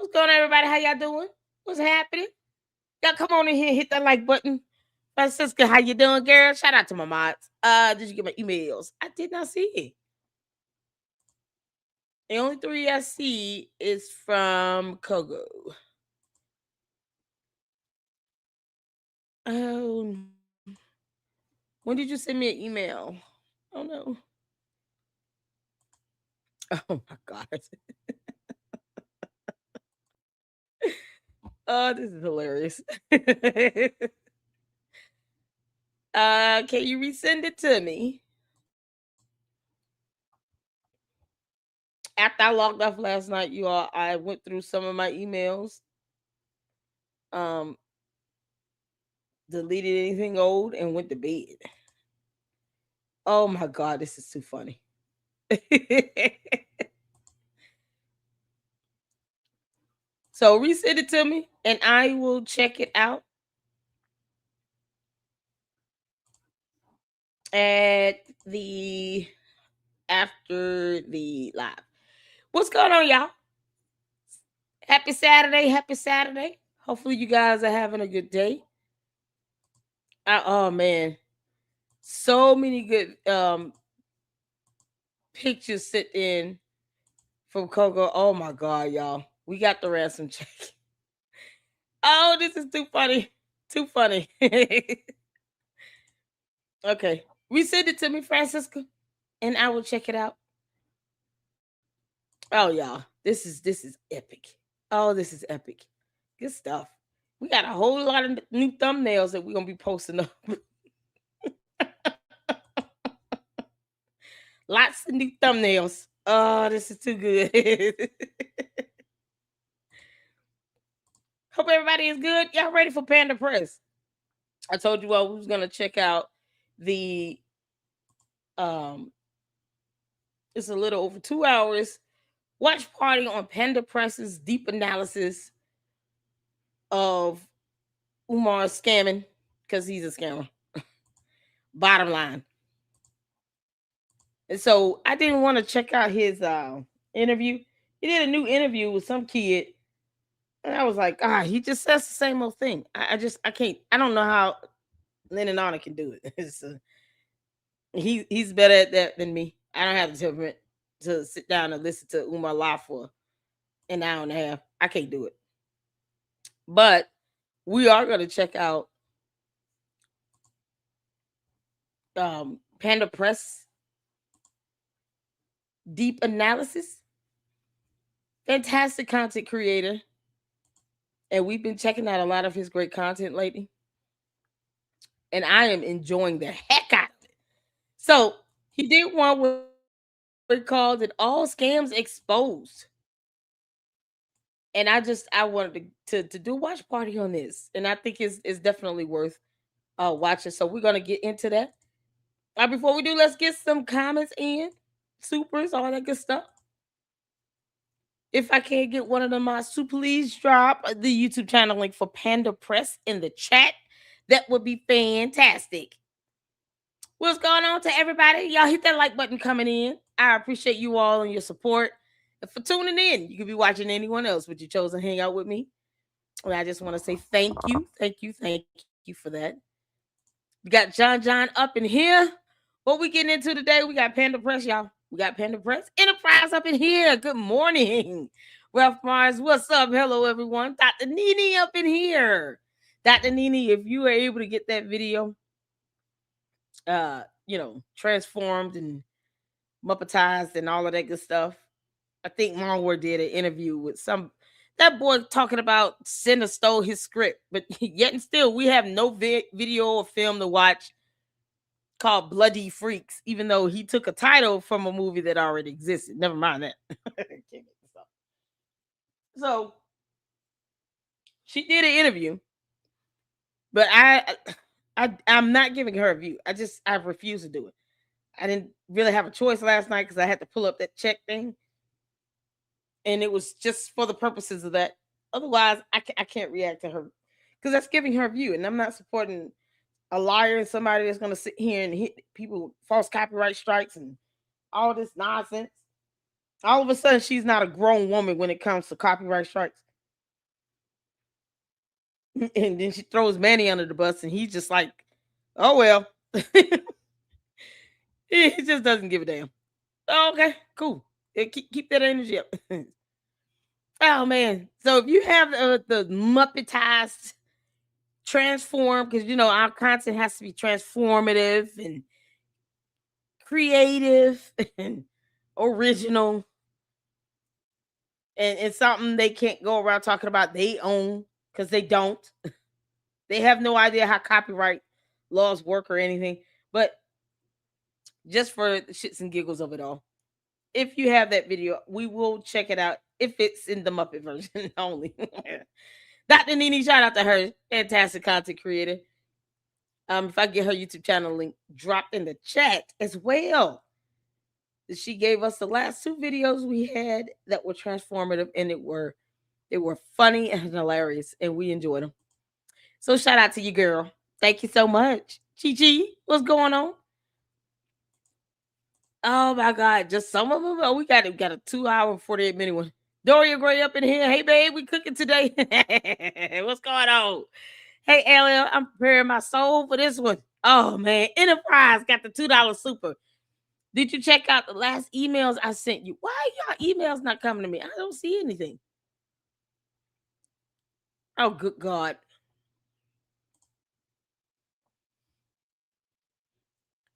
What's going on, everybody? How y'all doing? What's happening? Y'all come on in here, hit that like button. Francisca, how you doing, girl? Shout out to my mods. Did you get my emails? I did not see it. The only three I see is from Kogo. Oh, when did you send me an email? Oh no. Oh my god. Oh, this is hilarious. Can you resend it to me? After I logged off last night, you all, I went through some of my emails. Um, deleted anything old and went to bed. Oh my god, this is too funny. So resend it to me and I will check it out at the after the live. What's going on, y'all? Happy Saturday. Happy Saturday. Hopefully you guys are having a good day. Oh man. So many good pictures sent in from Coco. Oh my god, y'all. We got the ransom check. Oh, this is too funny. Too funny. Okay. Resend it to me, Francisca, and I will check it out. Oh, y'all. This is epic. Oh, this is epic. Good stuff. We got a whole lot of new thumbnails that we're gonna be posting up. Lots of new thumbnails. Oh, this is too good. Hope everybody is good. Y'all ready for Panda Press? I told you all we was gonna check out the it's a little over 2 hours watch party on Panda Press's deep analysis of Umar scamming because he's a scammer. Bottom line. And so I didn't want to check out his interview. He did a new interview with some kid. And I was like, he just says the same old thing. I can't. I don't know how Lennon Honor can do it. He's better at that than me. I don't have the temperament to sit down and listen to Umar live for an hour and a half. I can't do it. But we are going to check out Panda Press deep analysis. Fantastic content creator. And we've been checking out a lot of his great content lately. And I am enjoying the heck out of it. So he did one where he called it All Scams Exposed. And I wanted to do a watch party on this. And I think it's definitely worth watching. So we're gonna get into that. Before we do, let's get some comments in. Supers, all that good stuff. If I can't get one of them, so please drop the YouTube channel link for Panda Press in the chat. That would be fantastic. What's going on to everybody? Y'all hit that like button coming in. I appreciate you all and your support. And for tuning in, you could be watching anyone else, but you chose to hang out with me. And I just want to say thank you for that. We got John up in here. What we getting into today? We got Panda Press, y'all. We got Panda Press Enterprise up in here. Good morning. Ralph Mars, what's up? Hello, everyone. Dr. Nene up in here. Dr. Nene, if you were able to get that video, transformed and muppetized and all of that good stuff. I think Marwar did an interview with that boy talking about Cinna stole his script, but yet and still we have no video or film to watch called Bloody Freaks, even though he took a title from a movie that already existed. Never mind that. So she did an interview, but I'm not giving her a view. I refuse to do it. I didn't really have a choice last night because I had to pull up that check thing. And it was just for the purposes of that. Otherwise, I can't react to her because that's giving her a view. And I'm not supporting a liar and somebody that's going to sit here and hit people with false copyright strikes and all this nonsense. All of a sudden, she's not a grown woman when it comes to copyright strikes. And then she throws Manny under the bus, and he's just like, "Oh well." He just doesn't give a damn. Oh, okay, cool. Yeah, keep that energy up. Oh man. So if you have the Muppetized transform, because our content has to be transformative and creative and original, and something they can't go around talking about they own, because they don't. They have no idea how copyright laws work or anything. But just for the shits and giggles of it all, if you have that video, we will check it out if it's in the Muppet version only. Dr. Nene, shout out to her, fantastic content creator. If I get her YouTube channel link dropped in the chat as well. She gave us the last two videos we had that were transformative, and they were funny and hilarious, and we enjoyed them. So shout out to you, girl. Thank you so much. Chi Chi, what's going on? Oh my God, just some of them. Oh, we got a 2 hour 48-minute one. Doria Gray up in here. Hey babe, we cooking today. What's going on? Hey LL, I'm preparing my soul for this one. Oh man, Enterprise got the $2 super. Did you check out the last emails I sent you? Why are y'all emails not coming to me? I don't see anything. Oh, good God.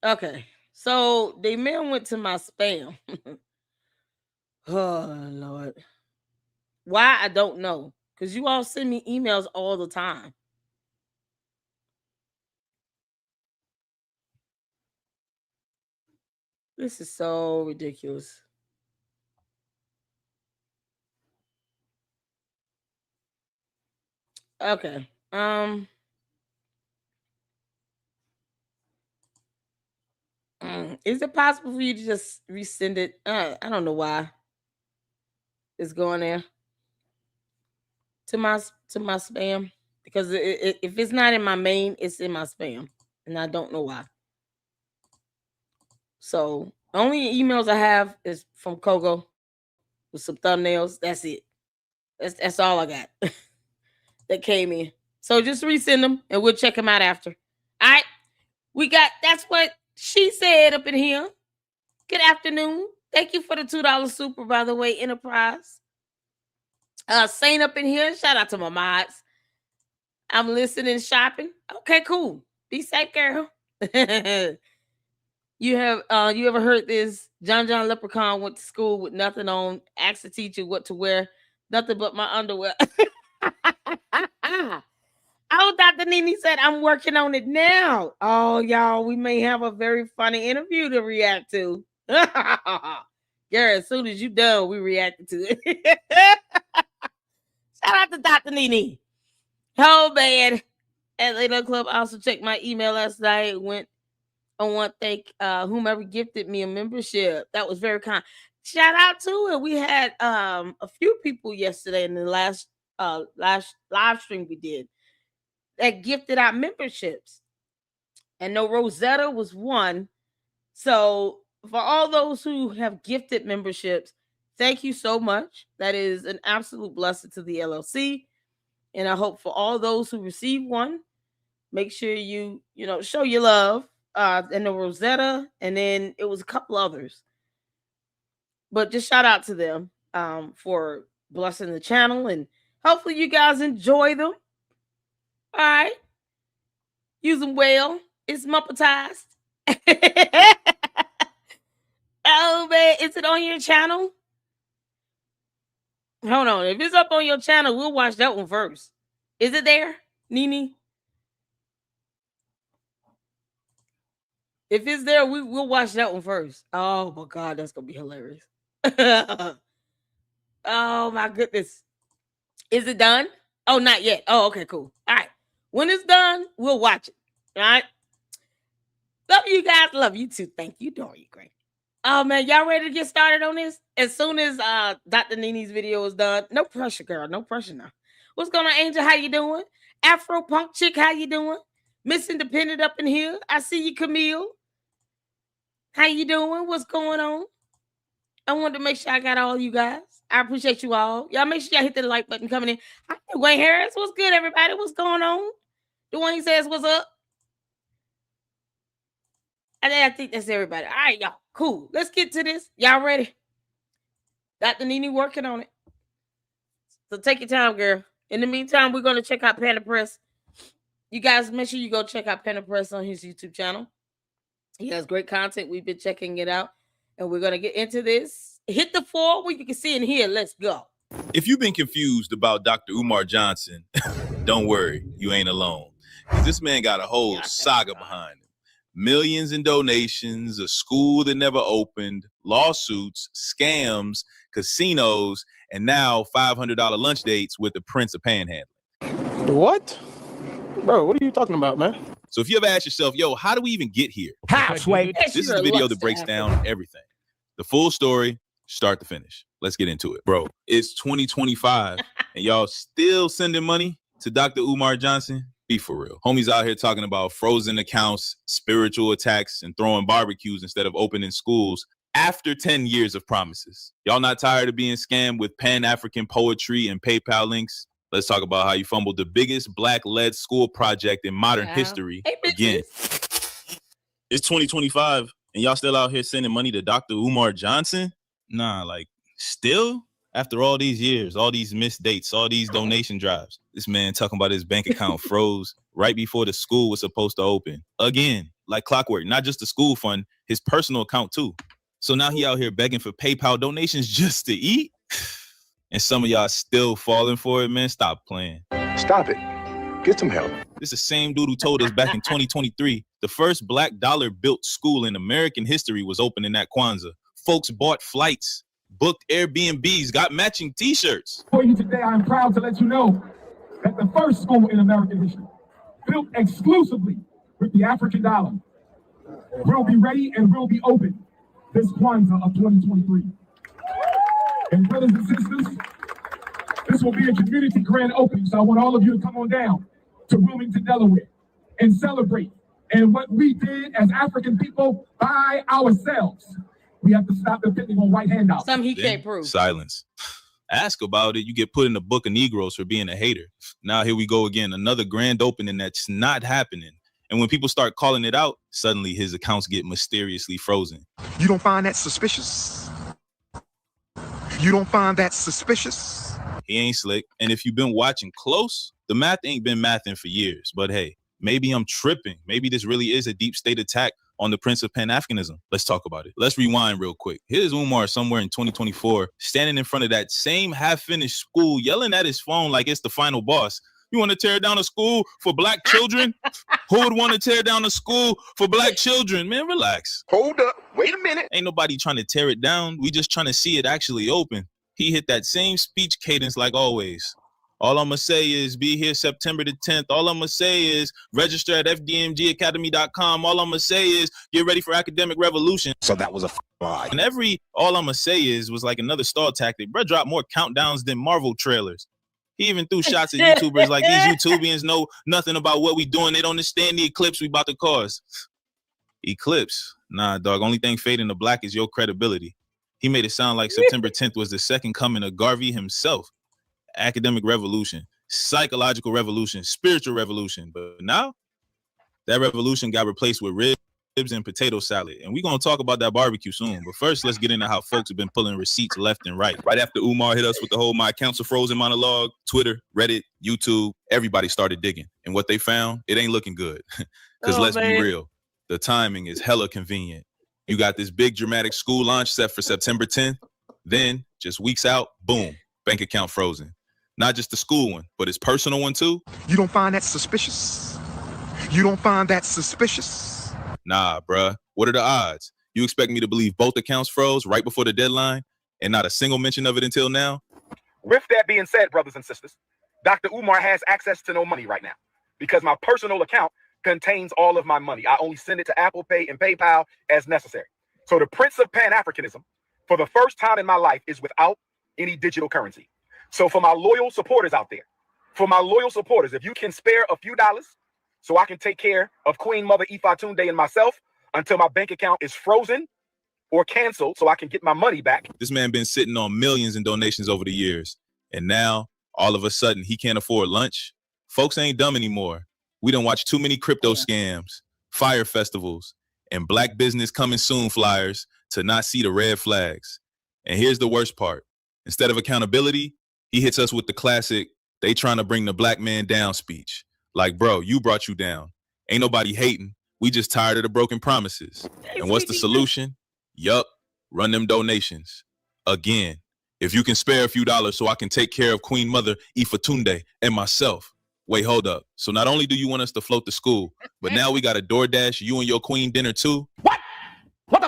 Okay. So the mail went to my spam. Oh Lord. Why? I don't know. Because you all send me emails all the time. This is so ridiculous. Okay. Is it possible for you to just resend it? I don't know why it's going there to my spam, because if it's not in my main, it's in my spam, and I don't know why. So only emails I have is from Kogo with some thumbnails. That's it. That's all I got that came in. So just resend them, and we'll check them out after. All right. We got, that's what she said up in here. Good afternoon. Thank you for the $2 super, by the way, Enterprise. Saint up in here. Shout out to my mods. I'm listening, shopping. Okay, cool. Be safe, girl. You ever heard this? John Leprechaun went to school with nothing on, asked the teacher what to wear, nothing but my underwear. Oh, Dr. Nene said, I'm working on it now. Oh, y'all, we may have a very funny interview to react to. Girl, as soon as you done, we reacted to it. Shout out to Dr. Nene. Oh, man. Atlanta Club also checked my email last night. I want to thank whomever gifted me a membership. That was very kind. Shout out to it. We had a few people yesterday in the last live stream we did that gifted out memberships. And no, Rosetta was one. So for all those who have gifted memberships, thank you so much. That is an absolute blessing to the LLC. And I hope for all those who receive one, make sure you show your love. And the Rosetta, and then it was a couple others. But just shout out to them for blessing the channel, and hopefully you guys enjoy them. All right. Use them well. It's Muppetized. Oh man, is it on your channel? Hold on. If it's up on your channel, we'll watch that one first. Is it there, Nene? If it's there, we'll watch that one first. Oh my God, that's gonna be hilarious. Oh my goodness. Is it done? Oh, not yet. Oh, okay, cool. All right. When it's done, we'll watch it. All right. Love you guys. Love you too. Thank you, Dory. Great. Oh man, y'all ready to get started on this? As soon as Dr. Nene's video is done. No pressure, girl. No pressure now. What's going on, Angel? How you doing? Afro Punk Chick, how you doing? Miss Independent up in here. I see you, Camille. How you doing? What's going on? I wanted to make sure I got all you guys. I appreciate you all. Y'all make sure y'all hit the like button coming in. Hi, Dwayne Harris. What's good, everybody? What's going on? Dwayne says, what's up? I think that's everybody. All right, y'all. Cool. Let's get to this. Y'all ready? Dr. Nene working on it. So take your time, girl. In the meantime, we're going to check out Panda Press. You guys, make sure you go check out Panda Press on his YouTube channel. He has great content. We've been checking it out. And we're going to get into this. Hit the floor where you can see and hear. Let's go. If you've been confused about Dr. Umar Johnson, don't worry. You ain't alone. This man got a whole saga behind him. Millions in donations, a school that never opened, lawsuits, scams, casinos, and now $500 lunch dates with the Prince of Panhandling. What? Bro, what are you talking about, man? So if you ever ask yourself, yo, how do we even get here? Halfway. This is the video that breaks down everything. The full story, start to finish. Let's get into it. Bro, it's 2025 and y'all still sending money to Dr. Umar Johnson? Be for real. Homies out here talking about frozen accounts, spiritual attacks, and throwing barbecues instead of opening schools after 10 years of promises. Y'all not tired of being scammed with Pan-African poetry and PayPal links? Let's talk about how you fumbled the biggest Black-led school project in modern history again. It's 2025 and y'all still out here sending money to Dr. Umar Johnson? Nah, like, still? After all these years, all these missed dates, all these donation drives, this man talking about his bank account froze right before the school was supposed to open. Again, like clockwork, not just the school fund, his personal account too. So now he out here begging for PayPal donations just to eat? And some of y'all still falling for it, man. Stop playing. Stop it. Get some help. This is the same dude who told us back in 2023, the first Black dollar-built school in American history was open in that Kwanzaa. Folks bought flights, booked Airbnbs, got matching t-shirts. For you today, I am proud to let you know that the first school in American history, built exclusively with the African dollar, will be ready and will be open this Kwanzaa of 2023. And brothers and sisters, this will be a community grand opening, so I want all of you to come on down to Wilmington, Delaware, and celebrate. And what we did as African people by ourselves, we have to stop depending on white handouts. Something he can't prove. Silence. Ask about it, you get put in the book of Negroes for being a hater. Now here we go again, another grand opening that's not happening. And when people start calling it out, suddenly his accounts get mysteriously frozen. You don't find that suspicious? You don't find that suspicious? He ain't slick. And if you've been watching close, the math ain't been mathing for years. But hey, maybe I'm tripping. Maybe this really is a deep state attack on the Prince of Pan-Africanism. Let's talk about it. Let's rewind real quick. Here's Umar somewhere in 2024, standing in front of that same half-finished school, yelling at his phone like it's the final boss. You want to tear down a school for Black children? Who would want to tear down a school for Black children? Man, relax. Hold up. Wait a minute. Ain't nobody trying to tear it down. We just trying to see it actually open. He hit that same speech cadence like always. All I'm going to say is be here September the 10th. All I'm going to say is register at fdmgacademy.com. All I'm going to say is get ready for academic revolution. So that was a lie. And all I'm going to say is was like another stall tactic. Bro dropped more countdowns than Marvel trailers. He even threw shots at YouTubers like these YouTubians know nothing about what we doing. They don't understand the eclipse we about to cause. Eclipse? Nah, dog. Only thing fading to black is your credibility. He made it sound like September 10th was the second coming of Garvey himself. Academic revolution, psychological revolution, spiritual revolution. But now that revolution got replaced with ribs and potato salad. And we're going to talk about that barbecue soon. But first, let's get into how folks have been pulling receipts left and right. Right after Umar hit us with the whole My Accounts Are Frozen monologue, Twitter, Reddit, YouTube, everybody started digging. And what they found, it ain't looking good. Because let's be real, the timing is hella convenient. You got this big dramatic school launch set for September 10th. Then, just weeks out, boom, bank account frozen. Not just the school one, but his personal one too. You don't find that suspicious? You don't find that suspicious? Nah, bruh. What are the odds? You expect me to believe both accounts froze right before the deadline and not a single mention of it until now? With that being said, brothers and sisters, Dr. Umar has access to no money right now because my personal account contains all of my money. I only send it to Apple Pay and PayPal as necessary. So the Prince of Pan-Africanism, for the first time in my life, is without any digital currency. So for my loyal supporters out there, if you can spare a few dollars so I can take care of Queen Mother Ifa Tunde and myself until my bank account is frozen, or cancel so I can get my money back. This man been sitting on millions in donations over the years, and now all of a sudden he can't afford lunch. Folks ain't dumb anymore. We done watched too many crypto scams, fire festivals, and black business coming soon flyers to not see the red flags. And here's the worst part. Instead of accountability, he hits us with the classic, they trying to bring the black man down speech. Like, bro, you brought you down. Ain't nobody hating. We just tired of the broken promises. And what's the solution? Yup, run them donations. Again, if you can spare a few dollars so I can take care of Queen Mother Ifatunde and myself. Wait, hold up. So not only do you want us to float the school, but now we got to DoorDash you and your queen dinner too? What?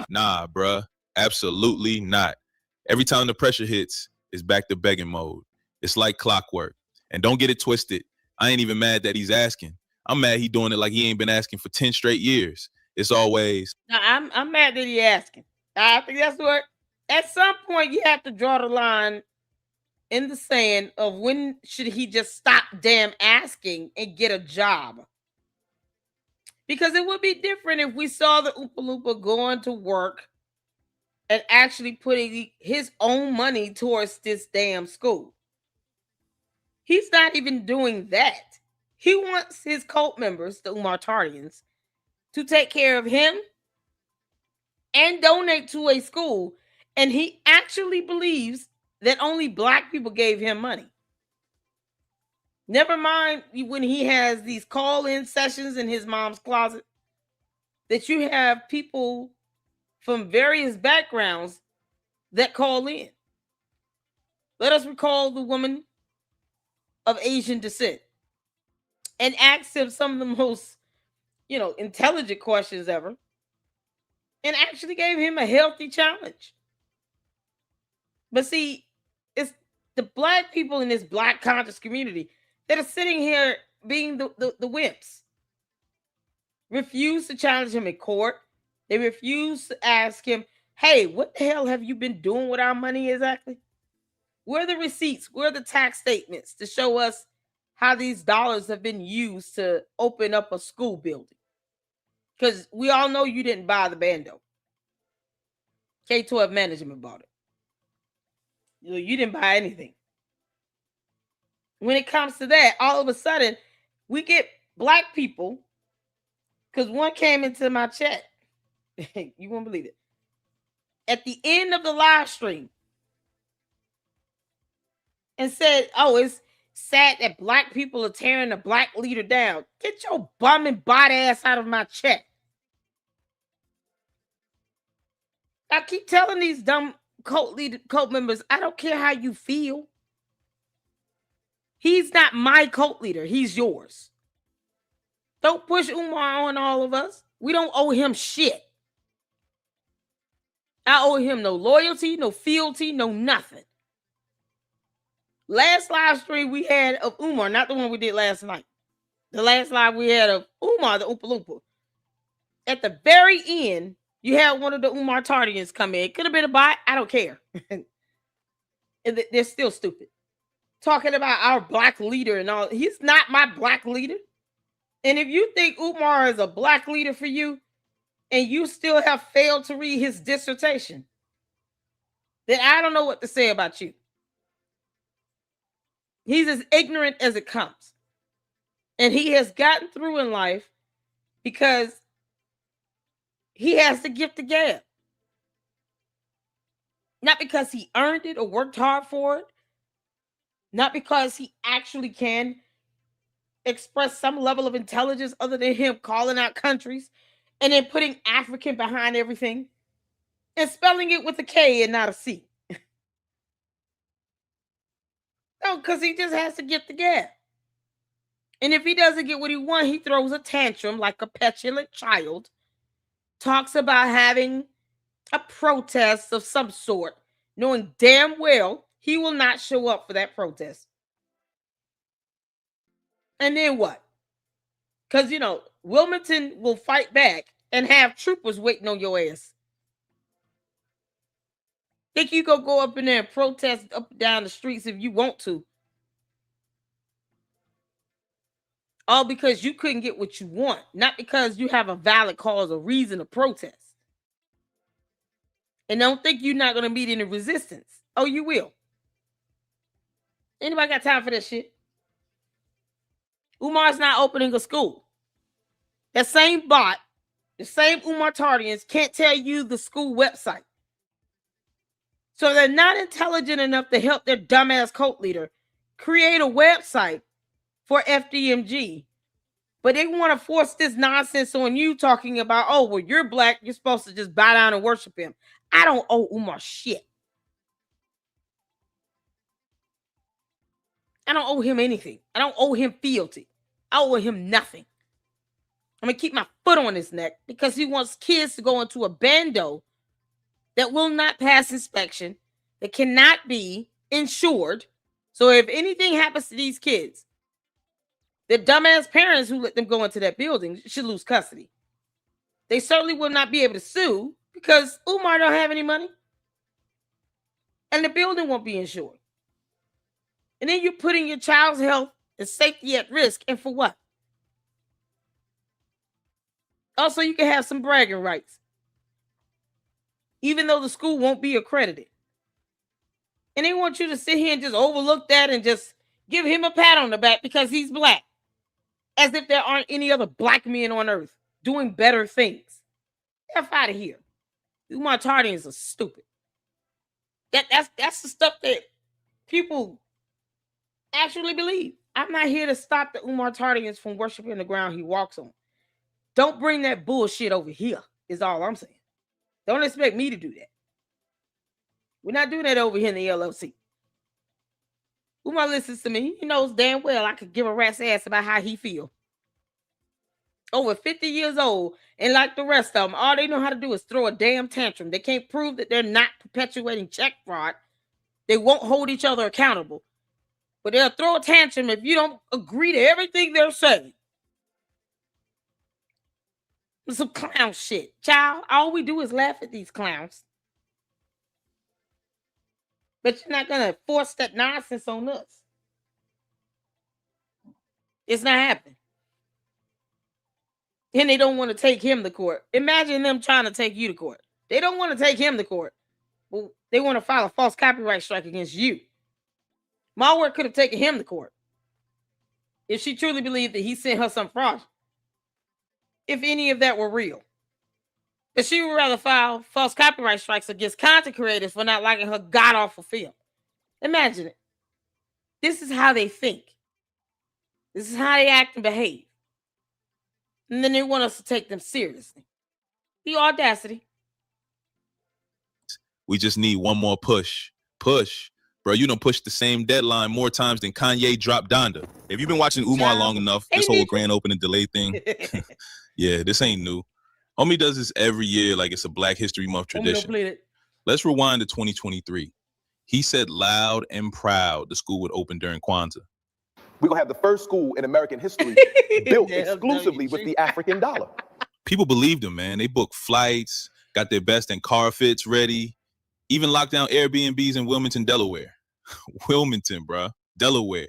Nah, bruh. Absolutely not. Every time the pressure hits, it's back to begging mode. It's like clockwork. And don't get it twisted. I ain't even mad that he's asking. I'm mad he doing it like he ain't been asking for 10 straight years. It's always... Now, I'm mad that he asking. I think that's what... At some point, you have to draw the line in the sand of when should he just stop damn asking and get a job. Because it would be different if we saw the Oompa Loompa going to work and actually putting his own money towards this damn school. He's not even doing that. He wants his cult members, the Umar Tardians, to take care of him and donate to a school. And he actually believes that only black people gave him money. Never mind when he has these call-in sessions in his mom's closet, that you have people from various backgrounds that call in. Let us recall the woman of Asian descent and ask him some of the most, intelligent questions ever, and actually gave him a healthy challenge. But see, it's the black people in this black conscious community that are sitting here being the wimps. Refuse to challenge him in court. They refuse to ask him, hey, what the hell have you been doing with our money exactly? Where are the receipts? Where are the tax statements to show us how these dollars have been used to open up a school building? Because we all know you didn't buy the bando. K-12 management bought it. You didn't buy anything. When it comes to that, all of a sudden, we get black people, because one came into my chat. You won't believe it. At the end of the live stream, and said, oh, it's sad that black people are tearing a black leader down. Get your bum and bot ass out of my chat. I keep telling these dumb cult members, I don't care how you feel. He's not my cult leader. He's yours. Don't push Umar on all of us. We don't owe him shit. I owe him no loyalty, no fealty, no nothing. Last live stream we had of Umar, not the one we did last night. The last live we had of Umar, the Oompa Loompa. At the very end, you had one of the Umar Tardians come in. It could have been a bot. I don't care. And they're still stupid. Talking about our black leader and all. He's not my black leader. And if you think Umar is a black leader for you, and you still have failed to read his dissertation, then I don't know what to say about you. He's as ignorant as it comes. And he has gotten through in life because he has the gift of gab. Not because he earned it or worked hard for it. Not because he actually can express some level of intelligence other than him calling out countries and then putting African behind everything and spelling it with a K and not a C. No, because he just has to get the gap. And if he doesn't get what he wants, he throws a tantrum like a petulant child, talks about having a protest of some sort, knowing damn well he will not show up for that protest. And then what? Because, Wilmington will fight back and have troopers waiting on your ass. Think you go up in there and protest up and down the streets if you want to. All because you couldn't get what you want, not because you have a valid cause or reason to protest. And don't think you're not going to meet any resistance. Oh, you will. Anybody got time for that shit? Umar's not opening a school. That same bot, the same Umar Tardians can't tell you the school website. So they're not intelligent enough to help their dumbass cult leader create a website for FDMG. But they want to force this nonsense on you talking about, oh, well, you're black. You're supposed to just bow down and worship him. I don't owe Umar shit. I don't owe him anything. I don't owe him fealty. I owe him nothing. I'm going to keep my foot on his neck because he wants kids to go into a bando that will not pass inspection, that cannot be insured. So if anything happens to these kids, the dumbass parents who let them go into that building should lose custody. They certainly will not be able to sue because Umar don't have any money. And the building won't be insured. And then you're putting your child's health and safety at risk. And for what? Also, you can have some bragging rights, even though the school won't be accredited. And they want you to sit here and just overlook that and just give him a pat on the back because he's black. As if there aren't any other black men on earth doing better things. F out of here. Umar Tardians are stupid. That's the stuff that people actually believe. I'm not here to stop the Umar Tardians from worshiping the ground he walks on. Don't bring that bullshit over here, is all I'm saying. Don't expect me to do that. We're not doing that over here in the LLC. Umar listens to me. He knows damn well I could give a rat's ass about how he feel. Over 50 years old, and like the rest of them, all they know how to do is throw a damn tantrum. They can't prove that they're not perpetuating check fraud. They won't hold each other accountable. But they'll throw a tantrum if you don't agree to everything they're saying. Some clown shit. Child, all we do is laugh at these clowns. But you're not going to force that nonsense on us. It's not happening. And they don't want to take him to court. Imagine them trying to take you to court. They don't want to take him to court. Well, they want to file a false copyright strike against you. My work could have taken him to court if she truly believed that he sent her some fraud. If any of that were real. But she would rather file false copyright strikes against content creators for not liking her god-awful film. Imagine it. This is how they think. This is how they act and behave. And then they want us to take them seriously. The audacity. We just need one more push. Push. Bro, you done pushed the same deadline more times than Kanye dropped Donda. If you've been watching Umar long enough, this whole grand opening delay thing, yeah, this ain't new. Homie does this every year like it's a Black History Month tradition. Let's rewind to 2023. He said loud and proud the school would open during Kwanzaa. We're going to have the first school in American history built exclusively with the African dollar. People believed him, man. They booked flights, got their best in car fits ready, even locked down Airbnbs in Wilmington, Delaware. Wilmington, bro. Delaware.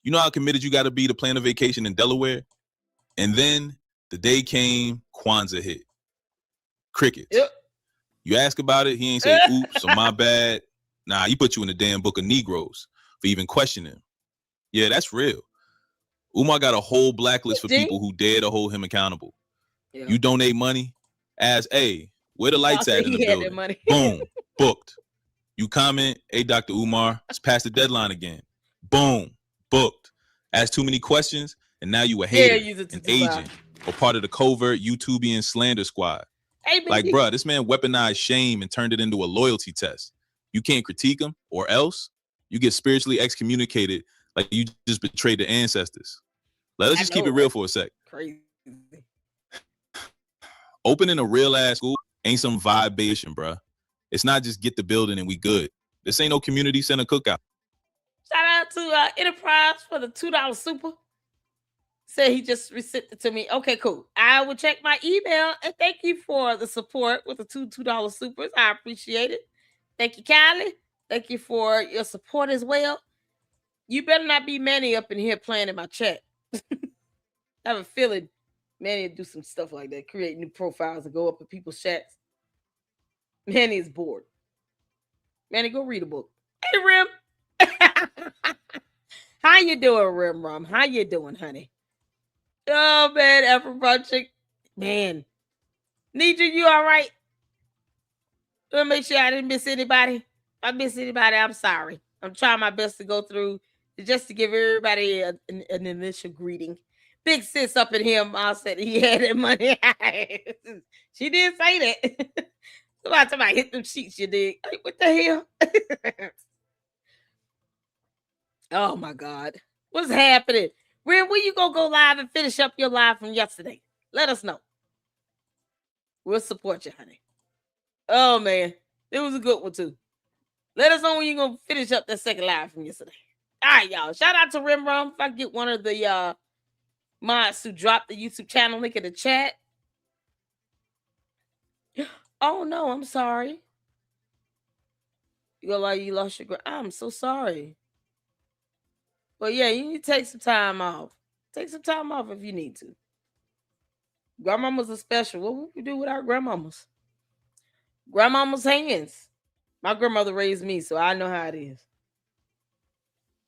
You know how committed you got to be to plan a vacation in Delaware? And then the day came, Kwanzaa hit. Crickets. Yep. You ask about it, he ain't say, oops, or my bad. Nah, he put you in the damn book of Negroes for even questioning him. Yeah, that's real. Umar got a whole blacklist for people who dare to hold him accountable. Yeah. You donate money, ask, hey, where the lights at in the building? Boom, booked. You comment, hey, Dr. Umar, it's past the deadline again. Boom, booked. Ask too many questions, and now you a hater, an agent, or part of the covert YouTubian slander squad. Hey, like, bruh, this man weaponized shame and turned it into a loyalty test. You can't critique him, or else you get spiritually excommunicated like you just betrayed the ancestors. Let's just keep it real for a sec. Crazy. Opening a real-ass school ain't some vibe-bastion, bruh. It's not just get the building and we good. This ain't no community center cookout. Shout out to Enterprise for the $2 super. Said he just received it to me. Okay, cool. I will check my email and thank you for the support with the $2 supers. I appreciate it. Thank you, Kylie. Thank you for your support as well. You better not be Manny up in here playing in my chat. I have a feeling Manny will do some stuff like that, create new profiles and go up in people's chats. Manny is bored. Manny, go read a book. Hey, Rim. How you doing, Rim Rum? How you doing, honey? Oh, man, Afro Project. Man. Nidra, you all right? Let me make sure I didn't miss anybody. If I missed anybody, I'm sorry. I'm trying my best to go through just to give everybody an initial greeting. Big sis up in here, Ma said he had that money. She did say that. Somebody hit them sheets, you dig? Like, what the hell? Oh my God. What's happening? When you gonna go live and finish up your live from yesterday? Let us know. We'll support you, honey. Oh man, it was a good one too. Let us know when you're gonna finish up that second live from yesterday. All right, y'all. Shout out to Rimrum. If I get one of the mods who dropped the YouTube channel link in the chat. Oh no, I'm sorry. You lost your I'm so sorry. But yeah, you need to take some time off. Take some time off if you need to. Grandmamas are special. What would we do with our grandmamas? Grandmama's hands. My grandmother raised me, so I know how it is.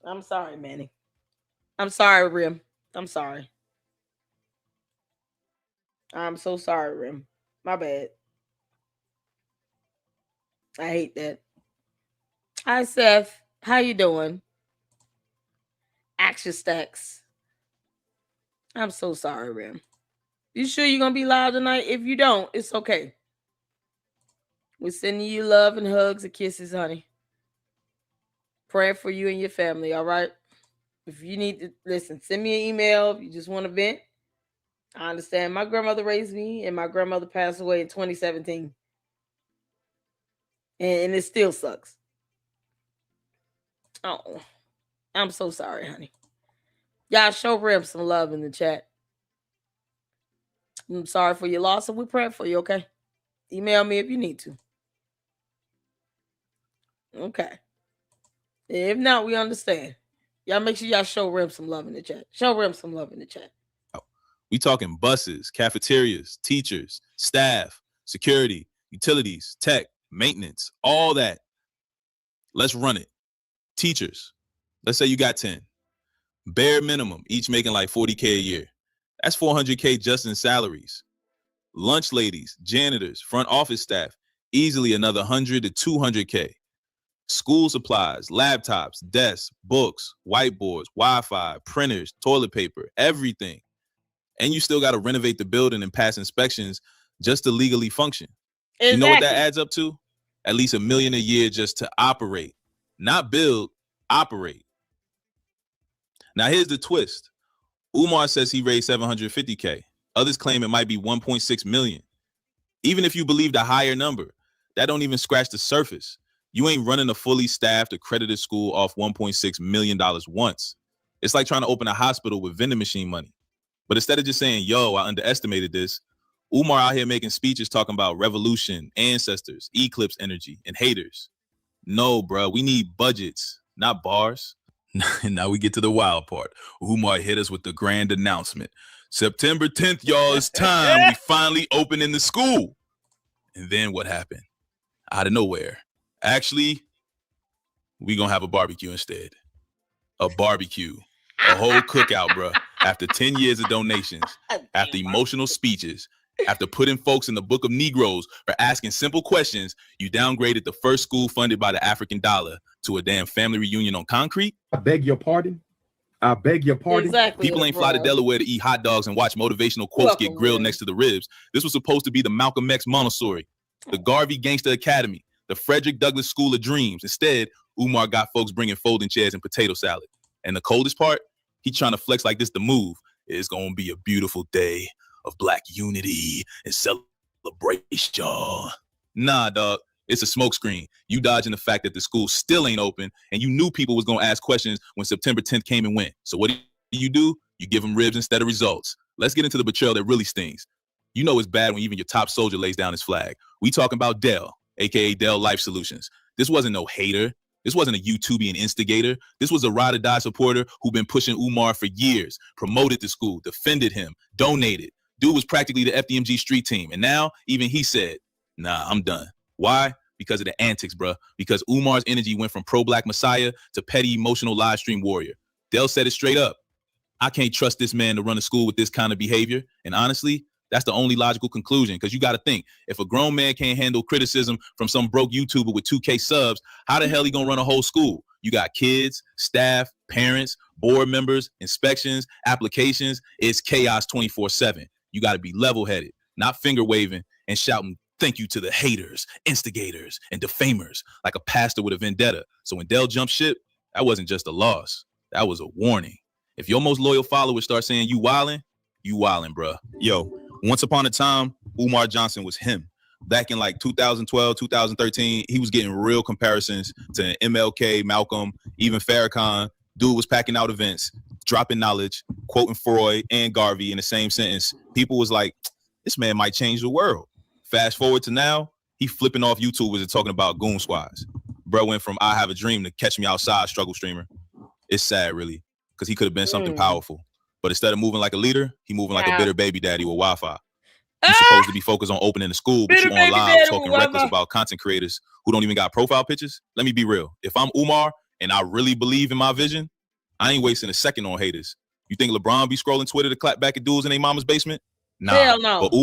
I'm sorry, Manny. I'm sorry, Rim. I'm sorry. I'm so sorry, Rim. My bad. I hate that. Hi, Seth. How you doing? Action Stacks. I'm so sorry, Rim. You sure you're going to be loud tonight? If you don't, it's okay. We're sending you love and hugs and kisses, honey. Praying for you and your family, all right? If you need to, listen, send me an email if you just want to vent. I understand. My grandmother raised me, and my grandmother passed away in 2017. And it still sucks. Oh, I'm so sorry, honey. Y'all show Rim some love in the chat. I'm sorry for your loss, and we're praying for you, okay? Email me if you need to. Okay. If not, we understand. Y'all make sure y'all show Rim some love in the chat. Show Rim some love in the chat. We talking buses, cafeterias, teachers, staff, security, utilities, tech, maintenance, all that. Let's run it. Teachers, let's say you got 10. Bare minimum, each making like $40K a year. That's $400K just in salaries. Lunch ladies, janitors, front office staff, easily another $100 to $200K. School supplies, laptops, desks, books, whiteboards, Wi-Fi, printers, toilet paper, everything. And you still got to renovate the building and pass inspections just to legally function. Exactly. You know what that adds up to? At least $1 million a year just to operate. Not build, operate. Now here's the twist. Umar says he raised $750K. Others claim it might be $1.6 million. Even if you believe the higher number, that don't even scratch the surface. You ain't running a fully staffed, accredited school off $1.6 million once. It's like trying to open a hospital with vending machine money. But instead of just saying, yo, I underestimated this, Umar out here making speeches talking about revolution, ancestors, eclipse energy, and haters. No, bro, we need budgets, not bars. Now we get to the wild part. Umar hit us with the grand announcement. September 10th, y'all, it's time. We finally opening the school. And then what happened? Out of nowhere. Actually, we gonna have a barbecue instead. A barbecue. A whole cookout, bro. After 10 years of donations, after emotional speeches, after putting folks in the book of Negroes for asking simple questions, you downgraded the first school funded by the African dollar to a damn family reunion on concrete? I beg your pardon. I beg your pardon. Exactly. People ain't fly to Delaware to eat hot dogs and watch motivational quotes get grilled next to the ribs. This was supposed to be the Malcolm X Montessori, the Garvey Gangster Academy, the Frederick Douglass School of Dreams. Instead, Umar got folks bringing folding chairs and potato salad. And the coldest part, he trying to flex like this the move. It's going to be a beautiful day of Black unity and celebration. Nah, dog. It's a smokescreen. You dodging the fact that the school still ain't open, and you knew people was going to ask questions when September 10th came and went. So what do? You give them ribs instead of results. Let's get into the betrayal that really stings. You know it's bad when even your top soldier lays down his flag. We talking about Dell, a.k.a. Dell Life Solutions. This wasn't no hater. This wasn't a YouTubian instigator. This was a ride or die supporter who been pushing Umar for years, promoted the school, defended him, donated. Dude was practically the FDMG street team. And now even he said, nah, I'm done. Why? Because of the antics, bruh. Because Umar's energy went from pro-black messiah to petty emotional live stream warrior. Dell said it straight up. I can't trust this man to run a school with this kind of behavior. And honestly, that's the only logical conclusion, because you got to think, if a grown man can't handle criticism from some broke YouTuber with 2K subs, how the hell he gonna run a whole school? You got kids, staff, parents, board members, inspections, applications. It's chaos 24/7. You got to be level-headed, not finger-waving and shouting thank you to the haters, instigators, and defamers like a pastor with a vendetta. So when Dell jumped ship, that wasn't just a loss. That was a warning. If your most loyal followers start saying you wildin', bruh. Yo, once upon a time, Umar Johnson was him. Back in like 2012, 2013, he was getting real comparisons to MLK, Malcolm, even Farrakhan. Dude was packing out events, dropping knowledge, quoting Freud and Garvey in the same sentence. People was like, this man might change the world. Fast forward to now, he flipping off YouTubers and talking about goon squads. Bro went from I have a dream to catch me outside struggle streamer. It's sad, really, because he could have been something powerful. But instead of moving like a leader, he moving like a bitter baby daddy with Wi-Fi. You're supposed to be focused on opening the school, but you on live talking reckless about content creators who don't even got profile pictures. Let me be real. If I'm Umar and I really believe in my vision, I ain't wasting a second on haters. You think LeBron be scrolling Twitter to clap back at dudes in their mama's basement? Nah. Hell no. But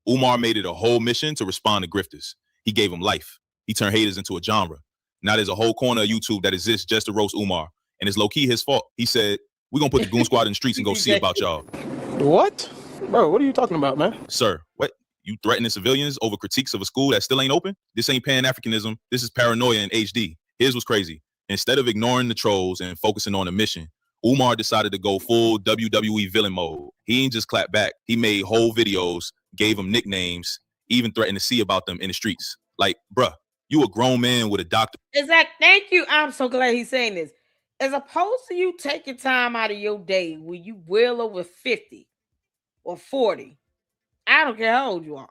Umar made it a whole mission to respond to grifters. He gave them life. He turned haters into a genre. Now there's a whole corner of YouTube that exists just to roast Umar. And it's low-key his fault. He said, we're going to put the goon squad in the streets and go see about y'all. What? Bro, what are you talking about, man? Sir, what? You threatening civilians over critiques of a school that still ain't open? This ain't Pan-Africanism. This is paranoia in HD. Here's what's crazy. Instead of ignoring the trolls and focusing on the mission, Umar decided to go full WWE villain mode. He ain't just clap back. He made whole videos, gave them nicknames, even threatened to see about them in the streets. Like, bruh, you a grown man with a doctor. Exactly. Thank you. I'm so glad he's saying this. As opposed to you taking time out of your day when you well over 50 or 40, I don't care how old you are,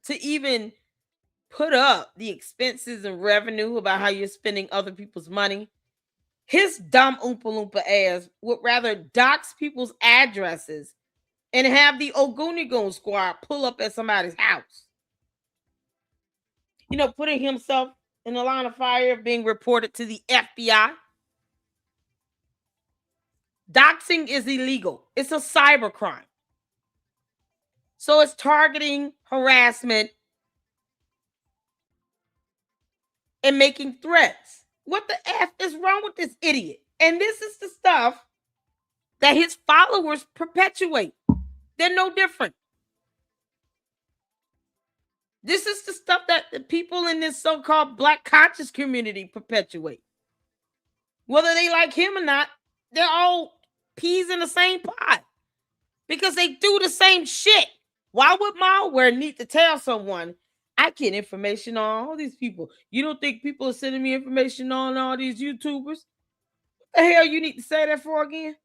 to even put up the expenses and revenue about how you're spending other people's money. His dumb Oompa Loompa ass would rather dox people's addresses and have the Ogunigoon squad pull up at somebody's house. You know, putting himself in the line of fire of being reported to the FBI. Doxing is illegal. It's a cyber crime. So it's targeting, harassment, and making threats. What the F is wrong with this idiot? And this is the stuff that his followers perpetuate. They're no different. This is the stuff that the people in this so-called Black conscious community perpetuate. Whether they like him or not, they're all peas in the same pot because they do the same shit. Why would malware need to tell someone, I get information on all these people? You don't think people are sending me information on all these YouTubers? What the hell you need to say that for again?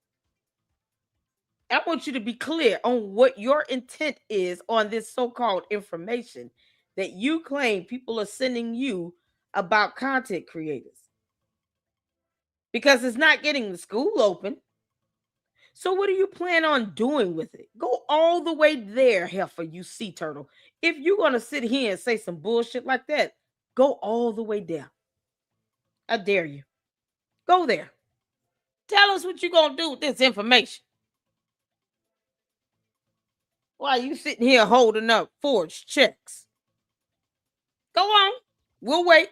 I want you to be clear on what your intent is on this so-called information that you claim people are sending you about content creators. Because it's not getting the school open. So what do you plan on doing with it? Go all the way there, heifer, you sea turtle. If you're going to sit here and say some bullshit like that, go all the way there. I dare you. Go there. Tell us what you're going to do with this information. Why are you sitting here holding up forged checks? Go on. We'll wait.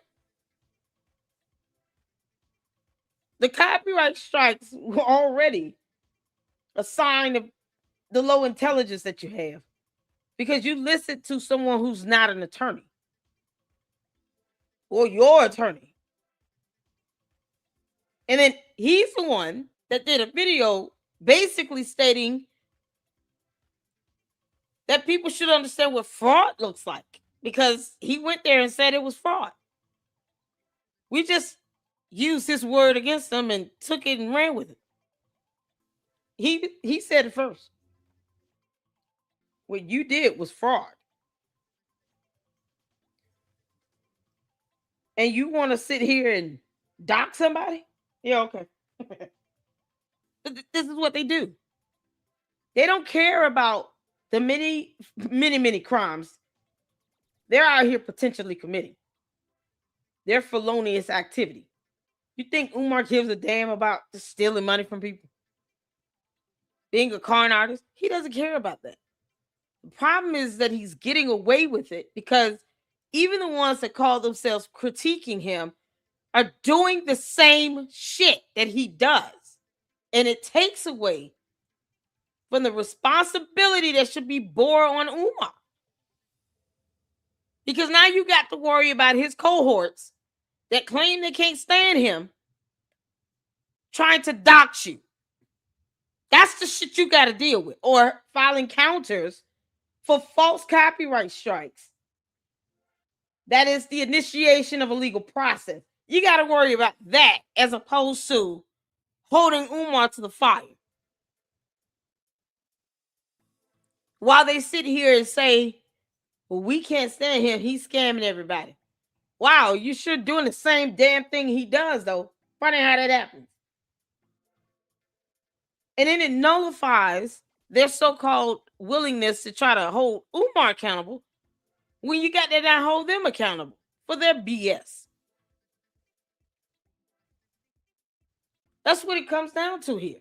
The copyright strikes were already a sign of the low intelligence that you have because you listen to someone who's not an attorney or your attorney. And then he's the one that did a video basically stating that people should understand what fraud looks like because he went there and said it was fraud. We just used his word against them and took it and ran with it. He said it first. What you did was fraud. And you want to sit here and dock somebody? Yeah, okay. This is what they do. They don't care about the many crimes they're out here potentially committing their felonious activity. You think Umar gives a damn about just stealing money from people? Being a con artist? He doesn't care about that. The problem is that he's getting away with it because even the ones that call themselves critiquing him are doing the same shit that he does. And it takes away from the responsibility that should be bore on Umar. Because now you got to worry about his cohorts that claim they can't stand him trying to dox you. That's the shit you got to deal with. Or filing counters for false copyright strikes. That is the initiation of a legal process. You got to worry about that as opposed to holding Umar to the fire. While they sit here and say, well, we can't stand him. He's scamming everybody. Wow, you sure doing the same damn thing he does, though. Funny how that happens. And then it nullifies their so-called willingness to try to hold Umar accountable when you got to not hold them accountable for their BS. That's what it comes down to here.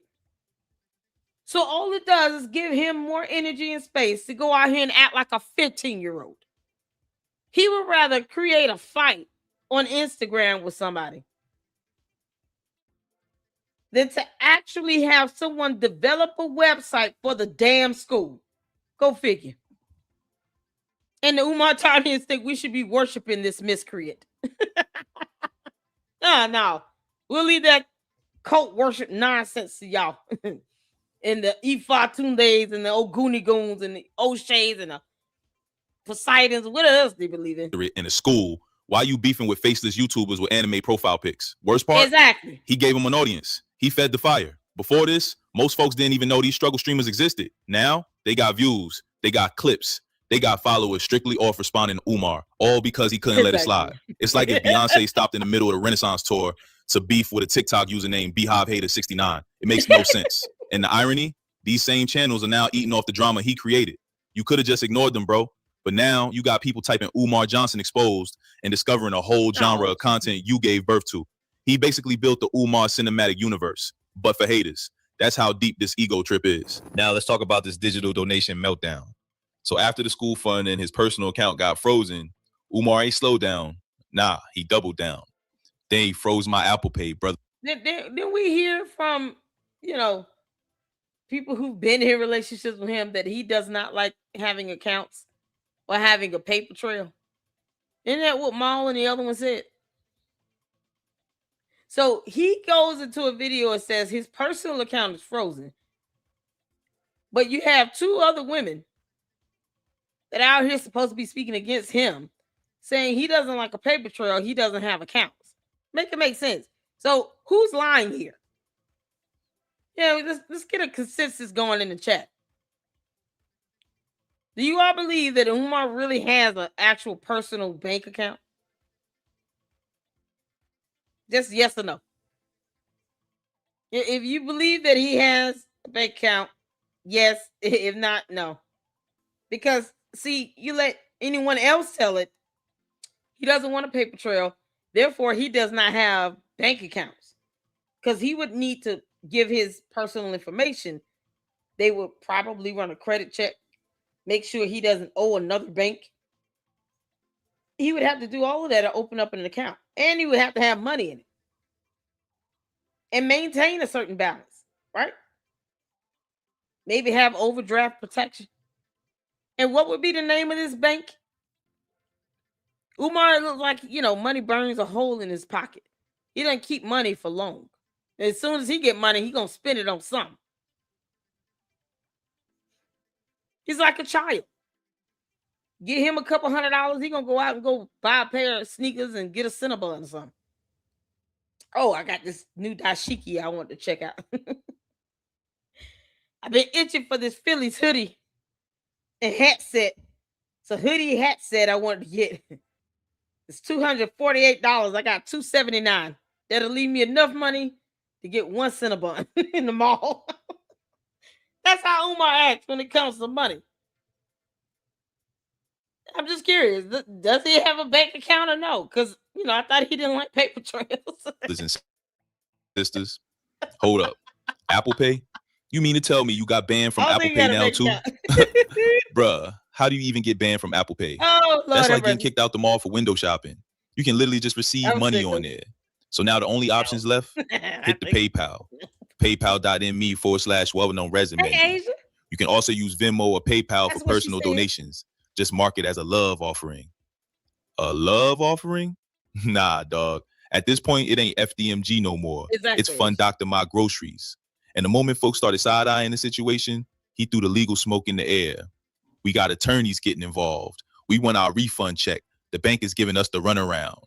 So all it does is give him more energy and space to go out here and act like a 15-year-old. He would rather create a fight on Instagram with somebody than to actually have someone develop a website for the damn school. Go figure. And the Umartanians think we should be worshiping this miscreant. No. We'll leave that cult worship nonsense to y'all. And the Ifatundes and the Ogunigoons and the O'Sheas and the Poseidons. What else do they believe in? In a school, why you beefing with faceless YouTubers with anime profile pics? Worst part? Exactly. He gave them an audience. He fed the fire. Before this, most folks didn't even know these struggle streamers existed. Now, they got views. They got clips. They got followers strictly off responding to Umar, all because he couldn't let it slide. It's like if Beyonce stopped in the middle of the Renaissance tour to beef with a TikTok username, BeehiveHater69. It makes no sense. And the irony, these same channels are now eating off the drama he created. You could have just ignored them, bro. But now you got people typing Umar Johnson exposed and discovering a whole genre of content you gave birth to. He basically built the Umar cinematic universe, but for haters. That's how deep this ego trip is. Now let's talk about this digital donation meltdown. So after the school fund and his personal account got frozen, Umar ain't slowed down. Nah, he doubled down. Then he froze my Apple Pay, brother. Then we hear from, people who've been in relationships with him that he does not like having accounts or having a paper trail. Isn't that what Maul and the other one said? So he goes into a video and says his personal account is frozen. But you have two other women that are out here supposed to be speaking against him, saying he doesn't like a paper trail, he doesn't have accounts. Make it make sense. So who's lying here? Let's get a consensus going in the chat. Do you all believe that Umar really has an actual personal bank account? Just yes or no. If you believe that he has a bank account, yes. If not, no. Because, see, you let anyone else tell it, he doesn't want a paper trail. Therefore, he does not have bank accounts. Because he would need to give his personal information. They would probably run a credit check, make sure he doesn't owe another bank. He would have to do all of that to open up an account. And he would have to have money in it. And maintain a certain balance, right? Maybe have overdraft protection. And what would be the name of this bank? Umar looks like, money burns a hole in his pocket. He doesn't keep money for long. As soon as he get money, he going to spend it on something. He's like a child. Get him a couple $100, he going to go out and go buy a pair of sneakers and get a Cinnabon or something. Oh, I got this new dashiki I want to check out. I've been itching for this Phillies hoodie and hat set. It's a hoodie hat set I wanted to get. It's $248. I got $279. That'll leave me enough money to get one Cinnabon in the mall. That's how Umar acts when it comes to money. I'm just curious. Does he have a bank account or no? Because I thought he didn't like paper trails. Brothers and sisters, hold up. Apple Pay? You mean to tell me you got banned from I don't Apple think he Pay got a now bank too? account. Bruh, how do you even get banned from Apple Pay? Oh, Lord That's have like getting mercy. kicked out the mall for window shopping. You can literally just receive I'm money sick on of there. So now the only options left, hit the think- PayPal. PayPal.me/well-known resume. Hey, Asia. You can also use Venmo or PayPal That's for what she personal said. donations. Just mark it as a love offering. A love offering? Nah, dog. At this point, it ain't FDMG no more. Exactly. It's Fund Dr. My Groceries. And the moment folks started side-eyeing the situation, he threw the legal smoke in the air. We got attorneys getting involved. We want our refund check. The bank is giving us the runaround.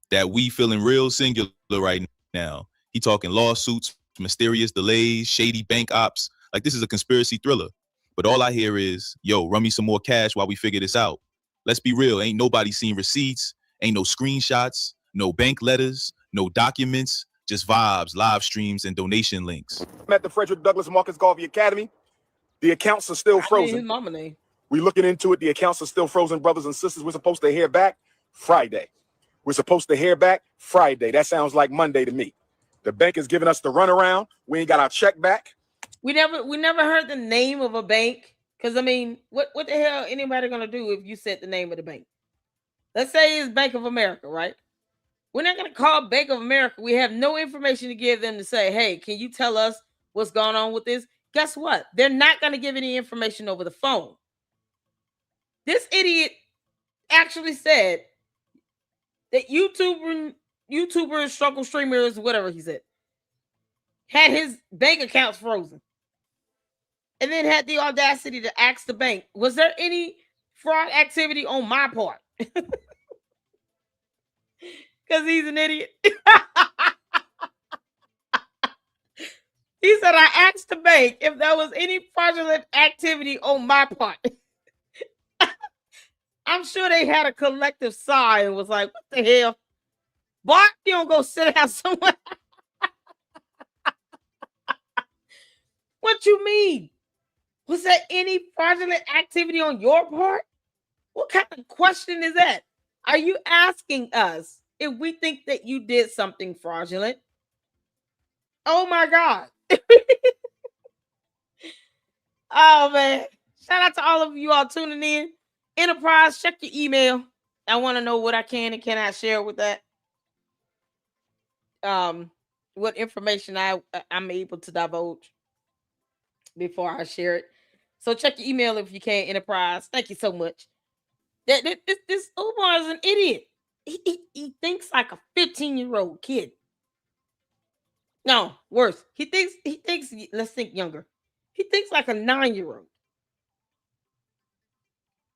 That we feeling real singular right now. He talking lawsuits, mysterious delays, shady bank ops. Like this is a conspiracy thriller. But all I hear is, yo, run me some more cash while we figure this out. Let's be real. Ain't nobody seen receipts. Ain't no screenshots, no bank letters, no documents, just vibes, live streams, and donation links. I'm at the Frederick Douglass Marcus Garvey Academy. The accounts are still I need his frozen. mama name. We're looking into it. The accounts are still frozen, brothers and sisters. We're supposed to hear back Friday. We're supposed to hear back Friday. That sounds like Monday to me. The bank is giving us the runaround. We ain't got our check back. We never heard the name of a bank. Because I mean, what the hell anybody gonna do if you said the name of the bank? Let's say it's Bank of America, right? We're not gonna call Bank of America. We have no information to give them to say, hey, can you tell us what's going on with this? Guess what? They're not gonna give any information over the phone. This idiot actually said that YouTubers, struggle streamers, whatever he said, had his bank accounts frozen. And then had the audacity to ask the bank, was there any fraud activity on my part? Because he's an idiot. He said, I asked the bank if there was any fraudulent activity on my part. I'm sure they had a collective sigh and was like, what the hell? Boy, you don't go sit down somewhere. What you mean? Was there any fraudulent activity on your part? What kind of question is that? Are you asking us if we think that you did something fraudulent? Oh my God. Oh man. Shout out to all of you all tuning in. Enterprise, check your email. I want to know what I can and cannot share with that. What information I'm able to divulge before I share it. So check your email if you can, Enterprise. Thank you so much. This Umar is an idiot. He thinks like a 15-year-old kid. No, worse. He thinks, let's think younger. He thinks like a 9-year-old.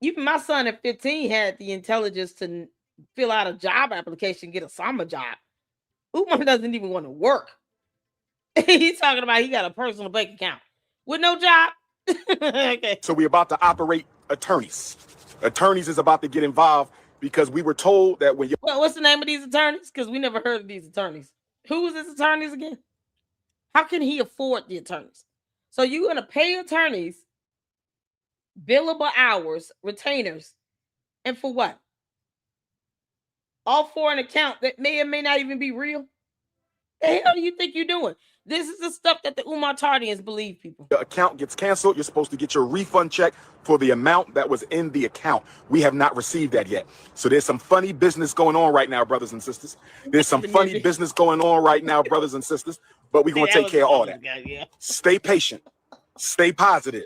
Even my son at 15 had the intelligence to fill out a job application, get a summer job. Umar doesn't even want to work. He's talking about he got a personal bank account with no job. Okay. So we're about to operate attorneys. Attorneys is about to get involved because we were told that when you Well, what's the name of these attorneys? Because we never heard of these attorneys. Who is his attorneys again? How can he afford the attorneys? So you're going to pay attorneys billable hours, retainers, and for what? All for an account that may or may not even be real? The hell do you think you're doing? This is the stuff that the Umar Tardians believe, people. your account gets canceled, you're supposed to get your refund check for the amount that was in the account. We have not received that yet. So there's some funny business going on right now, brothers and sisters. There's some funny business going on right now, brothers and sisters, but we're going to take care of all that. Stay patient. Stay positive.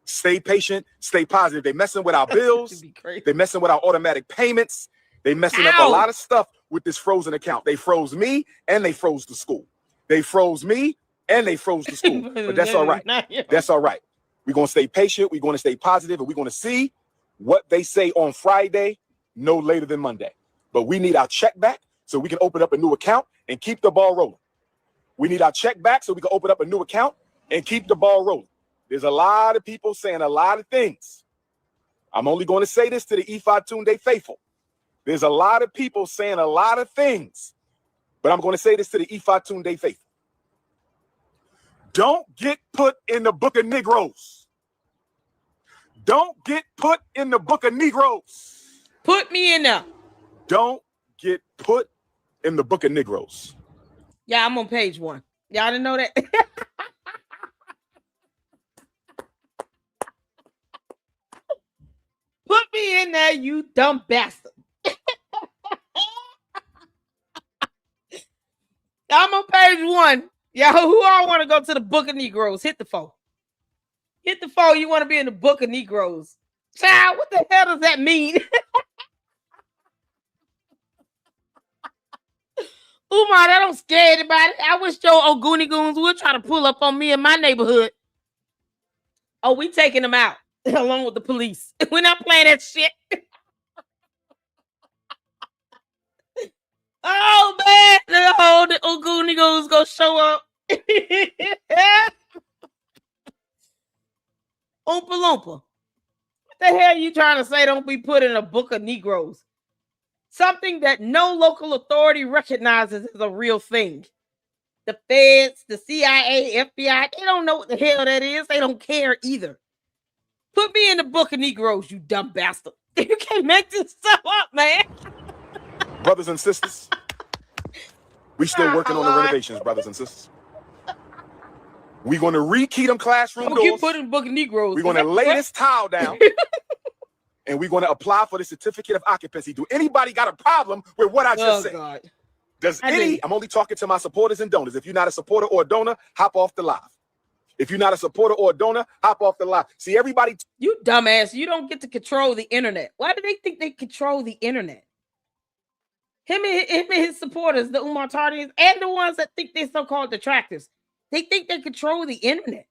Stay patient. Stay positive. They're messing with our bills. They're messing with our automatic payments. They're messing up a lot of stuff with this frozen account. They froze me and they froze the school. They froze me and they froze the school. But that's all right. That's all right. We're going to stay patient. We're going to stay positive, and we're going to see what they say on Friday, no later than Monday. But we need our check back so we can open up a new account and keep the ball rolling. We need our check back so we can open up a new account and keep the ball rolling. There's a lot of people saying a lot of things. I'm only going to say this to the Ifa Tunde faithful. There's a lot of people saying a lot of things, but I'm going to say this to the Ifa Tunde faithful. Don't get put in the book of Negroes. Don't get put in the book of Negroes. Put me in there. Don't get put in the book of Negroes. Yeah, I'm on page 1. Y'all didn't know that? Put me in there, you dumb bastard. I'm on page 1. Y'all, who all want to go to the book of Negroes? Hit the phone. Hit the phone. You want to be in the book of Negroes. Child, what the hell does that mean? Umar, that don't scare anybody. I wish your Ogoonie Goons would try to pull up on me in my neighborhood. Oh, we taking them out along with the police. We're not playing that shit. Oh, man. The Ogoonie Goons gonna show up. Oompa Loompa. What the hell are you trying to say? Don't be put in a book of Negroes. Something that no local authority recognizes as a real thing. The feds, the CIA, FBI, they don't know what the hell that is. They don't care either. Put me in the book of Negroes, you dumb bastard. You can't make this stuff up, man. Brothers and sisters, we still working on the renovations, brothers and sisters. We're going to rekey them classroom Don't doors. get put in the book of Negroes. We're going to lay this tile down. And we're going to apply for the certificate of occupancy. Do anybody got a problem with what I just said? God. I'm only talking to my supporters and donors. If you're not a supporter or a donor, hop off the live. If you're not a supporter or a donor, hop off the live. See, everybody. You dumbass. You don't get to control the internet. Why do they think they control the internet? Him and his supporters, the Umar Tardians, and the ones that think they're so-called detractors, they think they control the internet.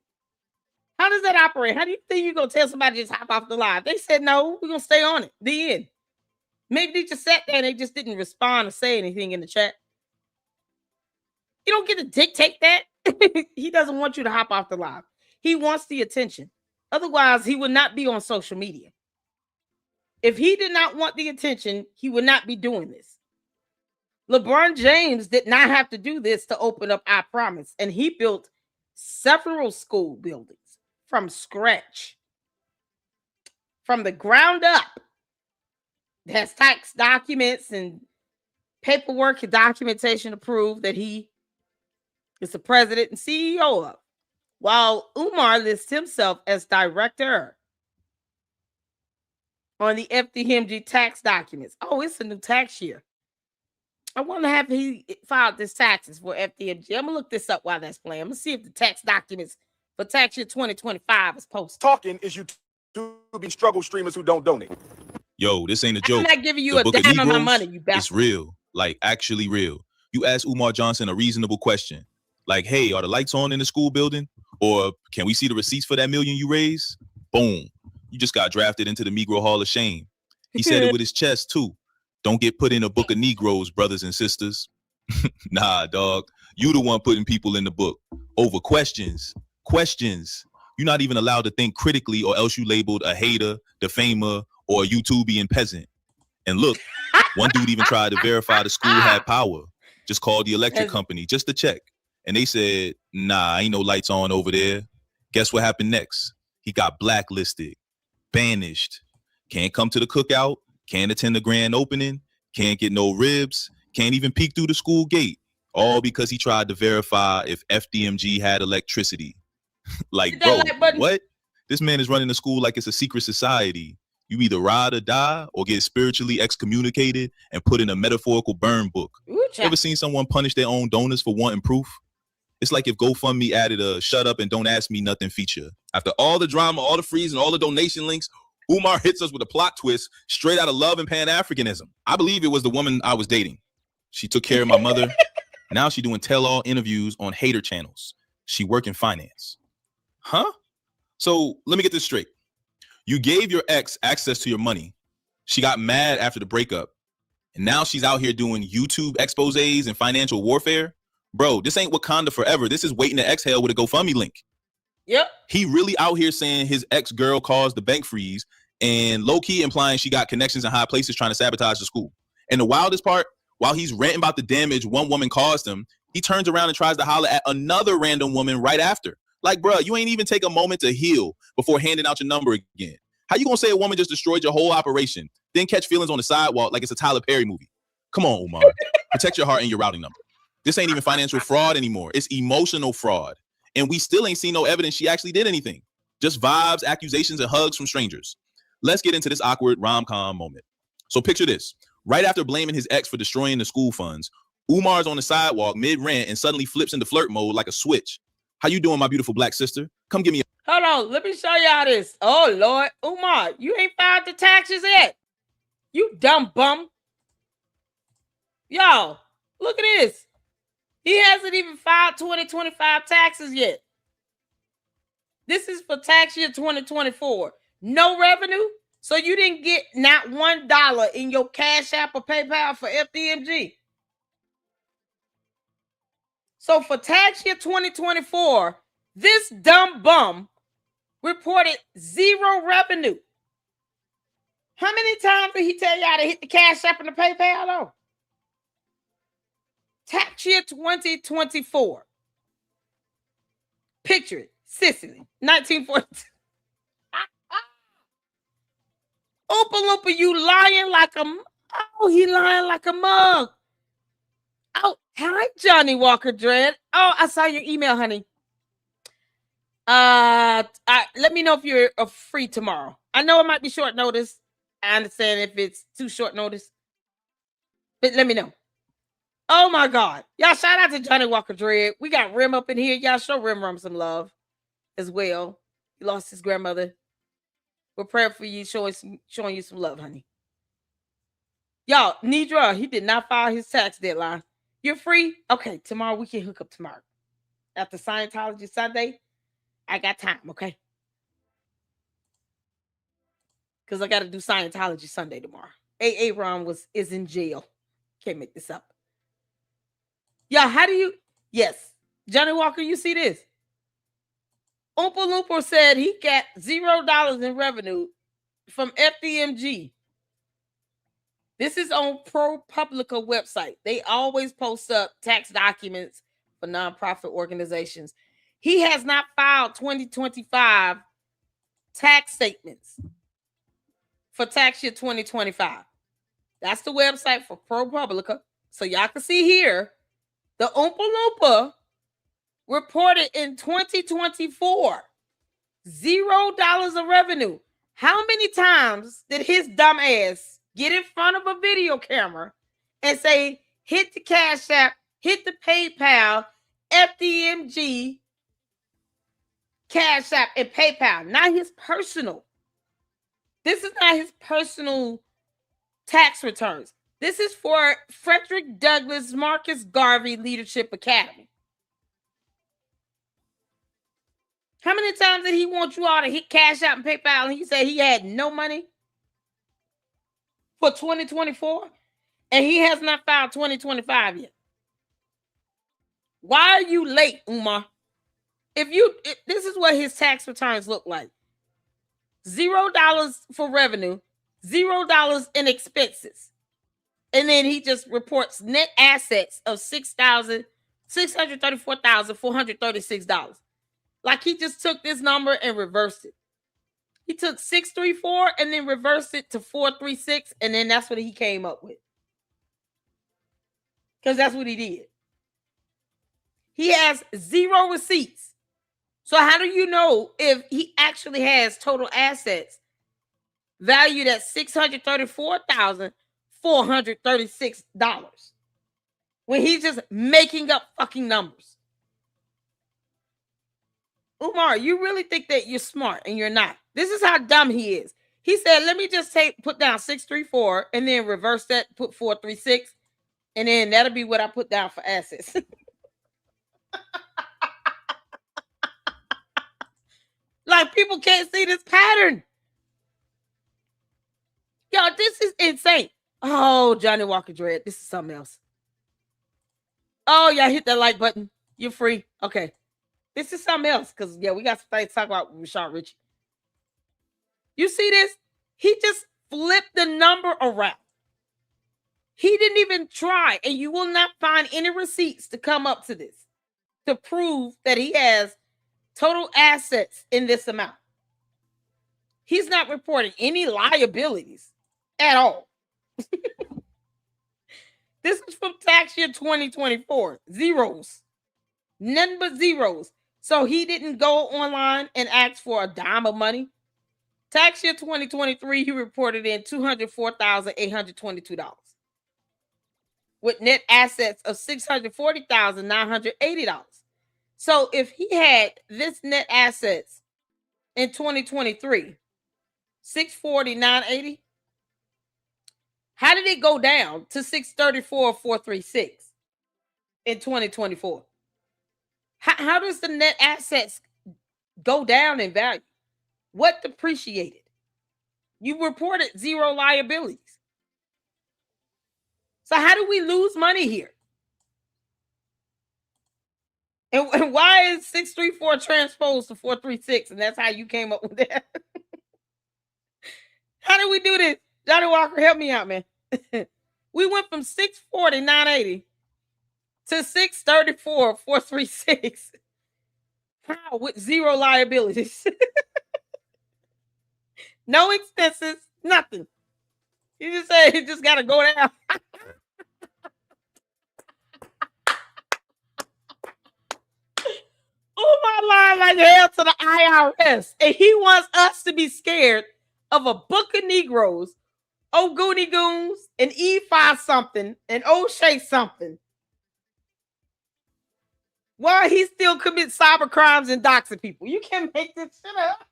How does that operate? How do you think you're going to tell somebody to just hop off the live? They said, no, we're going to stay on it. The end. Maybe they just sat there and they just didn't respond or say anything in the chat. You don't get to dictate that. He doesn't want you to hop off the live. He wants the attention. Otherwise, he would not be on social media. If he did not want the attention, he would not be doing this. LeBron James did not have to do this to open up I Promise. And he built several school buildings from scratch. From the ground up. It has tax documents and paperwork and documentation to prove that he is the president and CEO of. While Umar lists himself as director on the FDMG tax documents. Oh, it's a new tax year. I wonder if he filed his taxes for FDMG. I'm going to look this up while that's playing. I'm going to see if the tax documents for tax year 2025 is posted. Talking is you be struggle streamers who don't donate. Yo, this ain't a joke. I'm not giving you a dime of my money, you bastard. It's real. Like, actually real. You ask Umar Johnson a reasonable question. Like, hey, are the lights on in the school building? Or can we see the receipts for that million you raised? Boom. You just got drafted into the Negro Hall of Shame. He said it with his chest, too. Don't get put in a book of Negroes, brothers and sisters. Nah, dog. You the one putting people in the book. Over questions. Questions. You're not even allowed to think critically or else you labeled a hater, defamer, or a YouTubian peasant. And look, one dude even tried to verify the school had power. Just called the electric company just to check. And they said, nah, ain't no lights on over there. Guess what happened next? He got blacklisted, banished, can't come to the cookout, can't attend the grand opening, can't get no ribs, can't even peek through the school gate. All because he tried to verify if FDMG had electricity. Like, bro, what? This man is running the school like it's a secret society. You either ride or die or get spiritually excommunicated and put in a metaphorical burn book. Ever seen someone punish their own donors for wanting proof? It's like if GoFundMe added a shut up and don't ask me nothing feature. After all the drama, all the freeze, and all the donation links, Umar hits us with a plot twist straight out of Love and Pan-Africanism. I believe it was the woman I was dating. She took care of my mother. Now she doing tell-all interviews on hater channels. She work in finance. Huh? So let me get this straight. You gave your ex access to your money. She got mad after the breakup. And now she's out here doing YouTube exposés and financial warfare. Bro, this ain't Wakanda forever. This is waiting to exhale with a GoFundMe link. Yep. He really out here saying his ex-girl caused the bank freeze and low-key implying she got connections in high places trying to sabotage the school. And the wildest part, while he's ranting about the damage one woman caused him, he turns around and tries to holler at another random woman right after. Like, bro, you ain't even take a moment to heal before handing out your number again. How you gonna say a woman just destroyed your whole operation, then catch feelings on the sidewalk like it's a Tyler Perry movie? Come on, Umar. Protect your heart and your routing number. This ain't even financial fraud anymore. It's emotional fraud. And we still ain't seen no evidence she actually did anything. Just vibes, accusations, and hugs from strangers. Let's get into this awkward rom-com moment. So picture this. Right after blaming his ex for destroying the school funds, Umar's on the sidewalk mid-rant and suddenly flips into flirt mode like a switch. How you doing, my beautiful black sister? Come give me a... Hold on, let me show y'all this. Oh, Lord. Umar, you ain't filed the taxes yet. You dumb bum. Y'all, look at this. He hasn't even filed 2025 taxes yet. This is for tax year 2024. No revenue. So you didn't get not $1 in your Cash App or PayPal for FDMG. So for tax year 2024, this dumb bum reported 0 revenue. How many times did he tell y'all to hit the Cash App and the PayPal though? Tax year 2024. Picture it. Sicily, 1942. Oompa Loompa, you lying like a... Oh, he lying like a mug. Oh, hi, Johnny Walker Dread. Oh, I saw your email, honey. Let me know if you're free tomorrow. I know it might be short notice. I understand if it's too short notice. But let me know. Oh, my God. Y'all, shout out to Johnny Walker Dread. We got Rim up in here. Y'all show Rim some love as well. He lost his grandmother. We're praying for you, showing you some love, honey. Y'all, Nidra, he did not file his tax deadline. You're free? Okay, tomorrow we can hook up tomorrow. After Scientology Sunday, I got time, okay? Because I got to do Scientology Sunday tomorrow. A.A. Ron is in jail. Can't make this up. Y'all, how do you... Yes. Johnny Walker, you see this? Oompa Loompa said he got $0 in revenue from FDMG. This is on ProPublica website. They always post up tax documents for nonprofit organizations. He has not filed 2025 tax statements for tax year 2025. That's the website for ProPublica. So y'all can see here, the Oompa Loompa reported in 2024, $0 of revenue. How many times did his dumb ass get in front of a video camera and say, hit the Cash App, hit the PayPal, FDMG, Cash App, and PayPal? Not his personal. This is not his personal tax returns. This is for Frederick Douglass Marcus Garvey Leadership Academy. How many times did he want you all to hit Cash App and PayPal and he said he had no money for 2024 and he has not filed 2025 yet? Why are you late, Umar? This is what his tax returns look like. $0 for revenue, $0 in expenses. And then he just reports net assets of $634,436. Like he just took this number and reversed it. He took 634 and then reversed it to 436, and then that's what he came up with. Because that's what he did. He has 0 receipts. So how do you know if he actually has total assets valued at $634,436 when he's just making up fucking numbers? Umar, you really think that you're smart and you're not. This is how dumb he is. He said, let me just put down 634 and then reverse that, put 436, and then that'll be what I put down for assets. Like people can't see this pattern. Yo, this is insane. Oh, Johnny Walker Dread, this is something else. Oh, y'all hit that like button. You're free. Okay. This is something else because, yeah, we got some things to talk about with Rashad Richey. You see this? He just flipped the number around. He didn't even try, and you will not find any receipts to come up to this to prove that he has total assets in this amount. He's not reporting any liabilities at all. This is from tax year 2024. Zeros. None but zeros. So he didn't go online and ask for a dime of money. Tax year 2023, he reported in $204,822 with net assets of $640,980. So if he had this net assets in 2023, 640,980, how did it go down to 634,436 in 2024? How does the net assets go down in value? What depreciated? You reported zero liabilities. So how do we lose money here? And why is 634 transposed to 436? And that's how you came up with that. How do we do this? Johnny Walker, help me out, man. We went from 640,980 to 634,436. How? With zero liabilities. No expenses, nothing. You just say you just gotta go down. Oh, my line like hell to the IRS. And he wants us to be scared of a book of Negroes, old Goony Goons, and E5 something, and O'Shea something. While he still commits cyber crimes and doxing people. You can't make this shit up.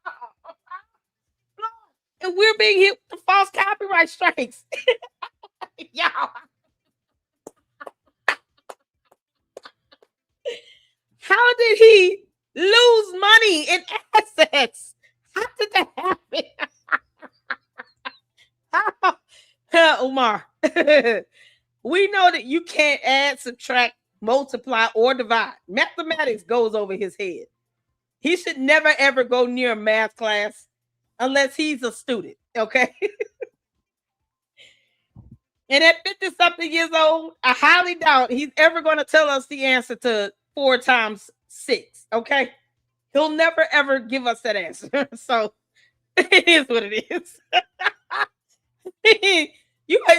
And we're being hit with false copyright strikes. Y'all. How did he lose money in assets? How did that happen? Umar, we know that you can't add, subtract, multiply, or divide. Mathematics goes over his head. He should never, ever go near a math class unless he's a student, okay? And at 50-something years old, I highly doubt he's ever going to tell us the answer to 4 times 6, okay? He'll never, ever give us that answer. So it is what it is.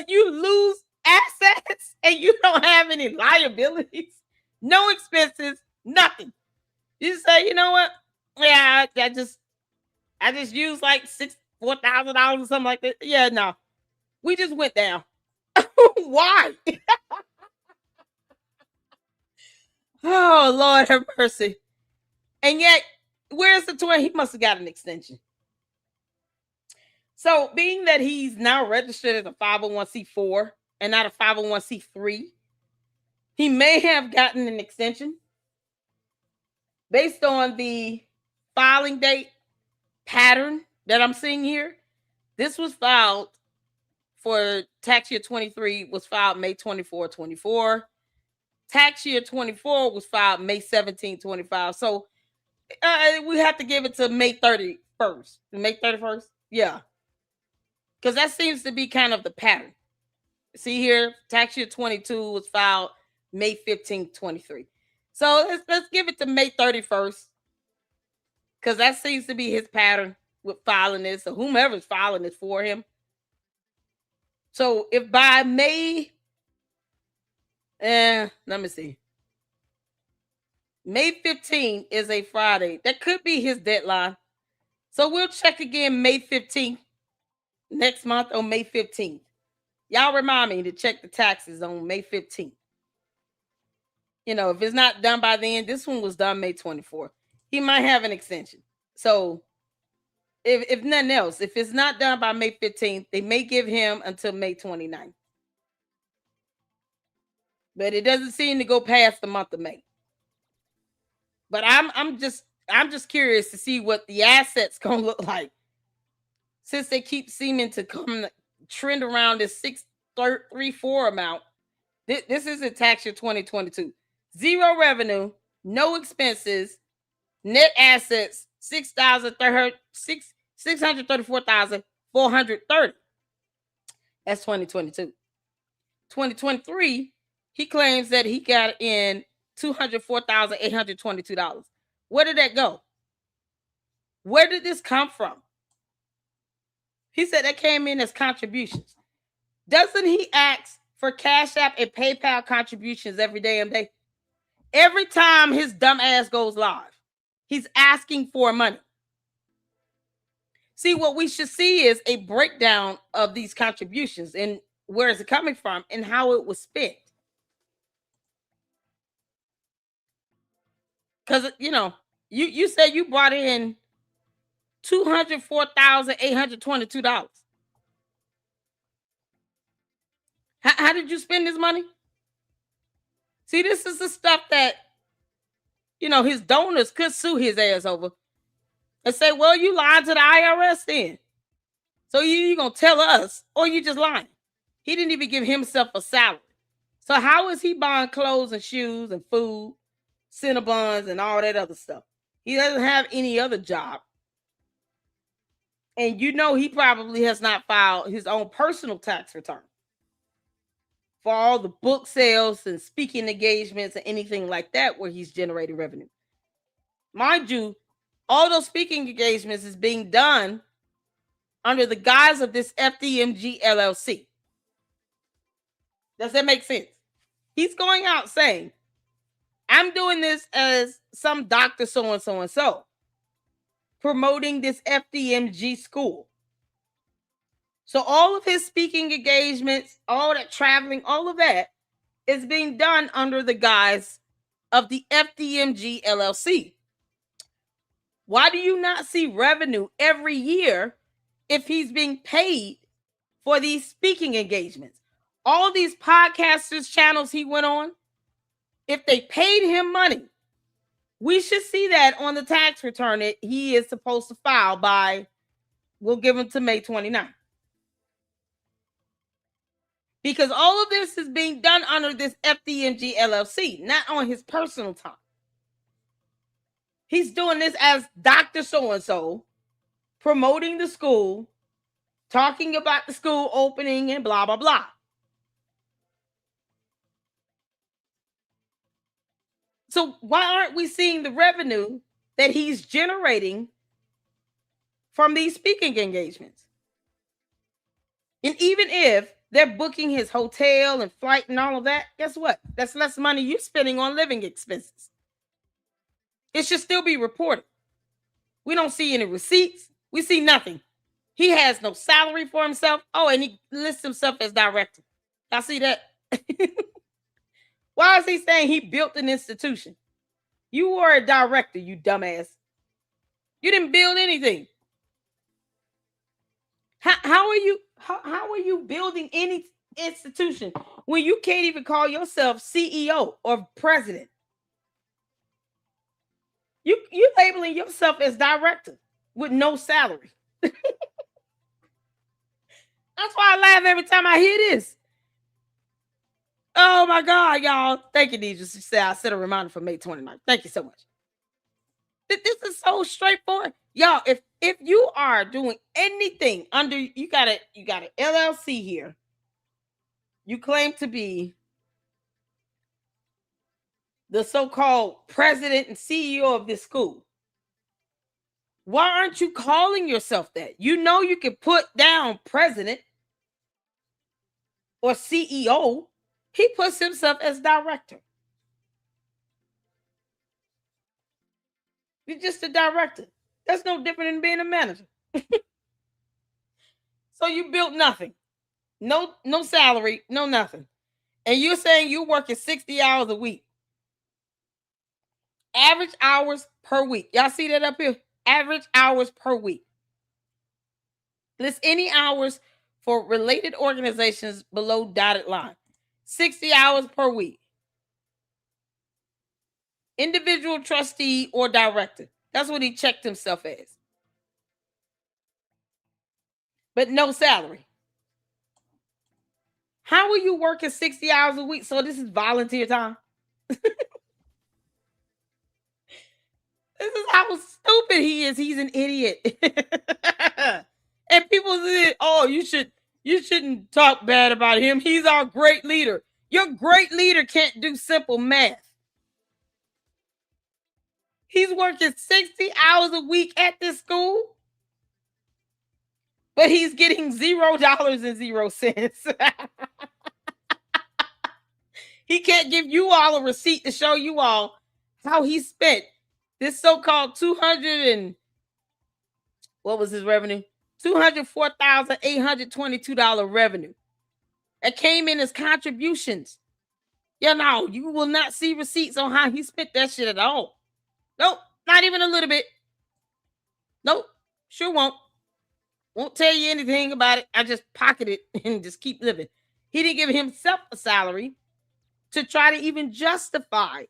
You lose assets and you don't have any liabilities, no expenses, nothing. You say, you know what? Yeah, I just used like $4,000 or something like that. Yeah, no. We just went down. Why? Oh, Lord have mercy. And yet, where's the 20? He must have got an extension. So, being that he's now registered as a 501c4 and not a 501c3, he may have gotten an extension based on the filing date pattern that I'm seeing here. This was filed for tax year 23, was filed May 24, 24. Tax year 24 was filed May 17, 25. So we have to give it to May 31st. May 31st? Yeah. Because that seems to be kind of the pattern. See here, tax year 22 was filed May 15, 23. So let's give it to May 31st. Because that seems to be his pattern with filing this, or whomever's filing this for him. So if by May, let me see. May 15 is a Friday. That could be his deadline. So we'll check again May 15th next month on May 15th. Y'all remind me to check the taxes on May 15th. You know, if it's not done by then, this one was done May 24th. He might have an extension. So if nothing else, if it's not done by May 15th, they may give him until May 29th. But it doesn't seem to go past the month of May. But I'm just curious to see what the assets gonna look like, since they keep seeming to trend around this 634 amount. This isn't tax year 2022. Zero revenue, no expenses, net assets $634,430. That's 2022. 2023, he claims that he got in $204,822. Where did that go? Where did this come from? He said that came in as contributions. Doesn't he ask for Cash App and PayPal contributions every damn day? Every time his dumb ass goes live, he's asking for money. See, what we should see is a breakdown of these contributions and where is it coming from and how it was spent. Because, you said you brought in $204,822. How did you spend this money? See, this is the stuff that, his donors could sue his ass over and say, well, you lied to the IRS then. So you going to tell us, or you just lying. He didn't even give himself a salary. So how is he buying clothes and shoes and food, Cinnabons and all that other stuff? He doesn't have any other job. And he probably has not filed his own personal tax return for all the book sales and speaking engagements and anything like that where he's generating revenue. Mind you, all those speaking engagements is being done under the guise of this FDMG LLC. Does that make sense? He's going out saying, I'm doing this as some doctor so-and-so and so, promoting this FDMG school. So all of his speaking engagements, all that traveling, all of that is being done under the guise of the FDMG LLC. Why do you not see revenue every year if he's being paid for these speaking engagements? All these podcasters' channels he went on, if they paid him money, we should see that on the tax return that he is supposed to file by, we'll give him to May 29th. Because all of this is being done under this FDMG LLC, not on his personal time. He's doing this as Dr. So-and-so, promoting the school, talking about the school opening and blah, blah, blah. So why aren't we seeing the revenue that he's generating from these speaking engagements? And even if they're booking his hotel and flight and all of that, guess what? That's less money you're spending on living expenses. It should still be reported. We don't see any receipts. We see nothing. He has no salary for himself. Oh, and he lists himself as director. Y'all see that? Why is he saying he built an institution? You were a director, you dumbass. You didn't build anything. How are you building any institution when you can't even call yourself CEO or president? You labeling yourself as director with no salary. That's why I laugh every time I hear this. Oh my God, y'all. Thank you, Deidre. I set a reminder for May 29th. Thank you so much. This is so straightforward. Y'all, if you are doing anything under, you got an LLC here. You claim to be the so-called president and CEO of this school. Why aren't you calling yourself that? You know you can put down president or CEO. He puts himself as director. You're just a director. That's no different than being a manager. So you built nothing. No salary, no nothing. And you're saying you're working 60 hours a week. Average hours per week. Y'all see that up here? Average hours per week. List any hours for related organizations below dotted line. 60 hours per week. Individual trustee or director. That's what he checked himself as. But no salary. How are you working 60 hours a week? So this is volunteer time. This is how stupid he is. He's an idiot. And people say, oh, you shouldn't talk bad about him. He's our great leader. Your great leader can't do simple math. He's working 60 hours a week at this school. but he's getting $0.00. He can't give you all a receipt to show you all how he spent this so-called 200 and what was his revenue? $204,822 revenue. That came in as contributions. Yeah, no, you will not see receipts on how he spent that shit at all. Nope, not even a little bit. Nope, sure won't. Won't tell you anything about it. I just pocket it and just keep living. He didn't give himself a salary to try to even justify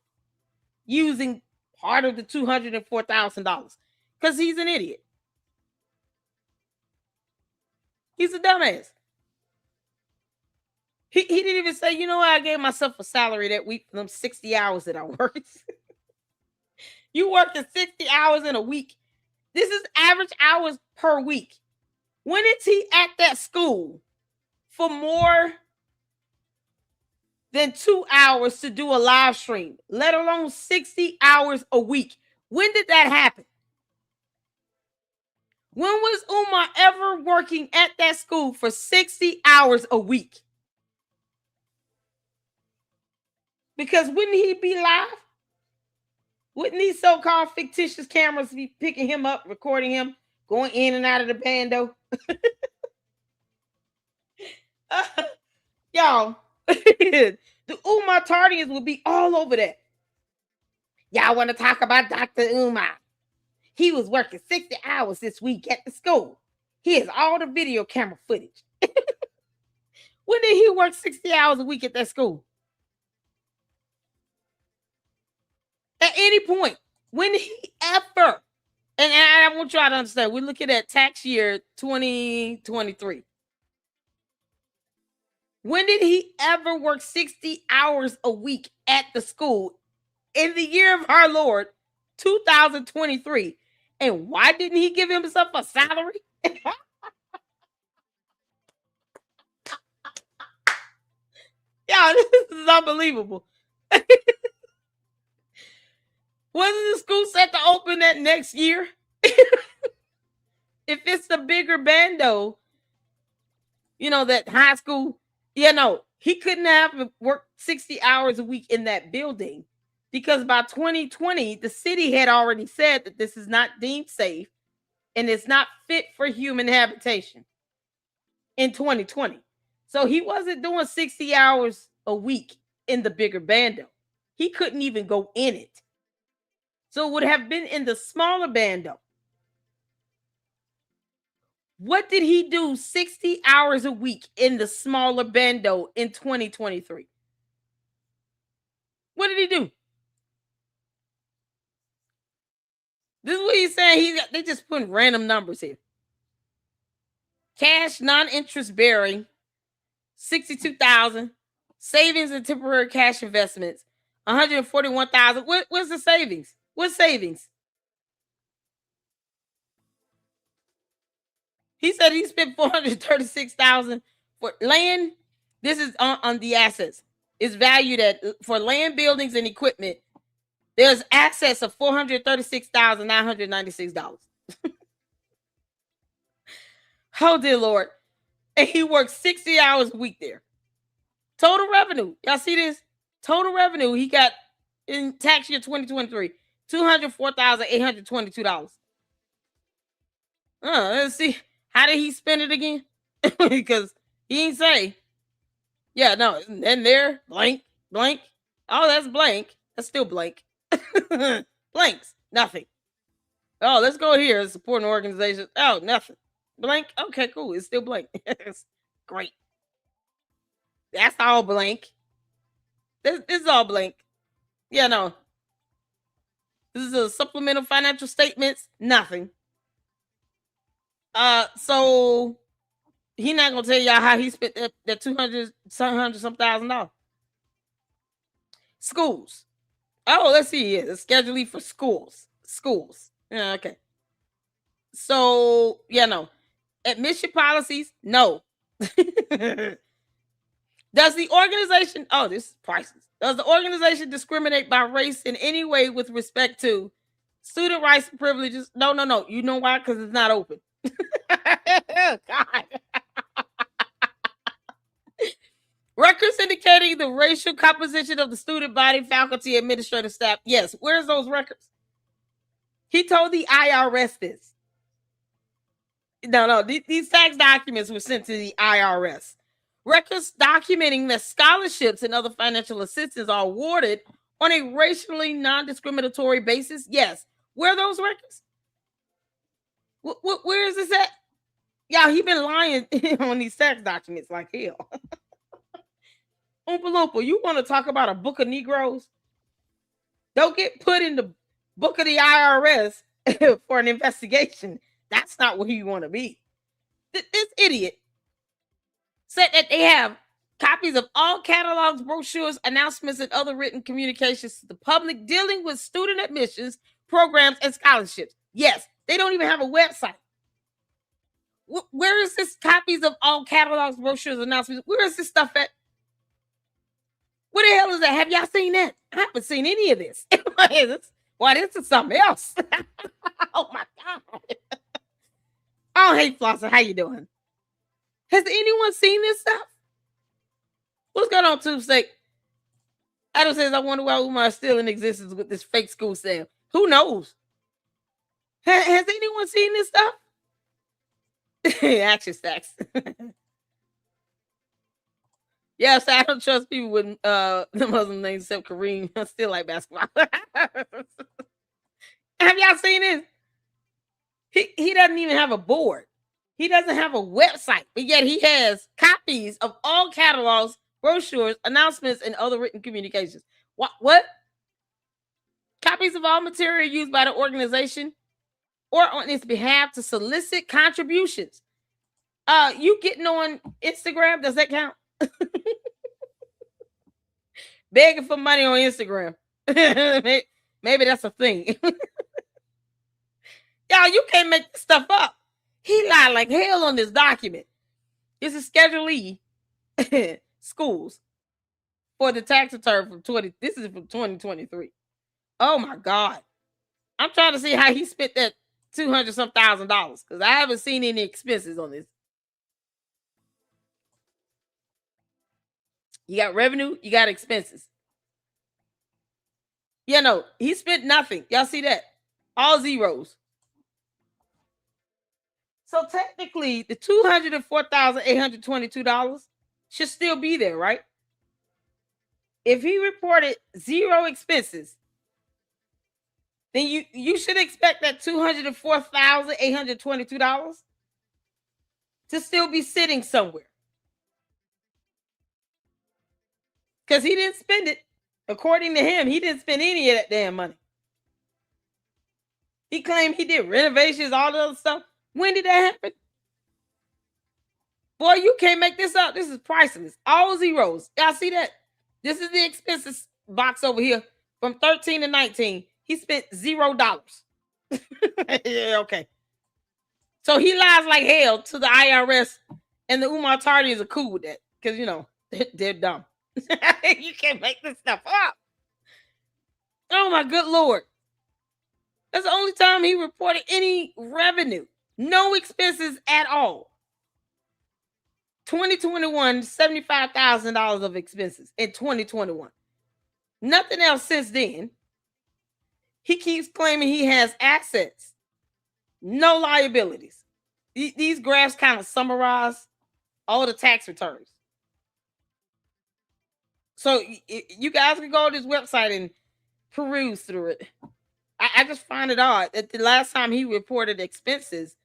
using part of the $204,000 because he's an idiot. He's a dumbass. He didn't even say, you know what, I gave myself a salary that week for them 60 hours that I worked. You working 60 hours in a week. This is average hours per week. When is he at that school for more than 2 hours to do a live stream, let alone 60 hours a week? When did that happen? When was Umar ever working at that school for 60 hours a week? Because wouldn't he be live? Wouldn't these so-called fictitious cameras be picking him up, recording him, going in and out of the bando? Y'all, the Umar Tardians will be all over that. Y'all want to talk about Dr. Umar? He was working 60 hours this week at the school. Here's all the video camera footage. When did he work 60 hours a week at that school? At any point, when he ever, and I want y'all to understand, we're looking at tax year 2023. When did he ever work 60 hours a week at the school in the year of our Lord, 2023? And why didn't he give himself a salary? Y'all, this is unbelievable. Wasn't the school set to open that next year? If it's the bigger bando, you know, that high school, he couldn't have worked 60 hours a week in that building because by 2020, the city had already said that this is not deemed safe and it's not fit for human habitation in 2020. So he wasn't doing 60 hours a week in the bigger bando. He couldn't even go in it. So it would have been in the smaller bando. What did he do 60 hours a week in the smaller bando in 2023? What did he do? This is what he's saying. They just putting random numbers here. Cash, non-interest bearing, 62,000. Savings and temporary cash investments, 141,000. Where's the savings? What savings? He said he spent 436,000 for land. This is on the assets. It's valued at, for land, buildings, and equipment, there's assets of $436,996. Oh, dear Lord. And he works 60 hours a week there. Total revenue. Y'all see this? Total revenue he got in tax year 2023, $204,822. Let's see. How did he spend it again? Because he ain't say. Yeah, no. And there, blank. Oh, that's blank. That's still blank. Blanks. Nothing. Oh, let's go here. Supporting organizations. Oh, nothing. Blank. Okay, cool. It's still blank. Great. That's all blank. This is all blank. Yeah, no. This is a supplemental financial statements. Nothing. So he not gonna tell y'all how he spent that $200 some $1,000. Schools. Oh, let's see here. The scheduling for schools. Yeah, okay. So no. Admission policies, no. Does the organization, this is priceless. Does the organization discriminate by race in any way with respect to student rights and privileges? No. You know why? Because it's not open. Oh, God. Records indicating the racial composition of the student body, faculty, administrative staff. Yes, where's those records? He told the IRS this. No, these tax documents were sent to the IRS. Records documenting that scholarships and other financial assistance are awarded on a racially non-discriminatory basis. Yes. Where are those records? Where is this at? Y'all, he been lying on these tax documents like hell. Oompa Loompa, you want to talk about a book of Negroes? Don't get put in the book of the IRS for an investigation. That's not where you want to be. This idiot said that they have copies of all catalogs, brochures, announcements, and other written communications to the public dealing with student admissions, programs, and scholarships. Yes, they don't even have a website. Where is this copies of all catalogs, brochures, announcements? Where is this stuff at? What the hell is that? Have y'all seen that? I haven't seen any of this. Why, this is something else. Oh, my God. Oh, hey, Flosser, how you doing? Has anyone seen this stuff? What's going on, Tuesday? Adam says, I wonder why Umar is still in existence with this fake school sale. Who knows? Has anyone seen this stuff? Action stacks. Yes, I don't trust people with the Muslim names except Kareem. I still like basketball. Have y'all seen this? He doesn't even have a board. He doesn't have a website, but yet he has copies of all catalogs, brochures, announcements, and other written communications. What? Copies of all material used by the organization or on its behalf to solicit contributions. You getting on Instagram? Does that count? Begging for money on Instagram. Maybe that's a thing. Y'all, you can't make this stuff up. He lied like hell on this document. This is Schedule E schools for the tax return from 20. This is from 2023. Oh my God. I'm trying to see how he spent that $200-some thousand because I haven't seen any expenses on this. You got revenue, you got expenses. Yeah, no, he spent nothing. Y'all see that? All zeros. So technically, the $204,822 should still be there, right? If he reported zero expenses, then you should expect that $204,822 to still be sitting somewhere. Because he didn't spend it. According to him, he didn't spend any of that damn money. He claimed he did renovations, all the other stuff. When did that happen? Boy, you can't make this up. This is priceless. All zeros. Y'all see that? This is the expenses box over here from 13 to 19. He spent $0. Yeah, okay. So he lies like hell to the IRS, and the Umar Tardis are cool with that because, you know, they're dumb. You can't make this stuff up. Oh, my good Lord. That's the only time he reported any revenue. No expenses at all. 2021, $75,000 of expenses in 2021. Nothing else since then. He keeps claiming he has assets. No liabilities. These graphs kind of summarize all the tax returns. So you guys can go to this website and peruse through it. I just find it odd that the last time he reported expenses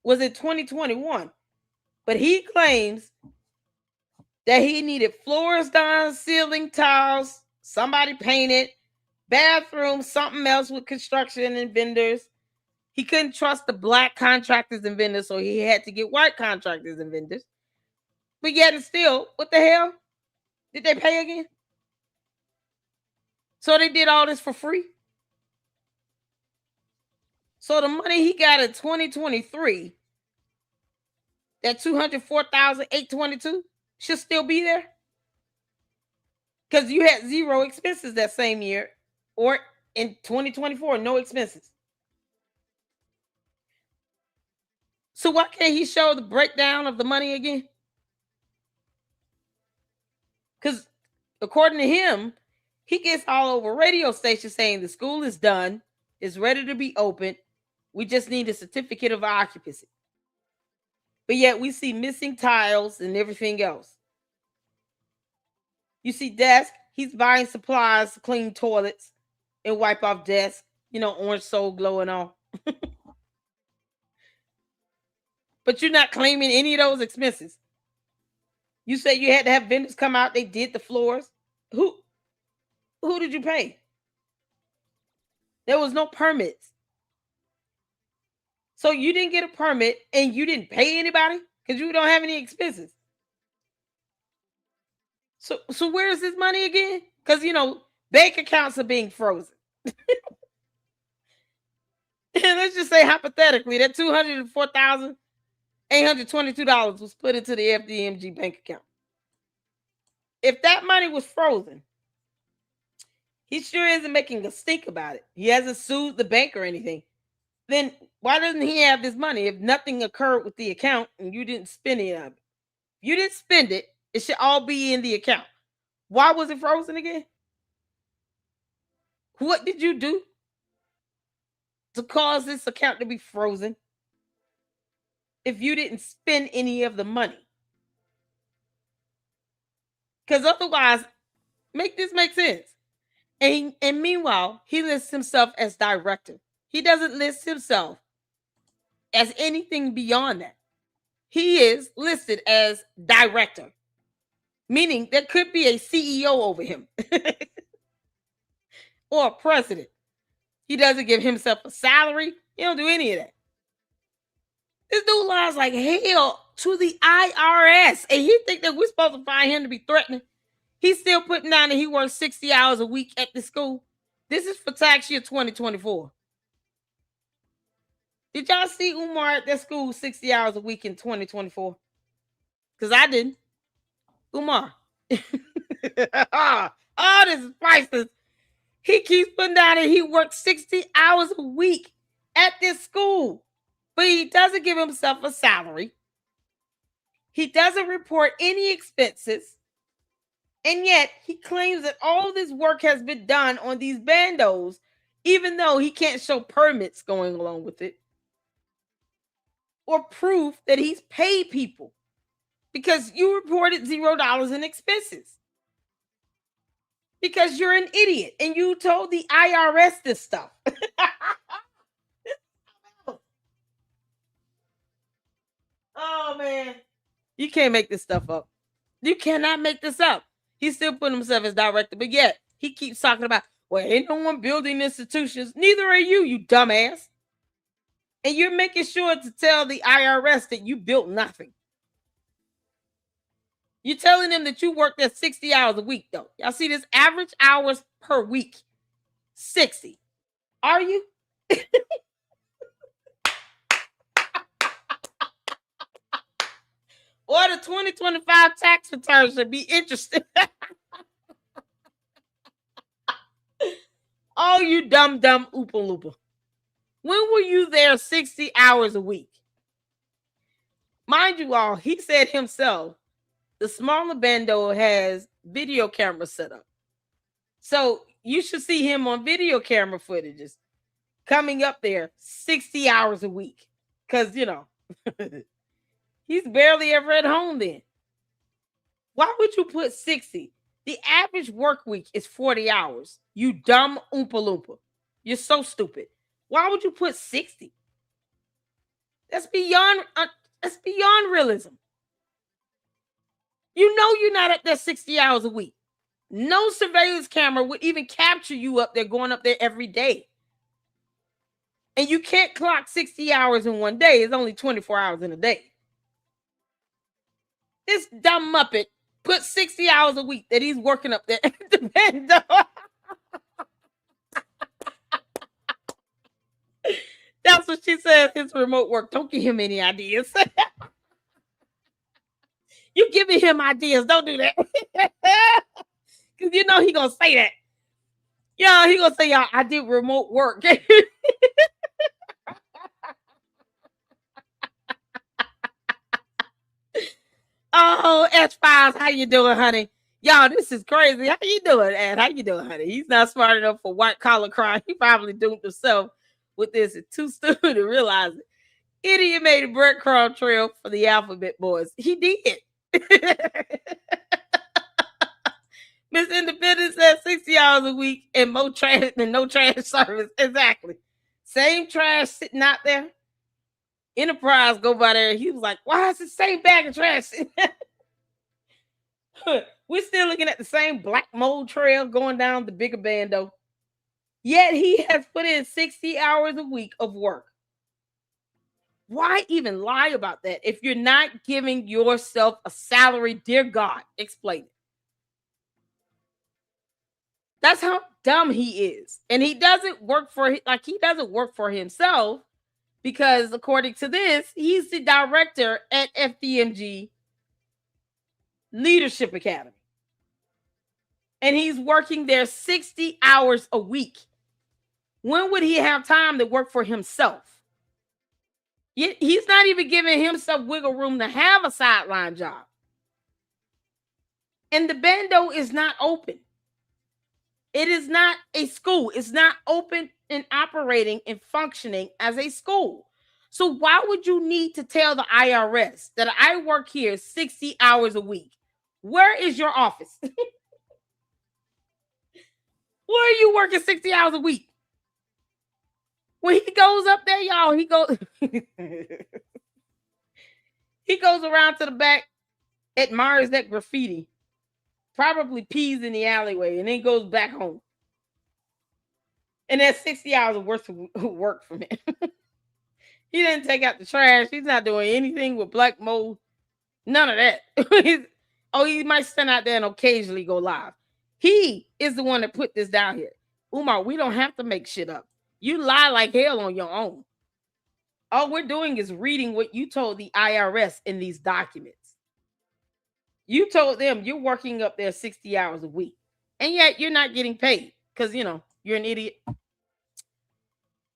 was in 2021. But he claims that he needed floors done, ceiling tiles, somebody painted, bathroom, something else with construction and vendors. He couldn't trust the black contractors and vendors, so he had to get white contractors and vendors. But yet and still, what the hell? Did they pay again? So they did all this for free? So the money he got in 2023, that $204,822 should still be there? Because you had zero expenses that same year, or in 2024, no expenses. So why can't he show the breakdown of the money again? Because according to him, he gets all over radio stations saying the school is done, it's ready to be opened. We just need a certificate of occupancy. But yet we see missing tiles and everything else. You see desk, he's buying supplies to clean toilets and wipe off desks, orange soul glow and all. But you're not claiming any of those expenses. You said you had to have vendors come out, they did the floors. Who did you pay? There was no permits. So you didn't get a permit and you didn't pay anybody because you don't have any expenses. So where's this money again? Because bank accounts are being frozen. And let's just say hypothetically that $204,822 was put into the FDMG bank account. If that money was frozen, he sure isn't making a stink about it. He hasn't sued the bank or anything. Then why doesn't he have this money if nothing occurred with the account and you didn't spend any of it? You didn't spend it. It should all be in the account. Why was it frozen again? What did you do to cause this account to be frozen if you didn't spend any of the money? Because otherwise, make this make sense. And meanwhile, he lists himself as director. He doesn't list himself as anything beyond that. He is listed as director, meaning there could be a CEO over him or a president. He doesn't give himself a salary. He don't do any of that. This dude lies like hell to the IRS, and he think that we're supposed to find him to be threatening. He's still putting down that he works 60 hours a week at the school. This is for tax year 2024. Did y'all see Umar at that school 60 hours a week in 2024? Because I didn't. Umar. Oh, this is priceless. He keeps putting down that he works 60 hours a week at this school, but he doesn't give himself a salary. He doesn't report any expenses. And yet he claims that all this work has been done on these bandos, even though he can't show permits going along with it or proof that he's paid people because you reported $0 in expenses. Because you're an idiot and you told the IRS this stuff. Oh, man. You can't make this stuff up. You cannot make this up. He's still putting himself as director, but yet he keeps talking about, well, ain't no one building institutions. Neither are you dumbass. And you're making sure to tell the IRS that you built nothing. You're telling them that you work there 60 hours a week, though. Y'all see this average hours per week, 60. Are you? Or the 2025 tax returns should be interesting. Oh, you dumb Oompa Loompa. When were you there 60 hours a week? Mind you all, he said himself, the smaller bando has video cameras set up. So you should see him on video camera footages coming up there 60 hours a week. Because, he's barely ever at home then. Why would you put 60? The average work week is 40 hours. You dumb Oompa Loompa. You're so stupid. Why would you put 60? That's beyond realism. You know you're not at there 60 hours a week. No surveillance camera would even capture you up there going up there every day. And you can't clock 60 hours in one day. It's only 24 hours in a day. This dumb Muppet put 60 hours a week that he's working up there at the bando. That's what she said, his remote work. Don't give him any ideas. You giving him ideas. Don't do that. Because you know he going to say that. Yeah, he going to say, y'all, I did remote work. Oh, S-Files, how you doing, honey? Y'all, this is crazy. How you doing, Ed? How you doing, honey? He's not smart enough for white collar crime. He probably doomed himself with this. It's too stupid to realize it. Idiot made a breadcrumb trail for the alphabet boys. He did. Miss Independent says 60 hours a week and more trash than no trash service. Exactly. Same trash sitting out there. Enterprise go by there. He was like, why is the same bag of trash sitting there? We're still looking at the same black mold trail going down the bigger bando. Yet he has put in 60 hours a week of work. Why even lie about that if you're not giving yourself a salary? Dear God, explain it. That's how dumb he is. And he doesn't work for himself because according to this, he's the director at FDMG Leadership Academy. And he's working there 60 hours a week. When would he have time to work for himself? He's not even giving himself wiggle room to have a sideline job. And the bando is not open. It is not a school. It's not open and operating and functioning as a school. So why would you need to tell the IRS that I work here 60 hours a week? Where is your office? Where are you working 60 hours a week? When he goes up there, y'all, he goes around to the back, admires that graffiti, probably pees in the alleyway, and then goes back home. And that's 60 hours of worth of work from him. He didn't take out the trash. He's not doing anything with black mold. None of that. He might stand out there and occasionally go live. He is the one that put this down here. Umar, we don't have to make shit up. You lie like hell on your own. All we're doing is reading what you told the IRS in these documents. You told them you're working up there 60 hours a week, and yet you're not getting paid because, you're an idiot.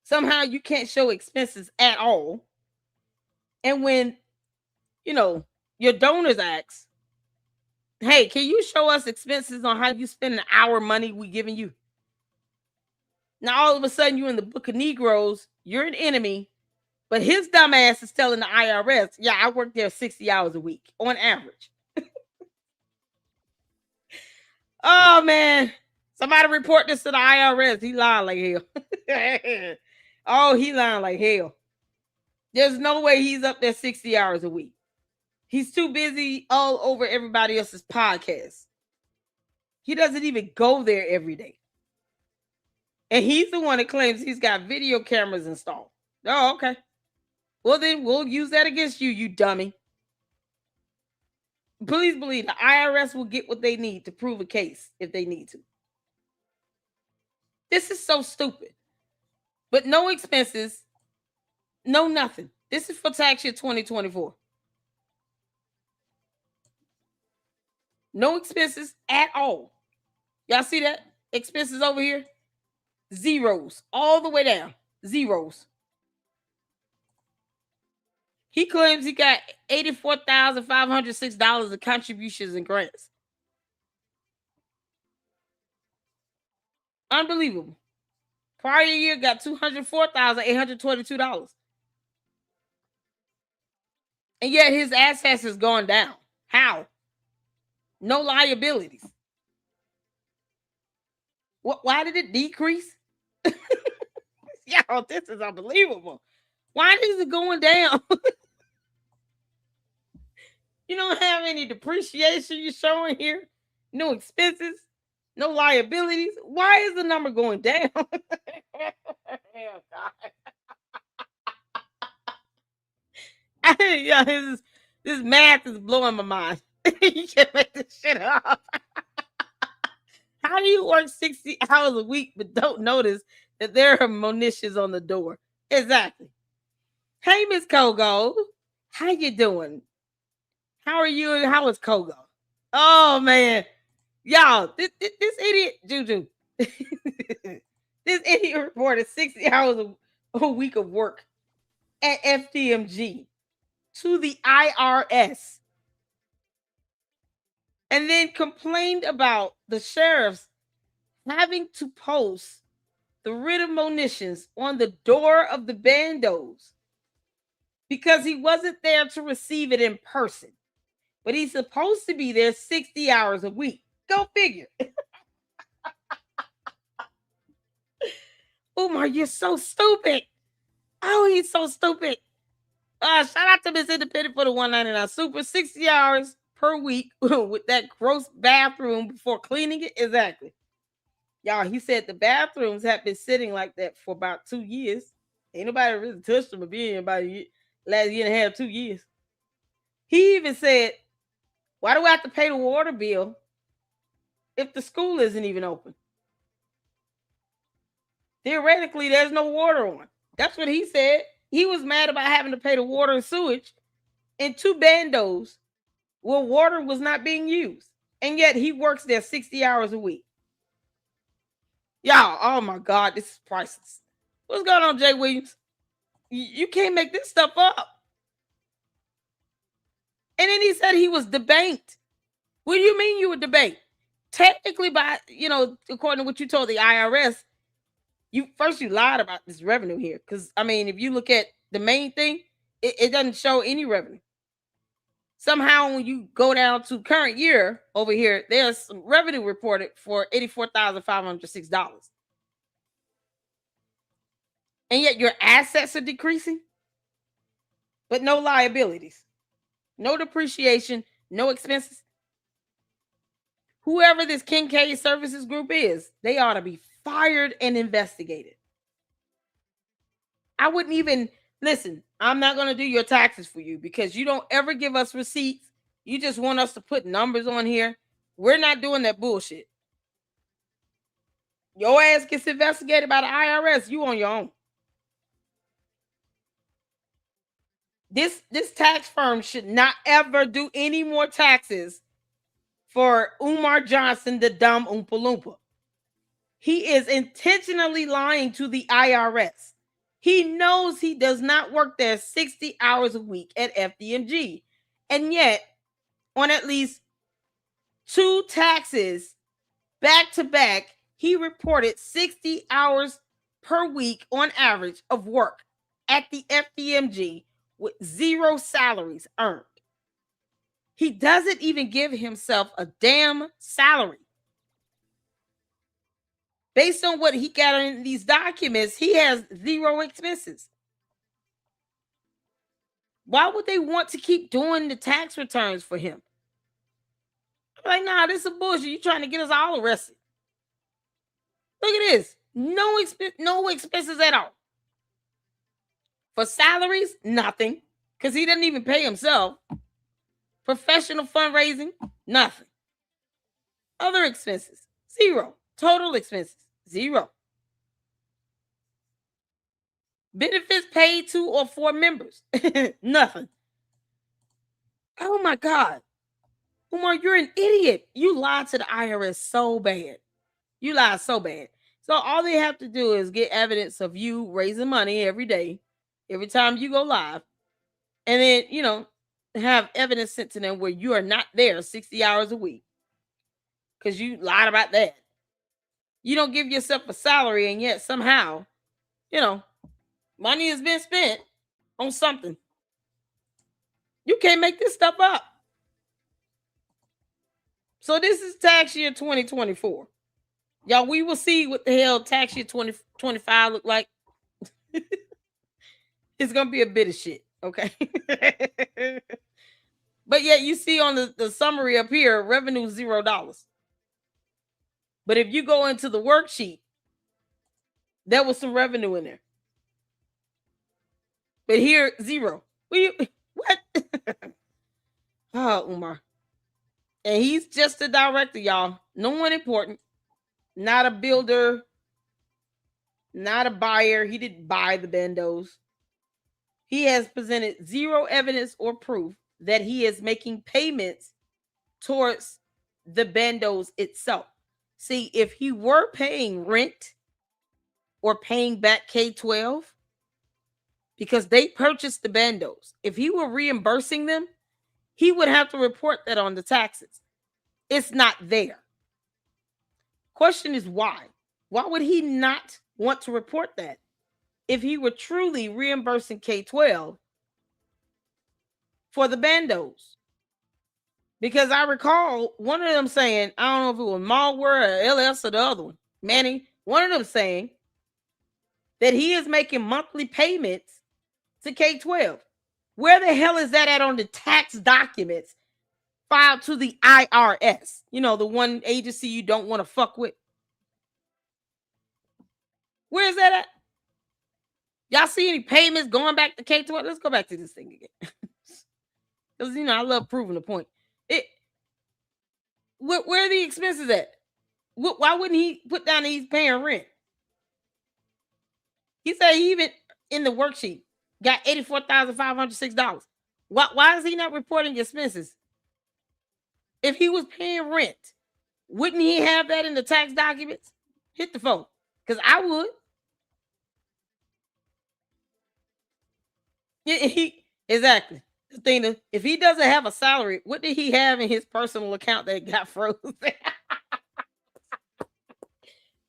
Somehow you can't show expenses at all. And when, your donors ask, hey, can you show us expenses on how you spend our money we giving you? Now, all of a sudden, you're in the book of Negroes. You're an enemy. But his dumb ass is telling the IRS, yeah, I work there 60 hours a week on average. Oh, man. Somebody report this to the IRS. He lying like hell. Oh, he lying like hell. There's no way he's up there 60 hours a week. He's too busy all over everybody else's podcast. He doesn't even go there every day. And he's the one that claims he's got video cameras installed. Oh, okay. Well, then we'll use that against you, you dummy. Please believe the IRS will get what they need to prove a case if they need to. This is so stupid. But no expenses, no nothing. This is for tax year 2024. No expenses at all. Y'all see that? Expenses over here? Zeros. All the way down. Zeros. He claims he got $84,506 of contributions and grants. Unbelievable. Prior year got $204,822. And yet his assets has gone down. How? No liabilities. Why did it decrease? Yo, this is unbelievable. Why is it going down? You don't have any depreciation you're showing here. No expenses. No liabilities. Why is the number going down? Oh, God. Yeah, this math is blowing my mind. You can't make this shit up. How do you work 60 hours a week but don't notice that there are munitions on the door? Exactly. Hey, Miss Kogo. How you doing? How are you and how is Kogo? Oh, man. Y'all, this idiot, Juju. This idiot reported 60 hours a week of work at FDMG to the IRS. and then complained about the sheriffs having to post the writ of monitions on the door of the bandos because he wasn't there to receive it in person. But he's supposed to be there 60 hours a week. Go figure. Umar, you're so stupid. Oh, he's so stupid. Shout out to Miss Independent for the 199 super 60 hours per week with that gross bathroom before cleaning it. Exactly. Y'all, he said the bathrooms have been sitting like that for about 2 years. Ain't nobody really touched them or been about last year and a half, 2 years. He even said, why do I have to pay the water bill if the school isn't even open? Theoretically, there's no water on. That's what he said. He was mad about having to pay the water and sewage in 2 bandos where water was not being used. And yet he works there 60 hours a week. Y'all, oh my God, this is priceless. What's going on, Jay Williams? You can't make this stuff up. And then he said he was debanked. What do you mean you were debanked? Technically, by, according to what you told the IRS, you lied about this revenue here. Because, I mean, if you look at the main thing, it doesn't show any revenue. Somehow, when you go down to current year over here, there's some revenue reported for $84,506. And yet your assets are decreasing, but no liabilities, no depreciation, no expenses. Whoever this Kincaid Services Group is, they ought to be fired and investigated. I wouldn't even, listen, I'm not going to do your taxes for you because you don't ever give us receipts. You just want us to put numbers on here. We're not doing that bullshit. Your ass gets investigated by the IRS. You on your own. This tax firm should not ever do any more taxes for Umar Johnson, the dumb Oompa Loompa. He is intentionally lying to the IRS. He knows he does not work there 60 hours a week at FDMG. And yet, on at least 2 taxes back to back, he reported 60 hours per week on average of work at the FDMG with 0 salaries earned. He doesn't even give himself a damn salary. Based on what he got in these documents, he has 0 expenses. Why would they want to keep doing the tax returns for him? I'm like, nah, this is bullshit. You trying to get us all arrested. Look at this. No expenses at all. For salaries, nothing. Because he doesn't even pay himself. Professional fundraising, nothing. Other expenses, 0. Total expenses, 0. Benefits paid to or for members, nothing. Oh my God. Umar, you're an idiot. You lied to the IRS so bad. You lied so bad. So all they have to do is get evidence of you raising money every day, every time you go live. And then, have evidence sent to them where you are not there 60 hours a week. Because you lied about that. You don't give yourself a salary, and yet somehow, money has been spent on something. You can't make this stuff up. So this is tax year 2024. Y'all, we will see what the hell tax year 2025 look like. It's going to be a bit of shit, okay? But yet you see on the summary up here, revenue $0. But if you go into the worksheet, there was some revenue in there. But here, 0. What? Oh, Umar. And he's just a director, y'all. No one important. Not a builder. Not a buyer. He didn't buy the bandos. He has presented 0 evidence or proof that he is making payments towards the bandos itself. See, if he were paying rent or paying back K-12 because they purchased the bandos, if he were reimbursing them, he would have to report that on the taxes. It's not there. Question is why? Why would he not want to report that if he were truly reimbursing K-12 for the bandos? Because I recall one of them saying, I don't know if it was Malware or LS or the other one, Manny, one of them saying that he is making monthly payments to K-12. Where the hell is that at on the tax documents filed to the IRS? You know, the one agency you don't want to fuck with. Where is that at? Y'all see any payments going back to K-12? Let's go back to this thing again. Because, I love proving the point. Where are the expenses at? Why wouldn't he put down that he's paying rent? He said he even in the worksheet got $84,506. Why is he not reporting expenses? If he was paying rent, wouldn't he have that in the tax documents? Hit the phone. Because I would. Yeah, exactly. The thing, if he doesn't have a salary, what did he have in his personal account that got frozen?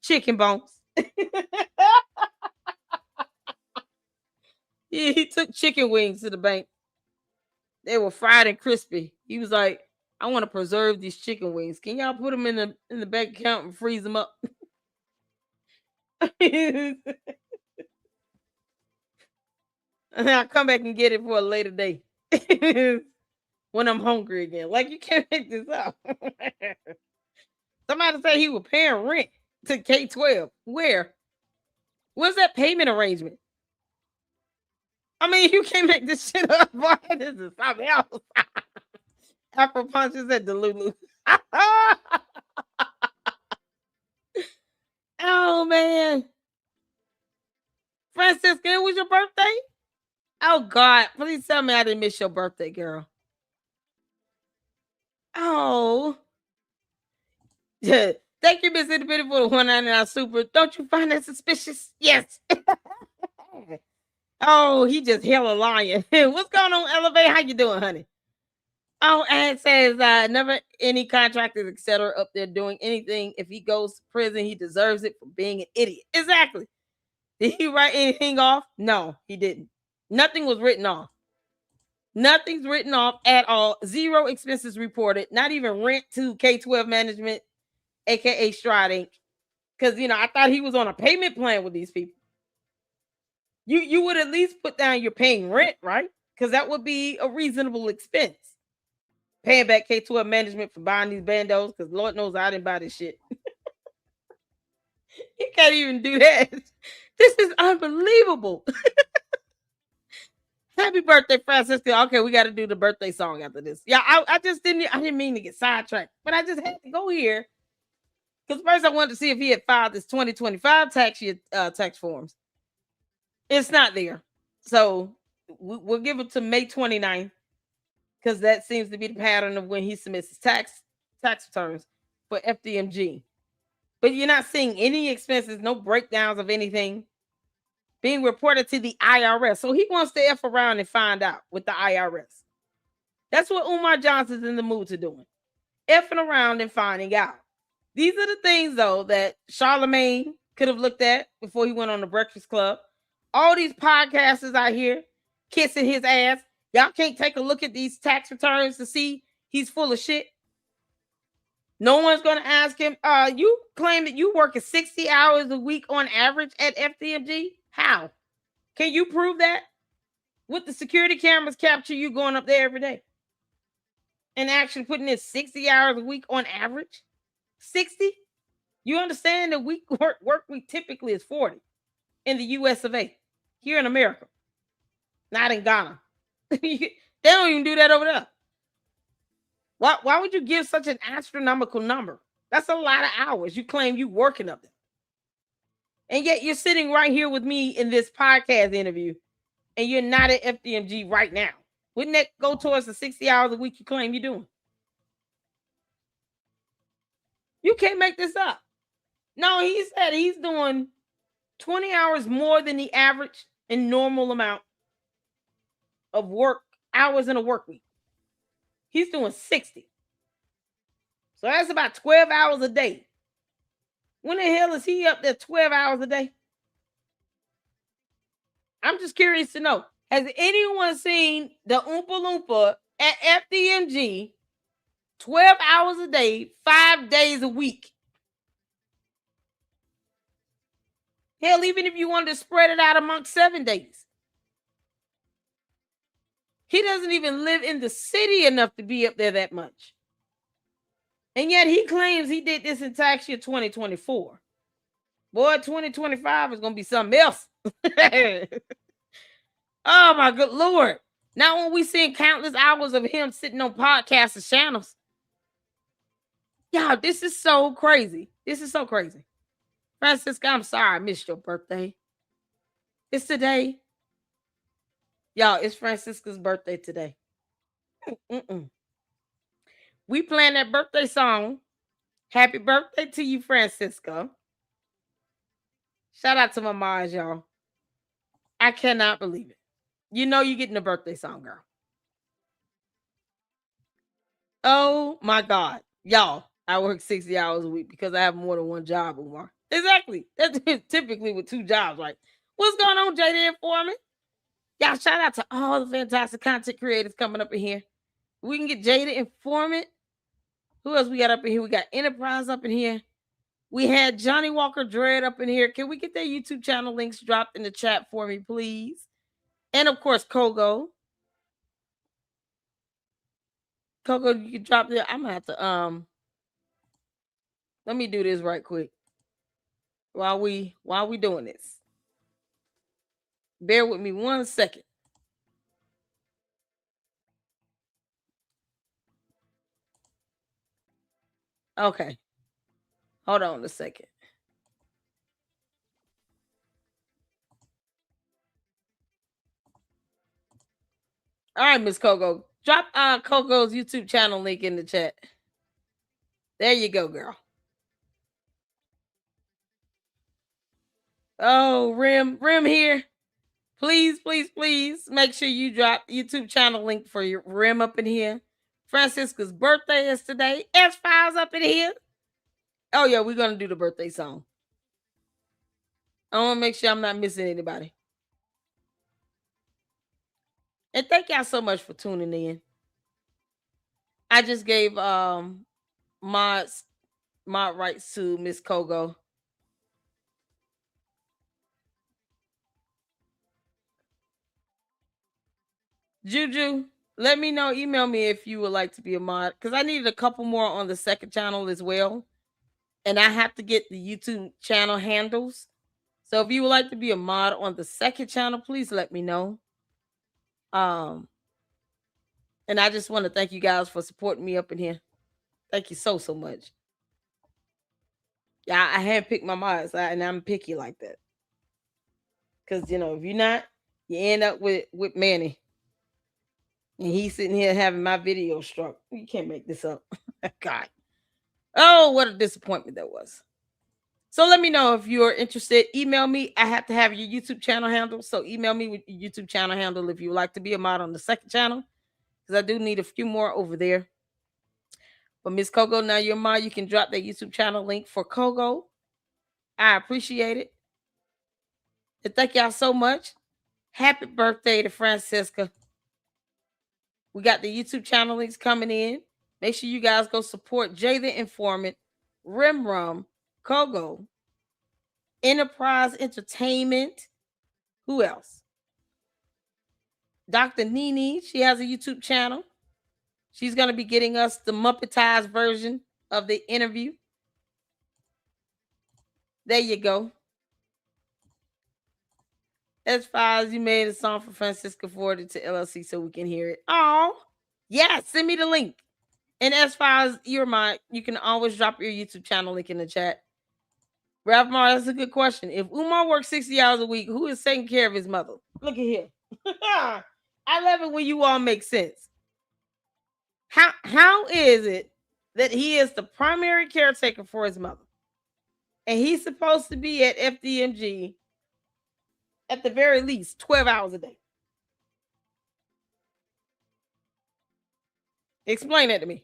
Chicken bones. Yeah, he took chicken wings to the bank. They were fried and crispy. He was like, I want to preserve these chicken wings. Can y'all put them in the bank account and freeze them up? And I'll come back and get it for a later day. When I'm hungry again. Like, you can't make this up. Somebody say he was paying rent to K-12. Where? What's that payment arrangement? I mean, you can't make this shit up, boy. This is something else. Afro punches at Delulu. Oh, man. Francisca, it was your birthday? Oh, God. Please tell me I didn't miss your birthday, girl. Oh. Yeah. Thank you, Miss Independent, for the 199 super. Don't you find that suspicious? Yes. Oh, he just hella lying. What's going on, Elevate? How you doing, honey? Oh, and it says never any contractors, etc., up there doing anything. If he goes to prison, he deserves it for being an idiot. Exactly. Did he write anything off? No, he didn't. Nothing was written off. Nothing's written off at all. Zero expenses reported. Not even rent to K-12 management, aka Stride Inc. Because I thought he was on a payment plan with these people. You would at least put down you're paying rent, right? Because that would be a reasonable expense. Paying back K-12 management for buying these bandos, because Lord knows I didn't buy this shit. You can't even do that. This is unbelievable. Happy birthday, Francisco. Okay, we got to do the birthday song after this. Yeah, I didn't mean to get sidetracked, but I just had to go here. Because first I wanted to see if he had filed his 2025 tax year tax forms. It's not there. So we'll give it to May 29th. Because that seems to be the pattern of when he submits his tax returns for FDMG. But you're not seeing any expenses, no breakdowns of anything being reported to the IRS. So he wants to F around and find out with the IRS. That's what Umar Johnson's in the mood to doing. Effing around and finding out. These are the things, though, that Charlemagne could have looked at before he went on the Breakfast Club. All these podcasters out here kissing his ass. Y'all can't take a look at these tax returns to see he's full of shit. No one's going to ask him, you claim that you work 60 hours a week on average at FDMG? How? Can you prove that? Would the security cameras capture you going up there every day? And actually putting in 60 hours a week on average? 60? You understand that work week typically is 40 in the US of A. Here in America. Not in Ghana. They don't even do that over there. Why would you give such an astronomical number? That's a lot of hours. You claim you working up there. And yet you're sitting right here with me in this podcast interview and you're not at FDMG right now. Wouldn't that go towards the 60 hours a week you claim you're doing? You can't make this up. No, he said he's doing 20 hours more than the average and normal amount of work hours in a work week. He's doing 60. So that's about 12 hours a day. When the hell is he up there 12 hours a day? I'm just curious to know. Has anyone seen the Oompa Loompa at FDMG 12 hours a day, 5 days a week? Hell, even if you wanted to spread it out amongst 7 days. He doesn't even live in the city enough to be up there that much. And yet he claims he did this in tax year 2024. Boy, 2025 is going to be something else. Oh, my good Lord. Now when we seeing countless hours of him sitting on podcasts and channels. Y'all, this is so crazy. This is so crazy. Francisca, I'm sorry I missed your birthday. It's today. Y'all, it's Francisca's birthday today. We playing that birthday song. Happy birthday to you, Francisca. Shout out to my moms, y'all. I cannot believe it. You know you're getting a birthday song, girl. Oh my God. Y'all, I work 60 hours a week because I have more than one job, Umar. Exactly. That's typically with 2 jobs, right? What's going on, Jada Informant? Y'all, shout out to all the fantastic content creators coming up in here. We can get Jada Informant. Who else we got up in here? We got Enterprise up in here. We had Johnny Walker Dread up in here. Can we get their YouTube channel links dropped in the chat for me, please? And of course, Kogo. Kogo, you can drop there. I'm gonna have to let me do this right quick. While we doing this. Bear with me 1 second. Okay. Hold on a second. All right, Miss Kogo. Drop Kogo's YouTube channel link in the chat. There you go, girl. Oh, Rim here. Please, please, please make sure you drop YouTube channel link for your Rim up in here. Francisca's birthday is today. S-Files up in here. Oh, yeah, we're going to do the birthday song. I want to make sure I'm not missing anybody. And thank y'all so much for tuning in. I just gave mod rights to Miss Kogo. Juju, let me know. Email me if you would like to be a mod, because I needed a couple more on the second channel as well. And I have to get the YouTube channel handles. So if you would like to be a mod on the second channel, please let me know. And I just want to thank you guys for supporting me up in here. Thank you so much. Yeah, I handpicked my mods, and I'm picky like that. Because, you know, if you're not, you end up with Manny. And he's sitting here having my video struck. You can't make this up. God. Oh, what a disappointment that was. So let me know if you're interested. Email me. I have to have your YouTube channel handle. So email me with your YouTube channel handle if you would like to be a mod on the second channel. Because I do need a few more over there. But Miss Kogo, now you're a mod. You can drop that YouTube channel link for Kogo. I appreciate it. And thank y'all so much. Happy birthday to Francisca. We got the YouTube channel links coming in. Make sure you guys go support Jay the Informant, Rimrum, Kogo, Enterprise Entertainment. Who else? Dr. Nene. She has a YouTube channel. She's going to be getting us the Muppetized version of the interview. There you go. As far as you made a song for Francisca, forwarded to LLC so we can hear it. Oh, yeah, send me the link. And as far as you're you can always drop your YouTube channel link in the chat. Ralph Mar, that's a good question. If Umar works 60 hours a week, who is taking care of his mother? Look at here. I love it when you all make sense. How is it that he is the primary caretaker for his mother? And he's supposed to be at FDMG at the very least 12 hours a day. Explain that to me.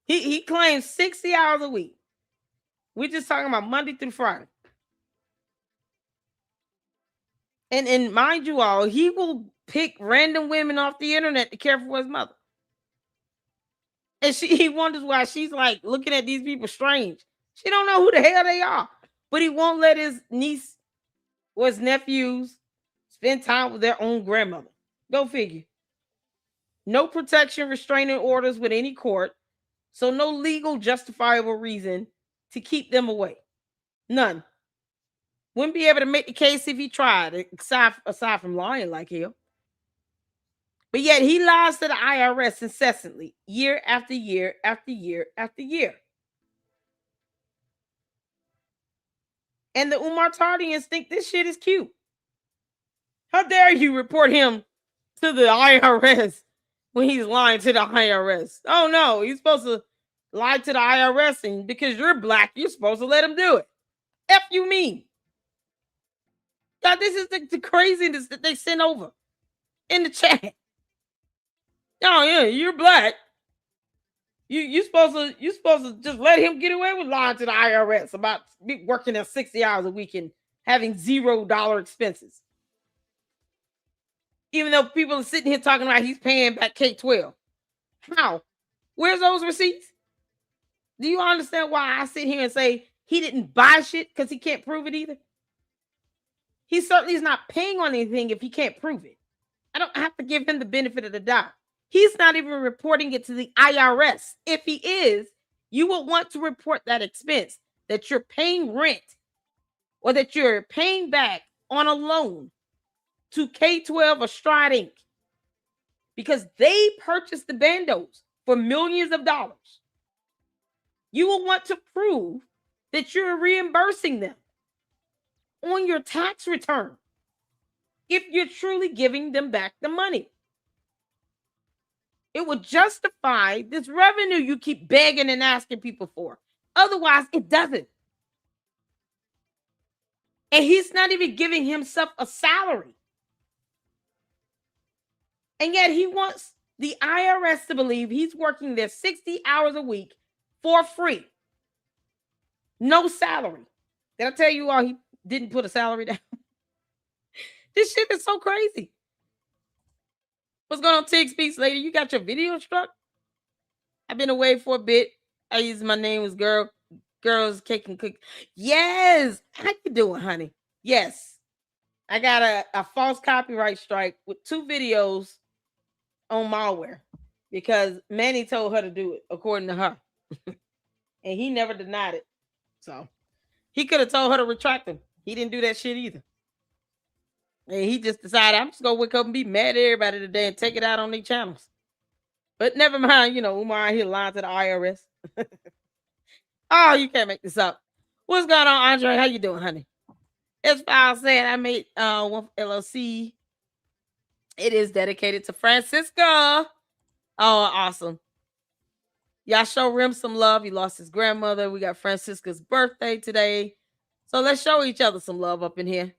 He claims 60 hours a week. We're just talking about Monday through Friday. And mind you all, he will pick random women off the internet to care for his mother. And he wonders why she's like looking at these people strange. She don't know who the hell they are. But he won't let his niece or his nephews spend time with their own grandmother. Go figure. No protection, restraining orders with any court. So no legal justifiable reason to keep them away. None. Wouldn't be able to make the case if he tried, aside from lying like hell. But yet he lies to the IRS incessantly, year after year after year after year. And the Umar Tardians think this shit is cute. How dare you report him to the IRS when he's lying to the IRS? Oh no, he's supposed to lie to the IRS, and because you're black, you're supposed to let him do it. F you mean? God, this is the craziness that they sent over in the chat. Oh yeah, you're black. You supposed to just let him get away with lying to the IRS about working at 60 hours a week and having $0 expenses. Even though people are sitting here talking about he's paying back K-12. How? Where's those receipts? Do you understand why I sit here and say he didn't buy shit because he can't prove it either? He certainly is not paying on anything if he can't prove it. I don't have to give him the benefit of the doubt. He's not even reporting it to the IRS. If he is, you will want to report that expense that you're paying rent or that you're paying back on a loan to K-12 or Stride Inc. because they purchased the bandos for millions of dollars. You will want to prove that you're reimbursing them on your tax return if you're truly giving them back the money. It would justify this revenue you keep begging and asking people for. Otherwise, it doesn't. And he's not even giving himself a salary. And yet he wants the IRS to believe he's working there 60 hours a week for free. No salary. Did I tell you all he didn't put a salary down? This shit is so crazy. What's going on, Tig Speaks Lady? You got your video struck? I've been away for a bit. I use my name was Girls Cake and Cook. Yes. How you doing, honey? Yes. I got a false copyright strike with 2 videos on malware because Manny told her to do it, according to her. And he never denied it. So he could have told her to retract them. He didn't do that shit either. And he just decided, I'm just going to wake up and be mad at everybody today and take it out on their channels. But never mind, Umar here lying to the IRS. Oh, you can't make this up. What's going on, Andre? How you doing, honey? As File said, I made one LLC. It is dedicated to Francisco. Oh, awesome. Y'all show Rim some love. He lost his grandmother. We got Francisca's birthday today. So let's show each other some love up in here.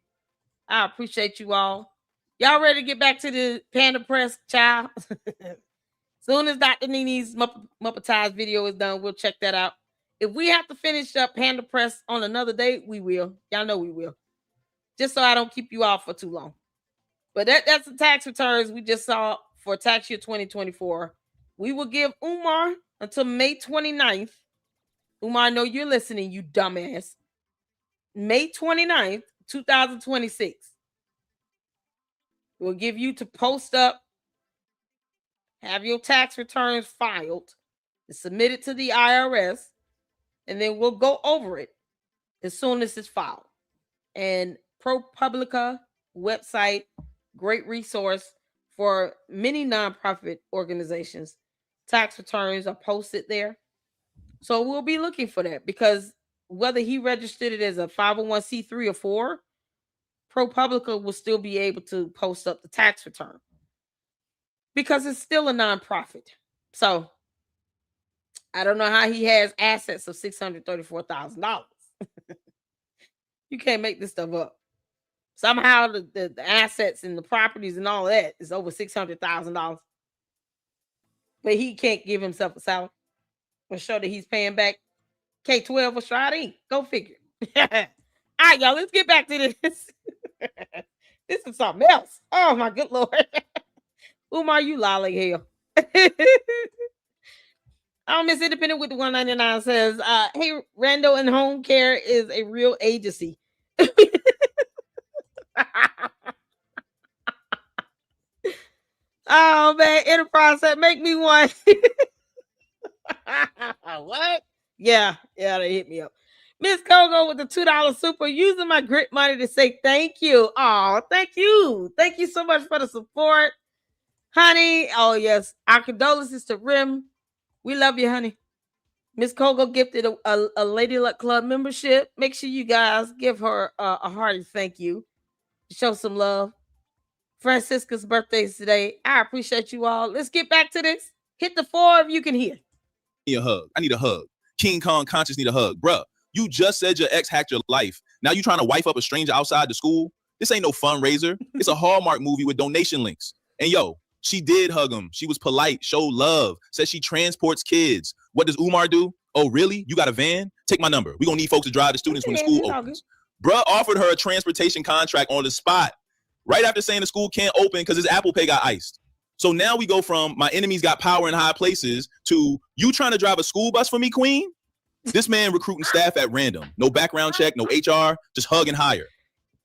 I appreciate you all. Y'all ready to get back to the Panda Press, child? Soon as Dr. Nini's Muppetized video is done, we'll check that out. If we have to finish up Panda Press on another day, we will. Y'all know we will. Just so I don't keep you off for too long. But that's the tax returns we just saw for tax year 2024. We will give Umar until May 29th. Umar, I know you're listening, you dumbass. May 29th, 2026. We'll give you to post up, have your tax returns filed, and submit it to the IRS, and then we'll go over it as soon as it's filed. And ProPublica website, great resource for many nonprofit organizations. Tax returns are posted there. So we'll be looking for that because whether he registered it as a 501c3 or 4, ProPublica will still be able to post up the tax return because it's still a nonprofit. So I don't know how he has assets of $634,000. You can't make this stuff up. Somehow the assets and the properties and all that is over $600,000. But he can't give himself a salary. will show that he's paying back K-12 or Stride. Go figure. All right, y'all, let's get back to this. This is something else. Oh, my good Lord. Umar, you lolly hell. Miss Independent with the 199 says, hey, Rando and Home Care is a real agency. Oh, man. Enterprise said, make me one. What? Yeah, they hit me up. Miss Kogo with the $2 super, using my grit money to say thank you. Oh, thank you. Thank you so much for the support, honey. Oh, yes. Our condolences to Rim. We love you, honey. Miss Kogo gifted a Lady Luck Club membership. Make sure you guys give her a hearty thank you. Show some love. Francisca's birthday is today. I appreciate you all. Let's get back to this. Hit the 4 if you can hear. A hug. I need a hug. King Kong conscious need a hug. Bruh, you just said your ex hacked your life. Now you trying to wife up a stranger outside the school? This ain't no fundraiser. It's a Hallmark movie with donation links. And yo, she did hug him. She was polite, showed love, said she transports kids. What does Umar do? Oh, really? You got a van? Take my number. We're going to need folks to drive the students when the school opens. Bruh offered her a transportation contract on the spot right after saying the school can't open because his Apple Pay got iced. So now we go from my enemies got power in high places to you trying to drive a school bus for me, queen? This man recruiting staff at random. No background check, no HR, just hug and hire.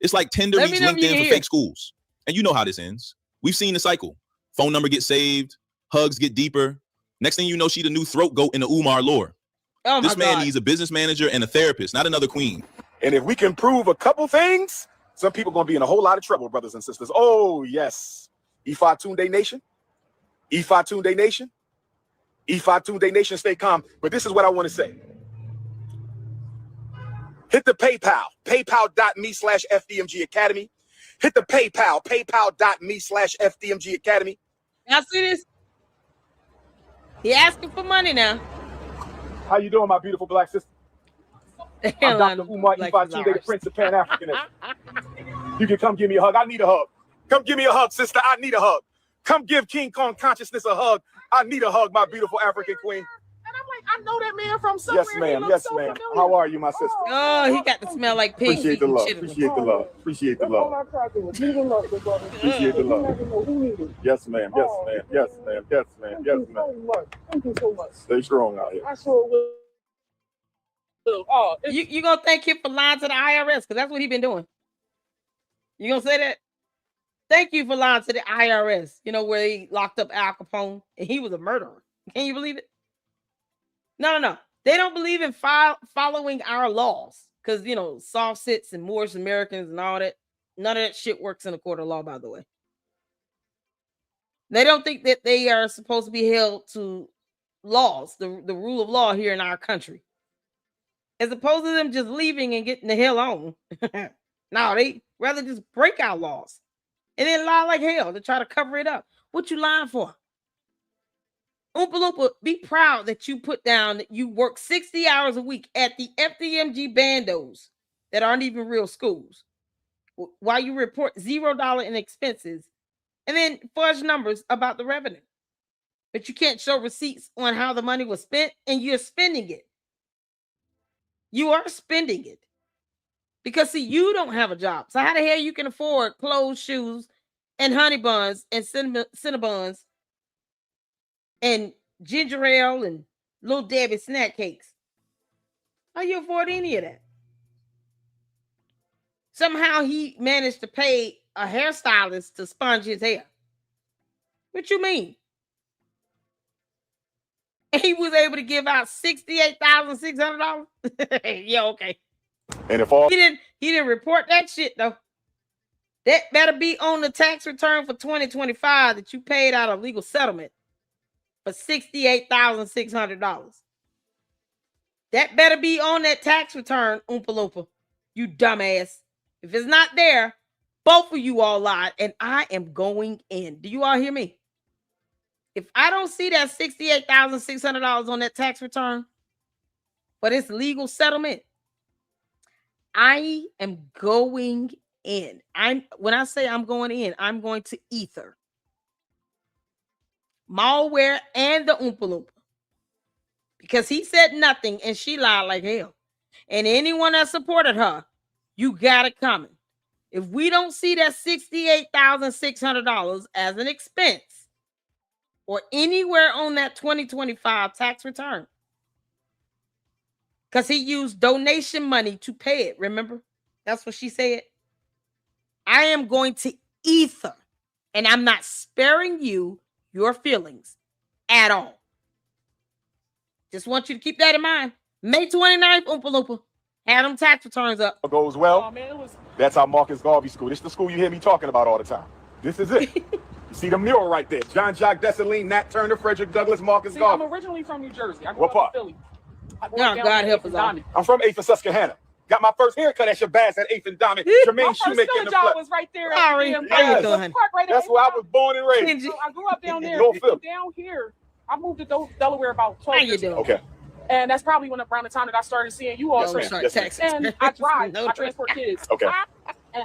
It's like Tinder meets LinkedIn for fake schools. And you know how this ends. We've seen the cycle. Phone number gets saved, hugs get deeper. Next thing you know, she the new throat goat in the Umar lore. Oh, this man needs a business manager and a therapist, not another queen. And if we can prove a couple things, some people going to be in a whole lot of trouble, brothers and sisters. Oh, yes. Ifa Tunde Nation. Ifa Tunde Nation. Ifa Tunde Nation, stay calm. But this is what I want to say. Hit the PayPal, paypal.me/FDMG Academy. Hit the PayPal, paypal.me/FDMG Academy. Y'all see this? He asking for money now. How you doing, my beautiful black sister? I'm Dr. Umar Ifa Tunde, the Prince of Pan-Africanism. You can come give me a hug. I need a hug. Come give me a hug, sister. I need a hug. Come give King Kong Consciousness a hug. I need a hug, my beautiful African queen. And I'm like, I know that man from somewhere. Yes, ma'am. Yes, ma'am. How are you, my sister? Oh, he got to smell like pig. Appreciate the love. Appreciate the love. Appreciate the love. Appreciate the love. Yes, ma'am. Yes, ma'am. Yes, ma'am. Yes, ma'am. Yes, ma'am. Thank you so much. Stay strong out here. I sure will. Oh, you gonna thank him for lying to the IRS because that's what he been doing. You gonna say that? Thank you for lying to the IRS. You know where he locked up Al Capone and he was a murderer. Can you believe it? No. They don't believe in following our laws because soft sits and Moorish Americans and all that. None of that shit works in a court of law. By the way, they don't think that they are supposed to be held to laws, the rule of law here in our country. As opposed to them just leaving and getting the hell on. No, they rather just break our laws and then lie like hell to try to cover it up. What you lying for? Oompa Loompa, be proud that you put down that you work 60 hours a week at the FDMG bandos that aren't even real schools while you report $0 in expenses and then fudge numbers about the revenue. But you can't show receipts on how the money was spent and you're spending it. You are spending it because, see, you don't have a job. So how the hell you can afford clothes, shoes, and honey buns and Cinnabons and ginger ale and Little Debbie snack cakes? How you afford any of that? Somehow he managed to pay a hairstylist to sponge his hair. What you mean? He was able to give out $68,600. Yeah, okay. And if all he didn't report that shit though. That better be on the tax return for 2025 that you paid out of legal settlement for $68,600. That better be on that tax return, Oompa Loompa. You dumbass. If it's not there, both of you all lied, and I am going in. Do you all hear me? If I don't see that $68,600 on that tax return, but it's legal settlement, I am going in. When I say I'm going in, I'm going to ether, malware, and the Oompa Loompa. because he said nothing and she lied like hell. And anyone that supported her, you got it coming. If we don't see that $68,600 as an expense or anywhere on that 2025 tax return, because he used donation money to pay it, remember? That's what she said. I am going to ether, and I'm not sparing you your feelings at all. Just want you to keep that in mind. May 29th, Oompa Loompa. Had them tax returns up. Goes well. Oh, man, it was... That's our Marcus Garvey School. This is the school you hear me talking about all the time. This is it. You see the mural right there. John Jacques Dessalines, Nat Turner, Frederick Douglass, Marcus Garvey. I'm originally from New Jersey. I grew What up part? in Philly. Yeah, God help us all. I'm from 8th and Susquehanna. Got my first haircut at Shabazz at 8th and Diamond. My Jermaine first Shoemaker in filling the job flesh. was right there Sorry. at How you Yes. doing? Park right That's at where I was born and raised. So I grew up down there. North Philly. Down here, I moved to Delaware about 12 How you years ago. doing? Okay. And that's probably around the time that I started seeing you all. Don't ma'am. start Yes, ma'am. taxes. And I drive. No, I transport kids. Okay. And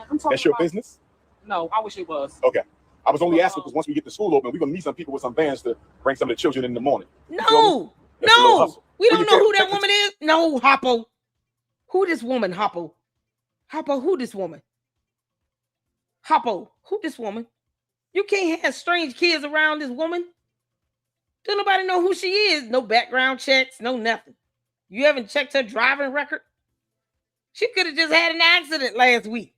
I'm talking That's your about, business? No, I wish it was. Okay. I was only asking because once we get the school open, we're going to meet some people with some vans to bring some of the children in the morning. You feel me? No, That's a little no. hustle. We Where don't you know from? who that Texas? woman is. No, Hoppo. Who this woman, Hoppo? Hoppo, who this woman? Hoppo, who this woman? You can't have strange kids around this woman. Don't nobody know who she is. No background checks, no nothing. You haven't checked her driving record? She could have just had an accident last week.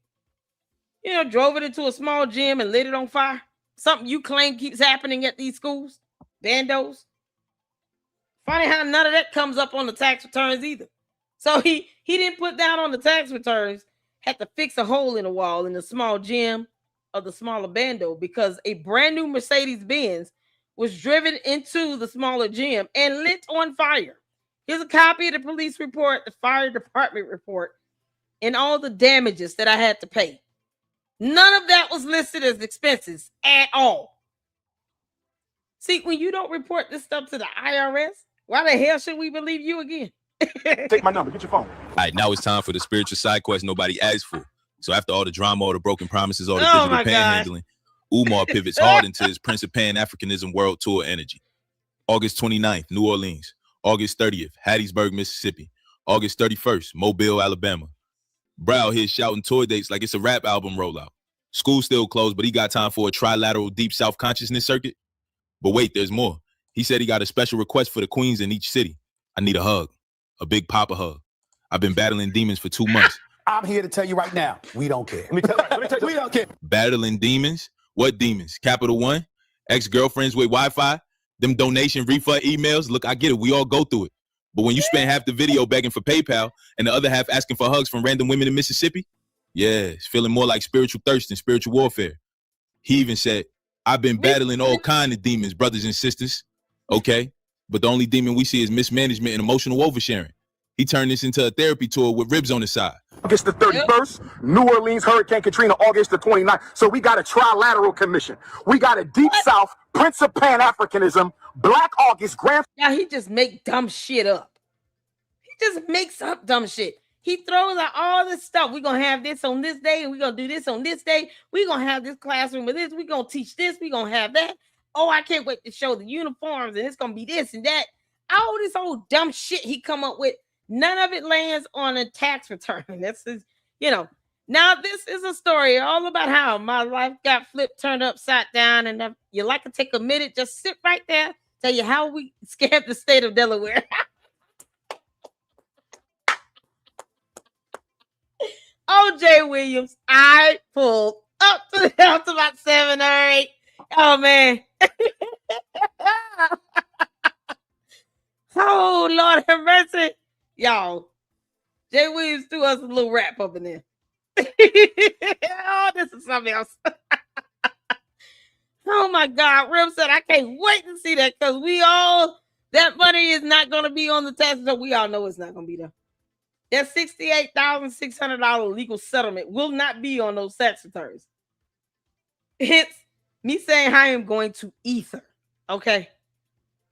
You know, drove it into a small gym and lit it on fire. Something you claim keeps happening at these schools. Bandos. Funny how none of that comes up on the tax returns either. So he didn't put down on the tax returns, had to fix a hole in the wall in the small gym of the smaller bando because a brand new Mercedes-Benz was driven into the smaller gym and lit on fire. Here's a copy of the police report, the fire department report, and all the damages that I had to pay. None of that was listed as expenses at all. See, when you don't report this stuff to the IRS, why the hell should we believe you again? Take my number. Get your phone. All right, now it's time for the spiritual side quest nobody asked for. So after all the drama, all the broken promises, all the Oh digital my gosh. panhandling, Umar pivots hard into his Prince of Pan-Africanism World Tour energy. August 29th, New Orleans. August 30th, Hattiesburg, Mississippi. August 31st, Mobile, Alabama. Brow here shouting tour dates like it's a rap album rollout. School still closed, but he got time for a trilateral deep South consciousness circuit. But wait, there's more. He said he got a special request for the queens in each city. I need a hug, a big papa hug. I've been battling demons for 2 months. I'm here to tell you right now, we don't care. Let me tell you, we don't care. Battling demons? What demons? Capital One? Ex-girlfriends with Wi-Fi? Them donation refund emails? Look, I get it. We all go through it. But when you spend half the video begging for PayPal and the other half asking for hugs from random women in Mississippi, yeah, it's feeling more like spiritual thirst than spiritual warfare. He even said, I've been battling all kind of demons, brothers and sisters. Okay, but the only demon we see is mismanagement and emotional oversharing. He turned this into a therapy tour with ribs on the side. August the 31st, New Orleans, Hurricane Katrina, August the 29th. So we got a trilateral commission. We got a Deep South, Prince of Pan-Africanism, Black August, Grand... Now he just make dumb shit up. He just makes up dumb shit. He throws out all this stuff. We're going to have this on this day, and we're going to do this on this day. We're going to have this classroom with this. We're going to teach this. We're going to have that. Oh, I can't wait to show the uniforms, and it's going to be this and that. All this old dumb shit he come up with, none of it lands on a tax return. That's his, you know. Now, this is a story all about how my life got flipped, turned upside down, and if you like to take a minute, just sit right there, tell you how we scammed the state of Delaware. OJ Williams, I pulled up to the house about 7 or 8. Oh, man. Oh, Lord have mercy. Y'all, Jay Williams threw us a little rap up in there. Oh, this is something else. Oh, my God. Rim said, I can't wait to see that because that money is not going to be on the tax return. We all know it's not going to be there. That $68,600 legal settlement will not be on those tax returns. Hence, me saying I am going to ether, okay?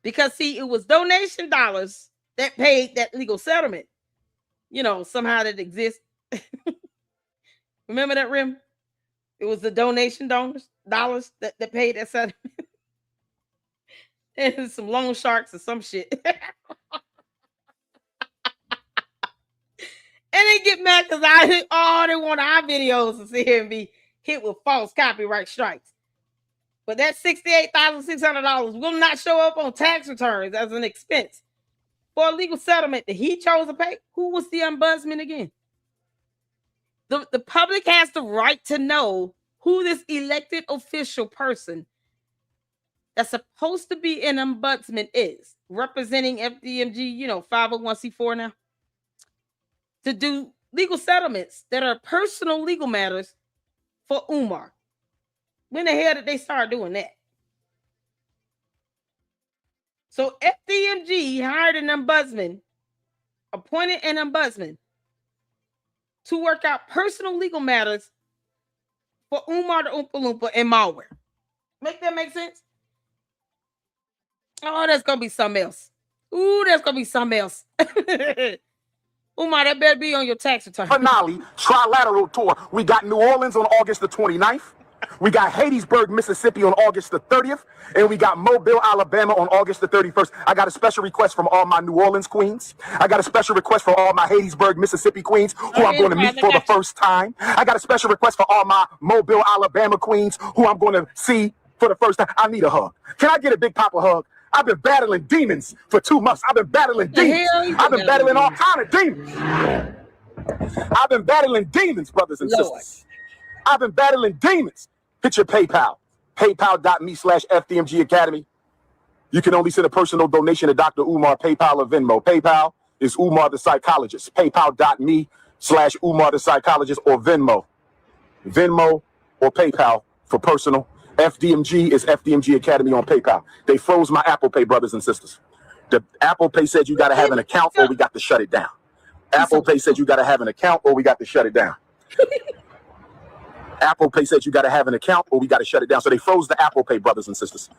Because, see, it was donation dollars that paid that legal settlement. You know, somehow that exists. Remember that, Rim? It was the donation dollars that paid that settlement. And some loan sharks or some shit. they get mad because they want our videos to sit here and be hit with false copyright strikes. But that $68,600 will not show up on tax returns as an expense for a legal settlement that he chose to pay. Who was the ombudsman again? The public has the right to know who this elected official person that's supposed to be an ombudsman is, representing FDMG, 501c4 now, to do legal settlements that are personal legal matters for Umar. When the hell did they start doing that? So FDMG hired an ombudsman, appointed an ombudsman to work out personal legal matters for Umar the Oompa Loompa and malware. Make that make sense? Oh, that's gonna be something else. Ooh, that's gonna be something else. Umar, that better be on your tax return. Finale, trilateral tour. We got New Orleans on August the 29th. We got Hattiesburg, Mississippi on August the 30th. And we got Mobile, Alabama on August the 31st. I got a special request from all my New Orleans queens. I got a special request for all my Hattiesburg, Mississippi queens who I'm going to meet for the first time. I got a special request for all my Mobile, Alabama queens who I'm going to see for the first time. I need a hug. Can I get a big papa hug? I've been battling demons for 2 months. I've been battling demons. I've been battling all kind of demons. I've been battling demons, brothers and sisters. I've been battling demons. Hit your PayPal. PayPal.me/FDMG Academy. You can only send a personal donation to Dr. Umar, PayPal or Venmo. PayPal is Umar the Psychologist. PayPal.me/Umar the Psychologist or Venmo. Venmo or PayPal for personal. FDMG is FDMG Academy on PayPal. They froze my Apple Pay, brothers and sisters. The Apple Pay said you got to have an account or we got to shut it down. Apple Pay said you got to have an account or we got to shut it down. Apple Pay said you got to have an account or we got to shut it down. So they froze the Apple Pay, brothers and sisters.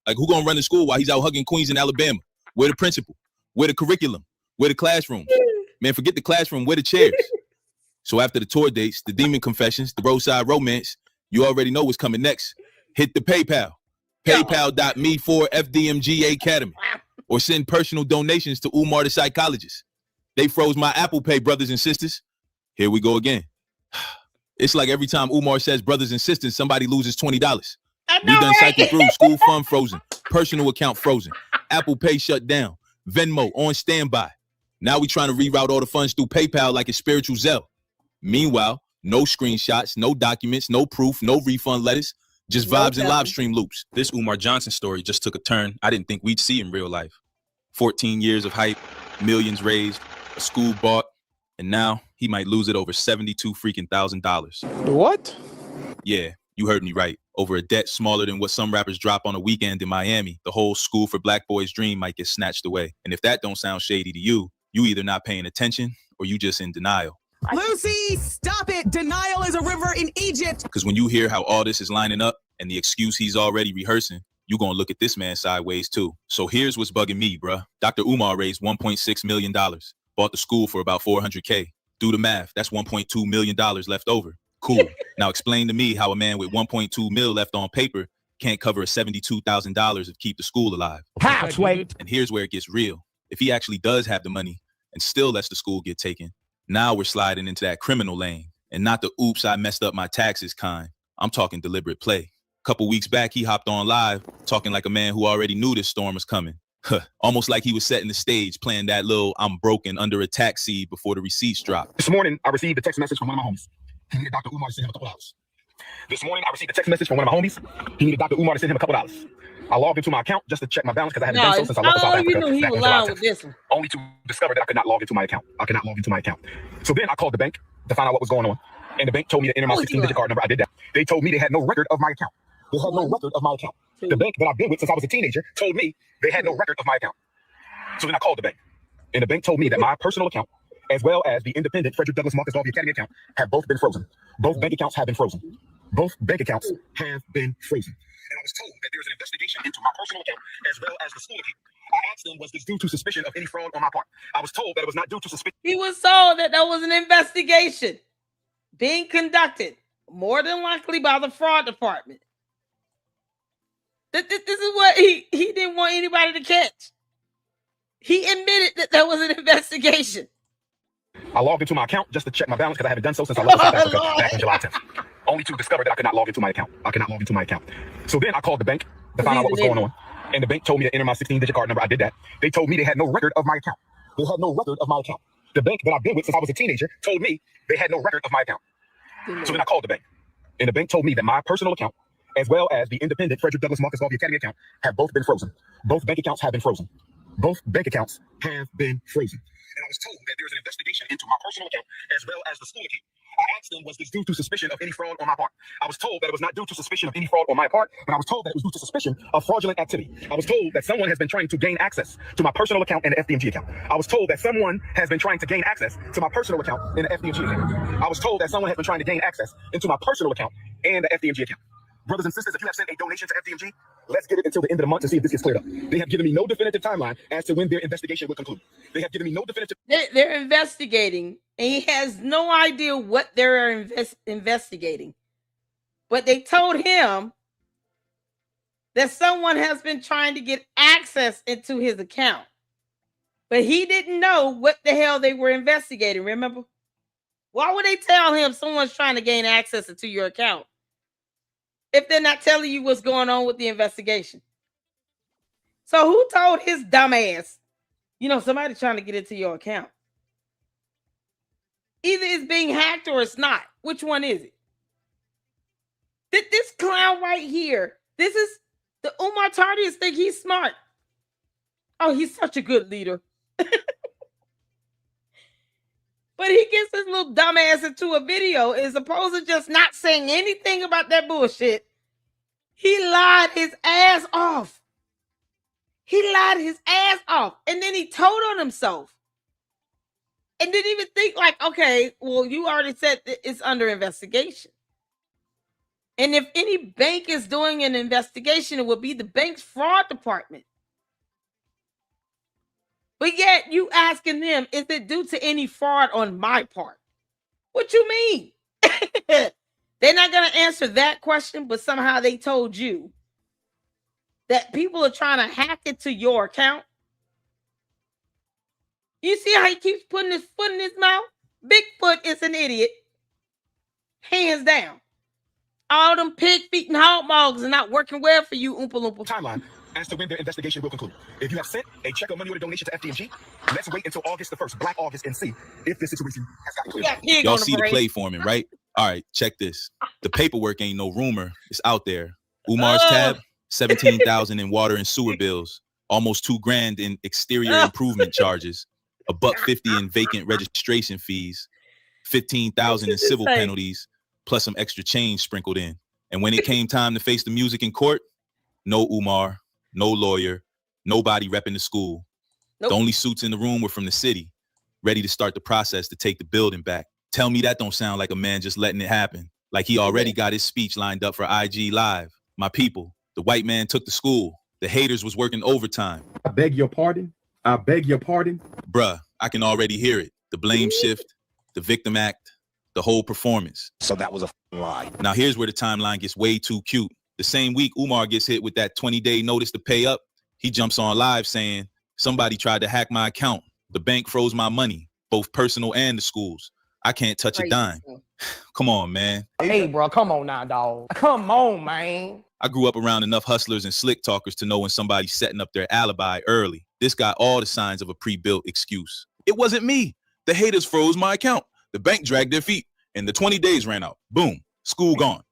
Like, who gonna run the school while he's out hugging queens in Alabama? Where the principal? Where the curriculum? Where the classroom? Man, forget the classroom. Where the chairs? So after the tour dates, the demon confessions, the roadside romance, you already know what's coming next. Hit the PayPal. PayPal.me/FDMG Academy. Or send personal donations to Umar the Psychologist. They froze my Apple Pay, brothers and sisters. Here we go again. It's like every time Umar says brothers and sisters, somebody loses $20. We done cycled through school fund frozen, personal account frozen, Apple Pay shut down, Venmo on standby. Now we trying to reroute all the funds through PayPal like it's spiritual Zelle. Meanwhile, no screenshots, no documents, no proof, no refund letters, just vibes and live stream loops. This Umar Johnson story just took a turn I didn't think we'd see in real life. 14 years of hype, millions raised, a school bought, and now he might lose it over $72,000. What? Yeah, you heard me right. Over a debt smaller than what some rappers drop on a weekend in Miami, the whole school for black boys dream might get snatched away. And if that don't sound shady to you, you either not paying attention or you just in denial. Lucy, stop it. Denial is a river in Egypt. Because when you hear how all this is lining up and the excuse he's already rehearsing, you're going to look at this man sideways too. So here's what's bugging me, bruh. Dr. Umar raised $1.6 million, bought the school for about $400K. Do the math, that's $1.2 million left over. Cool. Now explain to me how a man with 1.2 mil left on paper can't cover $72,000 of keep the school alive. Halfway. And here's where it gets real. If he actually does have the money and still lets the school get taken, now we're sliding into that criminal lane. And not the oops, I messed up my taxes kind. I'm talking deliberate play. Couple weeks back, he hopped on live talking like a man who already knew this storm was coming. Almost like he was setting the stage, playing that little I'm broken under attack seed before the receipts dropped. This morning, I received a text message from one of my homies. He needed Dr. Umar to send him a couple dollars. This morning, I received a text message from one of my homies. He needed Dr. Umar to send him a couple dollars. I logged into my account just to check my balance because I hadn't done so since I left South Africa. You knew he was lying with this one. Only to discover that I could not log into my account. I could not log into my account. So then I called the bank to find out what was going on. And the bank told me to enter my 16-digit card number. I did that. They told me they had no record of my account. They had no record of my account. The bank that I've been with since I was a teenager told me they had no record of my account. So then I called the bank. And the bank told me that my personal account, as well as the independent Frederick Douglass Marcus Garvey Academy account, have both been frozen. Both bank accounts have been frozen. Both bank accounts have been frozen. And I was told that there was an investigation into my personal account as well as the school account. I asked them, was this due to suspicion of any fraud on my part? I was told that it was not due to suspicion. He was told that there was an investigation being conducted, more than likely by the fraud department. This is what he didn't want anybody to catch. He admitted that there was an investigation. I logged into my account just to check my balance because I haven't done so since I left South Africa back on July 10th. Only to discover that I could not log into my account. I cannot log into my account. So then I called the bank to find out what was going on. And the bank told me to enter my 16-digit card number. I did that. They told me they had no record of my account. They had no record of my account. The bank that I've been with since I was a teenager told me they had no record of my account. So then I called the bank. And the bank told me that my personal account, as well as the independent Frederick Douglass Marcus Garvey Academy account, have both been frozen. Both bank accounts have been frozen. Both bank accounts have been frozen. And I was told that there's an investigation into my personal account as well as the school account. I asked them, was this due to suspicion of any fraud on my part? I was told that it was not due to suspicion of any fraud on my part, but I was told that it was due to suspicion of fraudulent activity. I was told that someone has been trying to gain access to my personal account and the FDMG account. I was told that someone has been trying to gain access to my personal account and the FDMG account. I was told that someone has been trying to gain access into my personal account and the FDMG account. Brothers and sisters, if you have sent a donation to FDMG, let's get it until the end of the month to see if this gets cleared up. They have given me no definitive timeline as to when their investigation will conclude. They have given me no definitive. They're investigating, and he has no idea what they're investigating. But they told him that someone has been trying to get access into his account. But he didn't know what the hell they were investigating, remember? Why would they tell him someone's trying to gain access into your account if they're not telling you what's going on with the investigation? So who told his dumb ass, somebody's trying to get into your account? Either it's being hacked or it's not. Which one is it? This clown right here, this is the Umar Tardius think he's smart. Oh, he's such a good leader. But he gets his little dumbass into a video as opposed to just not saying anything about that bullshit. He lied his ass off. He lied his ass off. And then he told on himself. And didn't even think like, okay, well, you already said that it's under investigation. And if any bank is doing an investigation, it would be the bank's fraud department. But yet you asking them, is it due to any fraud on my part? What you mean? They're not going to answer that question, but somehow they told you that people are trying to hack into your account. You see how he keeps putting his foot in his mouth? Bigfoot is an idiot. Hands down. All them pig feet and hog mogs are not working well for you, Oompa Loompa. Timeline as to when their investigation will conclude. If you have sent a check or money order donation to FDMG, let's wait until August the 1st, Black August, and see if this situation has gotten cleared. Y'all see the play forming, right? All right, check this. The paperwork ain't no rumor. It's out there. Umar's tab, 17,000 in water and sewer bills, almost $2,000 in exterior improvement charges, $150 in vacant registration fees, 15,000 in civil penalties, plus some extra change sprinkled in. And when it came time to face the music in court, no Umar, no lawyer, nobody repping the school. Nope. The only suits in the room were from the city, ready to start the process to take the building back. Tell me that don't sound like a man just letting it happen. Like he already got his speech lined up for IG Live. My people, the white man took the school. The haters was working overtime. I beg your pardon. I beg your pardon. Bruh, I can already hear it. The blame shift, the victim act, the whole performance. So that was a lie. Now here's where the timeline gets way too cute. The same week Umar gets hit with that 20-day notice to pay up, he jumps on live saying, somebody tried to hack my account. The bank froze my money, both personal and the schools. I can't touch a dime. Come on, man. Hey, bro, come on now, dog. Come on, man. I grew up around enough hustlers and slick talkers to know when somebody's setting up their alibi early. This got all the signs of a pre-built excuse. It wasn't me. The haters froze my account. The bank dragged their feet and the 20 days ran out. Boom, school gone.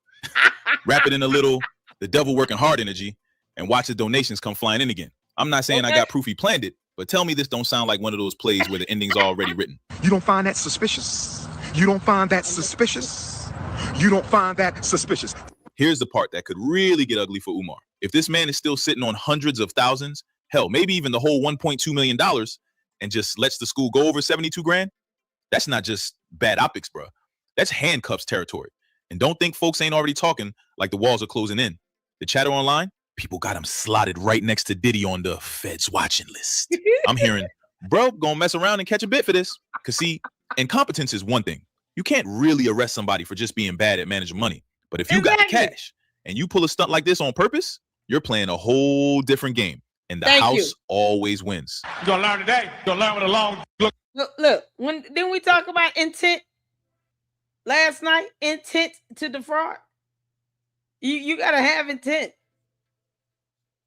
Wrap it in a little, the devil working hard energy, and watch the donations come flying in again. I'm not saying I got proof he planned it, but tell me this don't sound like one of those plays where the ending's already written. You don't find that suspicious? You don't find that suspicious? You don't find that suspicious? Here's the part that could really get ugly for Umar. If this man is still sitting on hundreds of thousands, hell, maybe even the whole $1.2 million and just lets the school go over 72 grand, that's not just bad optics, bro. That's handcuffs territory. And don't think folks ain't already talking like the walls are closing in. The chatter online, people got him slotted right next to Diddy on the Feds watching list. I'm hearing, bro, gonna mess around and catch a bit for this. Cause see, incompetence is one thing. You can't really arrest somebody for just being bad at managing money. But if you got the cash and you pull a stunt like this on purpose, you're playing a whole different game. And the house always wins. You're gonna learn today. You're gonna learn with a long look. Look, when didn't we talk about intent last night? Intent to defraud. You gotta have intent.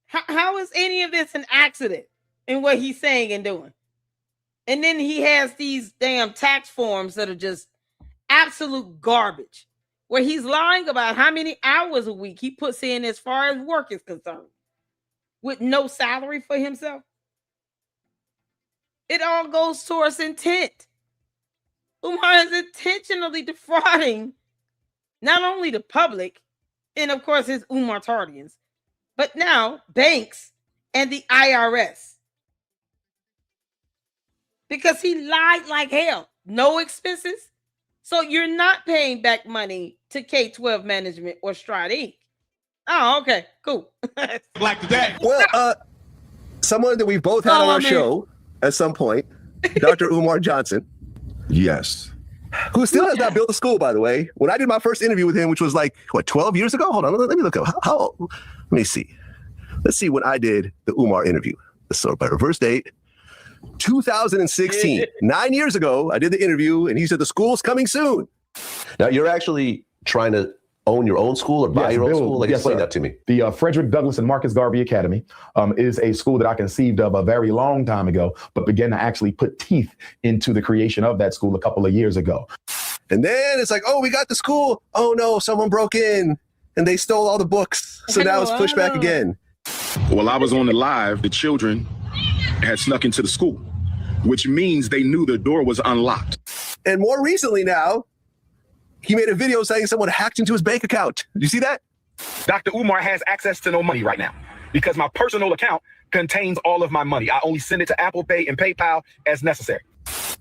How is any of this an accident in what he's saying and doing? And then he has these damn tax forms that are just absolute garbage, where he's lying about how many hours a week he puts in as far as work is concerned, with no salary for himself. It all goes towards intent. Umar is intentionally defrauding not only the public and, of course, his Umar Tardians, but now banks and the IRS. Because he lied like hell. No expenses. So you're not paying back money to K-12 management or Stride Inc. Oh, okay, cool. Like that. Well, someone that we've both had on our show at some point, Dr. Umar Johnson. Yes. Who still has not built a school, by the way. When I did my first interview with him, which was like, 12 years ago? Hold on, let me look up. Let me see. Let's see when I did the Umar interview. Let's sort by reverse date. 2016. 9 years ago, I did the interview, and he said the school's coming soon. Now, you're actually trying to own your own school or buy your own school? Like, explain that to me. The Frederick Douglass and Marcus Garvey Academy is a school that I conceived of a very long time ago, but began to actually put teeth into the creation of that school a couple of years ago. And then it's like, oh, we got the school. Oh, no, someone broke in and they stole all the books. So now it's pushed back again. While I was on the live, the children had snuck into the school, which means they knew the door was unlocked. And more recently now, he made a video saying someone hacked into his bank account. Did you see that? Dr. Umar has access to no money right now because my personal account contains all of my money. I only send it to Apple Pay and PayPal as necessary.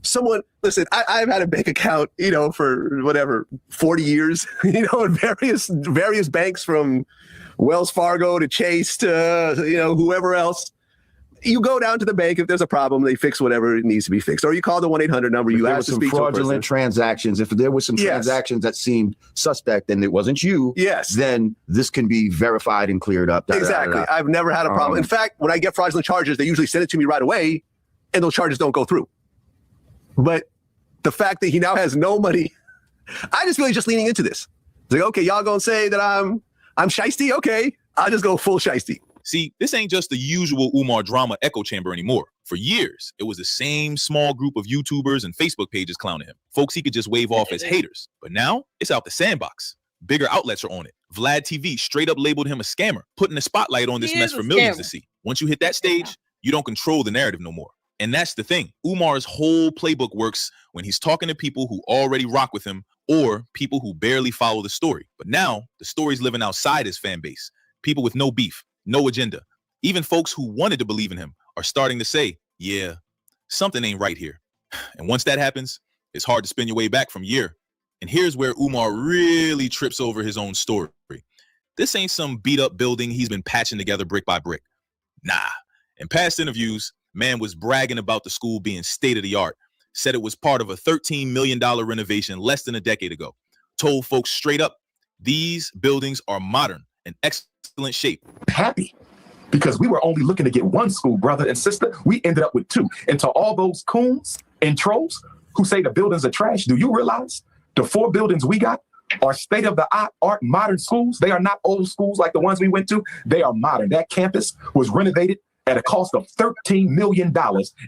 Someone, listen, I've had a bank account, for whatever, 40 years, in various banks, from Wells Fargo to Chase to, whoever else. You go down to the bank. If there's a problem, they fix whatever it needs to be fixed. Or you call the 1-800 number. You ask to speak to a person. Fraudulent transactions. If there was some transactions that seemed suspect and it wasn't you, then this can be verified and cleared up. Exactly. I've never had a problem. In fact, when I get fraudulent charges, they usually send it to me right away, and those charges don't go through. But the fact that he now has no money, I just feel he's just leaning into this. It's like, okay, y'all gonna say that I'm shiesty? Okay, I'll just go full shiesty. See, this ain't just the usual Umar drama echo chamber anymore. For years, it was the same small group of YouTubers and Facebook pages clowning him. Folks he could just wave off as haters. But now, it's out the sandbox. Bigger outlets are on it. Vlad TV straight up labeled him a scammer, putting a spotlight on this mess for millions to see. Once you hit that stage, you don't control the narrative no more. And that's the thing. Umar's whole playbook works when he's talking to people who already rock with him or people who barely follow the story. But now, the story's living outside his fan base. People with no beef. No agenda. Even folks who wanted to believe in him are starting to say, yeah, something ain't right here. And once that happens, it's hard to spin your way back from year. And here's where Umar really trips over his own story. This ain't some beat up building he's been patching together brick by brick. Nah. In past interviews, man was bragging about the school being state of the art, said it was part of a $13 million renovation less than a decade ago, told folks straight up, these buildings are modern and excellent shape. Happy because we were only looking to get one school, brother and sister. We ended up with two. And to all those coons and trolls who say the buildings are trash, do you realize the 4 buildings we got are state-of-the-art modern schools? They are not old schools like the ones we went to. They are modern. That campus was renovated at a cost of $13 million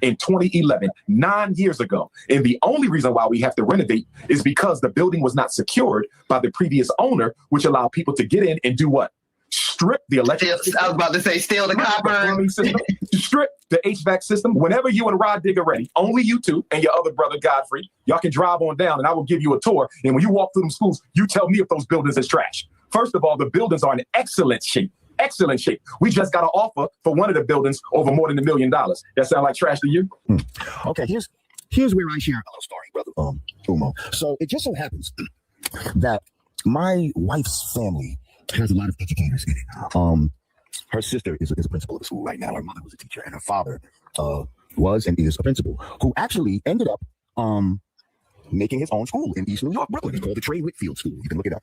in 2011, 9 years ago. And the only reason why we have to renovate is because the building was not secured by the previous owner, which allowed people to get in and do what? Strip the electric system. I was about to say, steal the copper. Strip the HVAC system. Whenever you and Rod Dig are ready, only you two and your other brother, Godfrey, y'all can drive on down and I will give you a tour. And when you walk through them schools, you tell me if those buildings is trash. First of all, the buildings are in excellent shape. Excellent shape. We just got an offer for one of the buildings over more than $1 million. That sound like trash to you? Okay, here's where I share a little story, brother Umar. So it just so happens that my wife's family has a lot of educators in it. Her sister is a principal of the school right now. Her mother was a teacher, and her father was and is a principal who actually ended up making his own school in East New York, Brooklyn. It's called the Trey Whitfield School. You can look it up.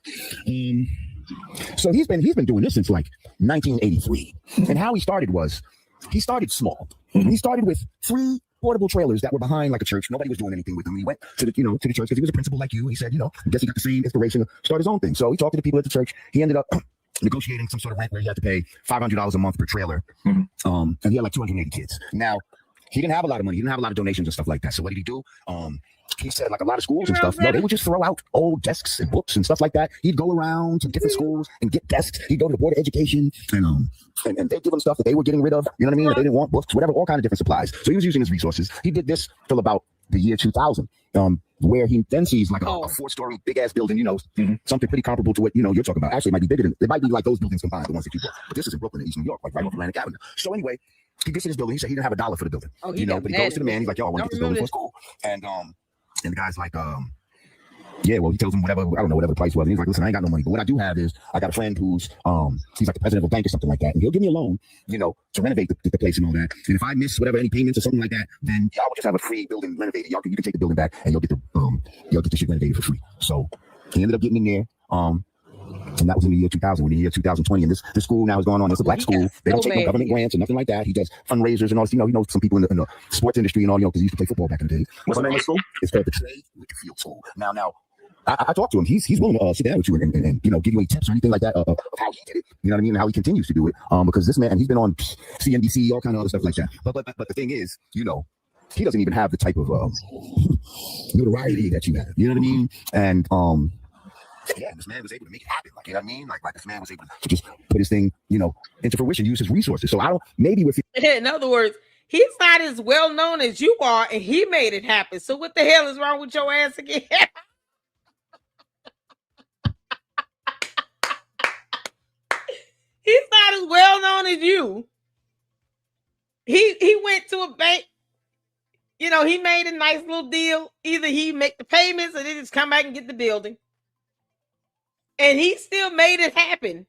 So he's been doing this since like 1983. And how he started was he started small. He started with 3 portable trailers that were behind like a church. Nobody was doing anything with them. He went to the, to the church because he was a principal like you. He said, I guess he got the same inspiration to start his own thing. So he talked to the people at the church. He ended up negotiating some sort of rent where he had to pay $500 a month per trailer. And he had like 280 kids. Now, he didn't have a lot of money. He didn't have a lot of donations and stuff like that. So what did he do? He said like a lot of schools and stuff, they would just throw out old desks and books and stuff like that. He'd go around to different schools and get desks. He'd go to the Board of Education and they'd give him stuff that they were getting rid of. You know what I mean? That they didn't want books, whatever, all kind of different supplies. So he was using his resources. He did this till about the year 2000, where he then sees like a 4-story big ass building, something pretty comparable to what, you're talking about. Actually, it might be bigger than, it might be like those buildings combined, the ones that you bought. But this is in Brooklyn, East New York, like right off Atlantic Avenue. So anyway, he gets to this building. He said he didn't have $1 for the building, but he goes to the man. He's like, yo, I want to get this building for school. And the guy's like, yeah, well, he tells him whatever, I don't know, whatever the price was. And he's like, listen, I ain't got no money. But what I do have is I got a friend who's, he's like the president of a bank or something like that. And he'll give me a loan, to renovate the place and all that. And if I miss whatever, any payments or something like that, then I will just have a free building renovated. You can take the building back and you'll get the shit renovated for free. So he ended up getting in there. And that was in the year 2000, when the year 2020. And this school now is going on. It's a black school. They don't take no government grants or nothing like that. He does fundraisers and all this. He knows some people in the sports industry and all, because he used to play football back in the day. What's the name of the school? It's called the Trade Wicker Field School. Now, I talked to him. He's willing to sit down with you and give you any tips or anything like that of how he did it. You know what I mean? And how he continues to do it. Because this man, he's been on CNBC, all kind of other stuff like that. But the thing is, he doesn't even have the type of notoriety that you have. You know what I mean? And yeah, this man was able to make it happen. Like, you know what I mean? Like this man was able to just put his thing, into fruition, use his resources. So in other words, he's not as well known as you are, and he made it happen. So what the hell is wrong with your ass again? He's not as well known as you. He went to a bank. He made a nice little deal. Either he make the payments or they just come back and get the building. And he still made it happen.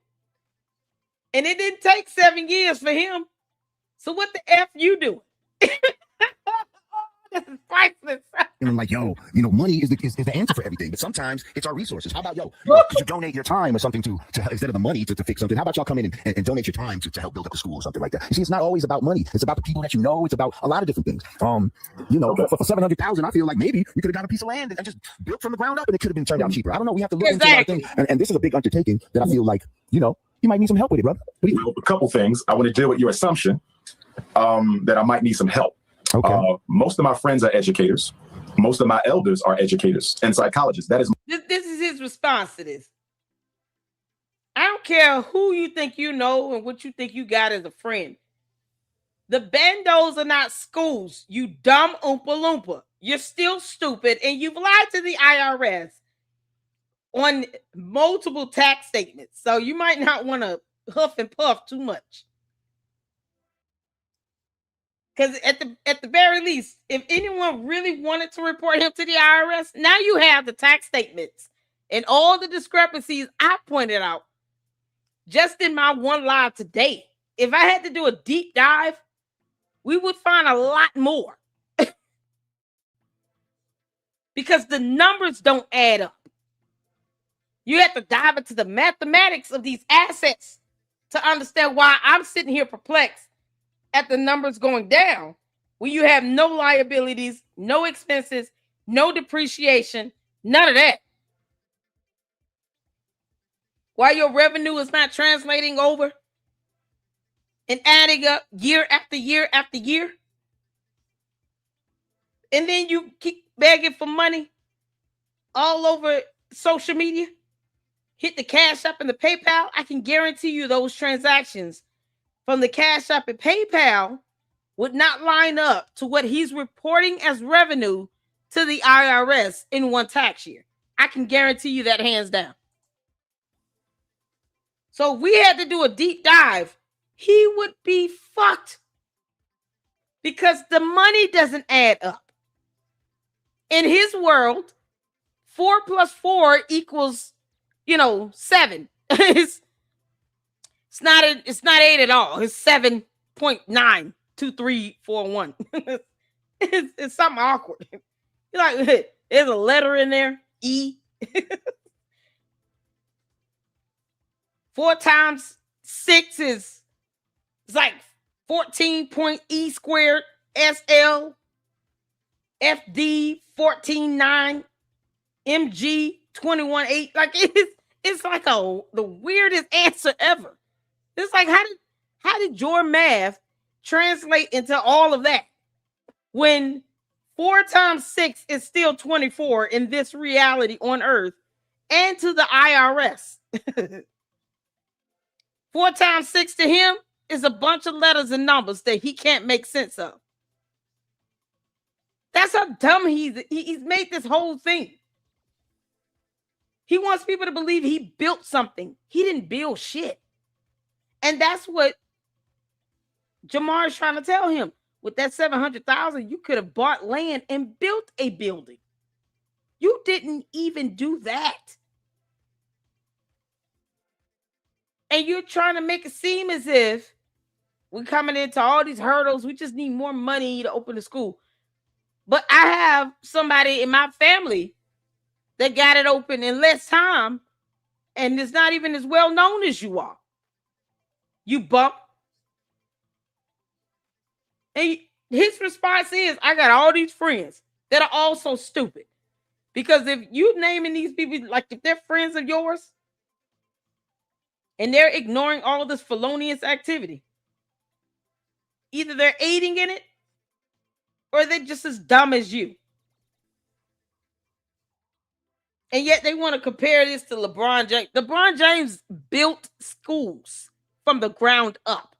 And it didn't take 7 years for him. So what the F you doing? This is priceless. And I'm like, money is the answer for everything. But sometimes it's our resources. How about, could you donate your time or something to instead of the money to fix something? How about y'all come in and donate your time to help build up a school or something like that? You see, it's not always about money. It's about the people that you know. It's about a lot of different things. For $700,000, I feel like maybe we could have got a piece of land and just built from the ground up, and it could have been turned out cheaper. I don't know. We have to look into a lot of things. And this is a big undertaking that I feel like, you might need some help with it, brother. Well, a couple things. I want to deal with your assumption that I might need some help. Okay. Most of my friends are educators. Most of my elders are educators and psychologists. That is this is his response to this. I don't care who you think you know and what you think you got as a friend. The bandos are not schools, you dumb Oompa Loompa. You're still stupid, and you've lied to the IRS on multiple tax statements. So you might not want to huff and puff too much. Because at the very least, if anyone really wanted to report him to the IRS, now you have the tax statements and all the discrepancies I pointed out just in my one live today. If I had to do a deep dive, we would find a lot more. Because the numbers don't add up. You have to dive into the mathematics of these assets to understand why I'm sitting here perplexed at the numbers going down when you have no liabilities, no expenses, no depreciation, none of that. Why your revenue is not translating over and adding up year after year after year. And then you keep begging for money all over social media. Hit the Cash App and the PayPal. I can guarantee you those transactions from the Cash App and PayPal would not line up to what he's reporting as revenue to the IRS in one tax year. I can guarantee you that hands down. So if we had to do a deep dive, he would be fucked because the money doesn't add up. In his world, 4 plus 4 equals, 7. It's not 8 at all. It's 7.92341. It's something awkward. You're like, there's a letter in there, E. 4 times 6 is like 14 point E squared SL. FD 14.9, MG 21.8. Like it's like the weirdest answer ever. It's like how did your math translate into all of that when 4 times 6 is still 24 in this reality on Earth and to the IRS? 4 times 6 to him is a bunch of letters and numbers that he can't make sense of. That's how dumb he's made this whole thing. He wants people to believe he built something. He didn't build shit. And that's what Jamar is trying to tell him. With that $700,000, you could have bought land and built a building. You didn't even do that. And you're trying to make it seem as if we're coming into all these hurdles. We just need more money to open the school. But I have somebody in my family that got it open in less time, and it's not even as well known as you are. You bump. And his response is, I got all these friends that are also stupid. Because if you naming these people, like if they're friends of yours, and they're ignoring all of this felonious activity, either they're aiding in it, or they're just as dumb as you. And yet they want to compare this to LeBron James. LeBron James built schools from the ground up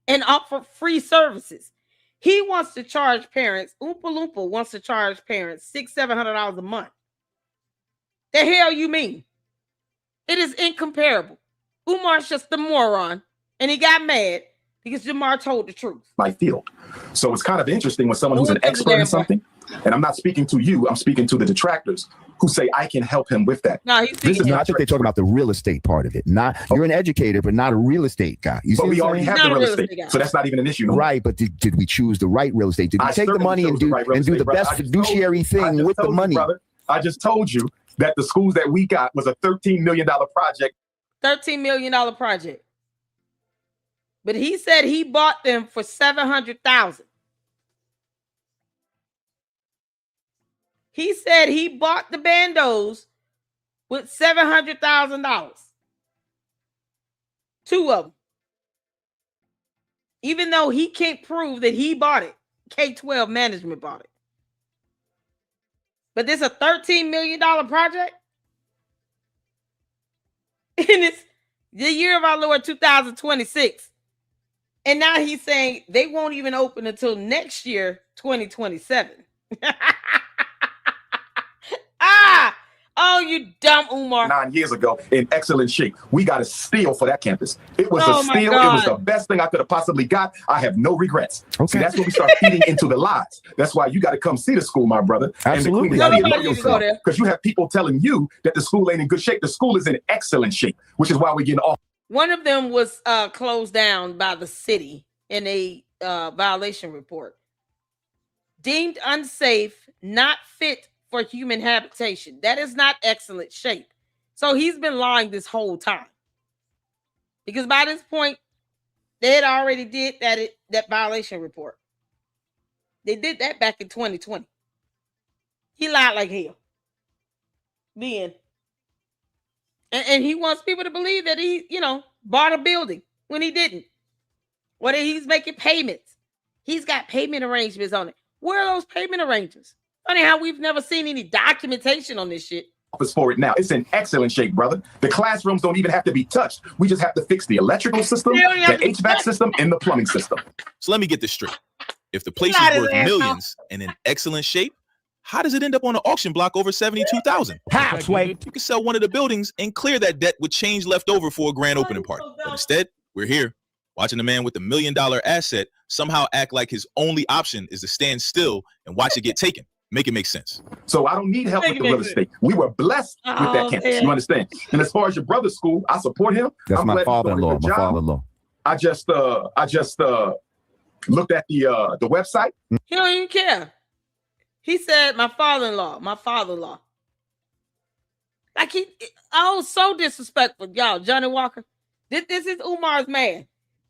and offered free services. He wants to charge parents, Oompa Loompa wants to charge parents $600-700 a month. The hell you mean? It is incomparable. Umar's just a moron, and he got mad because Jamar told the truth. My field. So it's kind of interesting when someone who's an expert in something, and I'm not speaking to you, I'm speaking to the detractors who say I can help him with that. No, he's this is not. I think they talk about the real estate part of it. Not you're an educator, but not a real estate guy. You see, but we already have the real estate, so that's not even an issue. Right? But did we choose the right real estate? Did we take the money and do the best fiduciary thing with the money? I just told you that the schools that we got was a $13 million project. $13 million project. But he said he bought them for $700,000. He said he bought the bandos with $700,000. 2 of them. Even though he can't prove that he bought it. K-12 management bought it. But this is a $13 million project? And it's the year of our Lord 2026. And now he's saying they won't even open until next year, 2027. Oh, you dumb Umar. 9 years ago in excellent shape. We got a steal for that campus. It was a steal. It was the best thing I could have possibly got. I have no regrets. Okay. See, that's when we start feeding into the lies. That's why you got to come see the school, my brother. Absolutely. Because you have people telling you that the school ain't in good shape. The school is in excellent shape, which is why we're getting off. One of them was closed down by the city in a violation report. Deemed unsafe, not fit for human habitation. That is not excellent shape. So he's been lying this whole time. Because by this point, they had already did that violation report. They did that back in 2020. He lied like hell. The end. And he wants people to believe that he, bought a building when he didn't. Or that he's making payments. He's got payment arrangements on it. Where are those payment arrangements? Funny how we've never seen any documentation on this shit. Office for it now. It's in excellent shape, brother. The classrooms don't even have to be touched. We just have to fix the electrical system, the HVAC system, and the plumbing system. So let me get this straight. If the place is worth millions and in excellent shape, how does it end up on an auction block over $72,000? You can sell one of the buildings and clear that debt with change left over for a grand opening party. But instead, we're here watching the man with the $1 million asset somehow act like his only option is to stand still and watch it get taken. Make it make sense. So I don't need help with the real estate. We were blessed with that campus. Man. You understand? And as far as your brother's school, I support him. That's my father-in-law. My father-in-law. I just looked at the website. He don't even care. He said, my father-in-law. Like so disrespectful, y'all. Johnny Walker. This is Umar's man.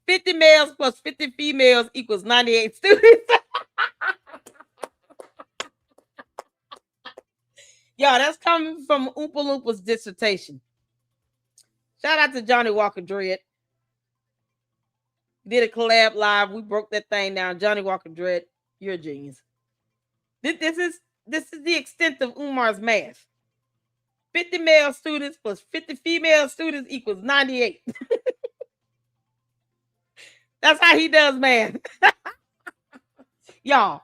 50 males plus 50 females equals 98 students. Yo, that's coming from Oompa Loompa's dissertation. Shout out to Johnny Walker Dread. Did a collab live. We broke that thing down. Johnny Walker Dread, you're a genius. This is the extent of Umar's math. 50 male students plus 50 female students equals 98. That's how he does math. Y'all,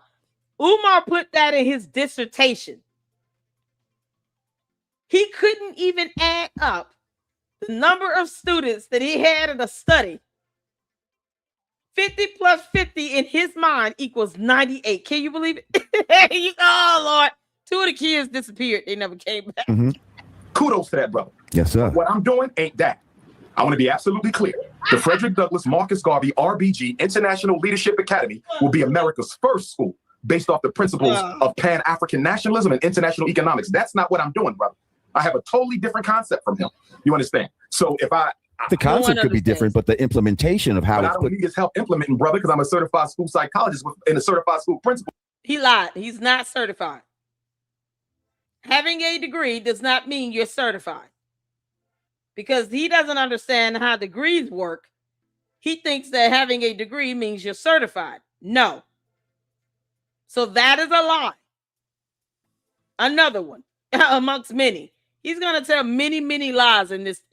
Umar put that in his dissertation. He couldn't even add up the number of students that he had in a study. 50 plus 50 in his mind equals 98. Can you believe it? Oh, Lord. 2 of the kids disappeared. They never came back. Mm-hmm. Kudos to that, brother. Yes, sir. What I'm doing ain't that. I want to be absolutely clear. The Frederick Douglass Marcus Garvey RBG International Leadership Academy will be America's first school based off the principles of Pan-African nationalism and international economics. That's not what I'm doing, brother. I have a totally different concept from him. You understand? So if the concept could be different, but the implementation of how I don't need his help implementing, brother, because I'm a certified school psychologist and a certified school principal. He lied. He's not certified. Having a degree does not mean you're certified. Because he doesn't understand how degrees work. He thinks that having a degree means you're certified. No. So that is a lie. Another one amongst many. He's gonna tell many, many lies in this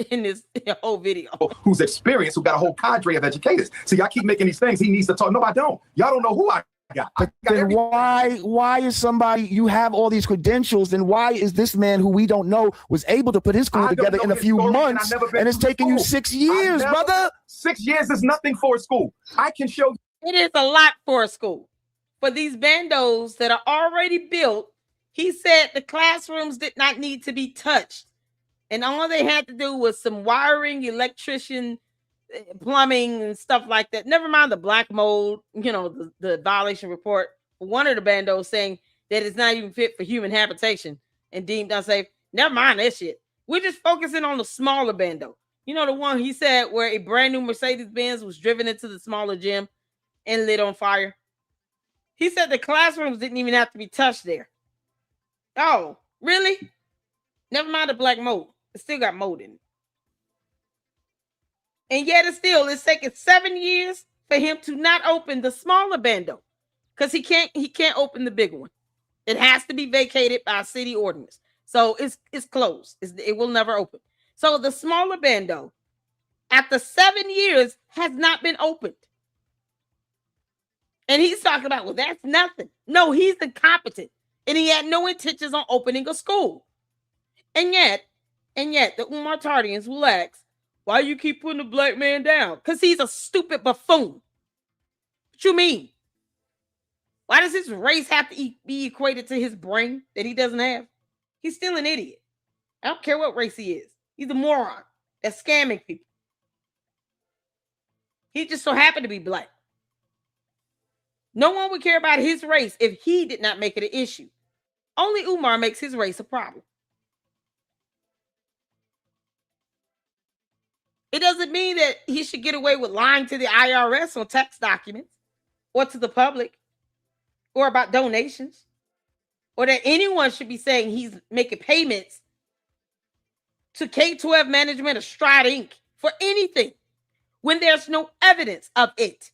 whole video. Who's experienced, who got a whole cadre of educators. See, y'all keep making these things. He needs to talk. No, I don't. Y'all don't know who I got. Then why is somebody, you have all these credentials, then why is this man who we don't know was able to put his school together in a few months and it's taking you 6 years, brother? 6 years is nothing for a school. I can show you. It is a lot for a school. For these bandos that are already built, he said the classrooms did not need to be touched. And all they had to do was some wiring, electrician, plumbing, and stuff like that. Never mind the black mold, the violation report for one of the bandos saying that it's not even fit for human habitation and deemed unsafe. Never mind that shit. We're just focusing on the smaller bando. You know, the one he said where a brand new Mercedes-Benz was driven into the smaller gym and lit on fire. He said the classrooms didn't even have to be touched there. Oh, really? Never mind the black mold. It still got mold in it. And yet it's taken 7 years for him to not open the smaller bando. Because he can't open the big one. It has to be vacated by city ordinance. So it's closed. It will never open. So the smaller bando, after 7 years, has not been opened. And he's talking about, well, that's nothing. No, he's incompetent. And he had no intentions on opening a school. And yet, the Umar Tardians will ask, why you keep putting the black man down? Because he's a stupid buffoon. What you mean? Why does his race have to be equated to his brain that he doesn't have? He's still an idiot. I don't care what race he is. He's a moron that's scamming people. He just so happened to be black. No one would care about his race if he did not make it an issue. Only Umar makes his race a problem. It doesn't mean that he should get away with lying to the IRS on tax documents or to the public or about donations or that anyone should be saying he's making payments to K-12 management or Stride Inc. for anything when there's no evidence of it.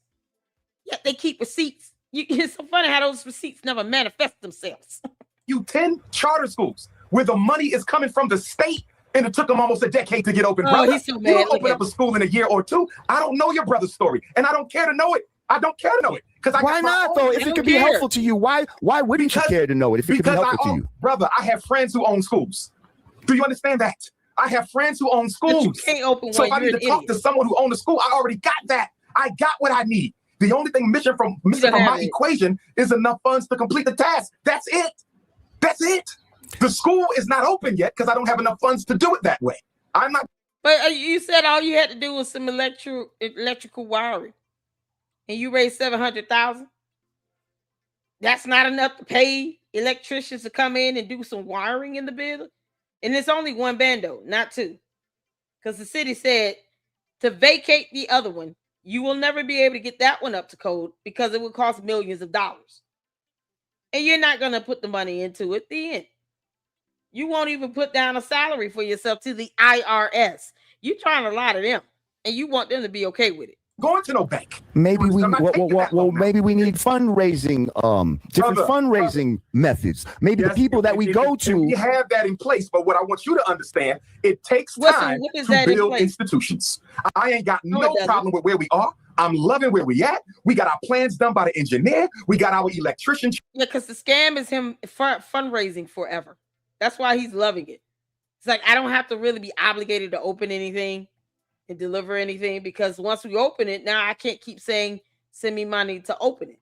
Yet they keep receipts. It's so funny how those receipts never manifest themselves. You 10 charter schools where the money is coming from the state, and it took them almost a decade to get open, brother. He's so mad. You don't open up a school in a year or two. I don't know your brother's story, and I don't care to know it. I don't care to know it. Why not, though? If it could be helpful to you, why wouldn't you care to know it if it could be helpful to you? Brother, I have friends who own schools. Do you understand that? I have friends who own schools. But you can't open one. So if I need to talk to someone who owns a school, I already got that. I got what I need. The only thing missing from my equation is enough funds to complete the task. That's it. That's it. The school is not open yet because I don't have enough funds to do it that way. I'm not. But you said all you had to do was some electrical wiring, and you raised $700,000. That's not enough to pay electricians to come in and do some wiring in the building. And it's only one bando, not two, because the city said to vacate the other one. You will never be able to get that one up to code because it would cost millions of dollars. And you're not going to put the money into it then. You won't even put down a salary for yourself to the IRS. You trying to lie to them, and you want them to be okay with it. Going to no bank. Maybe maybe we need fundraising, different fundraising methods. Maybe the people that we go to. We have that in place, but what I want you to understand, it takes time to build institutions. I ain't got no problem with where we are. I'm loving where we at. We got our plans done by the engineer. We got our electrician. Yeah, because the scam is him fundraising forever. That's why he's loving it. It's like, I don't have to really be obligated to open anything and deliver anything, because once we open it, now I can't keep saying, send me money to open it.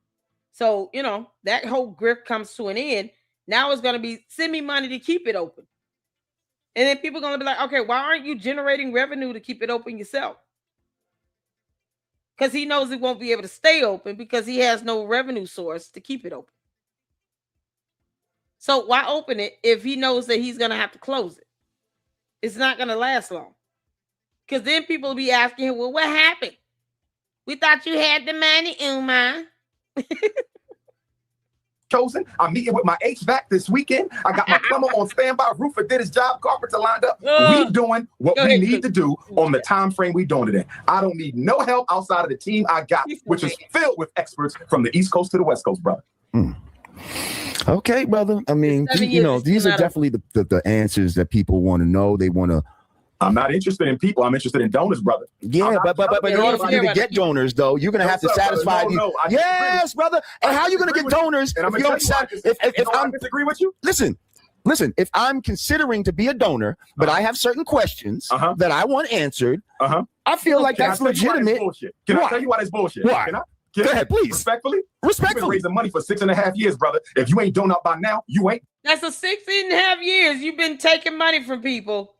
So, that whole grip comes to an end. Now it's going to be, send me money to keep it open. And then people are going to be like, okay, why aren't you generating revenue to keep it open yourself? Because he knows he won't be able to stay open because he has no revenue source to keep it open. So why open it if he knows that he's going to have to close it? It's not going to last long. Because then people will be asking him, well, what happened? We thought you had the money, Umar. Chosen. I'm meeting with my HVAC this weekend. I got my plumber on standby. Roofer did his job. Carpenter lined up. We doing what we need to do on the time frame we doing it in. I don't need no help outside of the team I got, which is filled with experts from the East Coast to the West Coast, brother. Okay, brother. I mean, these are definitely the answers that people want to know. They want to. I'm not interested in people. I'm interested in donors, brother. Yeah, but in order for you to get donors, though, you're gonna have to satisfy these. Yes, brother. And how are you gonna get donors if you don't satisfy? If I disagree with you, listen. If I'm considering to be a donor, but I have certain questions that I want answered, I feel like that's legitimate. Can I tell you why that's bullshit? Why? Go ahead, please. Respectfully. You've been raising money for 6.5 years, brother. If you ain't doing up by now, you ain't. That's a 6.5 years you've been taking money from people.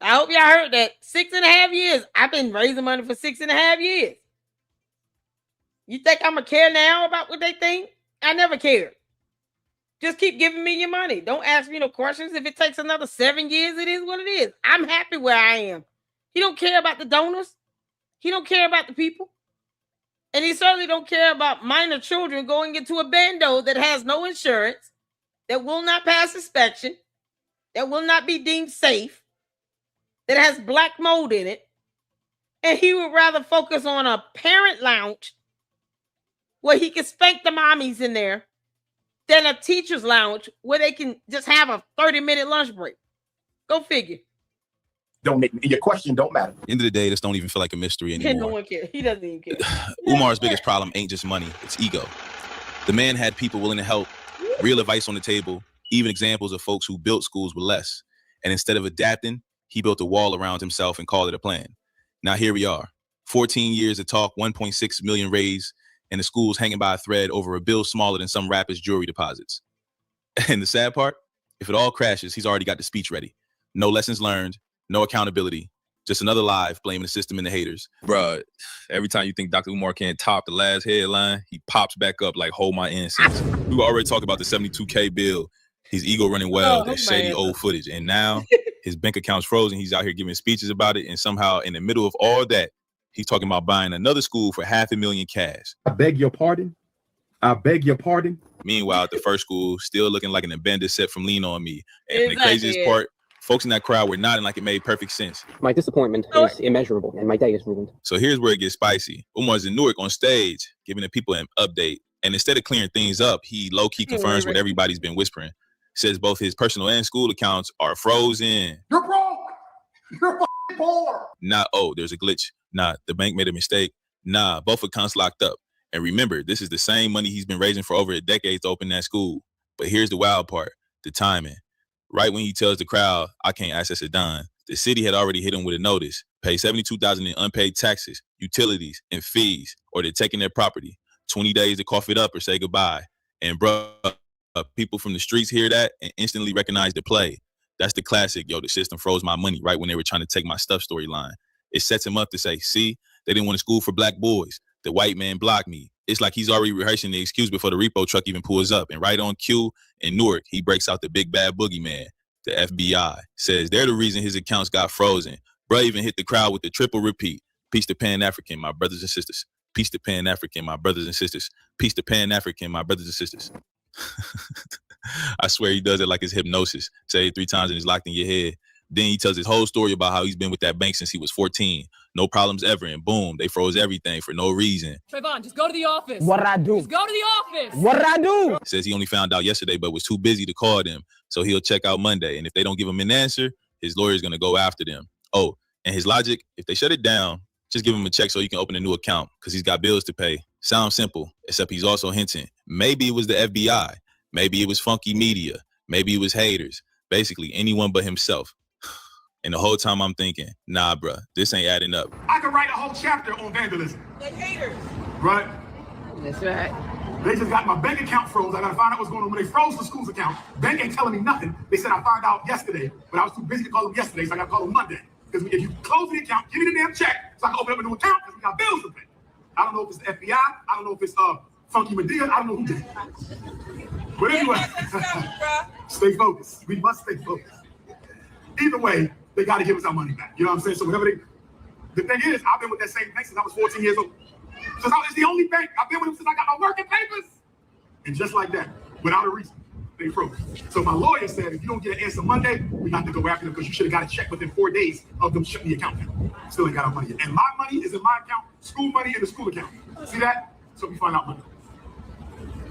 I hope y'all heard that. 6.5 years. I've been raising money for 6.5 years. You think I'm going to care now about what they think? I never cared. Just keep giving me your money. Don't ask me no questions. If it takes another 7 years, it is what it is. I'm happy where I am. He don't care about the donors. He don't care about the people. And he certainly don't care about minor children going into a bando that has no insurance, that will not pass inspection, that will not be deemed safe, that has black mold in it. And he would rather focus on a parent lounge where he can spank the mommies in there than a teacher's lounge where they can just have a 30-minute lunch break. Go figure. Your question don't matter. End of the day, this don't even feel like a mystery anymore. No one cares. He doesn't even care. Umar's biggest problem ain't just money, it's ego. The man had people willing to help, real advice on the table, even examples of folks who built schools with less. And instead of adapting, he built a wall around himself and called it a plan. Now here we are, 14 years of talk, 1.6 million raised, and the school's hanging by a thread over a bill smaller than some rappers' jewelry deposits. And the sad part, if it all crashes, he's already got the speech ready. No lessons learned, no accountability, just another live blaming the system and the haters. Bruh, every time you think Dr. Umar can't top the last headline, he pops back up like hold my incense. We were already talking about the 72K bill, his ego running wild, that shady old footage. And now his bank account's frozen. He's out here giving speeches about it. And somehow in the middle of all that, he's talking about buying another school for $500,000 cash. I beg your pardon. I beg your pardon. Meanwhile, at the first school, still looking like an abandoned set from Lean On Me. And the craziest part, folks in that crowd were nodding like it made perfect sense. My disappointment is immeasurable, and my day is ruined. So here's where it gets spicy. Umar's in Newark on stage, giving the people an update. And instead of clearing things up, he low-key confirms what everybody's been whispering. Says both his personal and school accounts are frozen. You're broke. You're poor. Nah, there's a glitch. Nah, the bank made a mistake. Nah, both accounts locked up. And remember, this is the same money he's been raising for over a decade to open that school. But here's the wild part, the timing. Right when he tells the crowd, I can't access a dime, the city had already hit him with a notice. Pay $72,000 in unpaid taxes, utilities, and fees, or they're taking their property. 20 days to cough it up or say goodbye. And bro, people from the streets hear that and instantly recognize the play. That's the classic, the system froze my money right when they were trying to take my stuff storyline. It sets him up to say, see, they didn't want a school for black boys. The white man blocked me. It's like he's already rehearsing the excuse before the repo truck even pulls up. And right on cue in Newark, he breaks out the big bad boogeyman. The FBI says they're the reason his accounts got frozen. Bruh even hit the crowd with the triple repeat. Peace to Pan-African, my brothers and sisters. Peace to Pan-African, my brothers and sisters. Peace to Pan-African, my brothers and sisters. I swear he does it like it's hypnosis. Say it 3 times and it's locked in your head. Then he tells his whole story about how he's been with that bank since he was 14. No problems ever, and boom, they froze everything for no reason. Trayvon, just go to the office. What did I do? Just go to the office. What did I do? Says he only found out yesterday, but was too busy to call them. So he'll check out Monday. And if they don't give him an answer, his lawyer's going to go after them. Oh, and his logic, if they shut it down, just give him a check so he can open a new account because he's got bills to pay. Sounds simple, except he's also hinting. Maybe it was the FBI. Maybe it was funky media. Maybe it was haters. Basically, anyone but himself. And the whole time I'm thinking, nah, bruh, this ain't adding up. I could write a whole chapter on vandalism. They haters. Right? That's right. They just got my bank account froze. I gotta find out what's going on. When they froze the school's account, bank ain't telling me nothing. They said I found out yesterday, but I was too busy to call them yesterday, so I gotta call them Monday. Because if you close the account, give me the damn check so I can open up a new account because we got bills to pay. I don't know if it's the FBI. I don't know if it's Funky Medea. I don't know who did it. But anyway, stay focused. We must stay focused. Either way, they got to give us our money back. You know what I'm saying? So whatever the thing is, I've been with that same bank since I was 14 years old. So it's the only bank I've been with them since I got my working papers. And just like that, without a reason, they froze. So my lawyer said, if you don't get an answer Monday, we got to go after them because you should have got a check within 4 days of them shutting the account down. Still ain't got our money yet. And my money is in my account, school money in the school account. See that? So we find out Monday.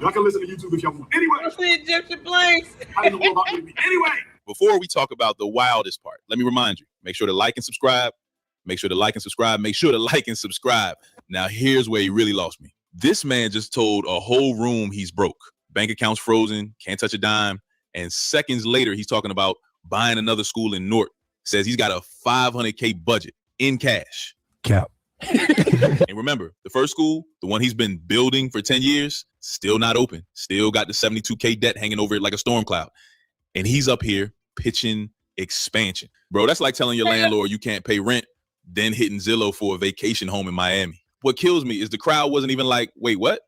Y'all can listen to YouTube if y'all want. Anyway. What's the Egyptian planes? I don't know about me. Anyway. Before we talk about the wildest part, let me remind you, make sure to like and subscribe. Make sure to like and subscribe. Make sure to like and subscribe. Now, here's where he really lost me. This man just told a whole room he's broke. Bank accounts frozen, can't touch a dime. And seconds later, he's talking about buying another school in Newark. Says he's got a $500K budget in cash. Cap. And remember, the first school, the one he's been building for 10 years, still not open. Still got the $72K debt hanging over it like a storm cloud. And he's up here pitching expansion. Bro, that's like telling your landlord you can't pay rent, then hitting Zillow for a vacation home in Miami. What kills me is the crowd wasn't even like, wait, what?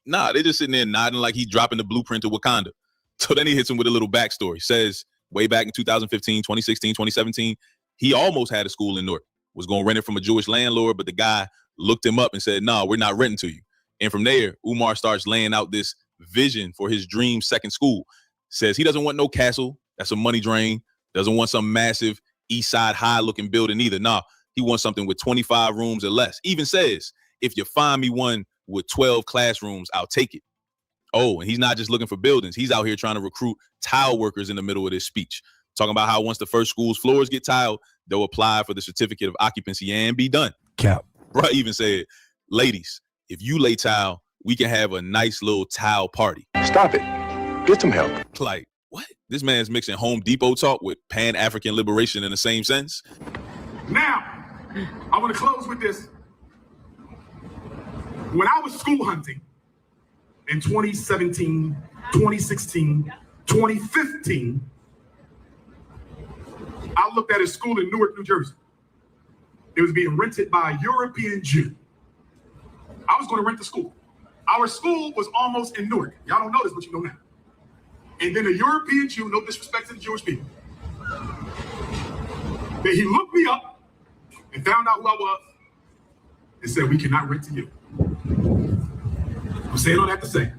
Nah, they're just sitting there nodding like he's dropping the blueprint to Wakanda. So then he hits him with a little backstory. Says way back in 2015, 2016, 2017, he almost had a school in Newark. Was going to rent it from a Jewish landlord, but the guy looked him up and said, no, we're not renting to you. And from there, Umar starts laying out this vision for his dream second school. Says he doesn't want no castle. That's a money drain. Doesn't want some massive East Side High looking building either. Nah, he wants something with 25 rooms or less. Even says, if you find me one with 12 classrooms, I'll take it. Oh, and he's not just looking for buildings. He's out here trying to recruit tile workers in the middle of this speech. Talking about how once the first school's floors get tiled, they'll apply for the certificate of occupancy and be done. Cap. Bro even said, ladies, if you lay tile, we can have a nice little tile party. Stop it. Get some help. Like, what? This man's mixing Home Depot talk with Pan-African liberation in the same sense. Now, I want to close with this. When I was school hunting in 2017, 2016, 2015, I looked at a school in Newark, New Jersey. It was being rented by a European Jew. I was going to rent the school. Our school was almost in Newark. Y'all don't know this, but you know now. And then a European Jew, no disrespect to the Jewish people, then he looked me up and found out who I was and said, we cannot rent to you. I'm saying all that to say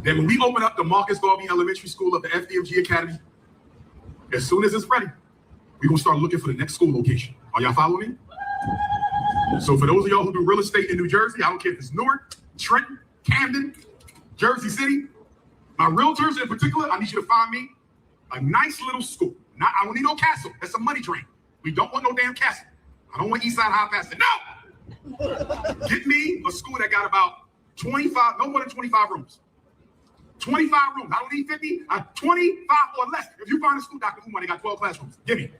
that when we open up the Marcus Garvey Elementary School of the FDMG Academy, as soon as it's ready, we're going to start looking for the next school location. Are y'all following me? So for those of y'all who do real estate in New Jersey, I don't care if it's Newark, Trenton, Camden, Jersey City, my realtors in particular, I need you to find me a nice little school. I don't need no castle. That's a money drain. We don't want no damn castle. I don't want Eastside High Pastor. No! Get me a school that got about 25, no more than 25 rooms. 25 rooms. I don't need 50. 25 or less. If you find a school, Dr. Umar, they got 12 classrooms. Give me.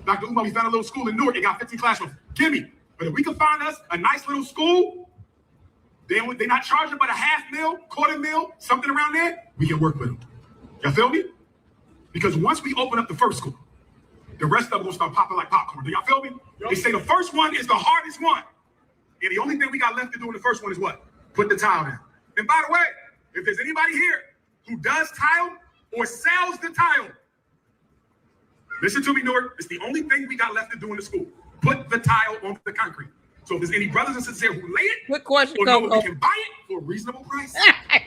Dr. Umar, we found a little school in Newark. They got 15 classrooms. Give me. But if we can find us a nice little school, they're not charging but a $500,000, $250,000, something around there, we can work with them. Y'all feel me? Because once we open up the first school, the rest of them will start popping like popcorn. Do y'all feel me? They say the first one is the hardest one. And the only thing we got left to do in the first one is what? Put the tile down. And by the way, if there's anybody here who does tile or sells the tile, listen to me, Newark. It's the only thing we got left to do in the school. Put the tile on the concrete. So if there's any brothers and sisters here who lay it, good question, or know we can buy it for a reasonable price?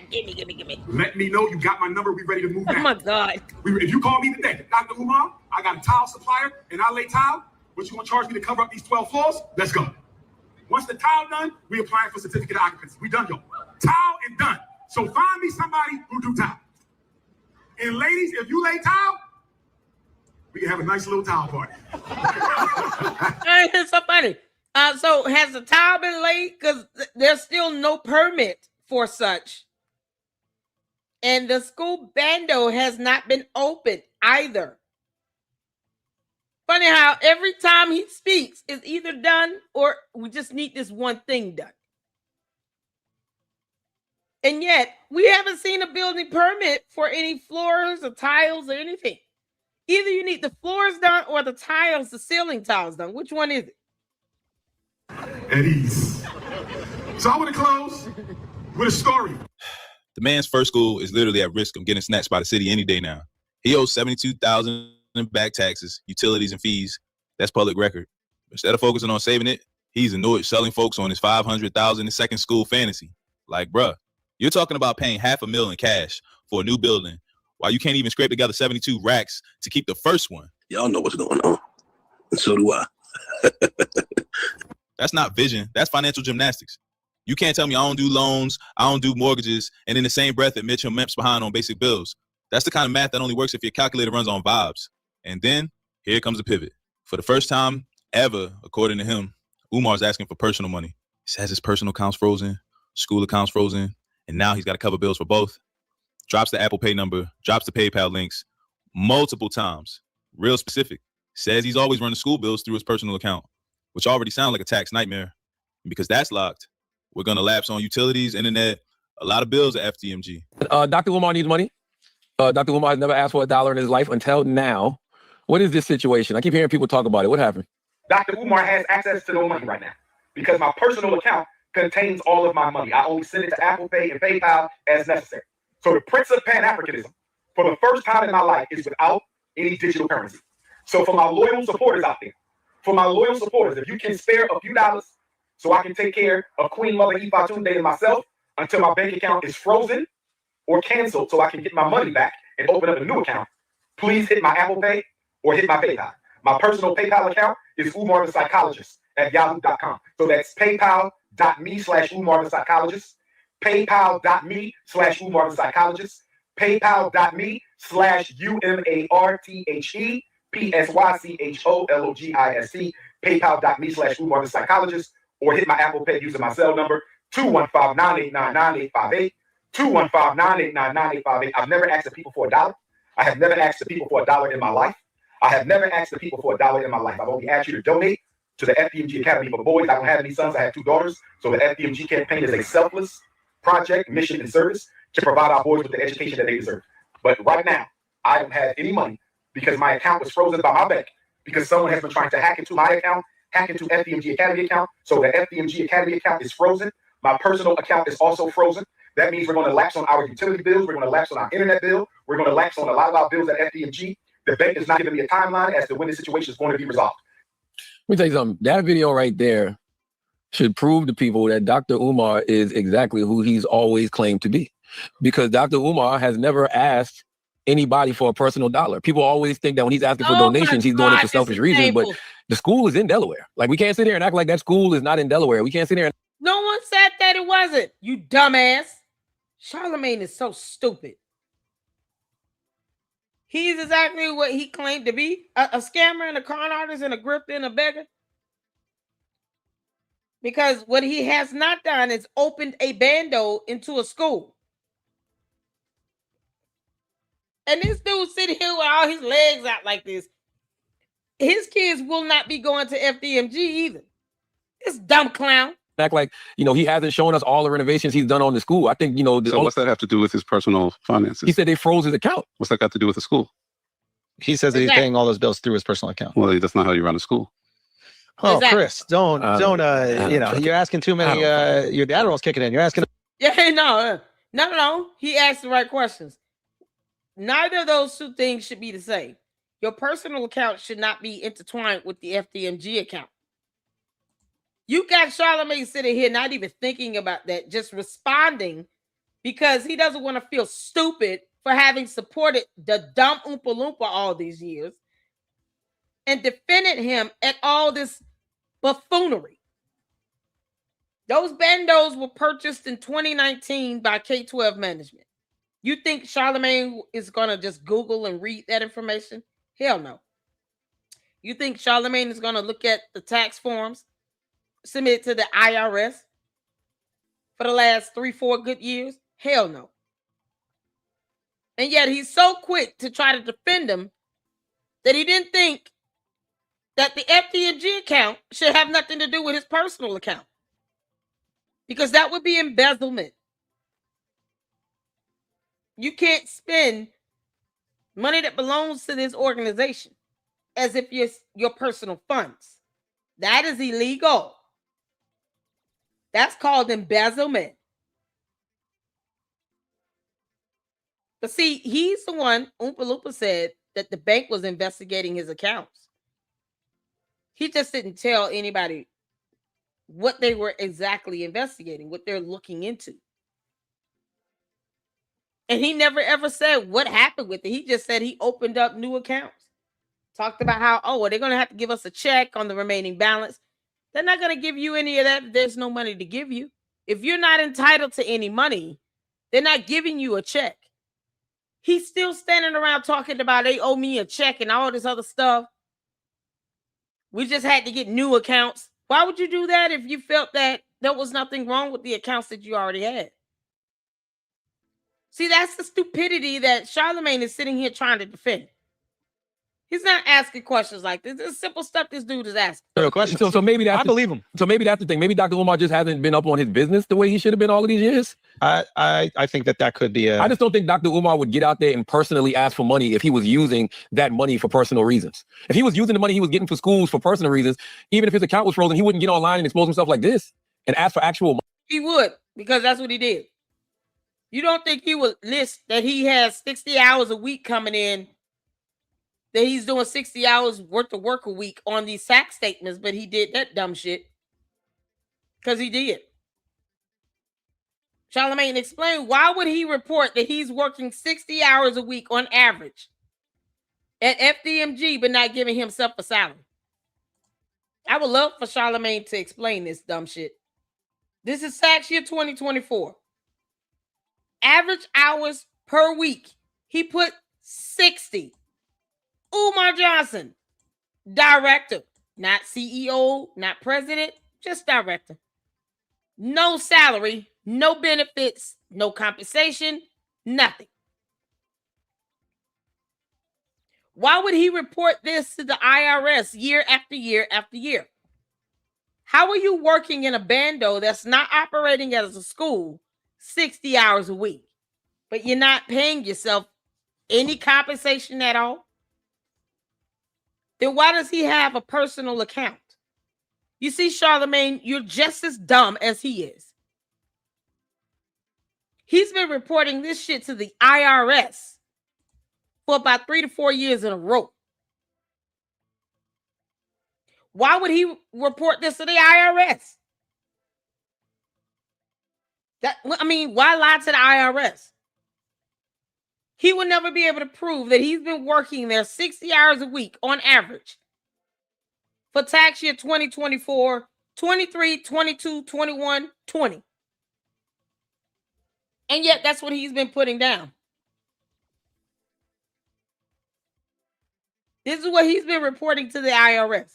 Give me. Let me know. You got my number. We ready to move now. Oh my God. If you call me today, Dr. Umar, I got a tile supplier and I lay tile. What you gonna charge me to cover up these 12 floors? Let's go. Once the tile done, we applying for certificate of occupancy. We done, yo. Tile and done. So find me somebody who do tile. And ladies, if you lay tile, we can have a nice little tile party. It's so funny. So has the tile been laid? Because there's still no permit for such. And the school bando has not been opened either. Funny how every time he speaks, it's either done or we just need this one thing done. And yet, we haven't seen a building permit for any floors or tiles or anything. Either you need the floors done or the tiles, the ceiling tiles done. Which one is it? At ease. So I want to close with a story. The man's first school is literally at risk of getting snatched by the city any day now. He owes $72,000 in back taxes, utilities, and fees. That's public record. Instead of focusing on saving it, he's annoyed selling folks on his $500,000 in second school fantasy. Like, bruh, you're talking about paying $500,000 in cash for a new building while you can't even scrape together 72 racks to keep the first one. Y'all know what's going on. And so do I. That's not vision. That's financial gymnastics. You can't tell me I don't do loans, I don't do mortgages, and in the same breath admit your MEP's behind on basic bills. That's the kind of math that only works if your calculator runs on vibes. And then, here comes a pivot. For the first time ever, according to him, Umar's asking for personal money. He says his personal account's frozen, school account's frozen, and now he's got to cover bills for both. Drops the Apple Pay number, drops the PayPal links multiple times. Real specific. Says he's always running school bills through his personal account, which already sounds like a tax nightmare. And because that's locked, we're going to lapse on utilities, internet, a lot of bills at FDMG. Dr. Umar needs money. Dr. Umar has never asked for $1 in his life until now. What is this situation? I keep hearing people talk about it. What happened? Dr. Umar has access to no money right now because my personal account contains all of my money. I only send it to Apple Pay and PayPal as necessary. So the Prince of Pan-Africanism, for the first time in my life, is without any digital currency. So for my loyal supporters out there, if you can spare a few dollars so I can take care of Queen Mother Ifatunde and myself until my bank account is frozen or canceled so I can get my money back and open up a new account, please hit my Apple Pay or hit my PayPal. My personal PayPal account is Umar the Psychologist at yahoo.com. So that's paypal.me/Umar the Psychologist, paypal.me/Umar the Psychologist, paypal.me/UMARTHEPSYCHOLOGIST, paypal.me/Umar the Psychologist, or hit my Apple Pay using my cell number 215-989-9858, 215-989-9858. I've never asked the people for $1. I have never asked the people for $1 in my life. I've only asked you to donate to the FDMG Academy for Boys. I don't have any sons. I have 2 daughters. So the FDMG campaign is a selfless project, mission, and service to provide our boys with the education that they deserve. But right now, I don't have any money because my account was frozen by my bank because someone has been trying to hack into my account, hack into FDMG Academy account. So the FDMG Academy account is frozen. My personal account is also frozen. That means we're going to lapse on our utility bills. We're going to lapse on our internet bill. We're going to lapse on a lot of our bills at FDMG. The bank is not giving me a timeline as to when the situation is going to be resolved. Let me tell you something. That video right there should prove to people that Dr. Umar is exactly who he's always claimed to be. Because Dr. Umar has never asked anybody for a personal dollar. People always think that when he's asking for donations, he's doing it for selfish reasons. But the school is in Delaware. Like, we can't sit here and act like that school is not in Delaware. We can't sit here and... No one said that it wasn't, you dumbass. Charlemagne is so stupid. He's exactly what he claimed to be, a scammer and a con artist and a grifter and a beggar. Because what he has not done is opened a bando into a school. And this dude sitting here with all his legs out like this. His kids will not be going to FDMG either. This dumb clown. Act like, he hasn't shown us all the renovations he's done on the school. I think, So what's that have to do with his personal finances? He said they froze his account. What's that got to do with the school? He says that he's paying all those bills through his personal account. Well, that's not how you run a school. Oh, Chris, don't, you're asking too many, your Adderall's kicking in. You're asking. Yeah, no. He asked the right questions. Neither of those two things should be the same. Your personal account should not be intertwined with the FDMG account. You got Charlemagne sitting here not even thinking about that, just responding because he doesn't want to feel stupid for having supported the dumb Oompa Loompa all these years and defended him at all this buffoonery. Those bandos were purchased in 2019 by K-12 management. You think Charlemagne is going to just Google and read that information? Hell no. You think Charlemagne is going to look at the tax forms submitted to the IRS for the last 3-4 good years? Hell no. And yet he's so quick to try to defend him that he didn't think that the FDMG account should have nothing to do with his personal account, because that would be embezzlement. You can't spend money that belongs to this organization as if it's your personal funds. That is illegal. That's called embezzlement. But see, he's the one, Oompa Loompa said, that the bank was investigating his accounts. He just didn't tell anybody what they were exactly investigating, what they're looking into. And he never ever said what happened with it. He just said he opened up new accounts. Talked about how, oh, well, they're going to have to give us a check on the remaining balance. They're not going to give you any of that. There's no money to give you. If you're not entitled to any money, they're not giving you a check. He's still standing around talking about they owe me a check and all this other stuff. We just had to get new accounts. Why would you do that if you felt that there was nothing wrong with the accounts that you already had? See, that's the stupidity that Charlemagne is sitting here trying to defend. He's not asking questions like this. This is simple stuff this dude is asking. So maybe that's I believe him. So maybe that's the thing. Maybe Dr. Umar just hasn't been up on his business the way he should have been all of these years. I think that could be I just don't think Dr. Umar would get out there and personally ask for money if he was using that money for personal reasons. If he was using the money he was getting for schools for personal reasons, even if his account was frozen, he wouldn't get online and expose himself like this and ask for actual money. He would, because that's what he did. You don't think he would list that he has 60 hours a week coming in, that he's doing 60 hours worth of work a week on these tax statements, but he did that dumb shit. Because he did. Charlemagne explained, why would he report that he's working 60 hours a week on average at FDMG, but not giving himself a salary? I would love for Charlemagne to explain this dumb shit. This is tax year 2024. Average hours per week. He put 60. Umar Johnson, director, not CEO, not president, just director. No salary, no benefits, no compensation, nothing. Why would he report this to the IRS year after year after year? How are you working in a bando that's not operating as a school 60 hours a week, but you're not paying yourself any compensation at all? Then why does he have a personal account? You see, Charlemagne, you're just as dumb as he is. He's been reporting this shit to the IRS for about 3 to 4 years in a row. Why would he report this to the IRS? Why lie to the IRS? He will never be able to prove that he's been working there 60 hours a week on average for tax year 2024, 23, 22, 21, 20. And yet that's what he's been putting down. This is what he's been reporting to the IRS.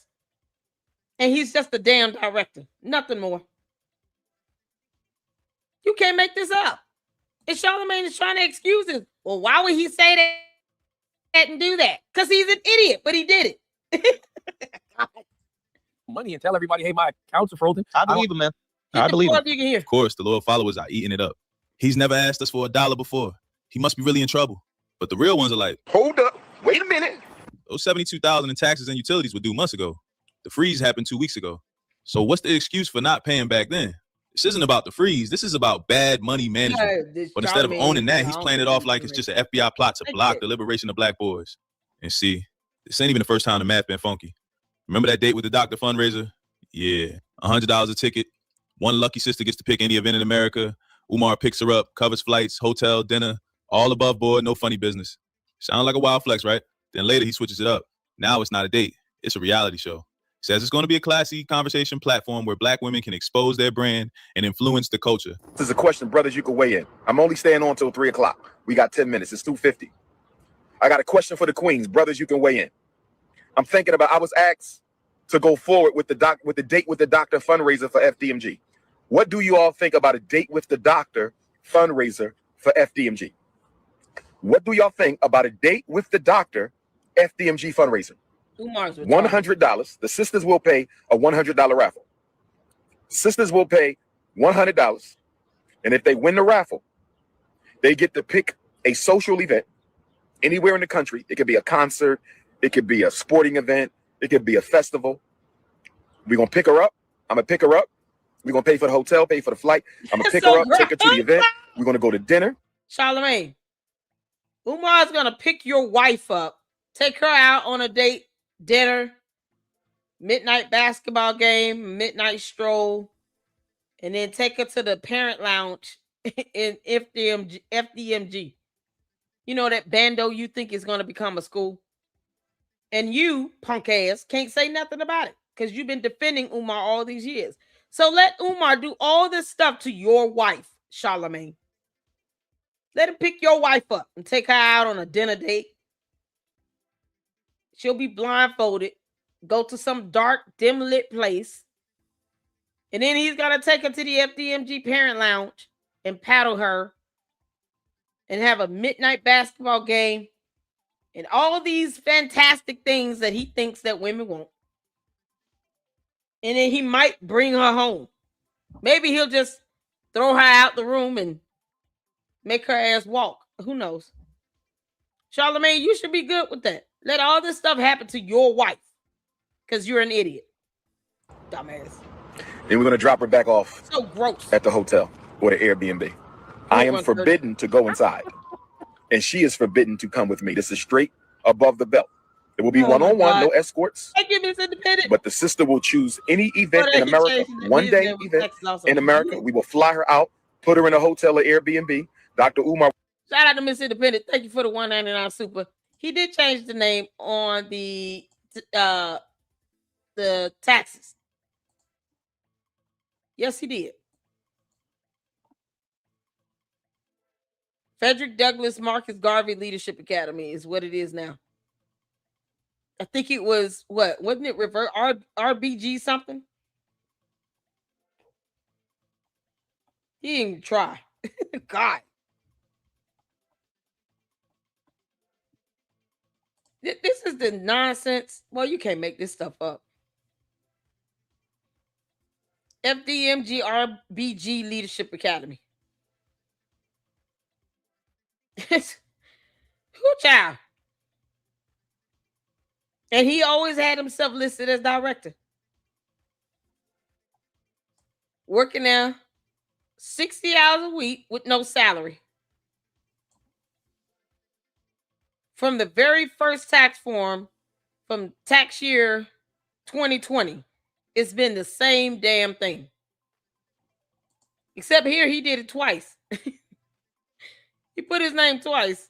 And he's just a damn director. Nothing more. You can't make this up. And Charlemagne is trying to excuse it. Well, why would he say that and do that? Because he's an idiot, but he did it. Money and tell everybody, hey, my accounts are frozen. I believe him, man. I believe him. You can hear. Of course, the loyal followers are eating it up. He's never asked us for $1 before. He must be really in trouble. But the real ones are like, hold up, wait a minute. Those $72,000 in taxes and utilities were due months ago. The freeze happened 2 weeks ago. So what's the excuse for not paying back then? This isn't about the freeze. This is about bad money management. But instead of owning that, he's playing it off like it's just an FBI plot to block the liberation of black boys. And see, this ain't even the first time the math been funky. Remember that date with the doctor fundraiser? Yeah, $100 a ticket. One lucky sister gets to pick any event in America. Umar picks her up, covers flights, hotel, dinner, all above board, no funny business. Sound like a wild flex, right? Then later he switches it up. Now it's not a date. It's a reality show. Says it's going to be a classy conversation platform where black women can expose their brand and influence the culture. This is a question, brothers, you can weigh in. I'm only staying on till 3 o'clock. We got 10 minutes. It's 2:50. I got a question for the queens. Brothers, you can weigh in. I'm thinking about, I was asked to go forward with the date with the doctor fundraiser for FDMG. What do you all think about a date with the doctor fundraiser for FDMG? What do y'all think about a date with the doctor FDMG fundraiser? Umar's $100. The sisters will pay a $100 raffle. Sisters will pay $100. And if they win the raffle, they get to pick a social event anywhere in the country. It could be a concert. It could be a sporting event. It could be a festival. We're going to pick her up. I'm going to pick her up. We're going to pay for the hotel, pay for the flight. I'm going to pick her up, take her to the event. We're going to go to dinner. Charlamagne, Umar's going to pick your wife up, take her out on a date, dinner, midnight basketball game, midnight stroll, and then take her to the parent lounge in FDMG. You know that bando you think is going to become a school? And you, punk ass, can't say nothing about it because you've been defending Umar all these years. So let Umar do all this stuff to your wife, Charlamagne. Let him pick your wife up and take her out on a dinner date. She'll be blindfolded, go to some dark, dim lit place. And then he's going to take her to the FDMG parent lounge and paddle her and have a midnight basketball game and all these fantastic things that he thinks that women want. And then he might bring her home. Maybe he'll just throw her out the room and make her ass walk. Who knows? Charlamagne, you should be good with that. Let all this stuff happen to your wife because you're an idiot. Dumbass. Then we're going to drop her back off so gross at the hotel or the Airbnb. I am forbidden to go inside. And she is forbidden to come with me. This is straight above the belt. It will be one-on-one, no escorts. But the sister will choose any event in America, one-day event in America. We will fly her out, put her in a hotel or Airbnb. Dr. Umar. Shout out to Miss Independent. Thank you for the $1.99 super. He did change the name on the taxes. Yes, he did. Frederick Douglass Marcus Garvey Leadership Academy is what it is now. I think it was what? Wasn't it revert RBG something? He didn't even try. God. This is the nonsense. Well, you can't make this stuff up. FDMG RBG Leadership Academy. Who child? And he always had himself listed as director. Working now 60 hours a week with no salary. From the very first tax form from tax year 2020, it's been the same damn thing. Except here, he did it twice. He put his name twice.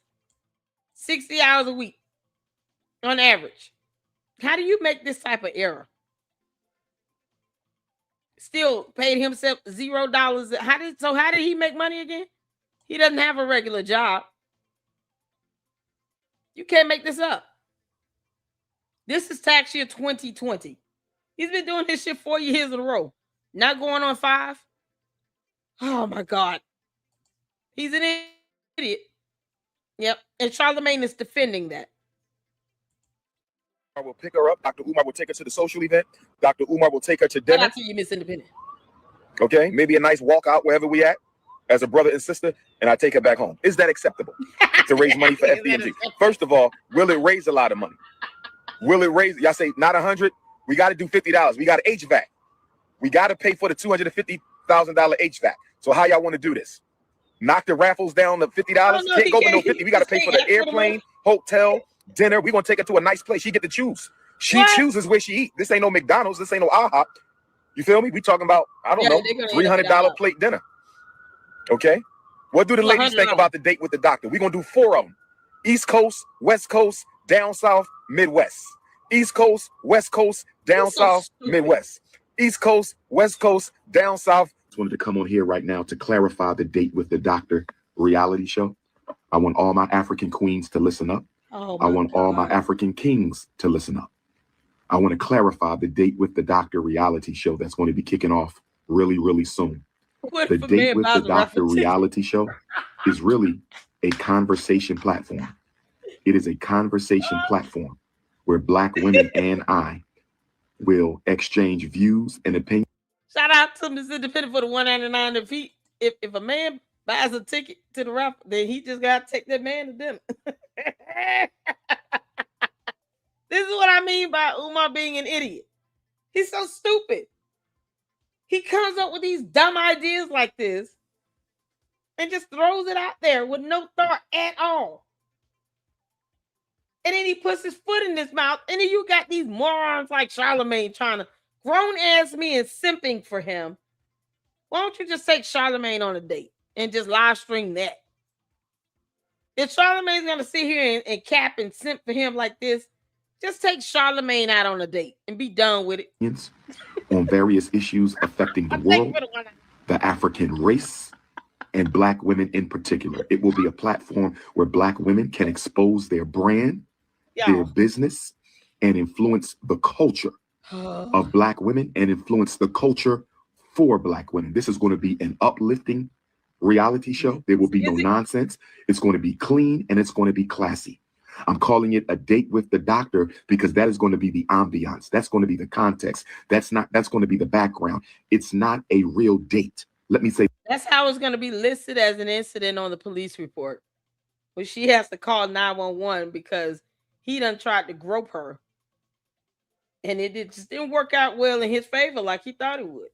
60 hours a week on average. How do you make this type of error? Still paid himself $0. How did he make money again? He doesn't have a regular job. You can't make this up. This is tax year 2020. He's been doing this shit 4 years in a row. Not going on 5. Oh my God. He's an idiot. Yep. And Charlamagne is defending that. I will pick her up. Dr. Umar will take her to the social event. Dr. Umar will take her to dinner. Shout out to you, Miss Independent. Okay. Maybe a nice walk out wherever we at as a brother and sister. And I take her back home. Is that acceptable to raise money for FDMG? First of all, will it raise a lot of money? Will it raise? Y'all say not 100. We got to do $50. We got HVAC. We got to pay for the $250,000 HVAC. So how y'all want to do this? Knock the raffles down to $50? Can't go below 50. We got to pay for the airplane, hotel, dinner. We're going to take her to a nice place. She get to choose. She chooses where she eat. This ain't no McDonald's. This ain't no IHOP. You feel me? We talking about, I don't know, $300 plate dinner. Okay? What do the ladies think about the date with the doctor? We're going to do 4 of them. East Coast, West Coast, down South, Midwest. East Coast, West Coast, down South, Midwest. East Coast, West Coast, down South. I just wanted to come on here right now to clarify the date with the doctor reality show. I want all my African queens to listen up. I want all my African kings to listen up. I want to clarify the date with the doctor reality show that's going to be kicking off really, really soon. The date with the doctor reality show is really a conversation platform. It is a conversation platform where Black women and I will exchange views and opinions. Shout out to Miss Independent for the $199. If a man buys a ticket to the raffle, then he just got to take that man to dinner. This is what I mean by Umar being an idiot. He's so stupid. He comes up with these dumb ideas like this and just throws it out there with no thought at all. And then he puts his foot in his mouth, and then you got these morons like Charlemagne trying to grown-ass me and simping for him. Why don't you just take Charlemagne on a date and just live stream that? If Charlemagne's going to sit here and cap and simp for him like this, just take Charlemagne out on a date and be done with it. On various issues affecting the world, the African race, and Black women in particular. It will be a platform where Black women can expose their brand, their business, and influence the culture of Black women and influence the culture for Black women. This is going to be an uplifting reality show. There will be no nonsense. It's going to be clean and it's going to be classy. I'm calling it a date with the doctor because that is going to be the ambiance. That's going to be the context. That's going to be the background. It's not a real date. Let me say. That's how it's going to be listed as an incident on the police report. Where she has to call 911 because he done tried to grope her. And it just didn't work out well in his favor like he thought it would.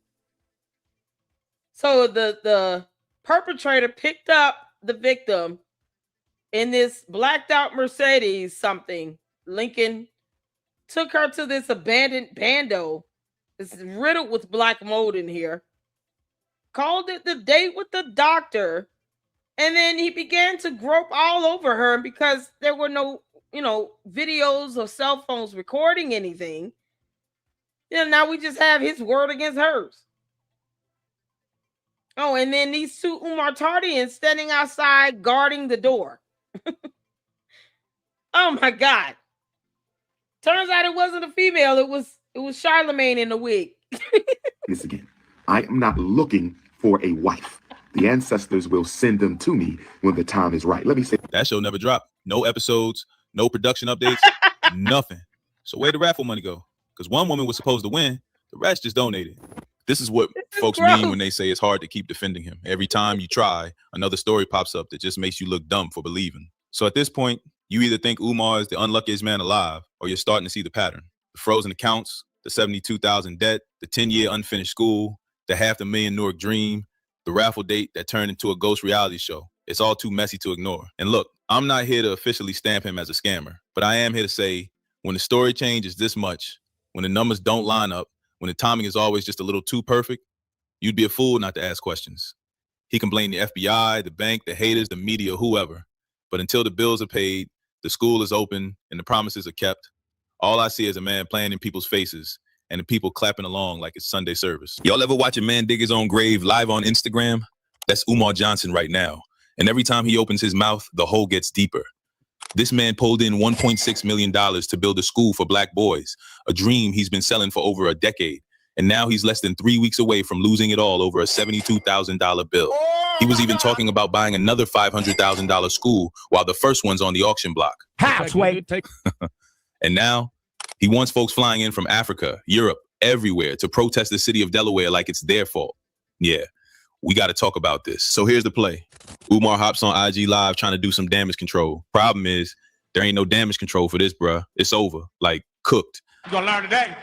So the perpetrator picked up the victim in this blacked out Mercedes Lincoln, took her to this abandoned bando. It's riddled with black mold in here. Called it the date with the doctor. And then he began to grope all over her because there were no, videos or cell phones recording anything. Now we just have his word against hers. Oh, and then these two Umar Tardians standing outside guarding the door. Oh my God. Turns out it wasn't a female. It was Charlemagne in the wig. This again. I am not looking for a wife. The ancestors will send them to me when the time is right. Let me say that show never dropped. No episodes, no production updates, nothing. So where'd the raffle money go? Because one woman was supposed to win, the rest just donated. This is what folks mean when they say it's hard to keep defending him. Every time you try, another story pops up that just makes you look dumb for believing. So at this point, you either think Umar is the unluckiest man alive, or you're starting to see the pattern. The frozen accounts, the $72,000 debt, the 10-year unfinished school, the $500,000 Newark dream, the raffle date that turned into a ghost reality show. It's all too messy to ignore. And look, I'm not here to officially stamp him as a scammer, but I am here to say when the story changes this much, when the numbers don't line up, when the timing is always just a little too perfect, you'd be a fool not to ask questions. He can blame the FBI, the bank, the haters, the media, whoever. But until the bills are paid, the school is open, and the promises are kept, all I see is a man playing in people's faces and the people clapping along like it's Sunday service. Y'all ever watch a man dig his own grave live on Instagram? That's Umar Johnson right now. And every time he opens his mouth, the hole gets deeper. This man pulled in $1.6 million to build a school for black boys, a dream he's been selling for over a decade. And now he's less than 3 weeks away from losing it all over a $72,000 bill. He was even talking about buying another $500,000 school while the first one's on the auction block. Halfway. And now he wants folks flying in from Africa, Europe, everywhere to protest the city of Delaware like it's their fault. Yeah, we got to talk about this. So here's the play. Umar hops on IG Live trying to do some damage control. Problem is, there ain't no damage control for this, bruh. It's over, like cooked. You're going to learn today.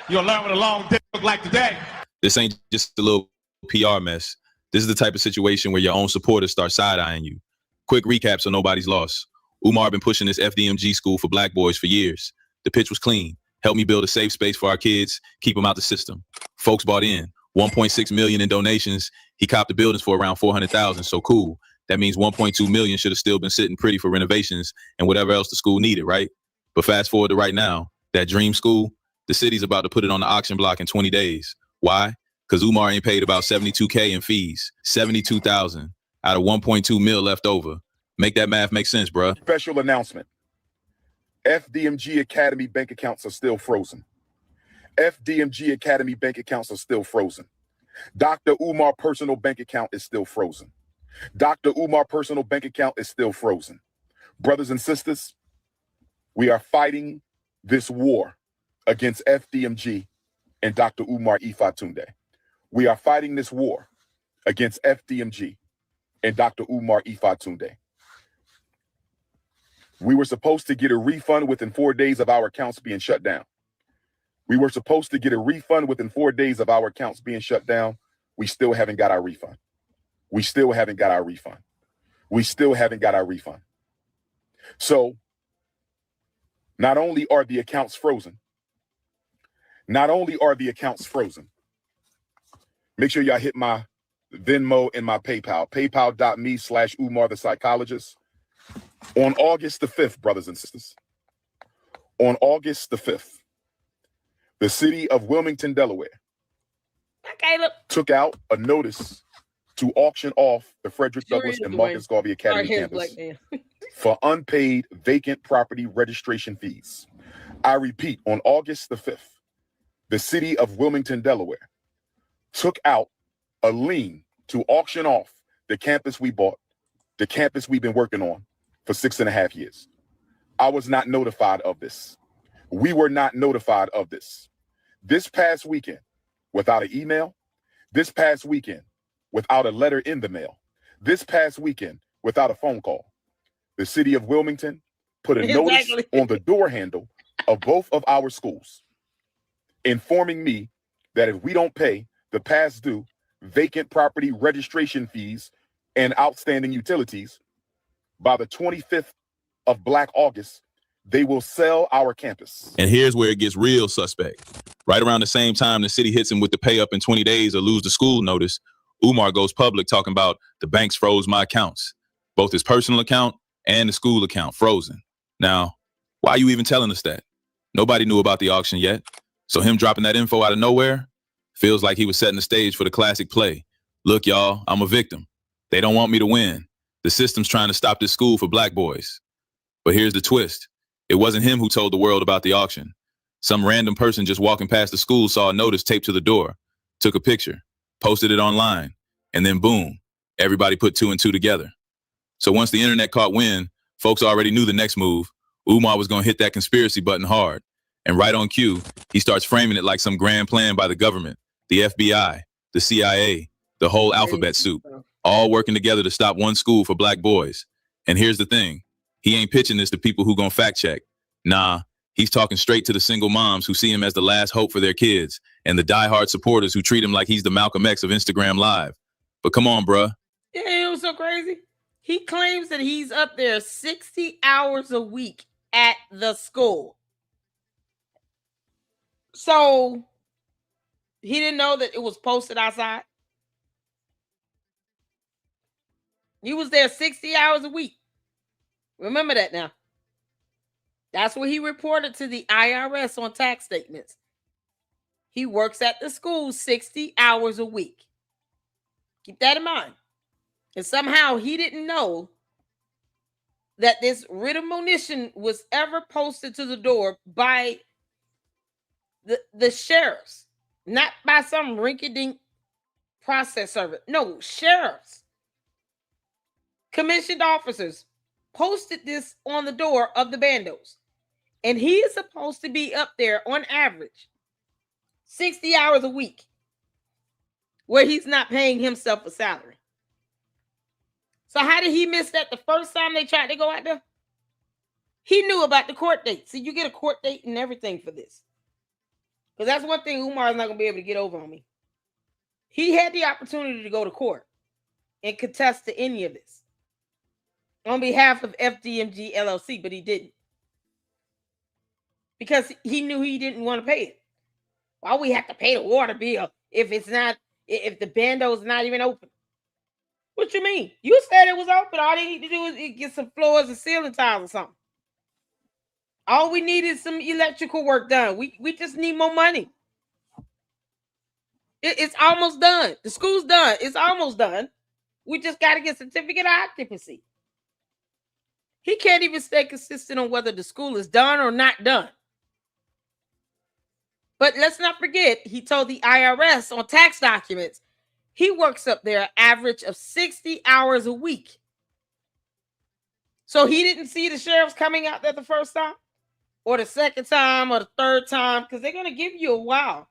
You'll learn what a long dick look like today. This ain't just a little PR mess. This is the type of situation where your own supporters start side-eyeing you. Quick recap so nobody's lost. Umar been pushing this FDMG school for black boys for years. The pitch was clean. Help me build a safe space for our kids, keep them out the system. Folks bought in. 1.6 million in donations. He copped the buildings for around 400,000. So cool. That means 1.2 million should have still been sitting pretty for renovations and whatever else the school needed, right? But fast forward to right now, that dream school, the city's about to put it on the auction block in 20 days. Why? Because Umar ain't paid about $72K in fees, 72,000 out of 1.2 mil left over. Make that math make sense, bruh. Special announcement. FDMG Academy bank accounts are still frozen. FDMG Academy bank accounts are still frozen. Dr. Umar personal bank account is still frozen. Dr. Umar personal bank account is still frozen. Brothers and sisters, we are fighting this war against FDMG and Dr. Umar Ifatunde. We are fighting this war against FDMG and Dr. Umar Ifatunde. We were supposed to get a refund within 4 days of our accounts being shut down. We were supposed to get a refund within 4 days of our accounts being shut down. We still haven't got our refund. We still haven't got our refund. We still haven't got our refund. So not only are the accounts frozen, make sure y'all hit my Venmo and my PayPal, paypal.me/Umar the psychologist. On August the 5th, brothers and sisters, on August the 5th, the city of Wilmington, Delaware, took out a notice to auction off the Frederick Douglass and Marcus Garvey Academy campus for unpaid vacant property registration fees. I repeat, on August the 5th, the city of Wilmington, Delaware, took out a lien to auction off the campus we bought, the campus we've been working on for 6.5 years. I was not notified of this. We were not notified of this. This past weekend, without an email, this past weekend, without a letter in the mail, this past weekend, without a phone call, the city of Wilmington put a notice on the door handle of both of our schools, informing me that if we don't pay the past due vacant property registration fees and outstanding utilities by the 25th of Black August, they will sell our campus. And here's where it gets real suspect. Right around the same time the city hits him with the pay up in 20 days or lose the school notice, Umar goes public talking about the banks froze my accounts, both his personal account and the school account frozen. Now, why are you even telling us that? Nobody knew about the auction yet. So him dropping that info out of nowhere feels like he was setting the stage for the classic play. Look, y'all, I'm a victim. They don't want me to win. The system's trying to stop this school for black boys. But here's the twist. It wasn't him who told the world about the auction. Some random person just walking past the school saw a notice taped to the door, took a picture, posted it online, and then boom, everybody put 2 and 2 together. So once the internet caught wind, folks already knew the next move. Umar was going to hit that conspiracy button hard. And right on cue, he starts framing it like some grand plan by the government, the FBI, the CIA, the whole alphabet soup, all working together to stop one school for black boys. And here's the thing. He ain't pitching this to people who gonna fact check. Nah, he's talking straight to the single moms who see him as the last hope for their kids and the diehard supporters who treat him like he's the Malcolm X of Instagram Live. But come on, bruh. Yeah, it was so crazy. He claims that he's up there 60 hours a week at the school. So he didn't know that it was posted outside. He was there 60 hours a week. Remember that now. That's what he reported to the IRS on tax statements. He works at the school 60 hours a week. Keep that in mind. And somehow he didn't know that this writ of monition was ever posted to the door by the sheriffs, not by some rinky-dink process server. No, sheriffs, commissioned officers posted this on the door of the bandos. And he is supposed to be up there on average 60 hours a week where he's not paying himself a salary. So how did he miss that the first time they tried to go out there? He knew about the court date. See, you get a court date and everything for this. Because that's one thing Umar is not going to be able to get over on me. He had the opportunity to go to court and contest to any of this on behalf of FDMG LLC, but he didn't. because he knew he didn't want to pay it. Why we have to pay the water bill if the bando's not even open? What you mean? You said it was open. All they need to do is get some floors and ceiling tiles or something. All we need is some electrical work done. We just need more money. It's almost done. The school's done. It's almost done. We just got to get certificate of occupancy. He can't even stay consistent on whether the school is done or not done. But let's not forget, he told the IRS on tax documents, he works up there an average of 60 hours a week. So he didn't see the sheriffs coming out there the first time or the second time or the third time, because they're going to give you a while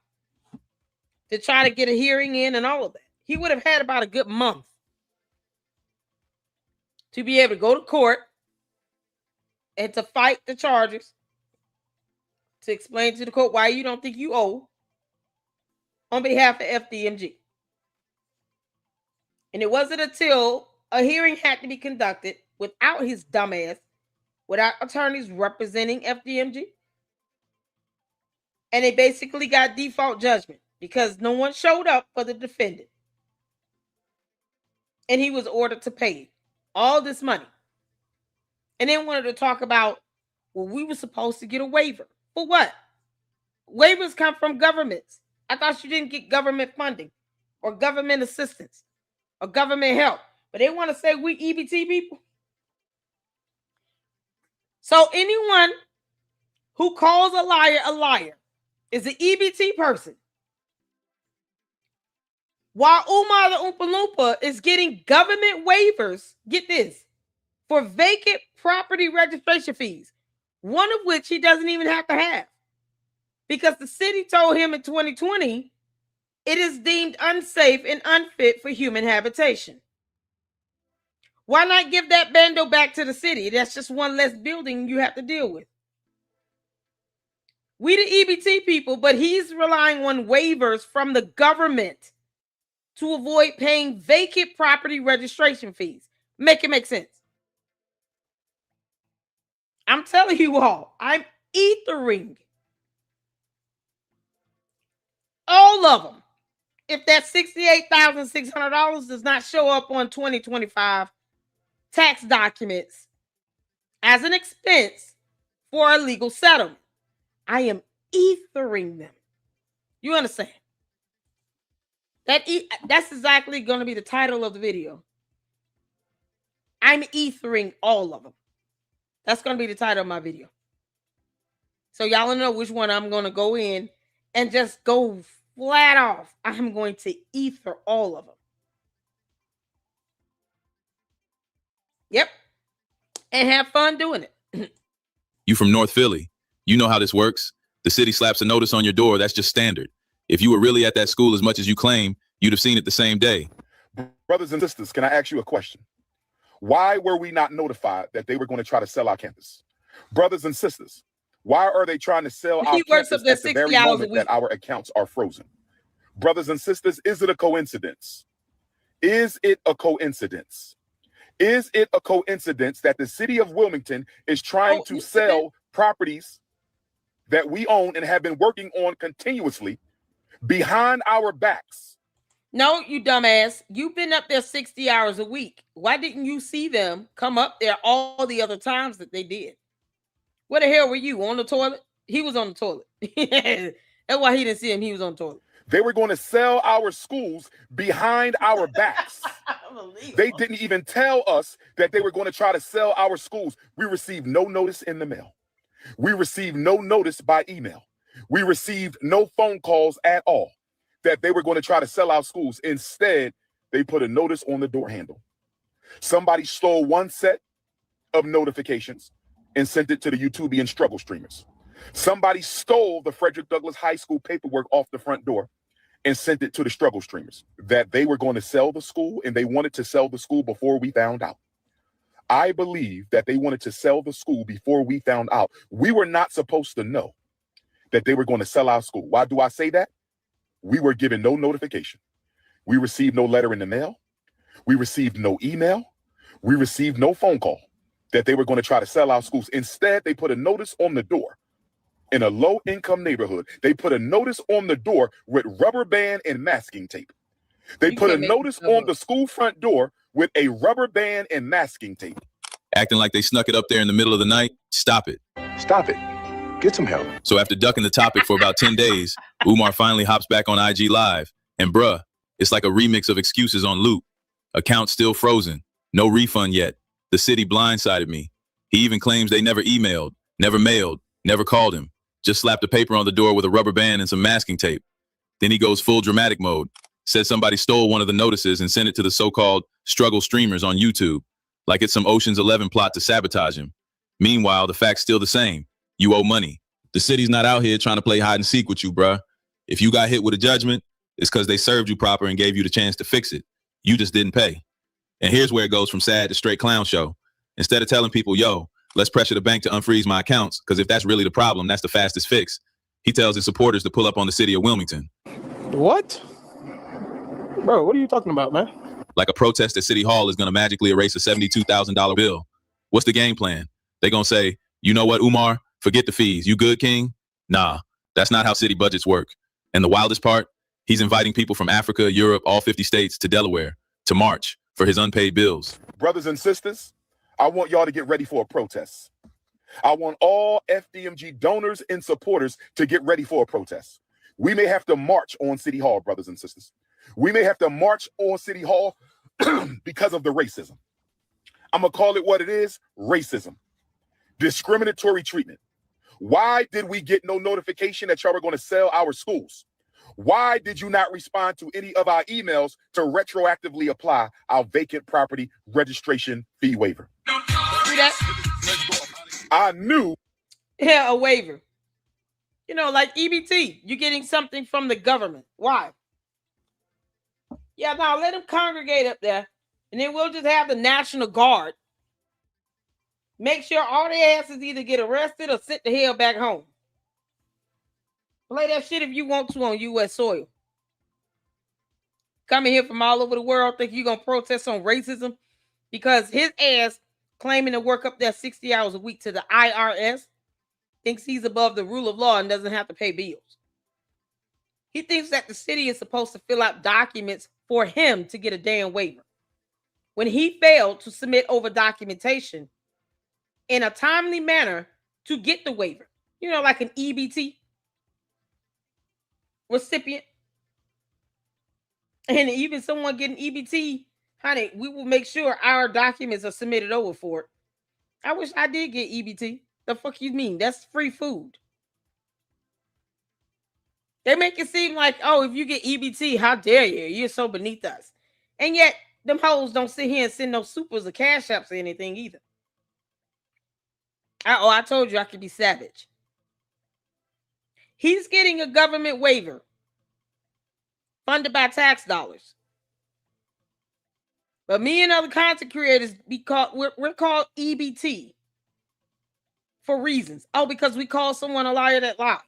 to try to get a hearing in and all of that. He would have had about a good month to be able to go to court and to fight the charges, to explain to the court why you don't think you owe on behalf of FDMG. And it wasn't until a hearing had to be conducted without his dumbass, without attorneys representing FDMG. And they basically got default judgment because no one showed up for the defendant. And he was ordered to pay all this money. And then wanted to talk about, well, we were supposed to get a waiver. For what? Waivers come from governments. I thought you didn't get government funding or government assistance or government help. But they want to say we EBT people. So anyone who calls a liar is an EBT person. While Umar the Oompa Loompa is getting government waivers, get this, for vacant property registration fees, one of which he doesn't even have to have. Because the city told him in 2020, it is deemed unsafe and unfit for human habitation. Why not give that bando back to the city? That's just one less building you have to deal with. We the EBT people, but he's relying on waivers from the government to avoid paying vacant property registration fees. Make it make sense. I'm telling you all, I'm ethering all of them. If that $68,600 does not show up on 2025 tax documents as an expense for a legal settlement, I am ethering them. You understand? That's exactly going to be the title of the video. I'm ethering all of them. That's going to be the title of my video. So y'all know which one I'm going to go in and just go flat off. I'm going to ether all of them. Yep. And have fun doing it. You from North Philly. You know how this works. The city slaps a notice on your door. That's just standard. If you were really at that school as much as you claim, you'd have seen it the same day. Brothers and sisters, can I ask you a question? Why were we not notified that they were going to try to sell our campus? Brothers and sisters, why are they trying to sell our campus at the very moment that our accounts are frozen? Brothers and sisters, is it a coincidence? Is it a coincidence? Is it a coincidence that the city of Wilmington is trying to sell properties that we own and have been working on continuously behind our backs? No, you dumbass. You've been up there 60 hours a week. Why didn't you see them come up there all the other times that they did? Where the hell were you? On the toilet? He was on the toilet. That's why he didn't see him. He was on the toilet. They were going to sell our schools behind our backs. They didn't even tell us that they were going to try to sell our schools. We received no notice in the mail. We received no notice by email. We received no phone calls at all that they were going to try to sell our schools. Instead, they put a notice on the door handle. Somebody stole one set of notifications and sent it to the YouTubian struggle streamers. Somebody stole the Frederick Douglass High School paperwork off the front door and sent it to the struggle streamers that they were going to sell the school, and they wanted to sell the school before we found out. I believe that they wanted to sell the school before we found out. We were not supposed to know that they were going to sell our school. Why do I say that? We were given no notification. We received no letter in the mail. We received no email. We received no phone call that they were going to try to sell our schools. Instead, they put a notice on the door in a low-income neighborhood. They put a notice on the door with rubber band and masking tape. They put a notice on the school front door with a rubber band and masking tape. Acting like they snuck it up there in the middle of the night? Stop it. Stop it. Get some help. So after ducking the topic for about 10 days, Umar finally hops back on IG Live. And bruh, it's like a remix of excuses on loop. Account still frozen. No refund yet. The city blindsided me. He even claims they never emailed, never mailed, never called him. Just slapped a paper on the door with a rubber band and some masking tape. Then he goes full dramatic mode. Says somebody stole one of the notices and sent it to the so-called struggle streamers on YouTube. Like it's some Ocean's 11 plot to sabotage him. Meanwhile, the fact's still the same. You owe money. The city's not out here trying to play hide and seek with you, bruh. If you got hit with a judgment, it's because they served you proper and gave you the chance to fix it. You just didn't pay. And here's where it goes from sad to straight clown show. Instead of telling people, yo, let's pressure the bank to unfreeze my accounts, because if that's really the problem, that's the fastest fix. He tells his supporters to pull up on the city of Wilmington. What? Bro, what are you talking about, man? Like a protest at City Hall is going to magically erase a $72,000 bill. What's the game plan? They're going to say, you know what, Umar? Forget the fees. You good, King? Nah, that's not how city budgets work. And the wildest part, he's inviting people from Africa, Europe, all 50 states to Delaware to march for his unpaid bills. Brothers and sisters, I want y'all to get ready for a protest. I want all FDMG donors and supporters to get ready for a protest. We may have to march on City Hall, brothers and sisters. We may have to march on City Hall because of the racism. I'm going to call it what it is, racism. Discriminatory treatment. Why did we get no notification that y'all were going to sell our schools? Why did you not respond to any of our emails to retroactively apply our vacant property registration fee waiver? See that? I knew. Yeah, a waiver. You know, like EBT, you're getting something from the government. Why? Yeah, now let them congregate up there, and then we'll just have the National Guard make sure all their asses either get arrested or sent the hell back home. Play that shit if you want to on U.S. soil. Coming here from all over the world, think you're going to protest on racism because his ass claiming to work up there 60 hours a week to the IRS thinks he's above the rule of law and doesn't have to pay bills. He thinks that the city is supposed to fill out documents for him to get a damn waiver. When he failed to submit over documentation in a timely manner to get the waiver, you know, like an EBT recipient, and even someone getting EBT, honey, we will make sure our documents are submitted over for it. I wish I did get EBT. The fuck you mean? That's free food. They make it seem like, oh, if you get EBT, how dare you? You're so beneath us. And yet, them hoes don't sit here and send no supers or cash apps or anything either. I told you I could be savage. He's getting a government waiver funded by tax dollars. But me and other content creators, we're called EBT for reasons. Oh, because we call someone a liar that lied.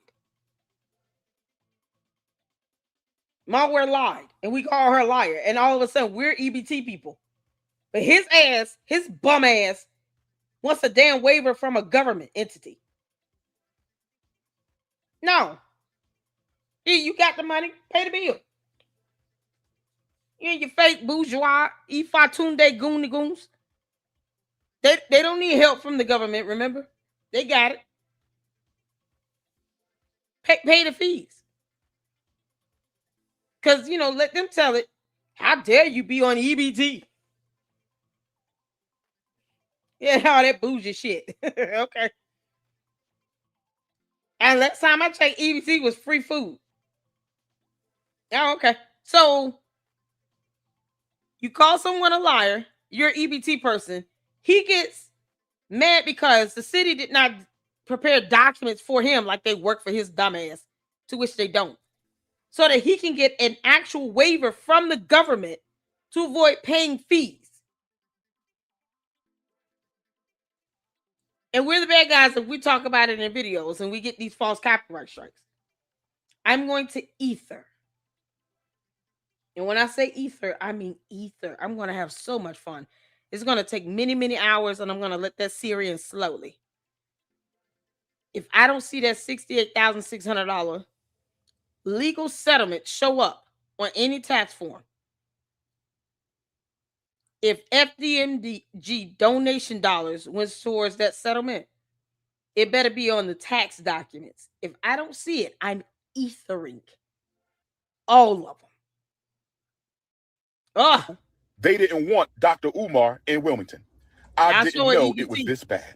Malware lied, and we call her a liar. And all of a sudden, we're EBT people. But his ass, his bum ass, wants a damn waiver from a government entity. No. You got the money, pay the bill. You and your fake bourgeois, Ifatunde goon goons. They don't need help from the government, remember? They got it. Pay the fees. Because, you know, let them tell it. How dare you be on EBT? Yeah, all that bougie shit. Okay. And last time I checked, EBT was free food. Oh, okay. So, you call someone a liar, you're an EBT person. He gets mad because the city did not prepare documents for him like they work for his dumbass, to which they don't. So that he can get an actual waiver from the government to avoid paying fees. And we're the bad guys if we talk about it in videos and we get these false copyright strikes. I'm going to ether. And when I say ether, I mean ether. I'm going to have so much fun. It's going to take many, many hours, and I'm going to let that sear in slowly. if I don't see that $68,600 legal settlement show up on any tax form, if FDMG donation dollars went towards that settlement, it better be on the tax documents. If I don't see it, I'm ethering all of them. Oh, They didn't want Dr. Umar in Wilmington. I didn't know it was this bad.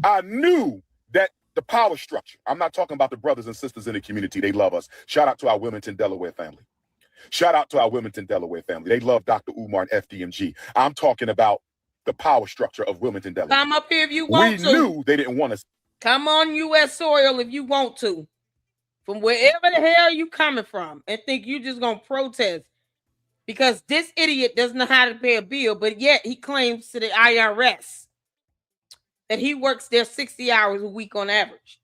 I knew that the power structure, I'm not talking about the brothers and sisters in the community. They love us. Shout out to our Wilmington, Delaware family. Shout out to our Wilmington, Delaware family. They love Dr. Umar and FDMG. I'm talking about the power structure of Wilmington, Delaware. Come up here if you want to. We knew they didn't want us. Come on U.S. soil if you want to. From wherever the hell you coming from and think you just going to protest because this idiot doesn't know how to pay a bill, but yet he claims to the IRS that he works there 60 hours a week on average.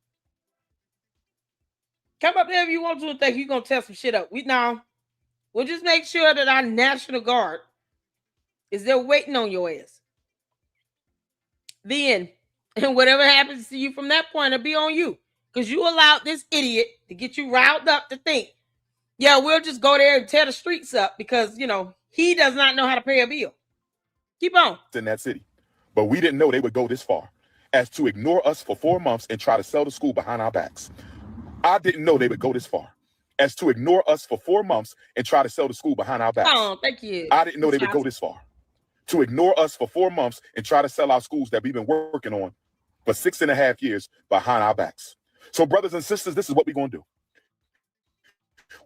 Come up there if you want to and think you're going to test some shit up. We'll just make sure that our National Guard is there waiting on your ass. Then, and whatever happens to you from that point, it'll be on you. Because you allowed this idiot to get you riled up to think, yeah, we'll just go there and tear the streets up because, he does not know how to pay a bill. Keep on. In that city. But we didn't know they would go this far as to ignore us for 4 months and try to sell the school behind our backs. I didn't know they would go this far as to ignore us for 4 months and try to sell the school behind our backs. Oh, thank you. I didn't know they would go this far to ignore us for 4 months and try to sell our schools that we've been working on for 6.5 years behind our backs. So brothers and sisters, this is what we're going to do.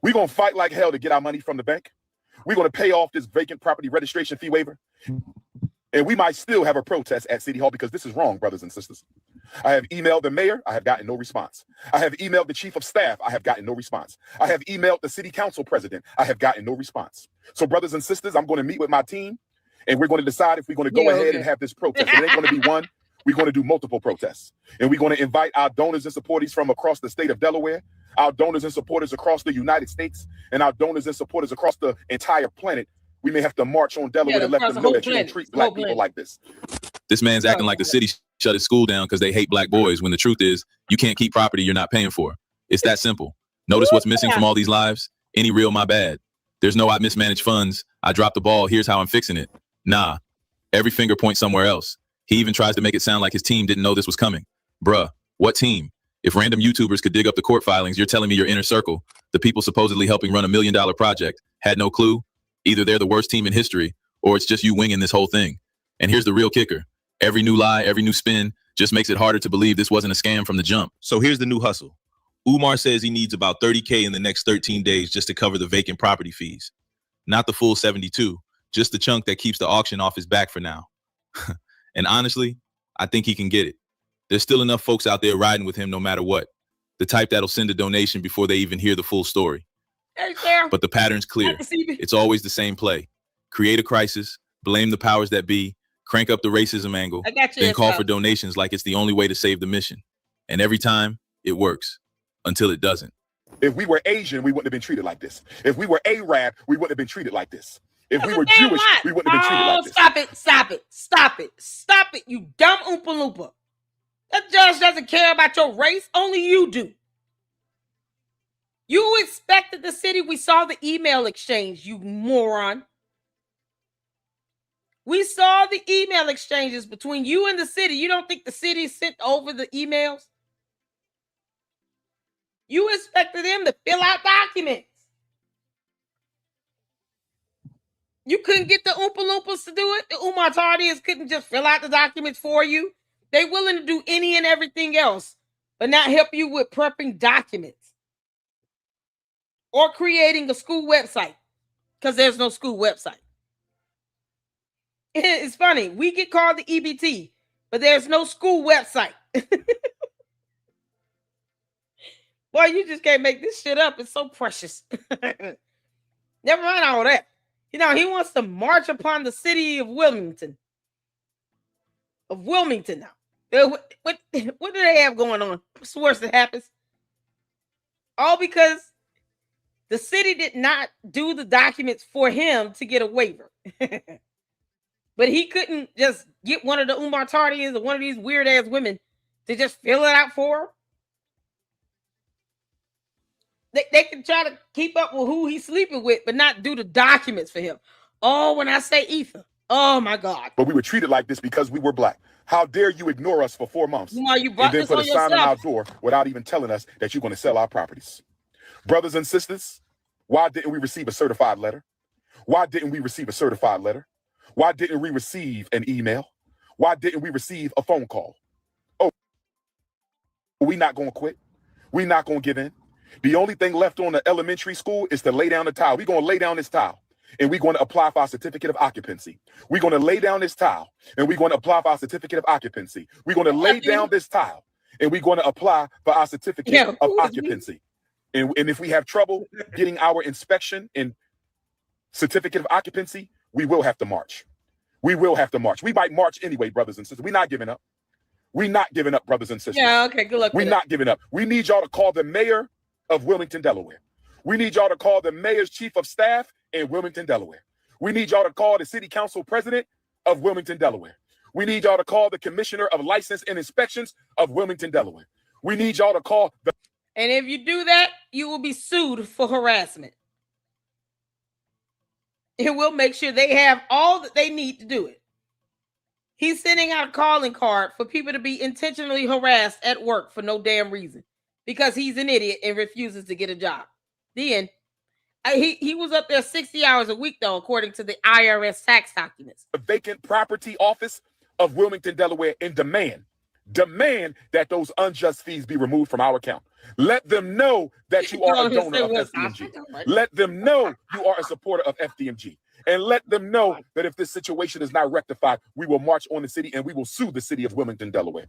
We're going to fight like hell to get our money from the bank. We're going to pay off this vacant property registration fee waiver. And we might still have a protest at City Hall because this is wrong, brothers and sisters. I have emailed the mayor. I have gotten no response. I have emailed the chief of staff. I have gotten no response. I have emailed the city council president. I have gotten no response. So brothers and sisters, I'm going to meet with my team and we're going to decide if we're going to go ahead and have this protest. It ain't going to be one. We're going to do multiple protests. And we're going to invite our donors and supporters from across the state of Delaware, our donors and supporters across the United States, and our donors and supporters across the entire planet. We may have to march on Delaware to let them know that you don't treat black people like this. This man's acting like the city shut his school down because they hate black boys, when the truth is you can't keep property you're not paying for. It's that simple. Notice what's missing from all these lives? Any real my bad. There's no I mismanaged funds. I dropped the ball. Here's how I'm fixing it. Nah. Every finger points somewhere else. He even tries to make it sound like his team didn't know this was coming. Bruh, what team? If random YouTubers could dig up the court filings, you're telling me your inner circle, the people supposedly helping run $1 million project, had no clue? Either they're the worst team in history, or it's just you winging this whole thing. And here's the real kicker. Every new lie, every new spin just makes it harder to believe this wasn't a scam from the jump. So here's the new hustle. Umar says he needs about $30K in the next 13 days just to cover the vacant property fees. Not the full 72, just the chunk that keeps the auction off his back for now. And honestly, I think he can get it. There's still enough folks out there riding with him no matter what. The type that'll send a donation before they even hear the full story. But the pattern's clear. It's always the same play. Create a crisis, blame the powers that be, crank up the racism angle, then call for donations like it's the only way to save the mission. And every time, it works. Until it doesn't. If we were Asian, we wouldn't have been treated like this. If we were Arab, we wouldn't have been treated like this. If we were Jewish, we wouldn't have been treated like this. Stop it, you dumb Oompa Loompa. That judge doesn't care about your race. Only you do. You expected the city. We saw the email exchange, you moron. We saw the email exchanges between you and the city. You don't think the city sent over the emails? You expected them to fill out documents. You couldn't get the Oompa Loompas to do it. The Umar Tardians couldn't just fill out the documents for you. They're willing to do any and everything else, but not help you with prepping documents or creating a school website because there's no school website. It's funny. We get called the EBT, but there's no school website. Boy, you just can't make this shit up. It's so precious. Never mind all that. He wants to march upon the city of Wilmington. Now. What do they have going on? What's the worst that happens? All because the city did not do the documents for him to get a waiver. But he couldn't just get one of the Umar Tardians or one of these weird-ass women to just fill it out for him. They can try to keep up with who he's sleeping with, but not do the documents for him. Oh, when I say Ether, oh my God. But we were treated like this because we were black. How dare you ignore us for 4 months Umar, you and brought then this put a on sign on our yourself. door without even telling us that you're going to sell our properties? Brothers and sisters, why didn't we receive a certified letter? Why didn't we receive a certified letter? Why didn't we receive an email? Why didn't we receive a phone call? Oh, we not going to quit. We not going to give in. The only thing left on the elementary school is to lay down the tile. We're going to lay down this tile, and we're going to apply for our certificate of occupancy. We're going to lay down this tile, and we're going to apply for our certificate of occupancy. We're going to lay down this tile, and we're going to apply for our certificate of occupancy. And if we have trouble getting our inspection and certificate of occupancy, we will have to march. We will have to march. We might march anyway, brothers and sisters. We're not giving up. We're not giving up, brothers and sisters. Yeah, okay, good luck. We're not giving up. We need y'all to call the mayor of Wilmington, Delaware. We need y'all to call the mayor's chief of staff in Wilmington, Delaware. We need y'all to call the city council president of Wilmington, Delaware. We need y'all to call the commissioner of license and inspections of Wilmington, Delaware. We need y'all to call the... And if you do that, you will be sued for harassment. It will make sure they have all that they need to do it. He's sending out a calling card for people to be intentionally harassed at work for no damn reason because he's an idiot and refuses to get a job. The end. He was up there 60 hours a week, though, according to the IRS tax documents. The vacant property office of Wilmington, Delaware, and demand that those unjust fees be removed from our account. Let them know that you are a donor of FDMG. Let them know you are a supporter of FDMG. And let them know that if this situation is not rectified, we will march on the city and we will sue the city of Wilmington, Delaware.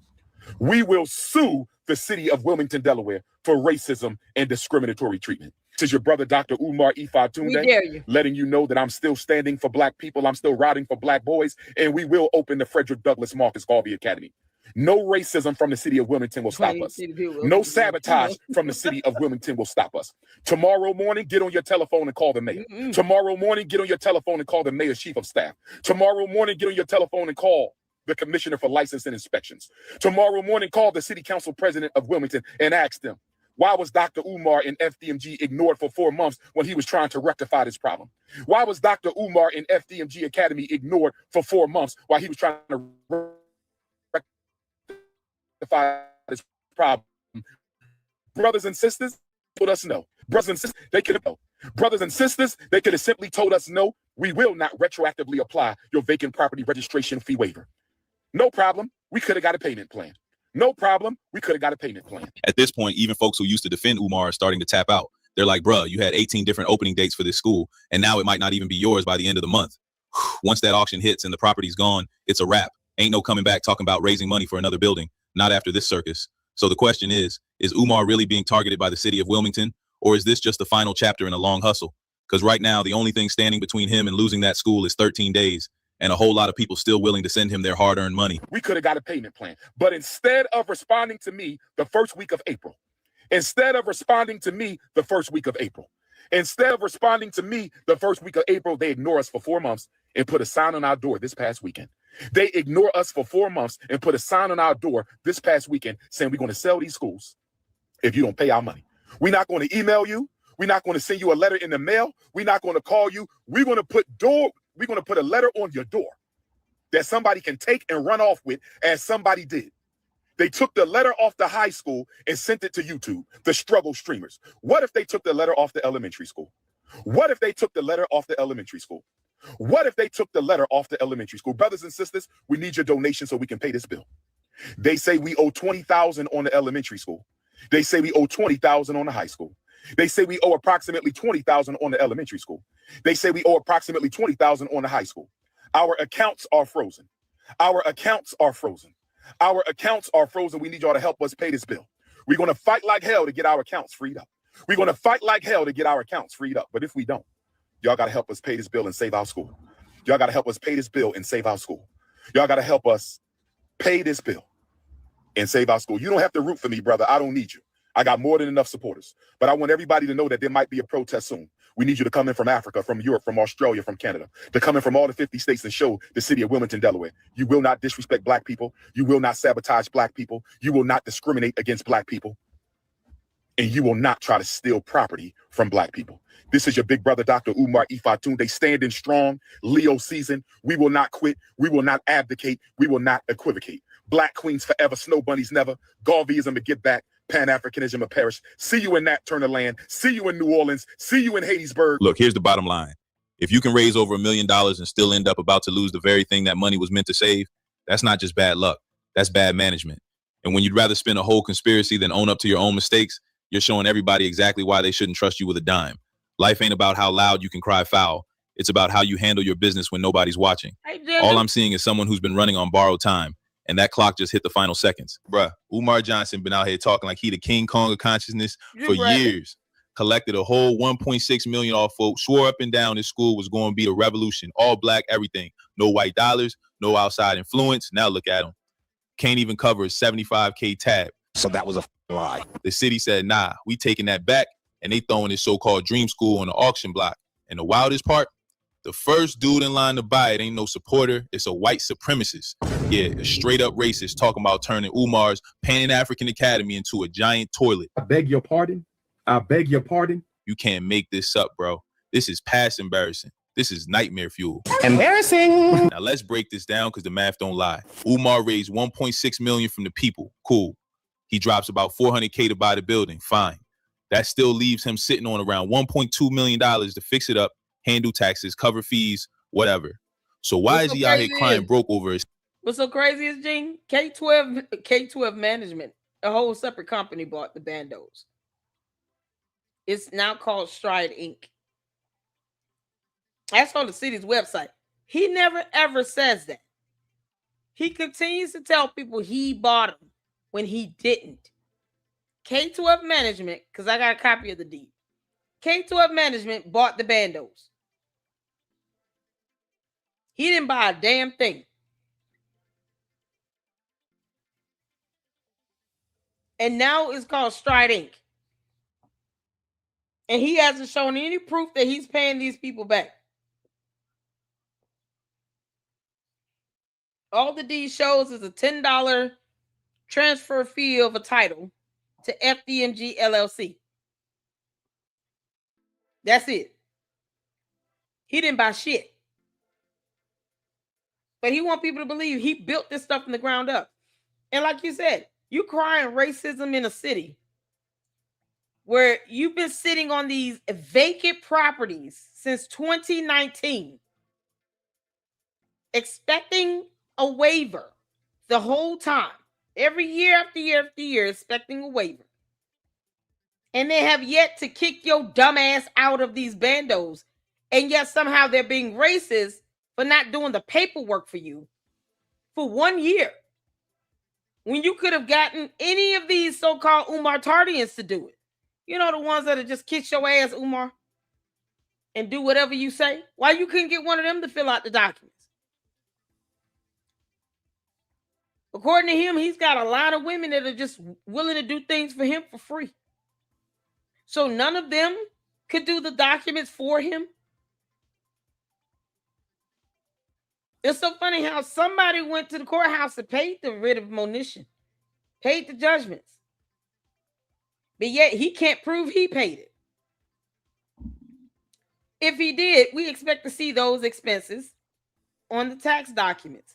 We will sue the city of Wilmington, Delaware for racism and discriminatory treatment. This is your brother, Dr. Umar Tunde, letting you know that I'm still standing for black people. I'm still riding for black boys, and we will open the Frederick Douglass Marcus Garvey Academy. No racism from the city of Wilmington will stop us. No sabotage from the city of Wilmington will stop us. Tomorrow morning, get on your telephone and call the mayor. Tomorrow morning, get on your telephone and call the mayor's chief of staff. Tomorrow morning, get on your telephone and call the commissioner for license and inspections. Tomorrow morning, call the city council president of Wilmington and ask them, why was Dr. Umar in FDMG ignored for 4 months when he was trying to rectify this problem? Why was Dr. Umar in FDMG Academy ignored for 4 months while he was trying to rectify this problem? Brothers and sisters, told us no. Brothers and sisters, they could have no. Brothers and sisters, they could have simply told us no. We will not retroactively apply your vacant property registration fee waiver. No problem. We could have got a payment plan. No problem. We could have got a payment plan. At this point, even folks who used to defend Umar are starting to tap out. They're like, bruh, you had 18 different opening dates for this school, and now it might not even be yours by the end of the month. Once that auction hits and the property's gone, it's a wrap. Ain't no coming back talking about raising money for another building. Not after this circus. So the question is Umar really being targeted by the city of Wilmington, or is this just the final chapter in a long hustle? Because right now, the only thing standing between him and losing that school is 13 days. And a whole lot of people still willing to send him their hard-earned money. We could have got a payment plan. But instead of responding to me the first week of April, they ignore us for 4 months and put a sign on our door this past weekend. They ignore us for 4 months and put a sign on our door this past weekend saying we're going to sell these schools if you don't pay our money. We're not going to email you. We're not going to send you a letter in the mail. We're not going to call you. We're going to put a letter on your door that somebody can take and run off with, as somebody did. They took the letter off the high school and sent it to YouTube, the struggle streamers. What if they took the letter off the elementary school? What if they took the letter off the elementary school? What if they took the letter off the elementary school? Brothers and sisters, we need your donation so we can pay this bill. They say we owe $20,000 on the elementary school. They say we owe $20,000 on the high school. They say we owe approximately $20,000 on the elementary school. They say we owe approximately $20,000 on the high school. Our accounts are frozen. Our accounts are frozen. Our accounts are frozen. We need y'all to help us pay this bill. We're going to fight like hell to get our accounts freed up. We're going to fight like hell to get our accounts freed up. But if we don't, y'all got to help us pay this bill and save our school. Y'all got to help us pay this bill and save our school. Y'all got to help us pay this bill and save our school. You don't have to root for me, brother. I don't need you. I got more than enough supporters. But I want everybody to know that there might be a protest soon. We need you to come in from Africa, from Europe, from Australia, from Canada, to come in from all the 50 states and show the city of Wilmington, Delaware. You will not disrespect black people. You will not sabotage black people. You will not discriminate against black people. and you will not try to steal property from Black people. This is your big brother, Dr. Umar Ifatunde, standing strong, Leo season. We will not quit. We will not abdicate. We will not equivocate. Black queens forever, snow bunnies never. Garveyism to get back. Pan-Africanism to perish. See you in Nat Turner land. See you in New Orleans. See you in Hattiesburg. Look, here's the bottom line. If you can raise over $1 million and still end up about to lose the very thing that money was meant to save, that's not just bad luck. That's bad management. And when you'd rather spin a whole conspiracy than own up to your own mistakes, you're showing everybody exactly why they shouldn't trust you with a dime. Life ain't about how loud you can cry foul. It's about how you handle your business when nobody's watching. All I'm seeing is someone who's been running on borrowed time, and that clock just hit the final seconds. Bruh, Umar Johnson been out here talking like he the King Kong of consciousness for years. Collected a whole 1.6 million off folks, swore up and down his school was going to be a revolution, all Black, everything. No white dollars, no outside influence. Now look at him. Can't even cover a 75K tab. So that was a lie. The city said, nah, we taking that back, and they throwing this so-called dream school on the auction block. And the wildest part, the first dude in line to buy it ain't no supporter, it's a white supremacist. Yeah, a straight up racist talking about turning Umar's Pan-African Academy into a giant toilet. I beg your pardon. I beg your pardon. You can't make this up, bro. This is past embarrassing. This is nightmare fuel. Embarrassing. Now let's break this down because the math don't lie. Umar raised 1.6 million from the people. Cool. He drops about 400K to buy the building. Fine. That still leaves him sitting on around $1.2 million to fix it up, handle taxes, cover fees, whatever. So why is he out here crying broke over his? What's so crazy is, Gene, K12 Management, a whole separate company, bought the bandos. It's now called Stride Inc. That's on the city's website. He never ever says that. He continues to tell people he bought them when he didn't. K12 Management, because I got a copy of the deed. K12 Management bought the bandos. He didn't buy a damn thing. And now it's called Stride Inc. And he hasn't shown any proof that he's paying these people back. All the deed shows is a $10 transfer fee of a title to FDMG LLC. That's it. He didn't buy shit. But he wants people to believe he built this stuff from the ground up. And like you said, you crying racism in a city where you've been sitting on these vacant properties since 2019, expecting a waiver the whole time, every year after year after year, expecting a waiver. And they have yet to kick your dumb ass out of these bandos. And yet somehow they're being racist for not doing the paperwork for you for 1 year. When you could have gotten any of these so-called Umar Tardians to do it. You know, the ones that just kiss your ass, Umar, and do whatever you say. Why you couldn't get one of them to fill out the documents? According to him, he's got a lot of women that are just willing to do things for him for free. So none of them could do the documents for him. It's so funny how somebody went to the courthouse and paid the writ of monition, paid the judgments. But yet he can't prove he paid it. If he did, we expect to see those expenses on the tax documents.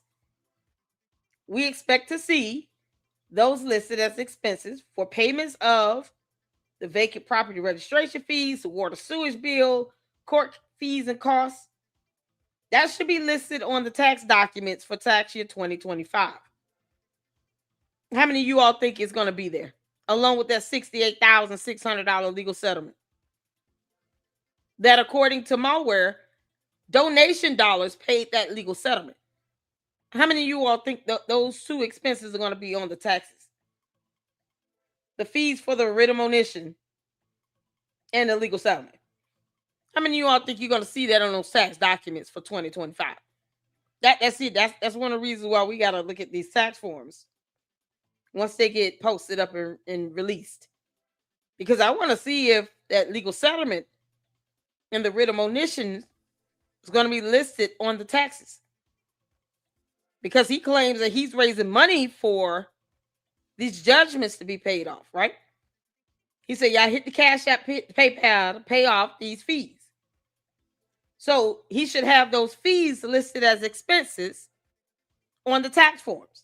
We expect to see those listed as expenses for payments of the vacant property registration fees, the water sewage bill, court fees and costs. That should be listed on the tax documents for tax year 2025. How many of you all think it's going to be there? Along with that $68,600 legal settlement. That according to Malware, donation dollars paid that legal settlement. How many of you all think those two expenses are going to be on the taxes? The fees for the writ of monition and the legal settlement. How many of you all think you're going to see that on those tax documents for 2025? That's it. That's one of the reasons why we got to look at these tax forms once they get posted up and released. Because I want to see if that legal settlement and the writ of monition is going to be listed on the taxes. Because he claims that he's raising money for these judgments to be paid off, right? He said, y'all hit the Cash App, PayPal to pay off these fees. So he should have those fees listed as expenses on the tax forms.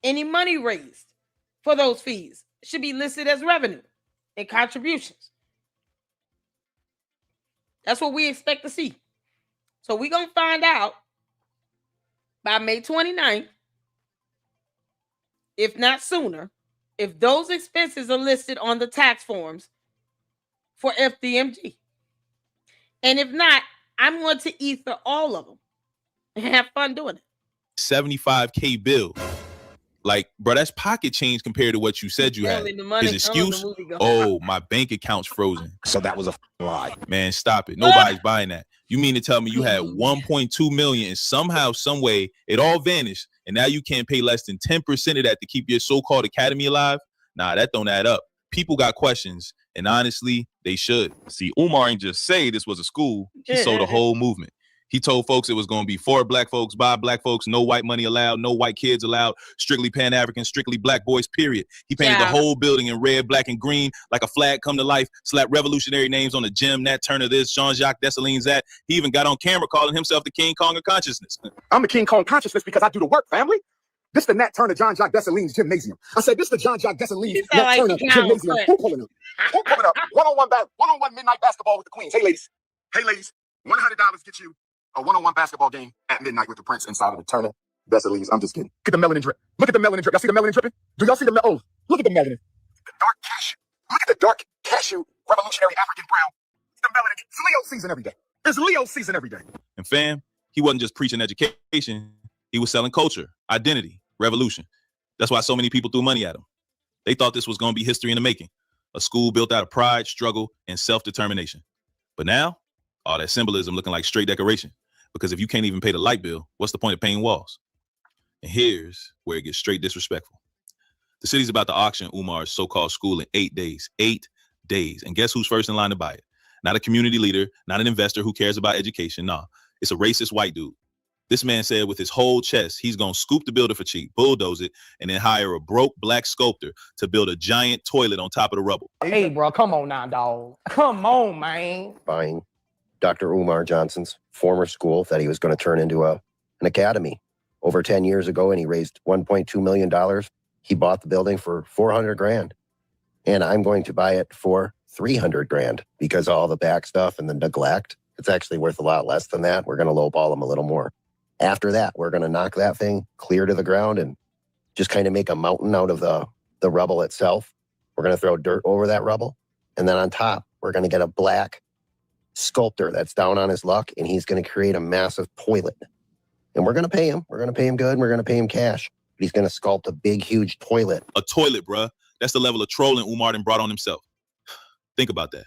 Any money raised for those fees should be listed as revenue and contributions. That's what we expect to see. So we're going to find out by May 29th, if not sooner, if those expenses are listed on the tax forms for FDMG. And if not, I'm going to ether all of them and have fun doing it. 75K bill. Like, bro, that's pocket change compared to what you said you had. His excuse, oh, my bank account's frozen. So that was a lie. Man, stop it. Nobody's buying that. You mean to tell me you had 1.2 million and somehow, some way, it all vanished, and now you can't pay less than 10% of that to keep your so-called academy alive? Nah, that don't add up. People got questions, and honestly, they should. See, Umar ain't just say this was a school. He sold a whole movement. He told folks it was going to be for black folks, by black folks, no white money allowed, no white kids allowed, strictly Pan-African, strictly black boys, period. He painted the whole building in red, black, and green like a flag come to life, slapped revolutionary names on the gym, Nat Turner this, Jean-Jacques Dessalines that. He even got on camera calling himself the King Kong of consciousness. I'm the King Kong consciousness because I do the work, family. This the Nat Turner, Jean-Jacques Dessalines gymnasium. I said, this the Jean-Jacques Dessalines, Nat Turner gymnasium. Who pulling up? Who pulling up? One-on-one midnight basketball with the Queens. Hey, ladies. Hey, ladies. $100 get you a one-on-one basketball game at midnight with the Prince inside of the Turner Dessalines. I'm just kidding. Look at the melanin drip. Look at the melanin drip. Y'all see the melanin dripping? Do y'all see the oh, look at the melanin. The dark cashew. Look at the dark cashew, revolutionary African brown. The melanin. It's Leo season every day. It's Leo season every day. And fam, he wasn't just preaching education. He was selling culture, identity, revolution. That's why so many people threw money at him. They thought this was going to be history in the making. A school built out of pride, struggle, and self-determination. But now, all that symbolism looking like straight decoration. Because if you can't even pay the light bill, what's the point of painting walls? And here's where it gets straight disrespectful. The city's about to auction Umar's so-called school in 8 days. 8 days. And guess who's first in line to buy it? Not a community leader, not an investor who cares about education. Nah, it's a racist white dude. This man said with his whole chest, he's going to scoop the building for cheap, bulldoze it, and then hire a broke black sculptor to build a giant toilet on top of the rubble. Hey, bro, come on now, dog. Come on, man. Buying Dr. Umar Johnson's former school that he was going to turn into an academy over 10 years ago, and he raised $1.2 million. He bought the building for $400,000, and I'm going to buy it for $300,000 because of all the back stuff and the neglect. It's actually worth a lot less than that. We're going to lowball him a little more. After that, we're going to knock that thing clear to the ground and just kind of make a mountain out of the rubble itself. We're going to throw dirt over that rubble, and then on top, we're going to get a black sculptor that's down on his luck, and he's going to create a massive toilet. And we're going to pay him. We're going to pay him good, and we're going to pay him cash. But he's going to sculpt a big, huge toilet. A toilet, bruh. That's the level of trolling Umar done brought on himself. Think about that.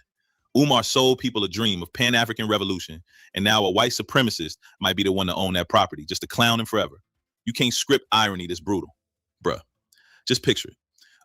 Umar sold people a dream of Pan-African revolution, and now a white supremacist might be the one to own that property, just to clown him forever. You can't script irony this brutal. Bruh, just picture it.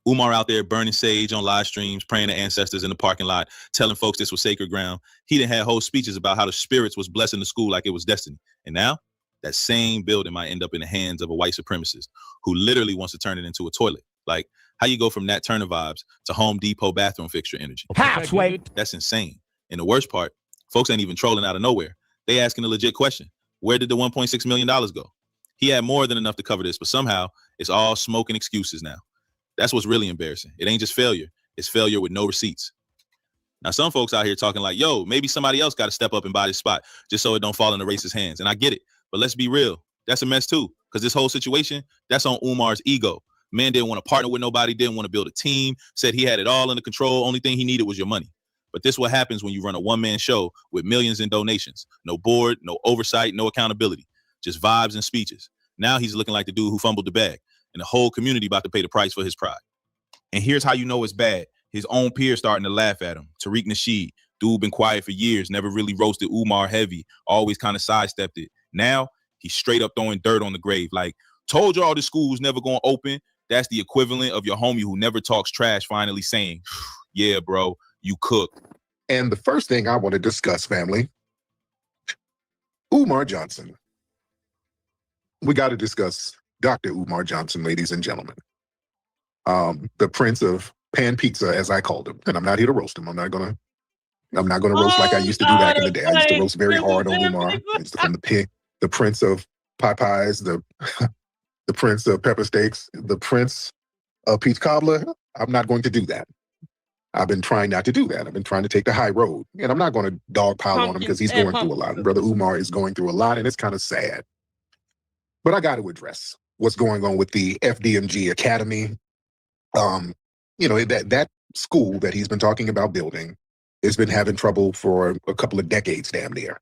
Umar out there burning sage on live streams, praying to ancestors in the parking lot, telling folks this was sacred ground. He done had whole speeches about how the spirits was blessing the school like it was destiny. And now, that same building might end up in the hands of a white supremacist who literally wants to turn it into a toilet. Like, how you go from Nat Turner vibes to Home Depot bathroom fixture energy? Halfway. That's insane. And the worst part, folks ain't even trolling out of nowhere. They asking a legit question. Where did the $1.6 million go? He had more than enough to cover this, but somehow it's all smoke and excuses now. That's what's really embarrassing. It ain't just failure. It's failure with no receipts. Now, some folks out here talking like, yo, maybe somebody else got to step up and buy this spot just so it don't fall in the racist hands. And I get it. But let's be real. That's a mess, too, because this whole situation, that's on Umar's ego. Man didn't want to partner with nobody, didn't want to build a team, said he had it all under control. Only thing he needed was your money. But this is what happens when you run a one-man show with millions in donations. No board, no oversight, no accountability. Just vibes and speeches. Now he's looking like the dude who fumbled the bag. And the whole community about to pay the price for his pride. And here's how you know it's bad. His own peers starting to laugh at him. Tariq Nasheed, dude been quiet for years, never really roasted Umar heavy, always kind of sidestepped it. Now, he's straight up throwing dirt on the grave. Like, told y'all this school was never going to open. That's the equivalent of your homie who never talks trash finally saying, yeah, bro, you cooked. And the first thing I want to discuss, family, Umar Johnson. We got to discuss Dr. Umar Johnson, ladies and gentlemen. The Prince of pan pizza, as I called him. And I'm not here to roast him. I'm not gonna roast like I used to do back in the day. I used to roast very hard on Umar. I used to call him the prince of pie pies, the prince of pepper steaks, the prince of peach cobbler. I'm not going to do that. I've been trying not to do that. I've been trying to take the high road. And I'm not going to dogpile on him because he's going through a lot. And Brother Umar is going through a lot, and it's kind of sad. But I got to address what's going on with the FDMG Academy. That school that he's been talking about building has been having trouble for a couple of decades, damn near.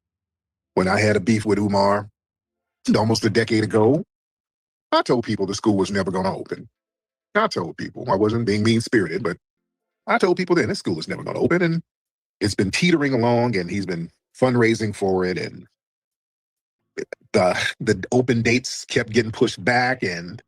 When I had a beef with Umar almost a decade ago, I told people the school was never going to open. I told people. I wasn't being mean-spirited, but I told people then this school is never going to open, and it's been teetering along, and he's been fundraising for it, and the open dates kept getting pushed back, and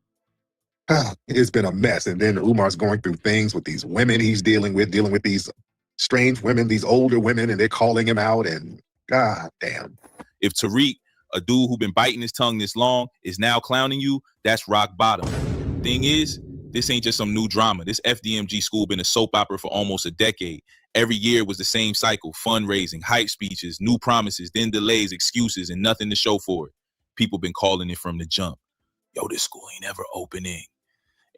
it's been a mess. And then Umar's going through things with these women he's dealing with these strange women, these older women, and they're calling him out, and God damn. If Tariq, a dude who been biting his tongue this long, is now clowning you, that's rock bottom. Thing is, this ain't just some new drama. This FDMG school been a soap opera for almost a decade. Every year was the same cycle: fundraising, hype speeches, new promises, then delays, excuses, and nothing to show for it. People been calling it from the jump. Yo, this school ain't ever opening.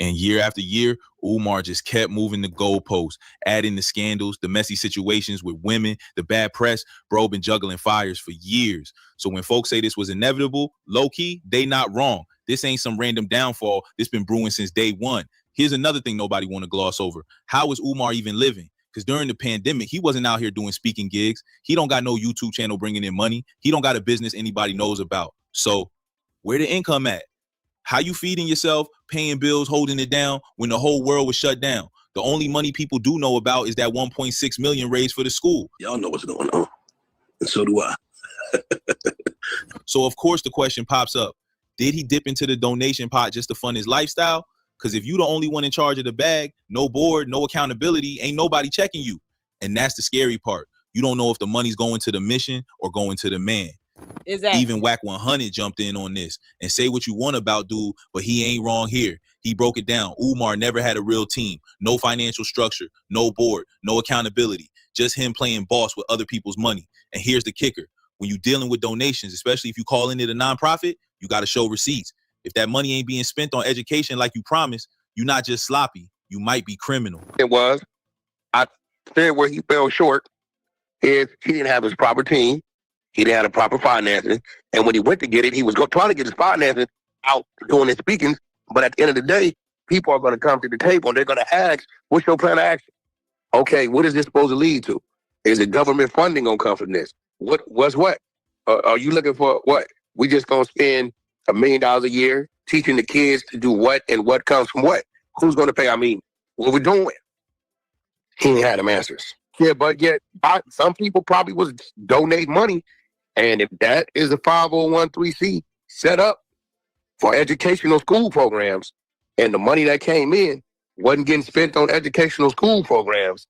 And year after year, Umar just kept moving the goalposts, adding the scandals, the messy situations with women, the bad press. Bro been juggling fires for years. So when folks say this was inevitable, low-key, they not wrong. This ain't some random downfall. This been brewing since day one. Here's another thing nobody want to gloss over. How is Umar even living? Because during the pandemic, he wasn't out here doing speaking gigs. He don't got no YouTube channel bringing in money. He don't got a business anybody knows about. So where the income at? How you feeding yourself, paying bills, holding it down when the whole world was shut down? The only money people do know about is that 1.6 million raised for the school. Y'all know what's going on, and so do I. So of course the question pops up. Did he dip into the donation pot just to fund his lifestyle? Because if you the only one in charge of the bag, no board, no accountability, ain't nobody checking you. And that's the scary part. You don't know if the money's going to the mission or going to the man. Exactly. Even Whack 100 jumped in on this. And say what you want about dude, but he ain't wrong here. He broke it down. Umar never had a real team, no financial structure, no board, no accountability, just him playing boss with other people's money. And here's the kicker. When you're dealing with donations, especially if you call in it a nonprofit, you got to show receipts. If that money ain't being spent on education like you promised, you're not just sloppy, you might be criminal. It was. I said where he fell short is he didn't have his proper team. He didn't have the proper finances. And when he went to get it, he was trying to get his finances out doing his speakings. But at the end of the day, people are going to come to the table and they're going to ask, what's your plan of action? Okay, what is this supposed to lead to? Is it government funding going to come from this? What's what? Are you looking for what? We just going to spend $1 million a year teaching the kids to do what and what comes from what? Who's going to pay? I mean, what we doing? He ain't had them answers. Yeah, but yet some people probably was donating money. And if that is a 501(c) set up for educational school programs, and the money that came in wasn't getting spent on educational school programs,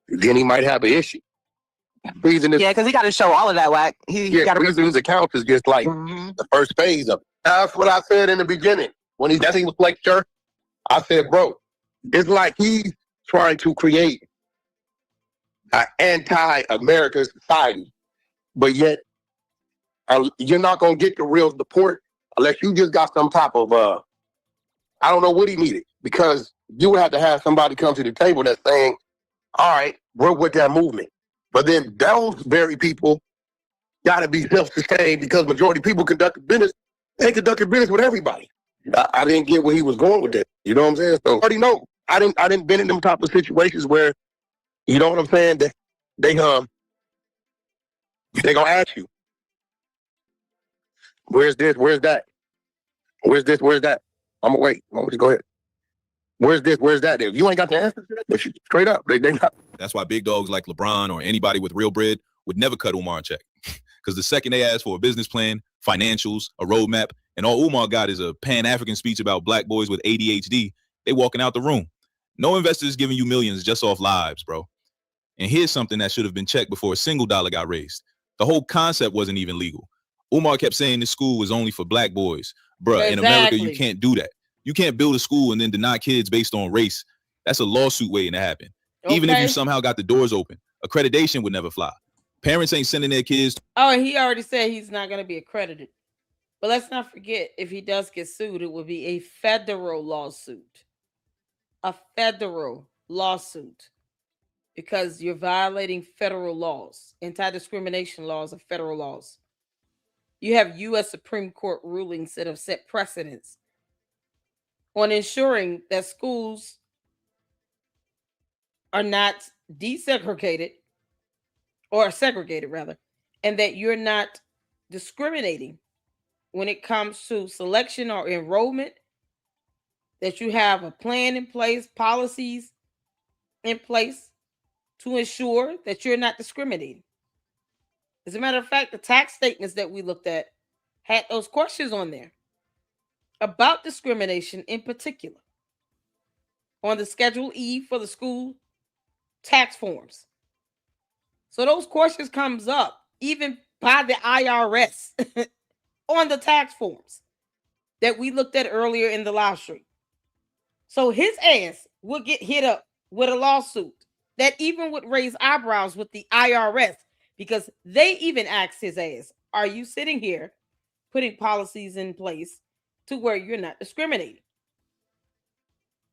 then he might have an issue. Yeah, because he got to show all of that, Whack. He got to freezing his account is just like the first phase of it. That's what I said in the beginning. When he was like, sure, I said, bro, it's like he's trying to create an anti-American society, but yet you're not going to get the real support unless you just got some type of, I don't know what he needed, because you would have to have somebody come to the table that's saying, all right, we're with that movement. But then those very people got to be self-sustained because majority of people conducting business, they conducted business with everybody. I didn't get where he was going with that. You know what I'm saying? So I already know. I didn't been in them type of situations where, you know what I'm saying, that they gonna ask you, where's this? Where's that? Where's this? Where's that? I'm gonna wait. Go ahead. Where's this? Where's that? If you ain't got the answer to that, straight up, they not. That's why big dogs like LeBron or anybody with real bread would never cut Umar a check. Because the second they ask for a business plan, financials, a roadmap, and all Umar got is a Pan-African speech about black boys with ADHD, they walking out the room. No investor is giving you millions just off lives, bro. And here's something that should have been checked before a single dollar got raised. The whole concept wasn't even legal. Umar kept saying this school was only for black boys. Bruh, in America, you can't do that. You can't build a school and then deny kids based on race. That's a lawsuit waiting to happen. Even if you somehow got the doors open, accreditation would never fly. Parents ain't sending their kids. Oh, and he already said he's not going to be accredited. But let's not forget, if he does get sued, it would be a federal lawsuit. A federal lawsuit. Because you're violating federal laws. Anti-discrimination laws are federal laws. You have U.S. Supreme Court rulings that have set precedents on ensuring that schools are not desegregated, or segregated rather, and that you're not discriminating when it comes to selection or enrollment, that you have a plan in place, policies in place to ensure that you're not discriminating. As a matter of fact, the tax statements that we looked at had those questions on there about discrimination in particular on the Schedule E for the school tax forms. So those questions comes up even by the IRS on the tax forms that we looked at earlier in the live stream. So his ass will get hit up with a lawsuit that even would raise eyebrows with the IRS, because they even asked his ass, are you sitting here putting policies in place to where you're not discriminating?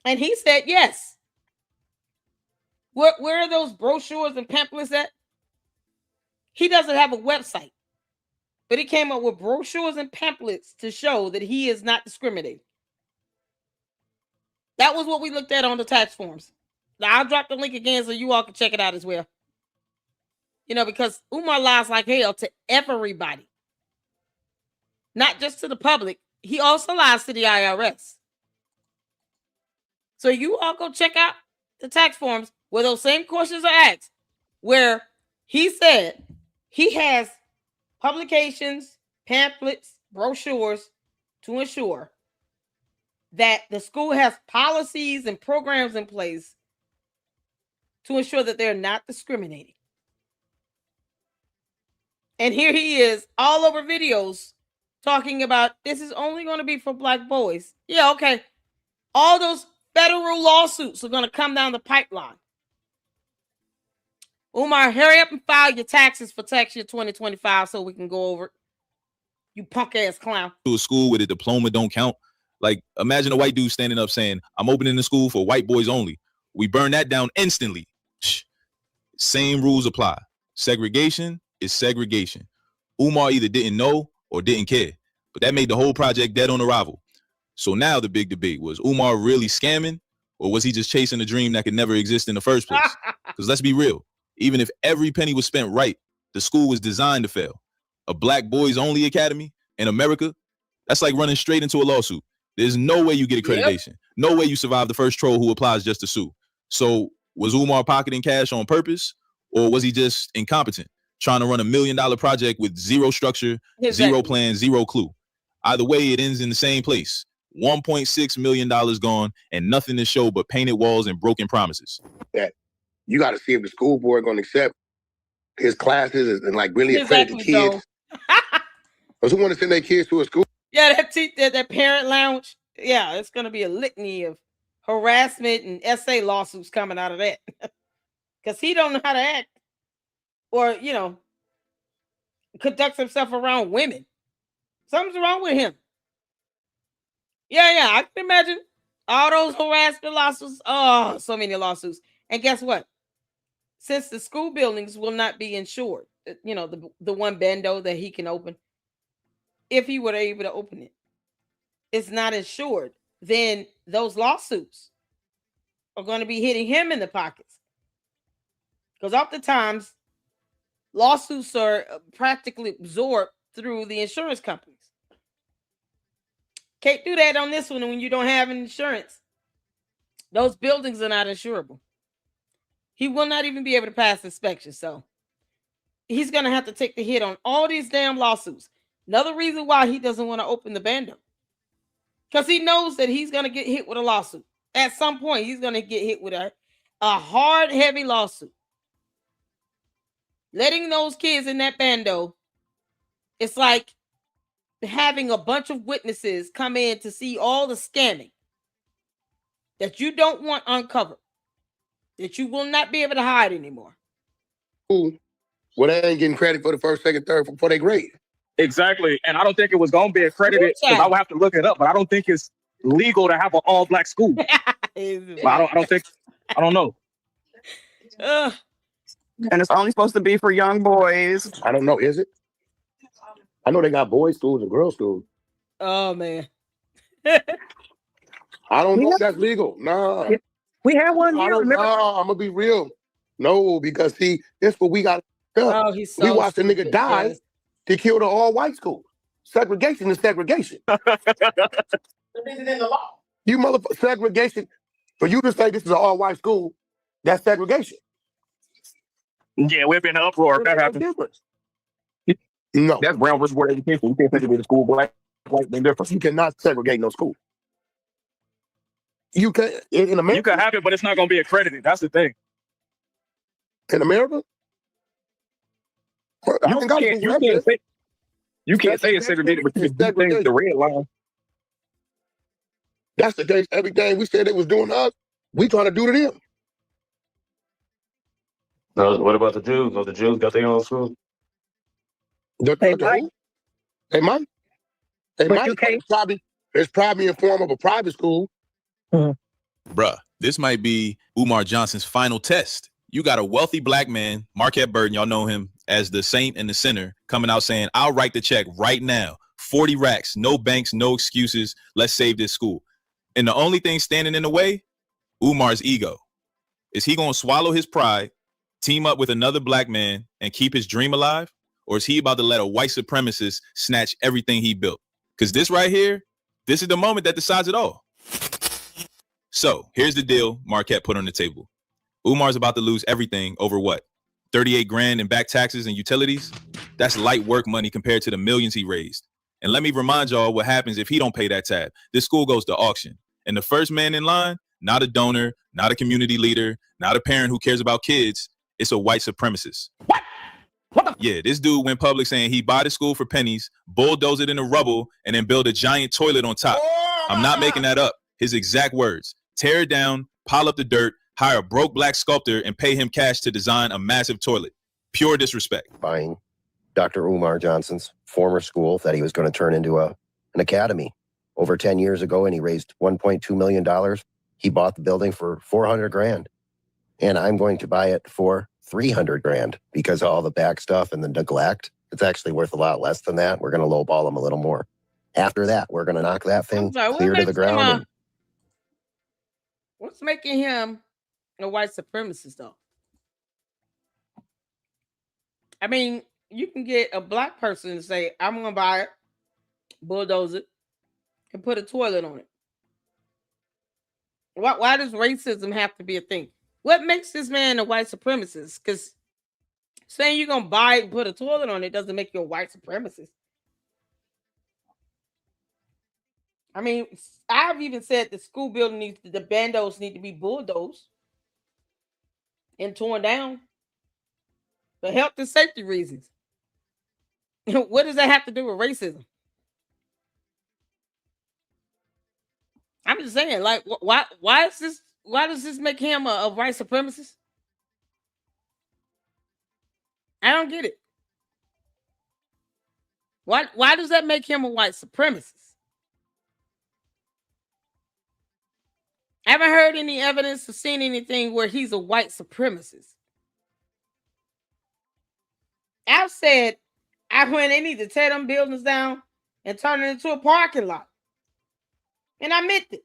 And he said yes. Where are those brochures and pamphlets at? He doesn't have a website, but he came up with brochures and pamphlets to show that he is not discriminating. That was what we looked at on the tax forms. Now, I'll drop the link again so you all can check it out as well. You know, because Umar lies like hell to everybody. Not just to the public. He also lies to the IRS. So you all go check out the tax forms where those same questions are asked, where he said he has publications, pamphlets, brochures to ensure that the school has policies and programs in place to ensure that they're not discriminating. And here he is all over videos talking about this is only going to be for black boys. Yeah, okay. All those federal lawsuits are going to come down the pipeline. Umar, hurry up and file your taxes for tax year 2025 so we can go over it. You punk ass clown. To a school where the diploma don't count. Like, imagine a white dude standing up saying, I'm opening the school for white boys only. We burn that down instantly. Same rules apply. Segregation is segregation. Umar either didn't know or didn't care, but that made the whole project dead on arrival. So now the big debate was Umar really scamming, or was he just chasing a dream that could never exist in the first place? Because let's be real, even if every penny was spent right, the school was designed to fail. A black boys only academy in America, that's like running straight into a lawsuit. There's no way you get accreditation. Yep. No way you survive the first troll who applies just to sue. So was Umar pocketing cash on purpose, or was he just incompetent, trying to run $1 million project with zero structure, zero plan, zero clue? Either way, it ends in the same place. $1.6 million gone and nothing to show but painted walls and broken promises. That you got to see if the school board going to accept his classes and like really accredit the kids. Because who want to send their kids to a school? Yeah, that parent lounge. Yeah, it's going to be a litany of harassment and essay lawsuits coming out of that. Because he don't know how to act or, you know, conducts himself around women. Something's wrong with him. Yeah, I can imagine all those harassment lawsuits. Oh, so many lawsuits. And guess what? Since the school buildings will not be insured, you know, the one bando that he can open, if he were able to open it, it's not insured, then those lawsuits are going to be hitting him in the pockets. Because oftentimes, lawsuits are practically absorbed through the insurance companies. Can't do that on this one when you don't have insurance. Those buildings are not insurable. He will not even be able to pass inspection. So he's going to have to take the hit on all these damn lawsuits. Another reason why he doesn't want to open the bando. Because he knows that he's going to get hit with a lawsuit. At some point, he's going to get hit with a hard, heavy lawsuit. Letting those kids in that bando, it's like having a bunch of witnesses come in to see all the scamming that you don't want uncovered. that you will not be able to hide anymore. Well, they ain't getting credit for the first, second, third for their grade. Exactly. And I don't think it was going to be accredited because I would have to look it up, but I don't think it's legal to have an all black school. I don't know. And it's only supposed to be for young boys. I don't know. Is it? I know they got boys' schools and girls' schools. Oh, man. I don't know if that's legal. Nah. We had one here. I'm going to be real. No, because see, this what we got. Oh, he's so we watched the nigga stupid, die yes. to kill the all-white school. Segregation is segregation. You motherfucker, segregation. For you to say this is an all-white school, that's segregation. Yeah, we've been in an uproar if that happens. No. That's brown versus white education. You can't segregate the school black, white, they're different. You cannot segregate no school. You can in America. You can have it, but it's not going to be accredited. That's the thing. In America? You can't say it's segregated, but you can say the red line. That's the case. Everything we said they was doing to us, we trying to do to them. No, what about the Jews? No, the Jews got their own school. They might. They might. It's probably in form of a private school. Bruh, this might be Umar Johnson's final test. You got a wealthy black man, Marquette Burton, y'all know him as the saint and the sinner, coming out saying, I'll write the check right now. 40 racks, no banks, no excuses. Let's save this school. And the only thing standing in the way, Umar's ego. Is he going to swallow his pride, team up with another black man, and keep his dream alive? Or is he about to let a white supremacist snatch everything he built? Because this right here, this is the moment that decides it all. So here's the deal Marquette put on the table. Umar's about to lose everything over what? 38 grand in back taxes and utilities? That's light work money compared to the millions he raised. And let me remind y'all what happens if he don't pay that tab. This school goes to auction. And the first man in line, not a donor, not a community leader, not a parent who cares about kids, it's a white supremacist. What? Yeah, this dude went public saying he'd buy the school for pennies, bulldoze it in the rubble, and then build a giant toilet on top. I'm not making that up. His exact words. Tear it down, pile up the dirt, hire a broke black sculptor, and pay him cash to design a massive toilet. Pure disrespect. Buying Dr. Umar Johnson's former school that he was going to turn into an academy over 10 years ago, and he raised $1.2 million. He bought the building for 400 grand. And I'm going to buy it for 300 grand because of all the back stuff and the neglect. It's actually worth a lot less than that. We're going to lowball him a little more. After that, we're going to knock that thing clear to the ground. What's making him a white supremacist, though? I mean, you can get a black person to say, I'm going to buy it, bulldoze it, and put a toilet on it. Why does racism have to be a thing? What makes this man a white supremacist? Because saying you're going to buy it and put a toilet on it doesn't make you a white supremacist. I mean, I've even said the school building the bandos need to be bulldozed and torn down for health and safety reasons. What does that have to do with racism? I'm just saying, like, why is this? Why does this make him a white supremacist? I don't get it. Why does that make him a white supremacist? I haven't heard any evidence or seen anything where he's a white supremacist. I've said when they need to tear them buildings down and turn it into a parking lot. And I meant it.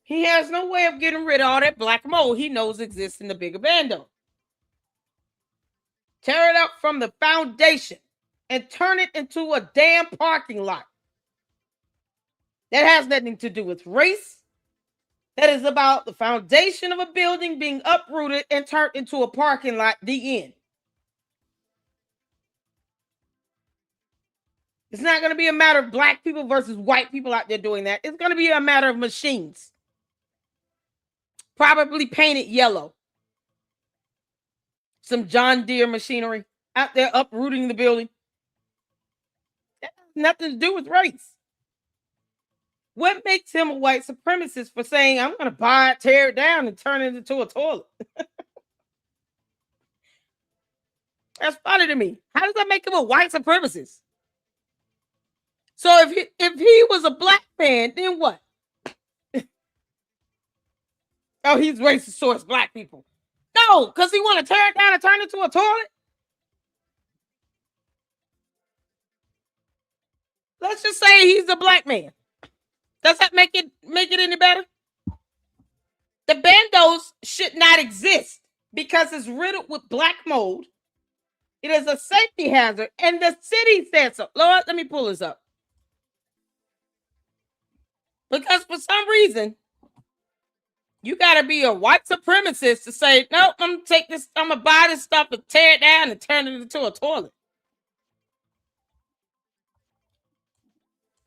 He has no way of getting rid of all that black mold he knows exists in the bigger bando. Tear it up from the foundation and turn it into a damn parking lot. That has nothing to do with race. That is about the foundation of a building being uprooted and turned into a parking lot. The end. It's not going to be a matter of black people versus white people out there doing that. It's going to be a matter of machines. Probably painted yellow. Some John Deere machinery out there uprooting the building. That has nothing to do with race. What makes him a white supremacist for saying, I'm going to buy it, tear it down, and turn it into a toilet? That's funny to me. How does that make him a white supremacist? So if he was a black man, then what? Oh, he's racist towards black people. No, because he want to tear it down and turn it into a toilet. Let's just say he's a black man. Does that make it any better? The bandos should not exist because it's riddled with black mold. It is a safety hazard, and the city said so. Lord, let me pull this up. Because for some reason, you got to be a white supremacist to say, nope, I'm going to take this, I'm going to buy this stuff and tear it down and turn it into a toilet.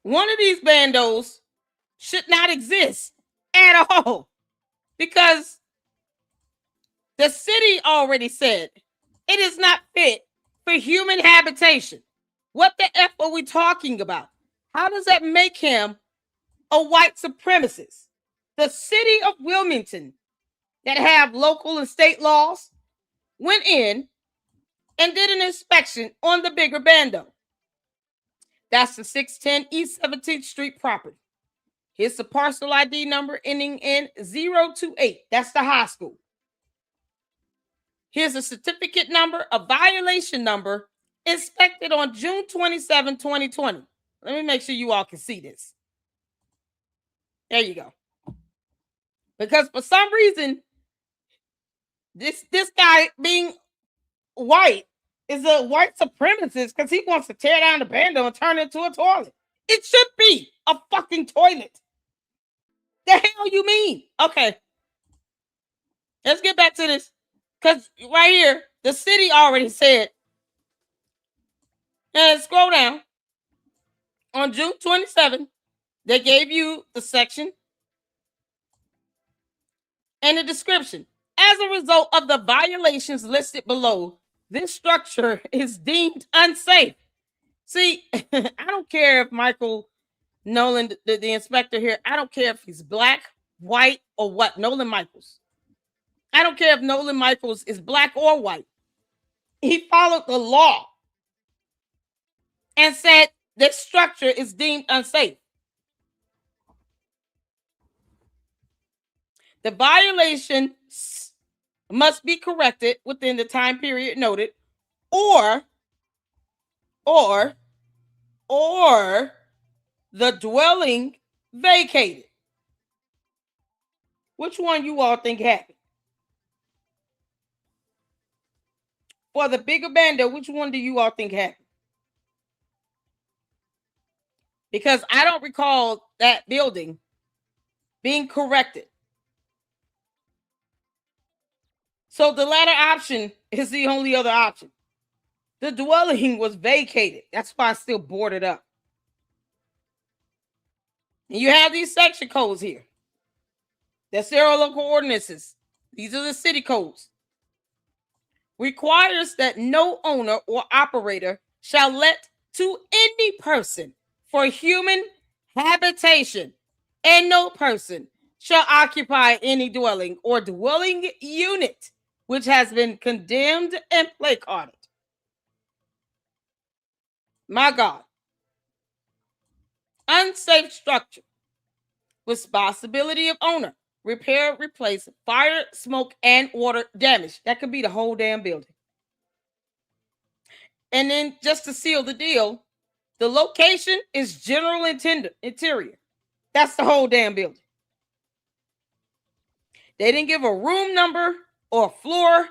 One of these bandos should not exist at all because the city already said it is not fit for human habitation. What the F are we talking about? How does that make him a white supremacist? The city of Wilmington, that have local and state laws, went in and did an inspection on the bigger bando. That's the 610 East 17th Street property. Here's the parcel ID number ending in 028. That's the high school. Here's a certificate number, a violation number, inspected on June 27, 2020. Let me make sure you all can see this. There you go. Because for some reason, this guy being white is a white supremacist because he wants to tear down the bando and turn it into a toilet. It should be a fucking toilet. The hell you mean? Okay. Let's get back to this. Because right here, the city already said, and scroll down. On June 27th, they gave you the section and the description. As a result of the violations listed below, this structure is deemed unsafe. See, I don't care if Michael Nolan, the inspector here, I don't care if he's black, white, or what, Nolan Michaels. I don't care if Nolan Michaels is black or white. He followed the law and said this structure is deemed unsafe. The violation must be corrected within the time period noted, or the dwelling vacated. Which one you all think happened? For the bigger bando, which one do you all think happened? Because I don't recall that building being corrected. So the latter option is the only other option. The dwelling was vacated. That's why it's still boarded up. And you have these section codes here. The serial local ordinances. These are the city codes. Requires that no owner or operator shall let to any person for human habitation, and no person shall occupy any dwelling or dwelling unit which has been condemned and placarded. My God. Unsafe structure. Responsibility of owner. Repair, replace, fire, smoke, and water damage. That could be the whole damn building. And then just to seal the deal, the location is general interior. That's the whole damn building. They didn't give a room number or floor.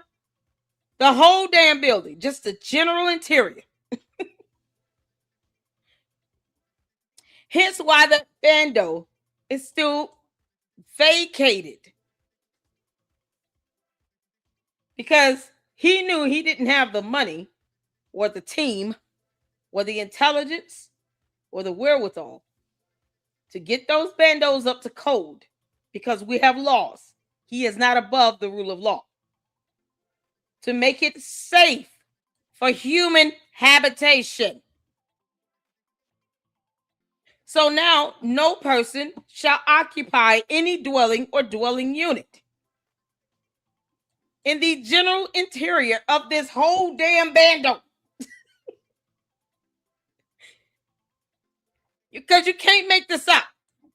The whole damn building, just the general interior. Hence why the bando is still vacated. Because he knew he didn't have the money or the team or the intelligence or the wherewithal to get those bandos up to code, because we have laws. He is not above the rule of law. To make it safe for human habitation. So now no person shall occupy any dwelling or dwelling unit in the general interior of this whole damn bando. Because you can't make this up.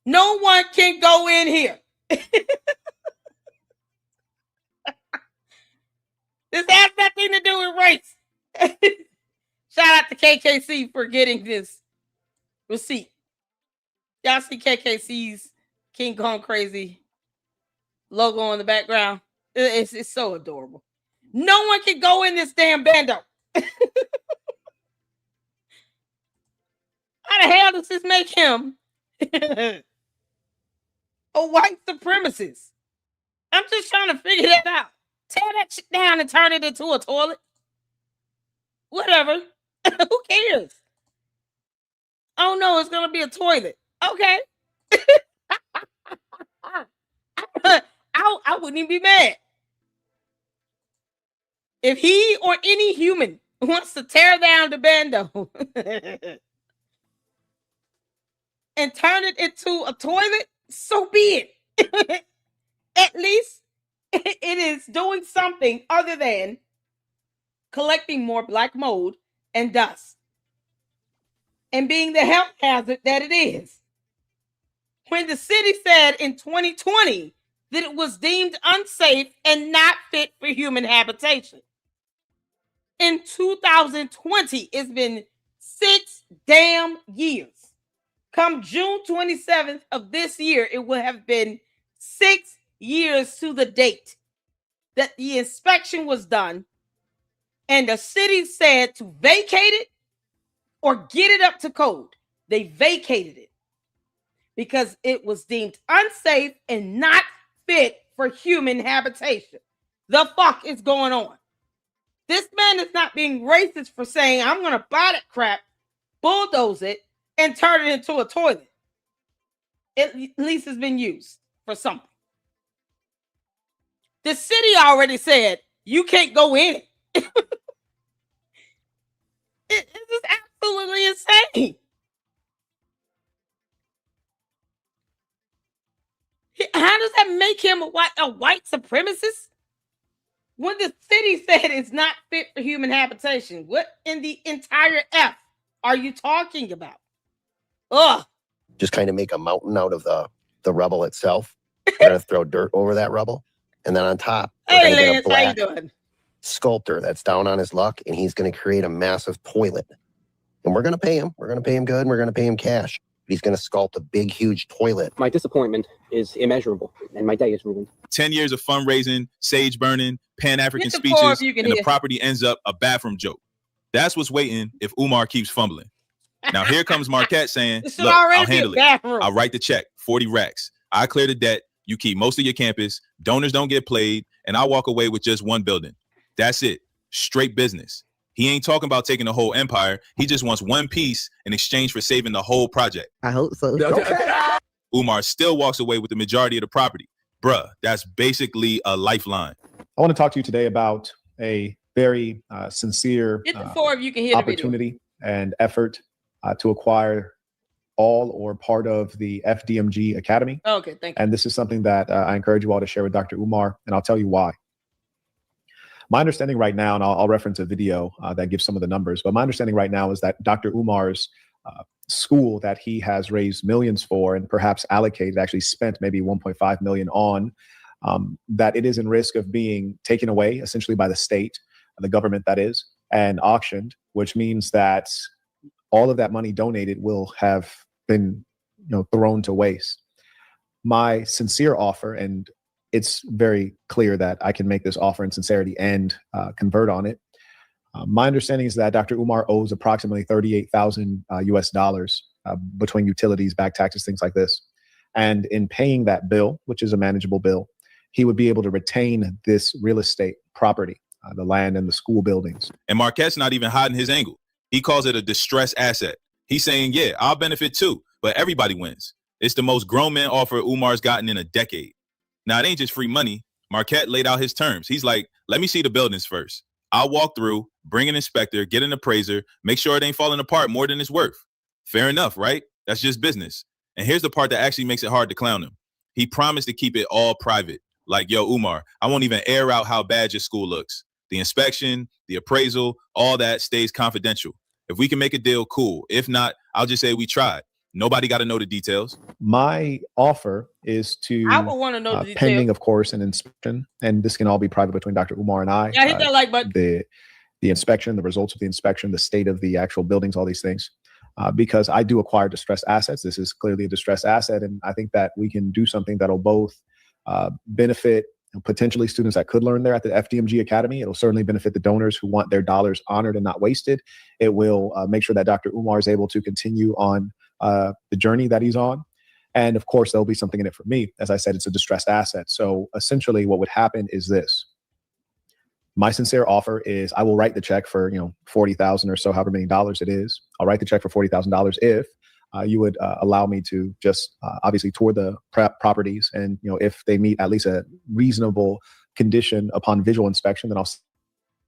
No one can go in here. This has nothing to do with race. Shout out to KKC for getting this receipt. Y'all see KKC's King Kong Crazy logo in the background? It's so adorable. No one can go in this damn bando. How the hell does this make him a white supremacist? I'm just trying to figure that out. Tear that shit down and turn it into a toilet. Whatever. Who cares? Oh no, it's gonna be a toilet. Okay. I wouldn't even be mad. If he or any human wants to tear down the bando and turn it into a toilet, so be it. At least it is doing something other than collecting more black mold and dust and being the health hazard that it is. When the city said in 2020 that it was deemed unsafe and not fit for human habitation. In 2020, it's been 6 damn years. Come June 27th of this year, it will have been 6 years to the date that the inspection was done, and the city said to vacate it or get it up to code. They vacated it because it was deemed unsafe and not fit for human habitation. The fuck is going on? This man is not being racist for saying, I'm going to buy that crap, bulldoze it, and turn it into a toilet. At least it's been used for something. The city already said, you can't go in it. It is absolutely insane. How does that make him a white supremacist? When the city said it's not fit for human habitation, what in the entire F are you talking about? Ugh. Just kind of make a mountain out of the rubble itself. We're going to throw dirt over that rubble. And then on top, we're going to get a black sculptor that's down on his luck, and he's going to create a massive toilet. And we're going to pay him. We're going to pay him good, and we're going to pay him cash. He's going to sculpt a big, huge toilet. My disappointment is immeasurable, and my day is ruined. 10 years of fundraising, sage burning, Pan-African speeches, and the property ends up a bathroom joke. That's what's waiting if Umar keeps fumbling. Now here comes Marquette saying, look, I'll handle it. I'll write the check, 40 racks. I clear the debt. You keep most of your campus. Donors don't get played. And I walk away with just one building. That's it. Straight business. He ain't talking about taking the whole empire. He just wants one piece in exchange for saving the whole project. I hope so. Umar still walks away with the majority of the property. Bruh, that's basically a lifeline. I want to talk to you today about a very sincere opportunity and effort to acquire all or part of the FDMG Academy. Okay, thank you. And this is something that I encourage you all to share with Dr. Umar, and I'll tell you why. My understanding right now, and I'll reference a video that gives some of the numbers, but my understanding right now is that Dr. Umar's school that he has raised millions for and perhaps allocated, actually spent maybe 1.5 million on, that it is in risk of being taken away essentially by the state, the government that is, and auctioned, which means that all of that money donated will have been, thrown to waste. My sincere offer, and it's very clear that I can make this offer in sincerity and convert on it. My understanding is that Dr. Umar owes approximately $38,000 US dollars between utilities, back taxes, things like this. And in paying that bill, which is a manageable bill, he would be able to retain this real estate property, the land and the school buildings. And Marquette's not even hiding his angle. He calls it a distressed asset. He's saying, yeah, I'll benefit too, but everybody wins. It's the most grown man offer Umar's gotten in a decade. Now, it ain't just free money. Marquette laid out his terms. He's like, let me see the buildings first. I'll walk through, bring an inspector, get an appraiser, make sure it ain't falling apart more than it's worth. Fair enough, right? That's just business. And here's the part that actually makes it hard to clown him. He promised to keep it all private. Like, yo, Umar, I won't even air out how bad your school looks. The inspection, the appraisal, all that stays confidential. If we can make a deal, cool. If not, I'll just say we tried. Nobody got to know the details. My offer is to, I would want to know the details. pending, of course, an inspection, and this can all be private between Dr. Umar and I. Yeah, hit that like button. The inspection, the results of the inspection, the state of the actual buildings, all these things. Because I do acquire distressed assets. This is clearly a distressed asset, and I think that we can do something that'll both benefit potentially students that could learn there at the FDMG Academy. It'll certainly benefit the donors who want their dollars honored and not wasted. It will make sure that Dr. Umar is able to continue on the journey that he's on. And of course, there'll be something in it for me. As I said, it's a distressed asset. So essentially what would happen is this. My sincere offer is I will write the check for, $40,000 or so, however many dollars it is. I'll write the check for $40,000 if you would allow me to just obviously tour the properties. And, if they meet at least a reasonable condition upon visual inspection, then I'll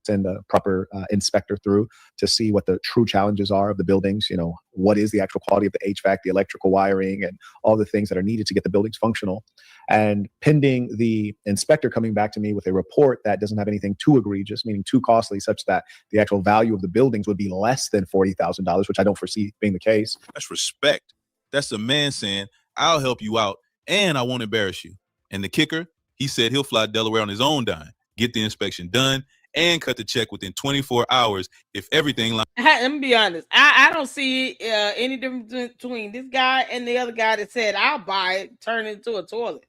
send a proper inspector through to see what the true challenges are of the buildings. What is the actual quality of the HVAC, the electrical wiring, and all the things that are needed to get the buildings functional. And pending the inspector coming back to me with a report that doesn't have anything too egregious, meaning too costly, such that the actual value of the buildings would be less than $40,000, which I don't foresee being the case. That's respect. That's a man saying, I'll help you out and I won't embarrass you. And the kicker, he said he'll fly Delaware on his own dime, get the inspection done, and cut the check within 24 hours if everything like. Let me be honest. I don't see any difference between this guy and the other guy that said, I'll buy it, turn it into a toilet.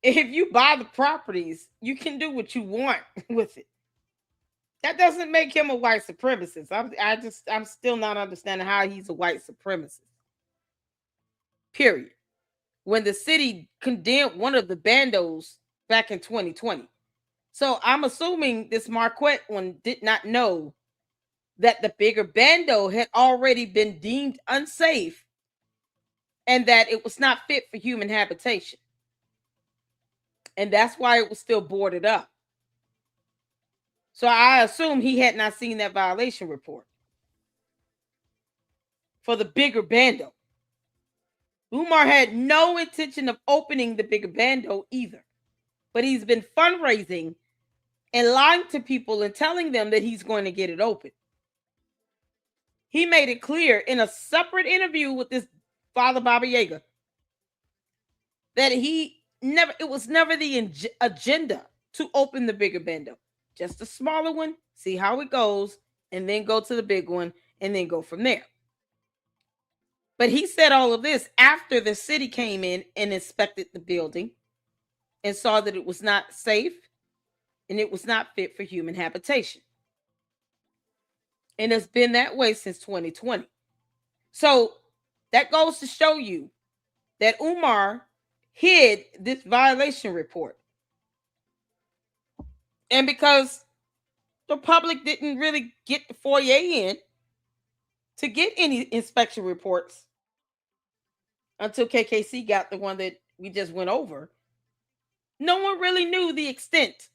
If you buy the properties, you can do what you want with it. That doesn't make him a white supremacist. I'm still not understanding how he's a white supremacist. Period. When the city condemned one of the bandos back in 2020. So I'm assuming this Marquette one did not know that the bigger bando had already been deemed unsafe and that it was not fit for human habitation. And that's why it was still boarded up. So I assume he had not seen that violation report for the bigger bando. Umar had no intention of opening the bigger bando either, but he's been fundraising and lying to people and telling them that he's going to get it open. He made it clear in a separate interview with this Father Baba Yaga that it was never the agenda to open the bigger bando. Just a smaller one, see how it goes, and then go to the big one, and then go from there. But he said all of this after the city came in and inspected the building and saw that it was not safe and it was not fit for human habitation. And it's been that way since 2020. So that goes to show you that Umar hid this violation report. And because the public didn't really get the foyer in to get any inspection reports until KKC got the one that we just went over, no one really knew the extent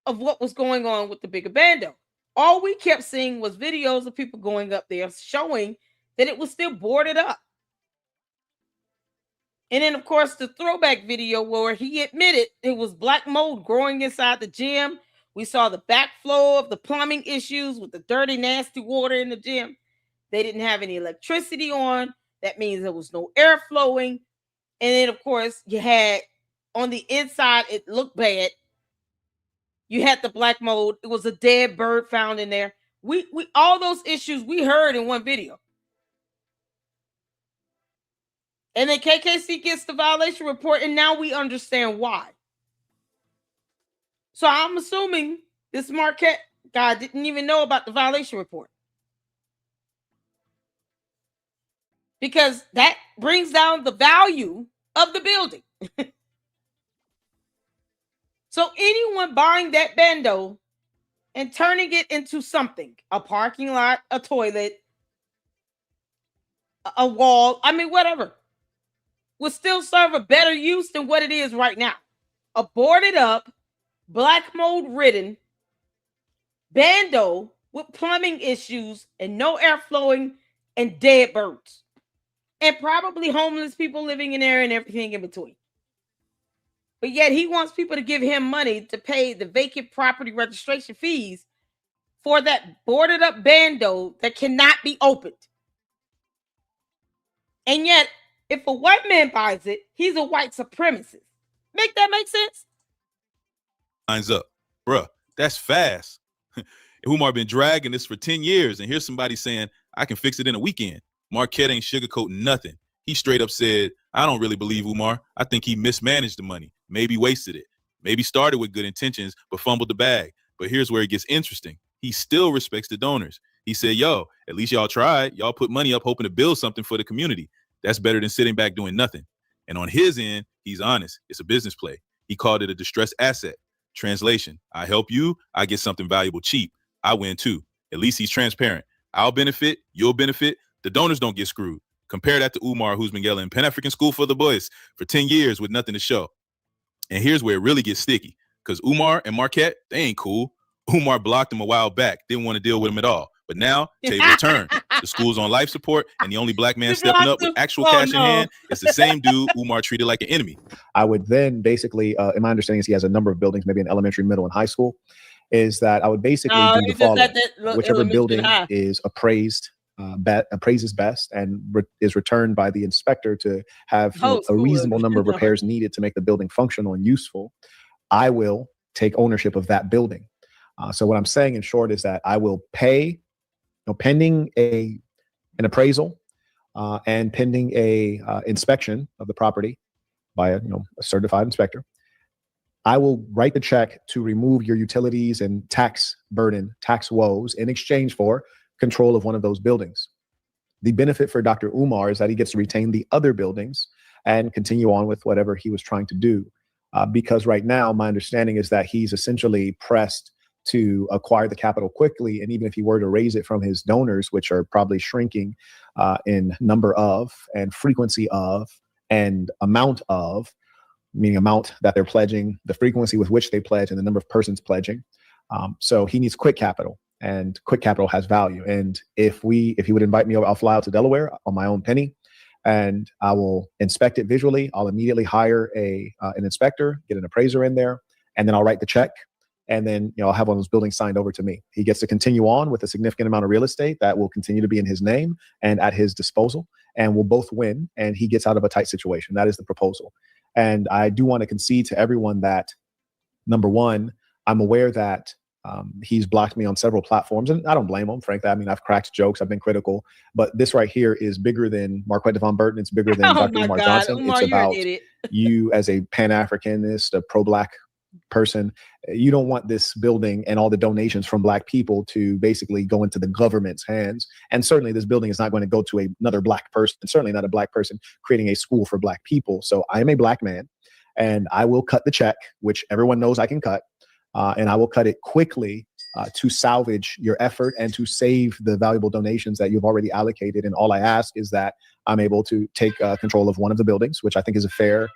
of what was going on with the bigger bando. All we kept seeing was videos of people going up there showing that it was still boarded up. And then, of course, the throwback video where he admitted it was black mold growing inside the gym. We saw the backflow of the plumbing issues with the dirty, nasty water in the gym. They didn't have any electricity on. That means there was no air flowing. And then, of course, you had on the inside, it looked bad. You had the black mold. It was a dead bird found in there. We all those issues we heard in one video. And then KKC gets the violation report, and now we understand why. So I'm assuming this Marquette guy didn't even know about the violation report. Because that brings down the value of the building. So anyone buying that bando and turning it into something, a parking lot, a toilet, a wall, whatever, will still serve a better use than what it is right now. A boarded up, black mold ridden bando with plumbing issues and no air flowing and dead birds. And probably homeless people living in there and everything in between. But yet he wants people to give him money to pay the vacant property registration fees for that boarded up bando that cannot be opened. And yet, if a white man buys it, he's a white supremacist. Make that make sense? Lines up. Bruh, that's fast. Umar been dragging this for 10 years, and here's somebody saying, I can fix it in a weekend. Marquette ain't sugarcoating nothing. He straight up said, I don't really believe Umar. I think he mismanaged the money, maybe wasted it, maybe started with good intentions, but fumbled the bag. But here's where it gets interesting. He still respects the donors. He said, yo, at least y'all tried. Y'all put money up hoping to build something for the community. That's better than sitting back doing nothing. And on his end, he's honest. It's a business play. He called it a distressed asset. Translation, I help you, I get something valuable cheap. I win too. At least he's transparent. I'll benefit, you'll benefit. The donors don't get screwed. Compare that to Umar, who's been yelling Pan-African School for the Boys for 10 years with nothing to show. And here's where it really gets sticky, because Umar and Marquette, they ain't cool. Umar blocked him a while back, didn't want to deal with him at all. But now, tables turned. The school's on life support, and the only black man stepping up with actual cash in hand is the same dude Umar treated like an enemy. I would then basically, in my understanding is he has a number of buildings, maybe in elementary, middle, and high school, is that I would basically do the following. Whichever building is appraises best and is returned by the inspector to have a reasonable number of repairs needed to make the building functional and useful, I will take ownership of that building. So what I'm saying in short is that I will pay, pending an appraisal and pending a inspection of the property by a certified inspector, I will write the check to remove your utilities and tax burden, tax woes in exchange for control of one of those buildings. The benefit for Dr. Umar is that he gets to retain the other buildings and continue on with whatever he was trying to do. Because right now, my understanding is that he's essentially pressed to acquire the capital quickly. And even if he were to raise it from his donors, which are probably shrinking in number of and frequency of and amount of, meaning amount that they're pledging, the frequency with which they pledge, and the number of persons pledging. So he needs quick capital, and quick capital has value. And if he would invite me over, I'll fly out to Delaware on my own penny, and I will inspect it visually. I'll immediately hire an inspector, get an appraiser in there, and then I'll write the check. And then, I'll have one of those buildings signed over to me. He gets to continue on with a significant amount of real estate that will continue to be in his name and at his disposal, and we'll both win. And he gets out of a tight situation. That is the proposal. And I do want to concede to everyone that, number one, I'm aware that he's blocked me on several platforms, and I don't blame him, frankly. I mean, I've cracked jokes, I've been critical, but this right here is bigger than Marquette Devon Burton. It's bigger than Dr. Umar Johnson. Umar, it's about you as a Pan-Africanist, a pro-Black person. You don't want this building and all the donations from Black people to basically go into the government's hands. And certainly this building is not going to go to another Black person, certainly not a Black person creating a school for Black people. So I am a Black man, and I will cut the check, which everyone knows I can cut. And I will cut it quickly to salvage your effort and to save the valuable donations that you've already allocated. And all I ask is that I'm able to take control of one of the buildings, which I think is a fair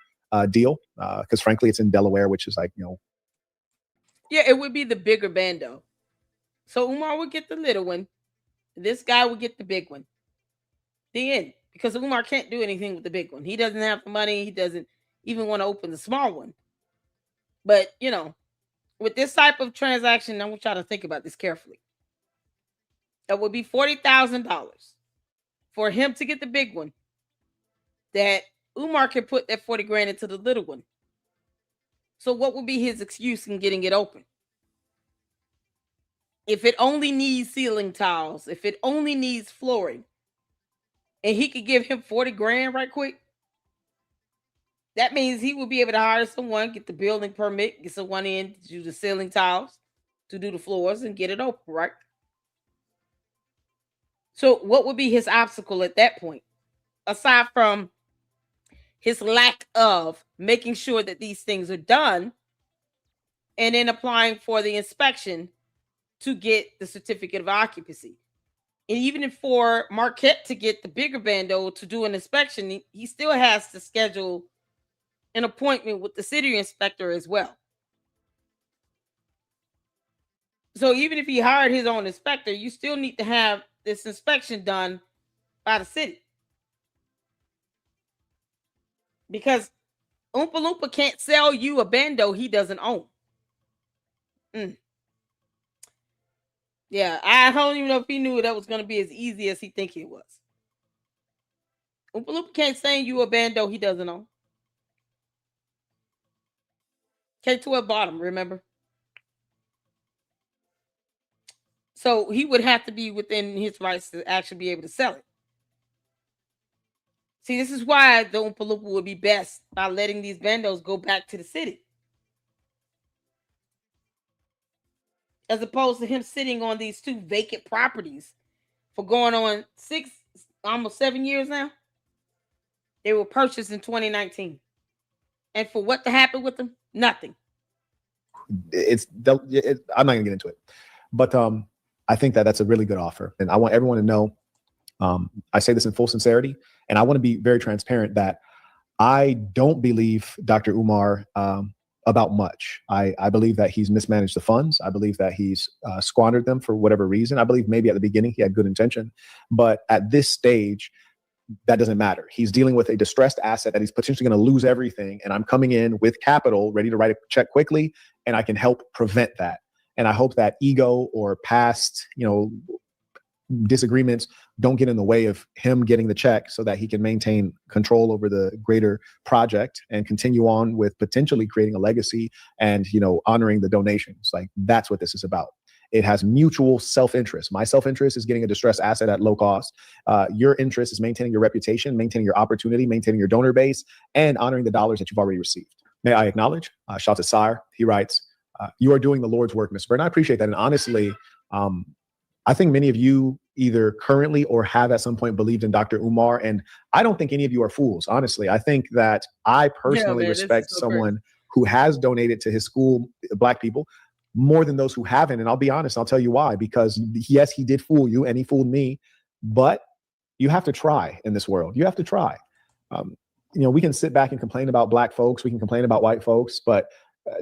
deal, because frankly, it's in Delaware, which is like, Yeah, it would be the bigger bando. So Umar would get the little one. This guy would get the big one. The end. Because Umar can't do anything with the big one. He doesn't have the money. He doesn't even want to open the small one. But, with this type of transaction, I want y'all to think about this carefully. That would be $40,000 for him to get the big one. That Umar can put that 40 grand into the little one. So what would be his excuse in getting it open? If it only needs ceiling tiles, if it only needs flooring, and he could give him 40 grand right quick, that means he will be able to hire someone, get the building permit, get someone in to do the ceiling tiles, to do the floors, and get it open, right? So what would be his obstacle at that point? Aside from his lack of making sure that these things are done and then applying for the inspection to get the certificate of occupancy. And even for Marquette to get the bigger bando to do an inspection, he still has to schedule an appointment with the city inspector as well. So even if he hired his own inspector, you still need to have this inspection done by the city. Because Oompa Loompa can't sell you a bando he doesn't own. Yeah, I don't even know if he knew that was going to be as easy as he think it was. Oompa Loompa can't sell you a bando he doesn't own. K2 bottom, remember? So he would have to be within his rights to actually be able to sell it. See, this is why the Oompa Loompa would be best by letting these bandos go back to the city. As opposed to him sitting on these 2 vacant properties for going on 6, almost 7 years now. They were purchased in 2019. And for what to happen with them? Nothing. I'm not gonna get into it, but I think that that's a really good offer, and I want everyone to know. I say this in full sincerity, and I want to be very transparent that I don't believe Dr. Umar about much. I believe that he's mismanaged the funds. I believe that he's squandered them for whatever reason. I believe maybe at the beginning he had good intention, but at this stage, that doesn't matter. He's dealing with a distressed asset that he's potentially going to lose everything. And I'm coming in with capital, ready to write a check quickly, and I can help prevent that. And I hope that ego or past, disagreements don't get in the way of him getting the check so that he can maintain control over the greater project and continue on with potentially creating a legacy and, honoring the donations. Like, that's what this is about. It has mutual self-interest. My self-interest is getting a distressed asset at low cost. Your interest is maintaining your reputation, maintaining your opportunity, maintaining your donor base, and honoring the dollars that you've already received. May I acknowledge? Shout to Sire. He writes, you are doing the Lord's work, Mr. Bird. And I appreciate that. And honestly, I think many of you either currently or have at some point believed in Dr. Umar. And I don't think any of you are fools, honestly. I think that I personally respect someone who has donated to his school, Black people, more than those who haven't. And I'll be honest, I'll tell you why. Because yes, he did fool you and he fooled me, but you have to try in this world. You have to try. We can sit back and complain about Black folks. We can complain about white folks, but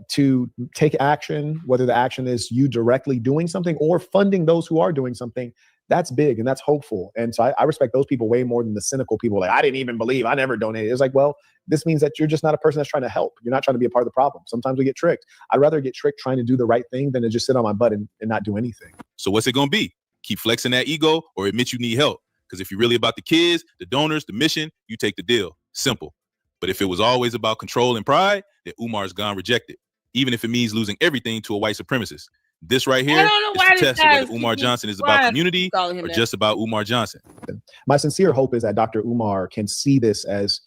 to take action, whether the action is you directly doing something or funding those who are doing something, that's big and that's hopeful. And so I respect those people way more than the cynical people. Like, I didn't even believe, I never donated. It's like, well, this means that you're just not a person that's trying to help. You're not trying to be a part of the problem. Sometimes we get tricked. I'd rather get tricked trying to do the right thing than to just sit on my butt and not do anything. So what's it going to be? Keep flexing that ego or admit you need help? Because if you're really about the kids, the donors, the mission, you take the deal. Simple. But if it was always about control and pride, then Umar's gone rejected, even if it means losing everything to a white supremacist. This right here is the test of whether Umar Johnson is about community or just about Umar Johnson. My sincere hope is that Dr. Umar can see this as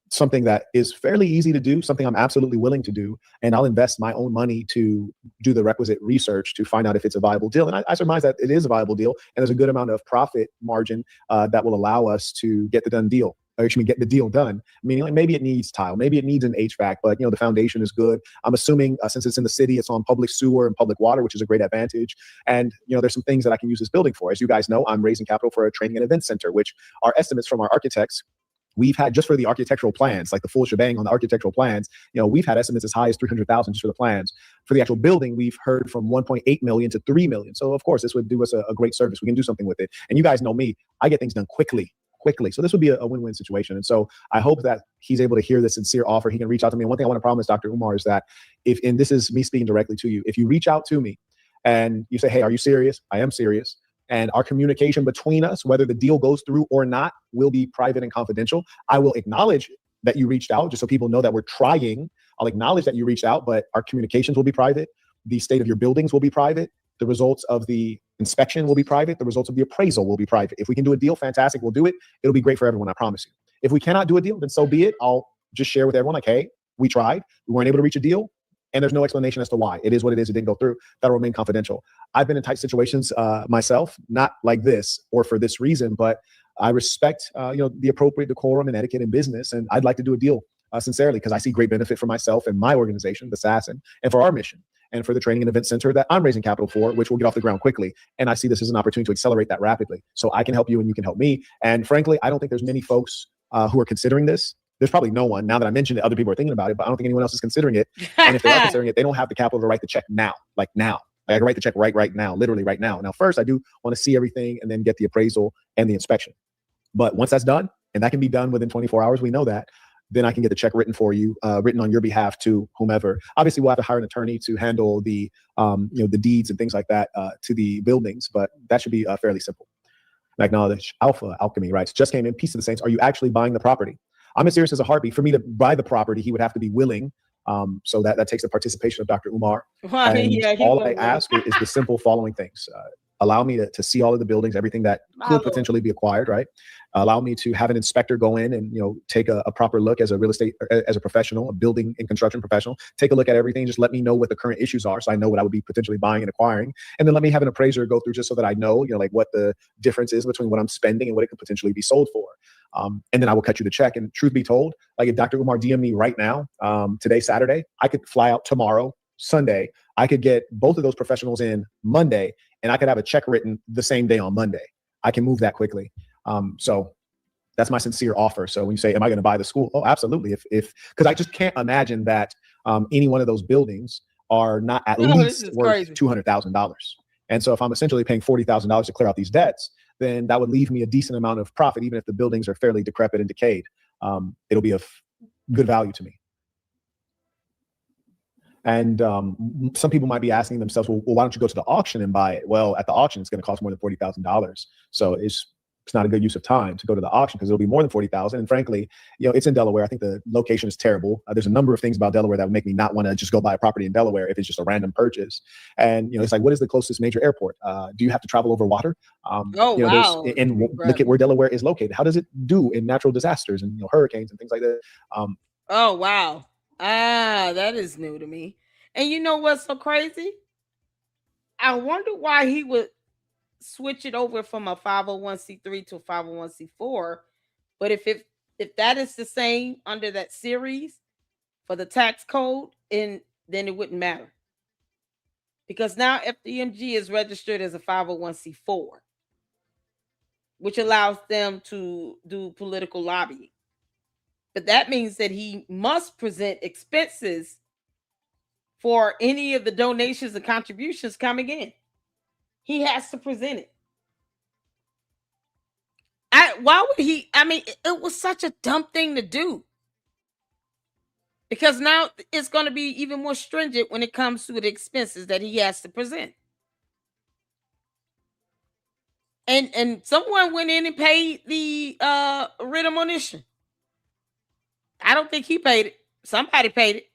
something that is fairly easy to do, something I'm absolutely willing to do, and I'll invest my own money to do the requisite research to find out if it's a viable deal. And I surmise that it is a viable deal, and there's a good amount of profit margin that will allow us to get the deal done. Meaning, like, maybe it needs tile, maybe it needs an HVAC, but the foundation is good. I'm assuming since it's in the city, it's on public sewer and public water, which is a great advantage. And there's some things that I can use this building for. As you guys know, I'm raising capital for a training and event center, which our estimates from our architects, we've had just for the architectural plans, like the full shebang on the architectural plans, we've had estimates as high as $300,000 just for the plans. For the actual building, we've heard from 1.8 million to 3 million. So of course, this would do us a great service. We can do something with it. And you guys know me, I get things done quickly. So this would be a win-win situation. And so I hope that he's able to hear this sincere offer. He can reach out to me. And one thing I want to promise Dr. Umar is that and this is me speaking directly to you, if you reach out to me and you say, hey, are you serious? I am serious. And our communication between us, whether the deal goes through or not, will be private and confidential. I will acknowledge that you reached out just so people know that we're trying. I'll acknowledge that you reached out, but our communications will be private. The state of your buildings will be private. The results of the inspection will be private. The results of the appraisal will be private. If we can do a deal, fantastic, we'll do it. It'll be great for everyone, I promise you. If we cannot do a deal, then so be it. I'll just share with everyone, like, hey, we tried. We weren't able to reach a deal. And there's no explanation as to why. It is what it is. It didn't go through. That'll remain confidential. I've been in tight situations myself, not like this or for this reason, but I respect the appropriate decorum and etiquette in business. And I'd like to do a deal sincerely because I see great benefit for myself and my organization, the Assassin, and for our mission, and for the training and event center that I'm raising capital for, which will get off the ground quickly. And I see this as an opportunity to accelerate that rapidly. So I can help you and you can help me. And frankly, I don't think there's many folks who are considering this. There's probably no one. Now that I mentioned it, other people are thinking about it, but I don't think anyone else is considering it. And if they are considering it, they don't have the capital to write the check now, like now. Like I can write the check right now, literally right now. Now, first, I do want to see everything and then get the appraisal and the inspection. But once that's done, and that can be done within 24 hours, we know that, then I can get the check written for you, written on your behalf to whomever. Obviously, we'll have to hire an attorney to handle the, the deeds and things like that to the buildings, but that should be fairly simple. Acknowledge Alpha Alchemy writes, just came in, peace of the saints. Are you actually buying the property? I'm as serious as a heartbeat. For me to buy the property, he would have to be willing. So that takes the participation of Dr. Umar. And all I ask is the simple following things. Allow me to see all of the buildings, everything that could potentially be acquired, right? Allow me to have an inspector go in and, take a proper look as a real estate, as a professional, a building and construction professional, take a look at everything. Just let me know what the current issues are, so I know what I would be potentially buying and acquiring. And then let me have an appraiser go through just so that I know, like what the difference is between what I'm spending and what it could potentially be sold for. And then I will cut you the check. And truth be told, like if Dr. Umar DM me right now, today, Saturday, I could fly out tomorrow, Sunday. I could get both of those professionals in Monday, and I could have a check written the same day on Monday. I can move that quickly. So that's my sincere offer. So when you say, am I going to buy the school? Oh, absolutely. Because I just can't imagine that any one of those buildings are not at least worth $200,000. And so if I'm essentially paying $40,000 to clear out these debts, then that would leave me a decent amount of profit, even if the buildings are fairly decrepit and decayed. It'll be of good value to me. And some people might be asking themselves, well, why don't you go to the auction and buy it? Well, at the auction, it's going to cost more than $40,000. So it's not a good use of time to go to the auction because it'll be more than $40,000. And frankly, it's in Delaware. I think the location is terrible. There's a number of things about Delaware that would make me not want to just go buy a property in Delaware if it's just a random purchase. And it's like, what is the closest major airport? Do you have to travel over water? Wow. And look at where Delaware is located. How does it do in natural disasters and hurricanes and things like that? Oh wow. That is new to me. And you know what's so crazy? I wonder why he would switch it over from a 501c3 to a 501c4. But if that is the same under that series for the tax code, then it wouldn't matter. Because now FDMG is registered as a 501c4, which allows them to do political lobbying. But that means that he must present expenses for any of the donations and contributions coming in. He has to present it. Why would he? I mean, it was such a dumb thing to do. Because now it's going to be even more stringent when it comes to the expenses that he has to present. And someone went in and paid the writ of monition. I don't think he paid it. Somebody paid it.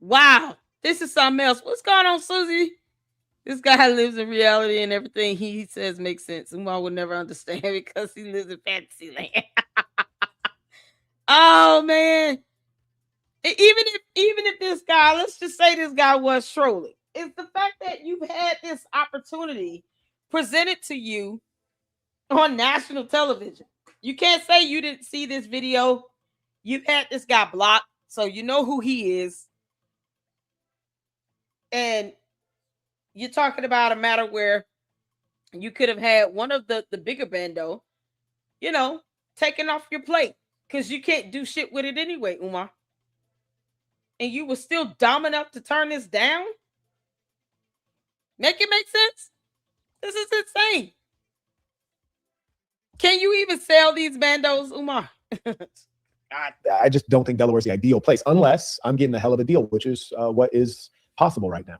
Wow. This is something else. What's going on, Susie? This guy lives in reality and everything he says makes sense. Umar would never understand because he lives in fantasy land. Oh, man. Even if this guy, let's just say this guy was trolling, it's the fact that you've had this opportunity presented to you on national television. You can't say you didn't see this video. You've had this guy blocked, so you know who he is. And you're talking about a matter where you could have had one of the bigger bando, taken off your plate because you can't do shit with it anyway, Umar. And you were still dumb enough to turn this down? Make it make sense? This is insane. Can you even sell these bandos, Umar? I just don't think Delaware is the ideal place unless I'm getting a hell of a deal, which is what is possible right now.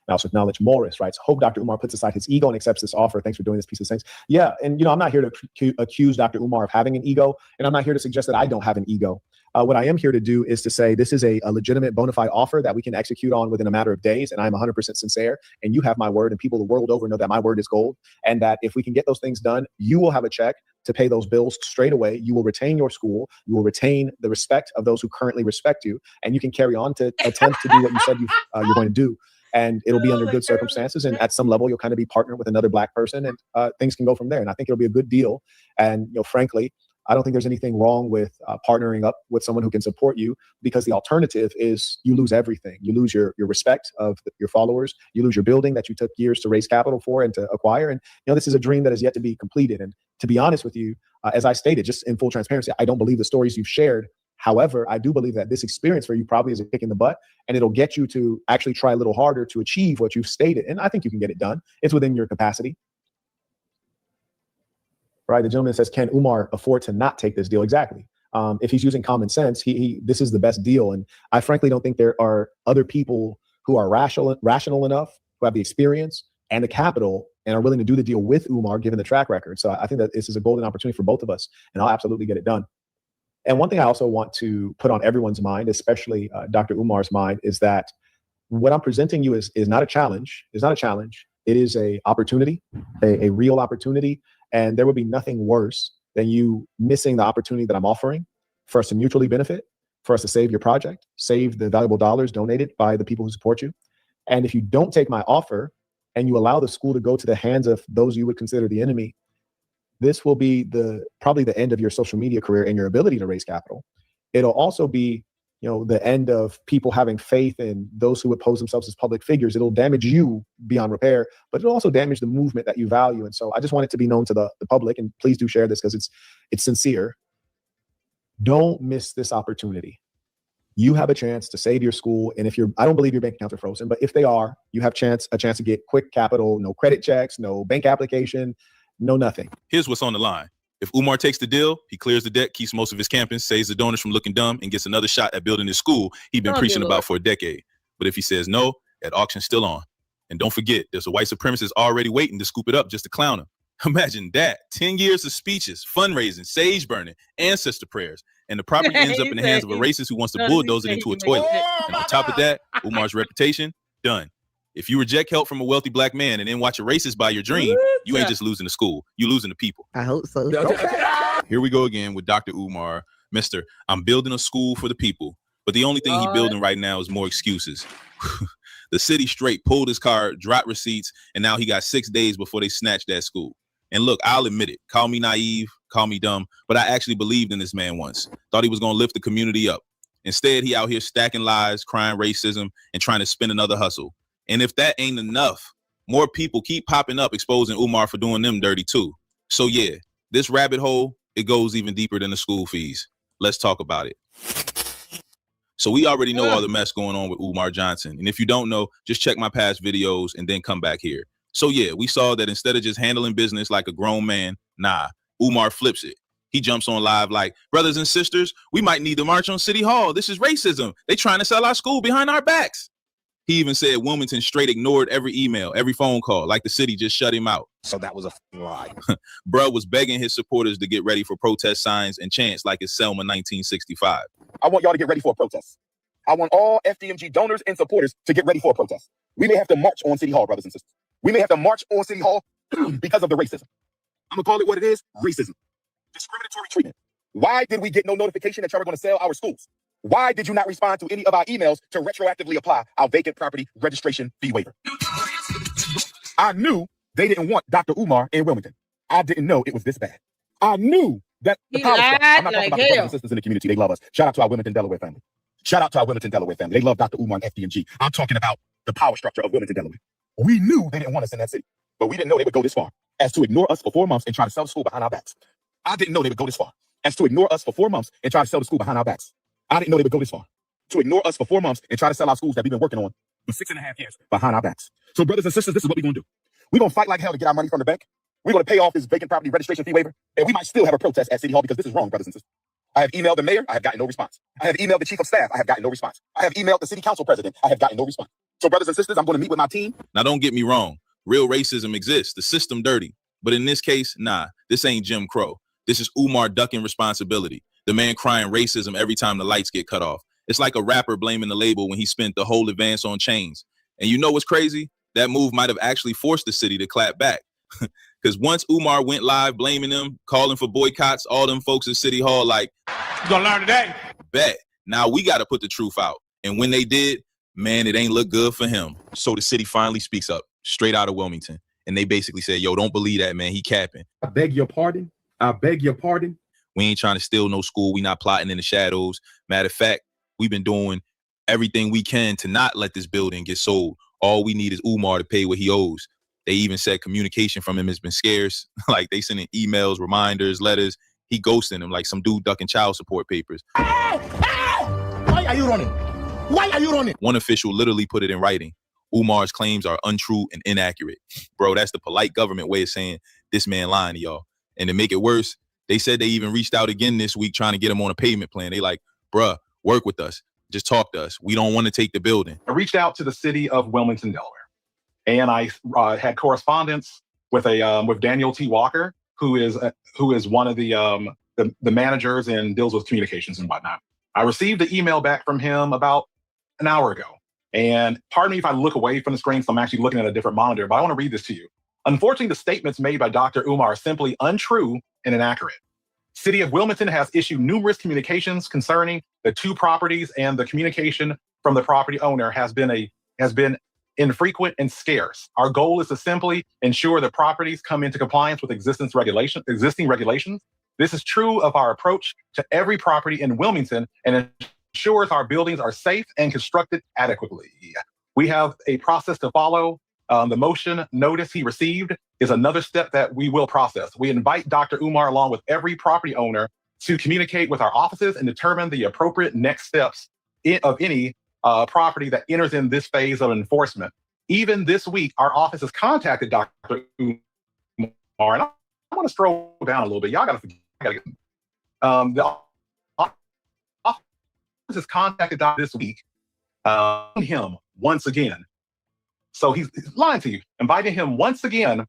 I also acknowledge Morris writes, hope Dr. Umar puts aside his ego and accepts this offer. Thanks for doing this piece of things. Yeah. And, I'm not here to accuse Dr. Umar of having an ego, and I'm not here to suggest that I don't have an ego. What I am here to do is to say this is a legitimate bona fide offer that we can execute on within a matter of days. And I'm 100% sincere. And you have my word, and people the world over know that my word is gold. And that if we can get those things done, you will have a check to pay those bills straight away. You will retain your school. You will retain the respect of those who currently respect you. And you can carry on to attempt to do what you said you're going to do. And it'll be under good circumstances. And at some level, you'll kind of be partnered with another Black person, and things can go from there. And I think it'll be a good deal. And, frankly, I don't think there's anything wrong with partnering up with someone who can support you, because the alternative is you lose everything. You lose your respect of your followers. You lose your building that you took years to raise capital for and to acquire. And, this is a dream that is yet to be completed. And to be honest with you, as I stated, just in full transparency, I don't believe the stories you've shared. However, I do believe that this experience for you probably is a kick in the butt, and it'll get you to actually try a little harder to achieve what you've stated. And I think you can get it done. It's within your capacity. right? The gentleman says, can Umar afford to not take this deal? Exactly. If he's using common sense, this is the best deal. And I frankly don't think there are other people who are rational enough, who have the experience and the capital and are willing to do the deal with Umar, given the track record. So I think that this is a golden opportunity for both of us, and I'll absolutely get it done. And one thing I also want to put on everyone's mind, especially Dr. Umar's mind, is that what I'm presenting you is not a challenge. It's not a challenge. It is a opportunity, a real opportunity. And there would be nothing worse than you missing the opportunity that I'm offering for us to mutually benefit, for us to save your project, save the valuable dollars donated by the people who support you. And if you don't take my offer and you allow the school to go to the hands of those you would consider the enemy, this will be probably the end of your social media career and your ability to raise capital. It'll also be, the end of people having faith in those who would pose themselves as public figures. It'll damage you beyond repair, but it'll also damage the movement that you value. And so I just want it to be known to the public, and please do share this because it's sincere. Don't miss this opportunity. You have a chance to save your school. And I don't believe your bank accounts are frozen, but if they are, you have a chance to get quick capital, no credit checks, no bank application, no nothing. Here's what's on the line. If Umar takes the deal, he clears the debt, keeps most of his campus, saves the donors from looking dumb, and gets another shot at building his school he's been preaching about for a decade. But if he says no, that auction's still on. And don't forget, there's a white supremacist already waiting to scoop it up just to clown him. Imagine that. 10 years of speeches, fundraising, sage burning, ancestor prayers, and the property ends up in the hands of a racist who wants to bulldoze it into a toilet. And on top of that, Umar's reputation, done. If you reject help from a wealthy black man and then watch a racist buy your dream, you ain't just losing the school. You losing the people. I hope so. Here we go again with Dr. Umar. Mr. I'm building a school for the people. But the only thing he's building right now is more excuses. The city straight pulled his card, dropped receipts, and now he got 6 days before they snatched that school. And look, I'll admit it. Call me naive, call me dumb, but I actually believed in this man once. Thought he was going to lift the community up. Instead, he out here stacking lies, crying racism, and trying to spin another hustle. And if that ain't enough, more people keep popping up exposing Umar for doing them dirty too. So yeah, this rabbit hole, it goes even deeper than the school fees. Let's talk about it. So we already know all the mess going on with Umar Johnson. And if you don't know, just check my past videos and then come back here. So yeah, we saw that instead of just handling business like a grown man, Umar flips it. He jumps on live like, brothers and sisters, we might need to march on City Hall. This is racism. They trying to sell our school behind our backs. He even said Wilmington straight ignored every email, every phone call, like the city just shut him out. So that was a lie. Bruh was begging his supporters to get ready for protest signs and chants like it's Selma 1965. I want y'all to get ready for a protest. I want all FDMG donors and supporters to get ready for a protest. We may have to march on City Hall, brothers and sisters. We may have to march on City Hall because of the racism. I'm going to call it what it is, racism. Discriminatory treatment. Why did we get no notification that y'all were going to sell our schools? Why did you not respond to any of our emails to retroactively apply our vacant property registration fee waiver? I knew they didn't want Dr. Umar in Wilmington. I didn't know it was this bad. I knew that the power structure. I'm not talking about the brothers and sisters in the community. They love us. Shout out to our Wilmington, Delaware family. Shout out to our Wilmington, Delaware family. They love Dr. Umar and FDMG. I'm talking about the power structure of Wilmington, Delaware. We knew they didn't want us in that city, but we didn't know they would go this far as to ignore us for 4 months and try to sell the school behind our backs. I didn't know they would go this far as to ignore us for 4 months and try to sell the school behind our backs. I didn't know they would go this far to ignore us for 4 months and try to sell our schools that we've been working on for 6.5 years behind our backs. So brothers and sisters, this is what we're going to do. We're going to fight like hell to get our money from the bank. We're going to pay off this vacant property registration fee waiver. And we might still have a protest at City Hall because this is wrong, brothers and sisters. I have emailed the mayor. I have gotten no response. I have emailed the chief of staff. I have gotten no response. I have emailed the city council president. I have gotten no response. So brothers and sisters, I'm going to meet with my team. Now, don't get me wrong. Real racism exists. The system dirty. But in this case, this ain't Jim Crow. This is Umar ducking responsibility. The man crying racism every time the lights get cut off. It's like a rapper blaming the label when he spent the whole advance on chains. And you know what's crazy? That move might have actually forced the city to clap back. Because once Umar went live blaming them, calling for boycotts, all them folks at City Hall like, you gonna learn today? Bet. Now we got to put the truth out. And when they did, man, it ain't look good for him. So the city finally speaks up, straight out of Wilmington. And they basically said, yo, don't believe that, man. He capping. I beg your pardon. I beg your pardon. We ain't trying to steal no school. We not plotting in the shadows. Matter of fact, we've been doing everything we can to not let this building get sold. All we need is Umar to pay what he owes. They even said communication from him has been scarce. Like they sending emails, reminders, letters. He ghosting them like some dude ducking child support papers. Why are you running? Why are you running? One official literally put it in writing. Umar's claims are untrue and inaccurate. Bro, that's the polite government way of saying this man lying to y'all. And to make it worse, they said they even reached out again this week trying to get him on a payment plan. They like, bruh, work with us. Just talk to us. We don't want to take the building. I reached out to the city of Wilmington, Delaware, and I had correspondence with with Daniel T. Walker, who is one of the managers and deals with communications and whatnot. I received the email back from him about an hour ago. And pardon me if I look away from the screen, so I'm actually looking at a different monitor, but I want to read this to you. Unfortunately, the statements made by Dr. Umar are simply untrue and inaccurate. City of Wilmington has issued numerous communications concerning the two properties, and the communication from the property owner has been infrequent and scarce. Our goal is to simply ensure that properties come into compliance with existing regulations. This is true of our approach to every property in Wilmington and ensures our buildings are safe and constructed adequately. We have a process to follow. The motion notice he received is another step that we will process. We invite Dr. Umar, along with every property owner, to communicate with our offices and determine the appropriate next steps of any property that enters in this phase of enforcement. Even this week, our office has contacted Dr. Umar, and I want to scroll down a little bit. Y'all got to forget. The office has contacted Dr. this week, him once again. So he's lying to you, inviting him once again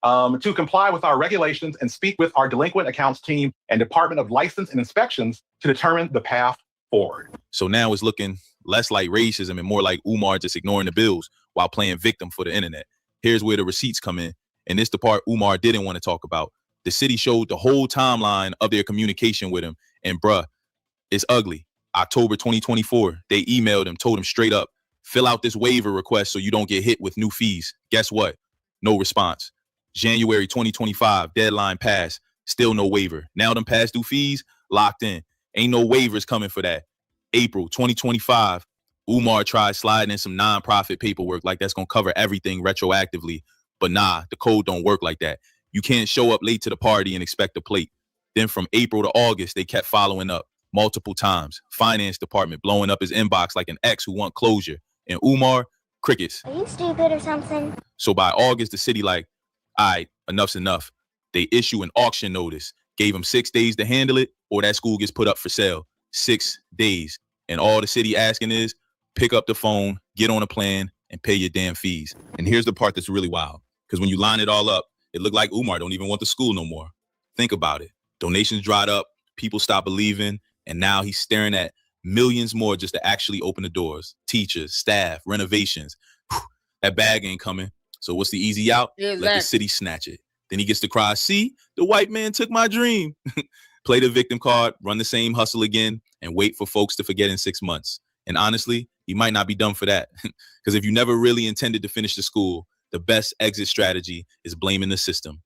to comply with our regulations and speak with our delinquent accounts team and Department of License and Inspections to determine the path forward. So now it's looking less like racism and more like Umar just ignoring the bills while playing victim for the internet. Here's where the receipts come in. And this the part Umar didn't want to talk about. The city showed the whole timeline of their communication with him. And bruh, it's ugly. October 2024, they emailed him, told him straight up, fill out this waiver request so you don't get hit with new fees. Guess what? No response. January 2025, deadline passed. Still no waiver. Now them past due fees locked in. Ain't no waivers coming for that. April 2025, Umar tried sliding in some nonprofit paperwork like that's going to cover everything retroactively. But nah, the code don't work like that. You can't show up late to the party and expect a plate. Then from April to August, they kept following up multiple times. Finance department blowing up his inbox like an ex who want closure. And Umar, crickets. Are you stupid or something? So by August, the city like, all right, enough's enough. They issue an auction notice, gave him 6 days to handle it, or that school gets put up for sale. 6 days. And all the city asking is, pick up the phone, get on a plan, and pay your damn fees. And here's the part that's really wild. Because when you line it all up, it looked like Umar don't even want the school no more. Think about it. Donations dried up, people stopped believing, and now he's staring at millions more just to actually open the doors. Teachers, staff, renovations. Whew, that bag ain't coming. So what's the easy out? Exactly. Let the city snatch it. Then he gets to cry, see, the white man took my dream. Play the victim card, run the same hustle again, and wait for folks to forget in 6 months. And honestly, he might not be done for that. Because if you never really intended to finish the school, the best exit strategy is blaming the system.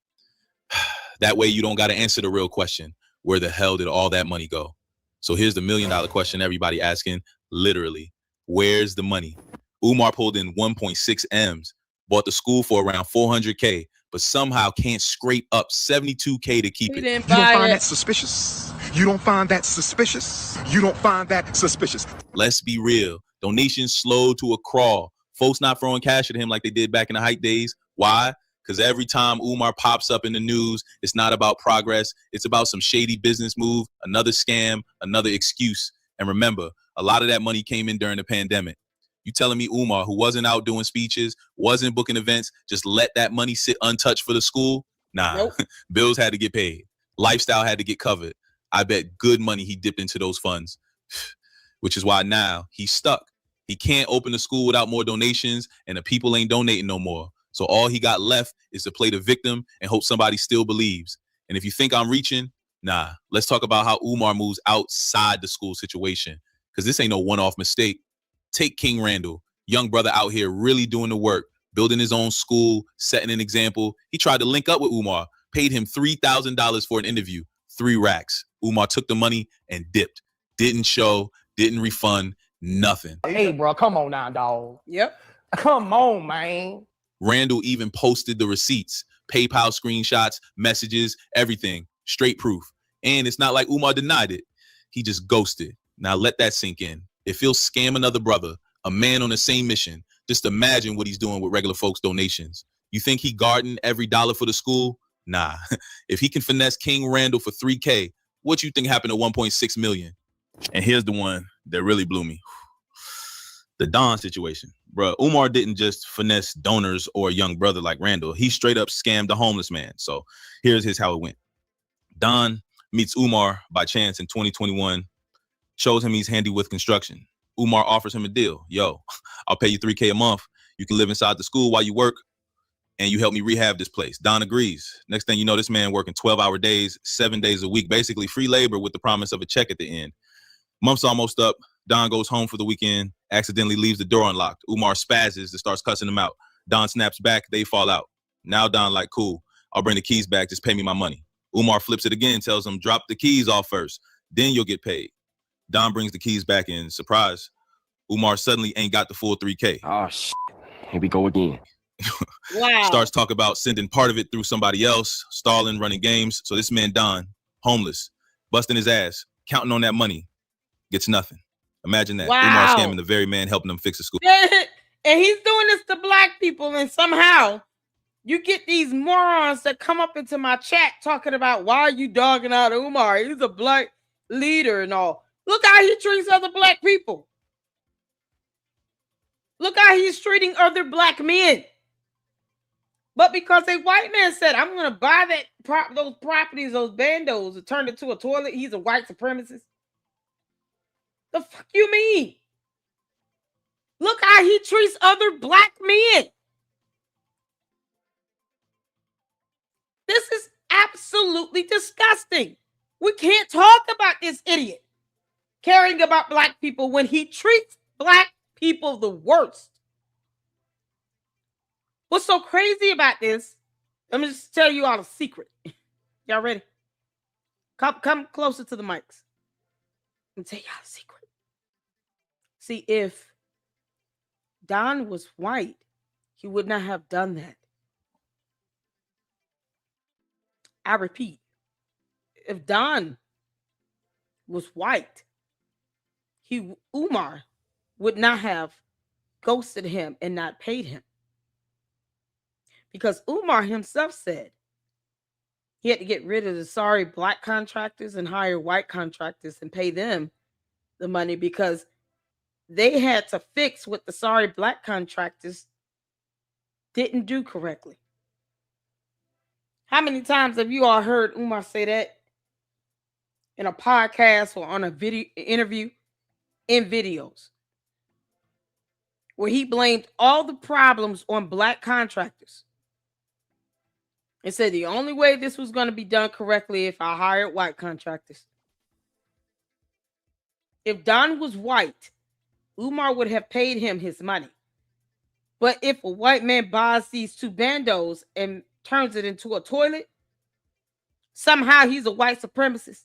That way you don't got to answer the real question. Where the hell did all that money go? So here's the $1 million question everybody asking, literally, where's the money? Umar pulled in 1.6 M's, bought the school for around $400K, but somehow can't scrape up $72K to keep it. Didn't You don't buy find it. that suspicious? You don't find that suspicious? You don't find that suspicious? Let's be real. Donations slowed to a crawl. Folks not throwing cash at him like they did back in the hype days. Why? Because every time Umar pops up in the news, it's not about progress. It's about some shady business move, another scam, another excuse. And remember, a lot of that money came in during the pandemic. You telling me Umar, who wasn't out doing speeches, wasn't booking events, just let that money sit untouched for the school? Nah, Nope. Bills had to get paid. Lifestyle had to get covered. I bet good money he dipped into those funds, which is why now he's stuck. He can't open the school without more donations, and the people ain't donating no more. So all he got left is to play the victim and hope somebody still believes. And if you think I'm reaching, nah, let's talk about how Umar moves outside the school situation, because this ain't no one-off mistake. Take King Randall, young brother out here really doing the work, building his own school, setting an example. He tried to link up with Umar, paid him $3,000 for an interview, 3 racks. Umar took the money and dipped. Didn't show, didn't refund, nothing. Hey, bro, come on now, dog. Yep. Come on, man. Randall even posted the receipts, PayPal screenshots, messages, everything, straight proof. And it's not like Umar denied it. He just ghosted. Now let that sink in. If he'll scam another brother, a man on the same mission, just imagine what he's doing with regular folks' donations. You think he guarding every dollar for the school? Nah. If he can finesse King Randall for $3K, what you think happened to $1.6 million? And here's the one that really blew me. The Don situation. Bruh, Umar didn't just finesse donors or a young brother like Randall. He straight up scammed a homeless man. So here's how it went. Don meets Umar by chance in 2021, shows him he's handy with construction. Umar offers him a deal. Yo, I'll pay you $3K a month. You can live inside the school while you work, and you help me rehab this place. Don agrees. Next thing you know, this man working 12-hour days, 7 days a week, basically free labor with the promise of a check at the end. Month's almost up. Don goes home for the weekend, accidentally leaves the door unlocked. Umar spazzes and starts cussing him out. Don snaps back. They fall out. Now Don like, cool, I'll bring the keys back. Just pay me my money. Umar flips it again, tells him, drop the keys off first. Then you'll get paid. Don brings the keys back and surprise, Umar suddenly ain't got the full $3K. Oh, shit. Here we go again. Wow. Starts talking about sending part of it through somebody else, stalling, running games. So this man, Don, homeless, busting his ass, counting on that money, gets nothing. Imagine that. Wow. Umar scamming the very man helping him fix the school. And he's doing this to black people, and somehow you get these morons that come up into my chat talking about why are you dogging out Umar? He's a black leader and all. Look how he treats other black people. Look how he's treating other black men. But because a white man said, I'm going to buy those properties, those bandos, and turn it to a toilet, he's a white supremacist. The fuck you mean? Look how he treats other black men. This is absolutely disgusting. We can't talk about this idiot caring about black people when he treats black people the worst. What's so crazy about this? Let me just tell you all a secret. Y'all ready? Come closer to the mics. Let me tell y'all a secret. See, if Don was white, he would not have done that. I repeat, if Don was white, Umar would not have ghosted him and not paid him. Because Umar himself said he had to get rid of the sorry black contractors and hire white contractors and pay them the money because they had to fix what the sorry black contractors didn't do correctly. How many times have you all heard Umar say that in a podcast or on a video interview in videos where he blamed all the problems on black contractors and said the only way this was going to be done correctly if I hired white contractors? If Don was white, Umar would have paid him his money. But if a white man buys these two bandos and turns it into a toilet, somehow he's a white supremacist.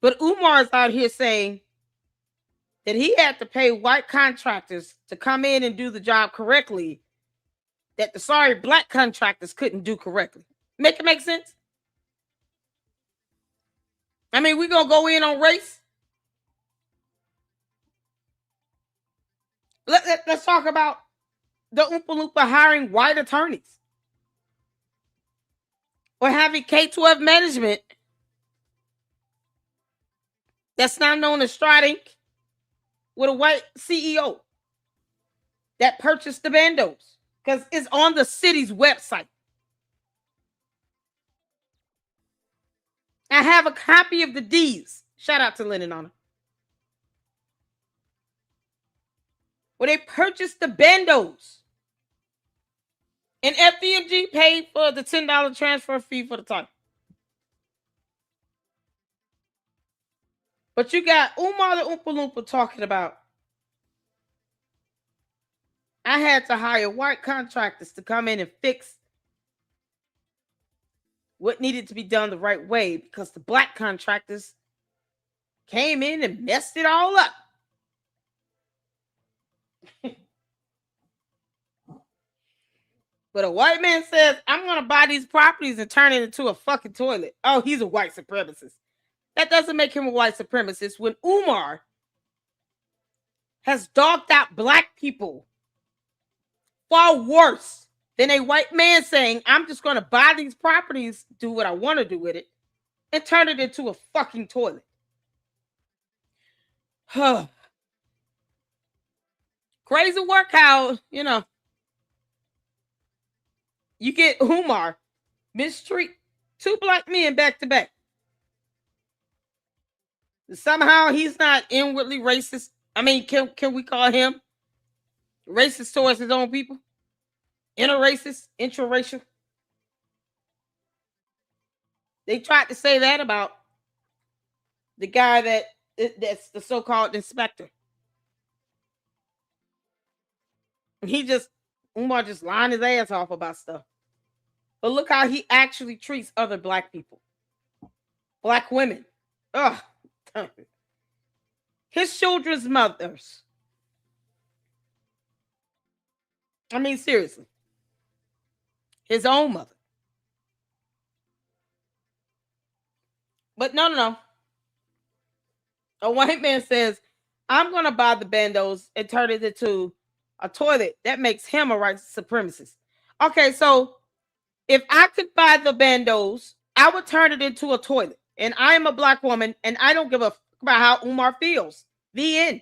But Umar is out here saying that he had to pay white contractors to come in and do the job correctly that the sorry black contractors couldn't do correctly. Make it make sense? I mean, we're going to go in on race. Let's talk about the Oompa Loompa hiring white attorneys or having K-12 management that's now known as Stride Inc. with a white CEO that purchased the bandos because it's on the city's website. I have a copy of the deeds. Shout out to Lennon on it. Where they purchased the bandos. And FDMG paid for the $10 transfer fee for the title. But you got Umar the Oompa Loompa talking about, I had to hire white contractors to come in and fix what needed to be done the right way because the black contractors came in and messed it all up. But a white man says, I'm going to buy these properties and turn it into a fucking toilet. Oh, he's a white supremacist. That doesn't make him a white supremacist when Umar has dogged out black people far worse Then a white man saying, I'm just going to buy these properties, do what I want to do with it, and turn it into a fucking toilet. Crazy work how, you get Umar mistreat 2 black men back to back. Somehow he's not inwardly racist. I mean, can we call him racist towards his own people? Interracist, intraracial. They tried to say that about the guy that's the so-called inspector. Umar just lying his ass off about stuff. But look how he actually treats other black people. Black women. Ugh. His children's mothers. I mean, seriously. His own mother. But no. A white man says, I'm going to buy the bandos and turn it into a toilet. That makes him a white supremacist. Okay, so if I could buy the bandos, I would turn it into a toilet. And I am a black woman, and I don't give a fuck about how Umar feels. The end.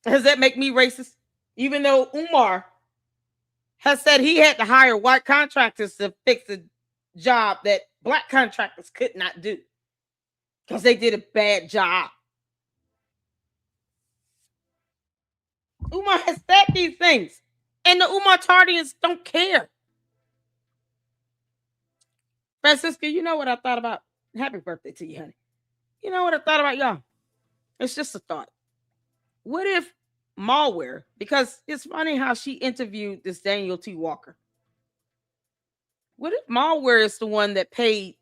Does that make me racist? Even though Umar has said he had to hire white contractors to fix a job that black contractors could not do because they did a bad job. Umar has said these things, and the Umar Tardians don't care. Francisca, you know what I thought about? Happy birthday to you, honey. You know what I thought about, y'all? It's just a thought. What if malware, because it's funny how she interviewed this Daniel T. Walker. What if malware is the one that paid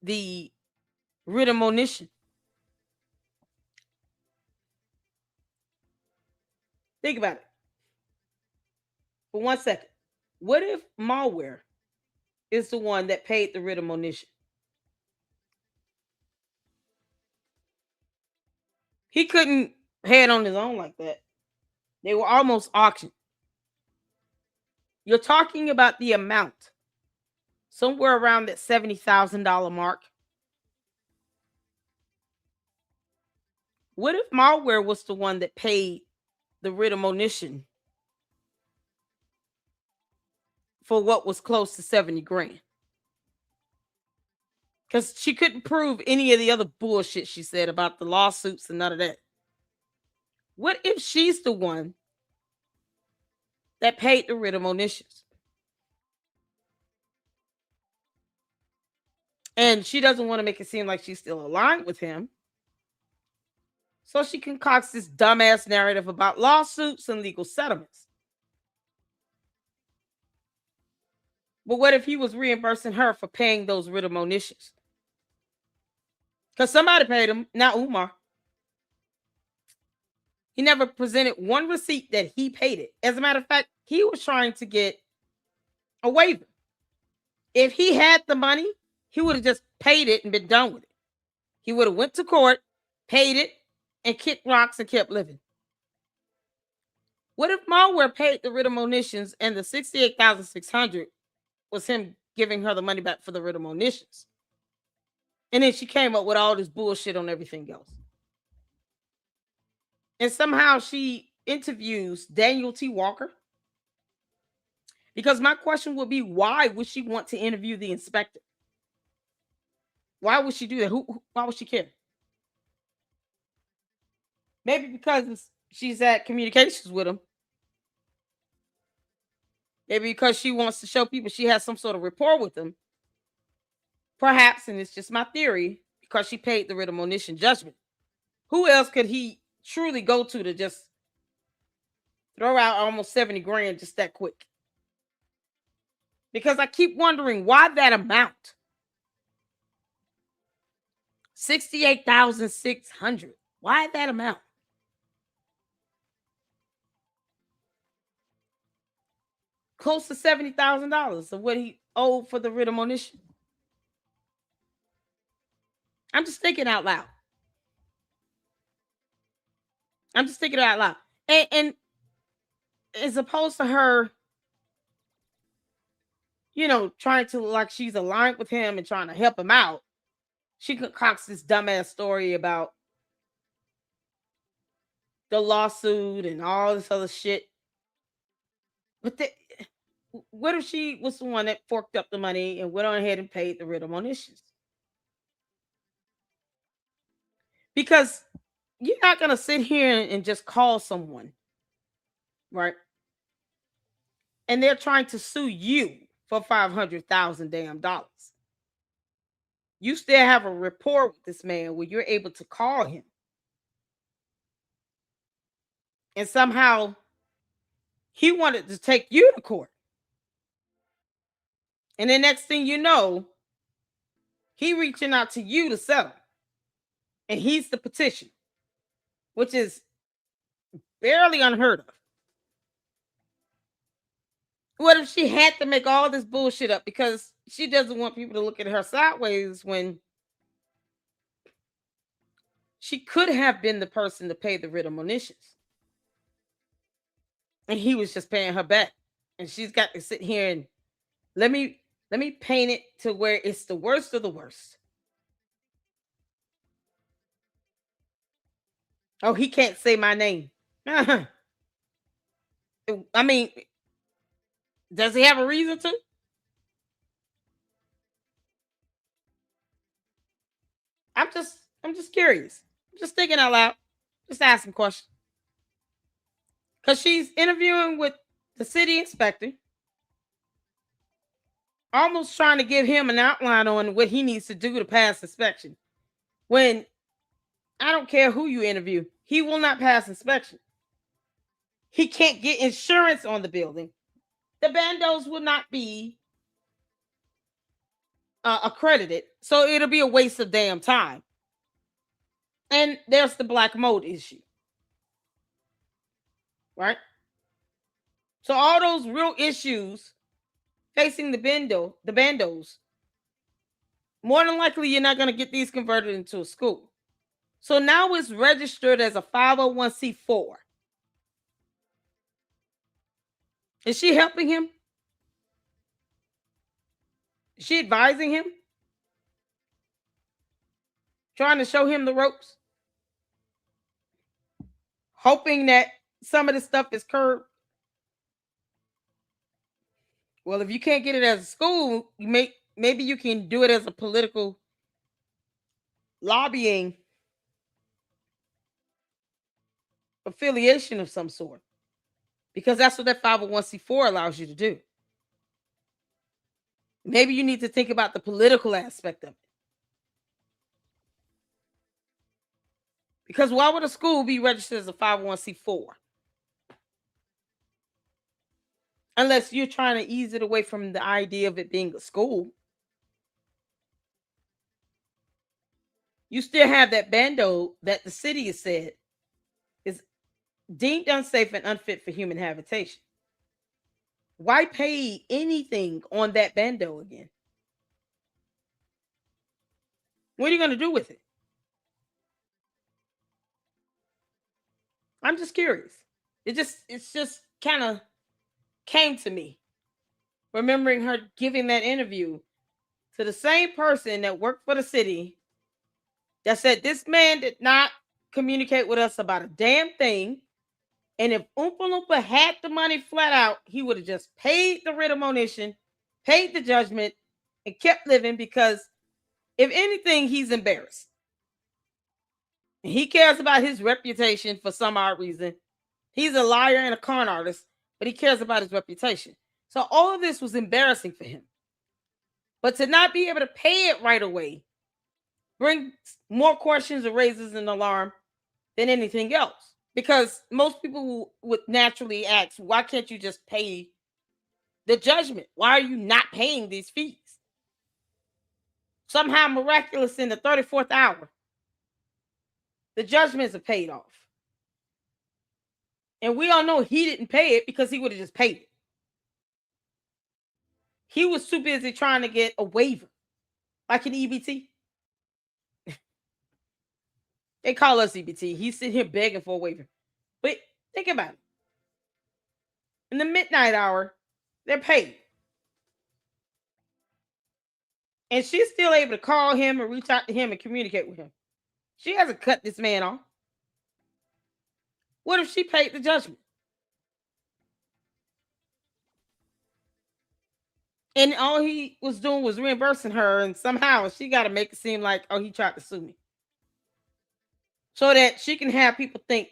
the writ of monition? Think about it for 1 second. What if malware is the one that paid the writ of monition? He couldn't pay it on his own like that. They were almost auctioned. You're talking about the amount, somewhere around that $70,000 mark. What if malware was the one that paid the writ of monition for what was close to 70 grand? Because she couldn't prove any of the other bullshit she said about the lawsuits and none of that. What if she's the one that paid the writ of monitions? And she doesn't want to make it seem like she's still aligned with him. So she concocts this dumbass narrative about lawsuits and legal settlements. But what if he was reimbursing her for paying those writ of monitions? Because somebody paid him, not Umar. He never presented one receipt that he paid it. As a matter of fact, he was trying to get a waiver. If he had the money, he would have just paid it and been done with it. He would have went to court, paid it, and kicked rocks and kept living. What if malware paid the writ of monitions and the $68,600 was him giving her the money back for the writ of monitions? And then she came up with all this bullshit on everything else. And somehow she interviews Daniel T. Walker. Because my question would be, why would she want to interview the inspector? Why would she do that? Why would she care? Maybe because she's at communications with him. Maybe because she wants to show people she has some sort of rapport with them. Perhaps, and it's just my theory, because she paid the writ of monition judgment. Who else could he truly go to just throw out almost 70 grand just that quick? Because I keep wondering why that amount. 68,600. Why that amount? Close to $70,000 of what he owed for the writ of monition. I'm just thinking out loud. And as opposed to her, trying to look like she's aligned with him and trying to help him out, she concocts this dumbass story about the lawsuit and all this other shit. But what if she was the one that forked up the money and went on ahead and paid the writ of monitions? Because you're not going to sit here and just call someone, right? And they're trying to sue you for $500,000 damn dollars. You still have a rapport with this man where you're able to call him. And somehow he wanted to take you to court. And the next thing you know, he reaching out to you to settle. And he's the petition, which is barely unheard of. What if she had to make all this bullshit up because she doesn't want people to look at her sideways when she could have been the person to pay the writ of monitions? And he was just paying her back. And she's got to sit here and let me paint it to where it's the worst of the worst. Oh, he can't say my name. I mean, does he have a reason to? I'm just curious. I'm just thinking out loud. Just asking questions. Because she's interviewing with the city inspector, almost trying to give him an outline on what he needs to do to pass inspection. When I don't care who you interview, he will not pass inspection. He can't get insurance on the building. The bandos will not be accredited, so it'll be a waste of damn time. And there's the black mold issue, right? So all those real issues facing the bandos, more than likely you're not going to get these converted into a school. So now it's registered as a 501c4. Is she helping him? Is she advising him? Trying to show him the ropes? Hoping that some of the stuff is curbed? Well, if you can't get it as a school, maybe you can do it as a political lobbying affiliation of some sort. Because that's what that 501c4 allows you to do. Maybe you need to think about the political aspect of it. Because why would a school be registered as a 501c4? Unless you're trying to ease it away from the idea of it being a school. You still have that bando that the city has said is deemed unsafe and unfit for human habitation. Why pay anything on that bando again? What are you going to do with it? I'm just curious. It's just kind of came to me, remembering her giving that interview to the same person that worked for the city that said this man did not communicate with us about a damn thing. And if Oompa Loompa had the money flat out, he would have just paid the writ of monition, paid the judgment, and kept living because if anything, he's embarrassed. And he cares about his reputation for some odd reason. He's a liar and a con artist, but he cares about his reputation. So all of this was embarrassing for him. But to not be able to pay it right away brings more questions and raises an alarm than anything else. Because most people would naturally ask, why can't you just pay the judgment? Why are you not paying these fees? Somehow miraculous in the 34th hour, the judgments are paid off. And we all know he didn't pay it because he would have just paid it. He was too busy trying to get a waiver, like an EBT. They call us EBT. He's sitting here begging for a waiver. But think about it. in the midnight hour, they're paid. And she's still able to call him and reach out to him and communicate with him. She hasn't cut this man off. What if she paid the judgment? And all he was doing was reimbursing her, and somehow she got to make it seem like, oh, he tried to sue me. So that she can have people think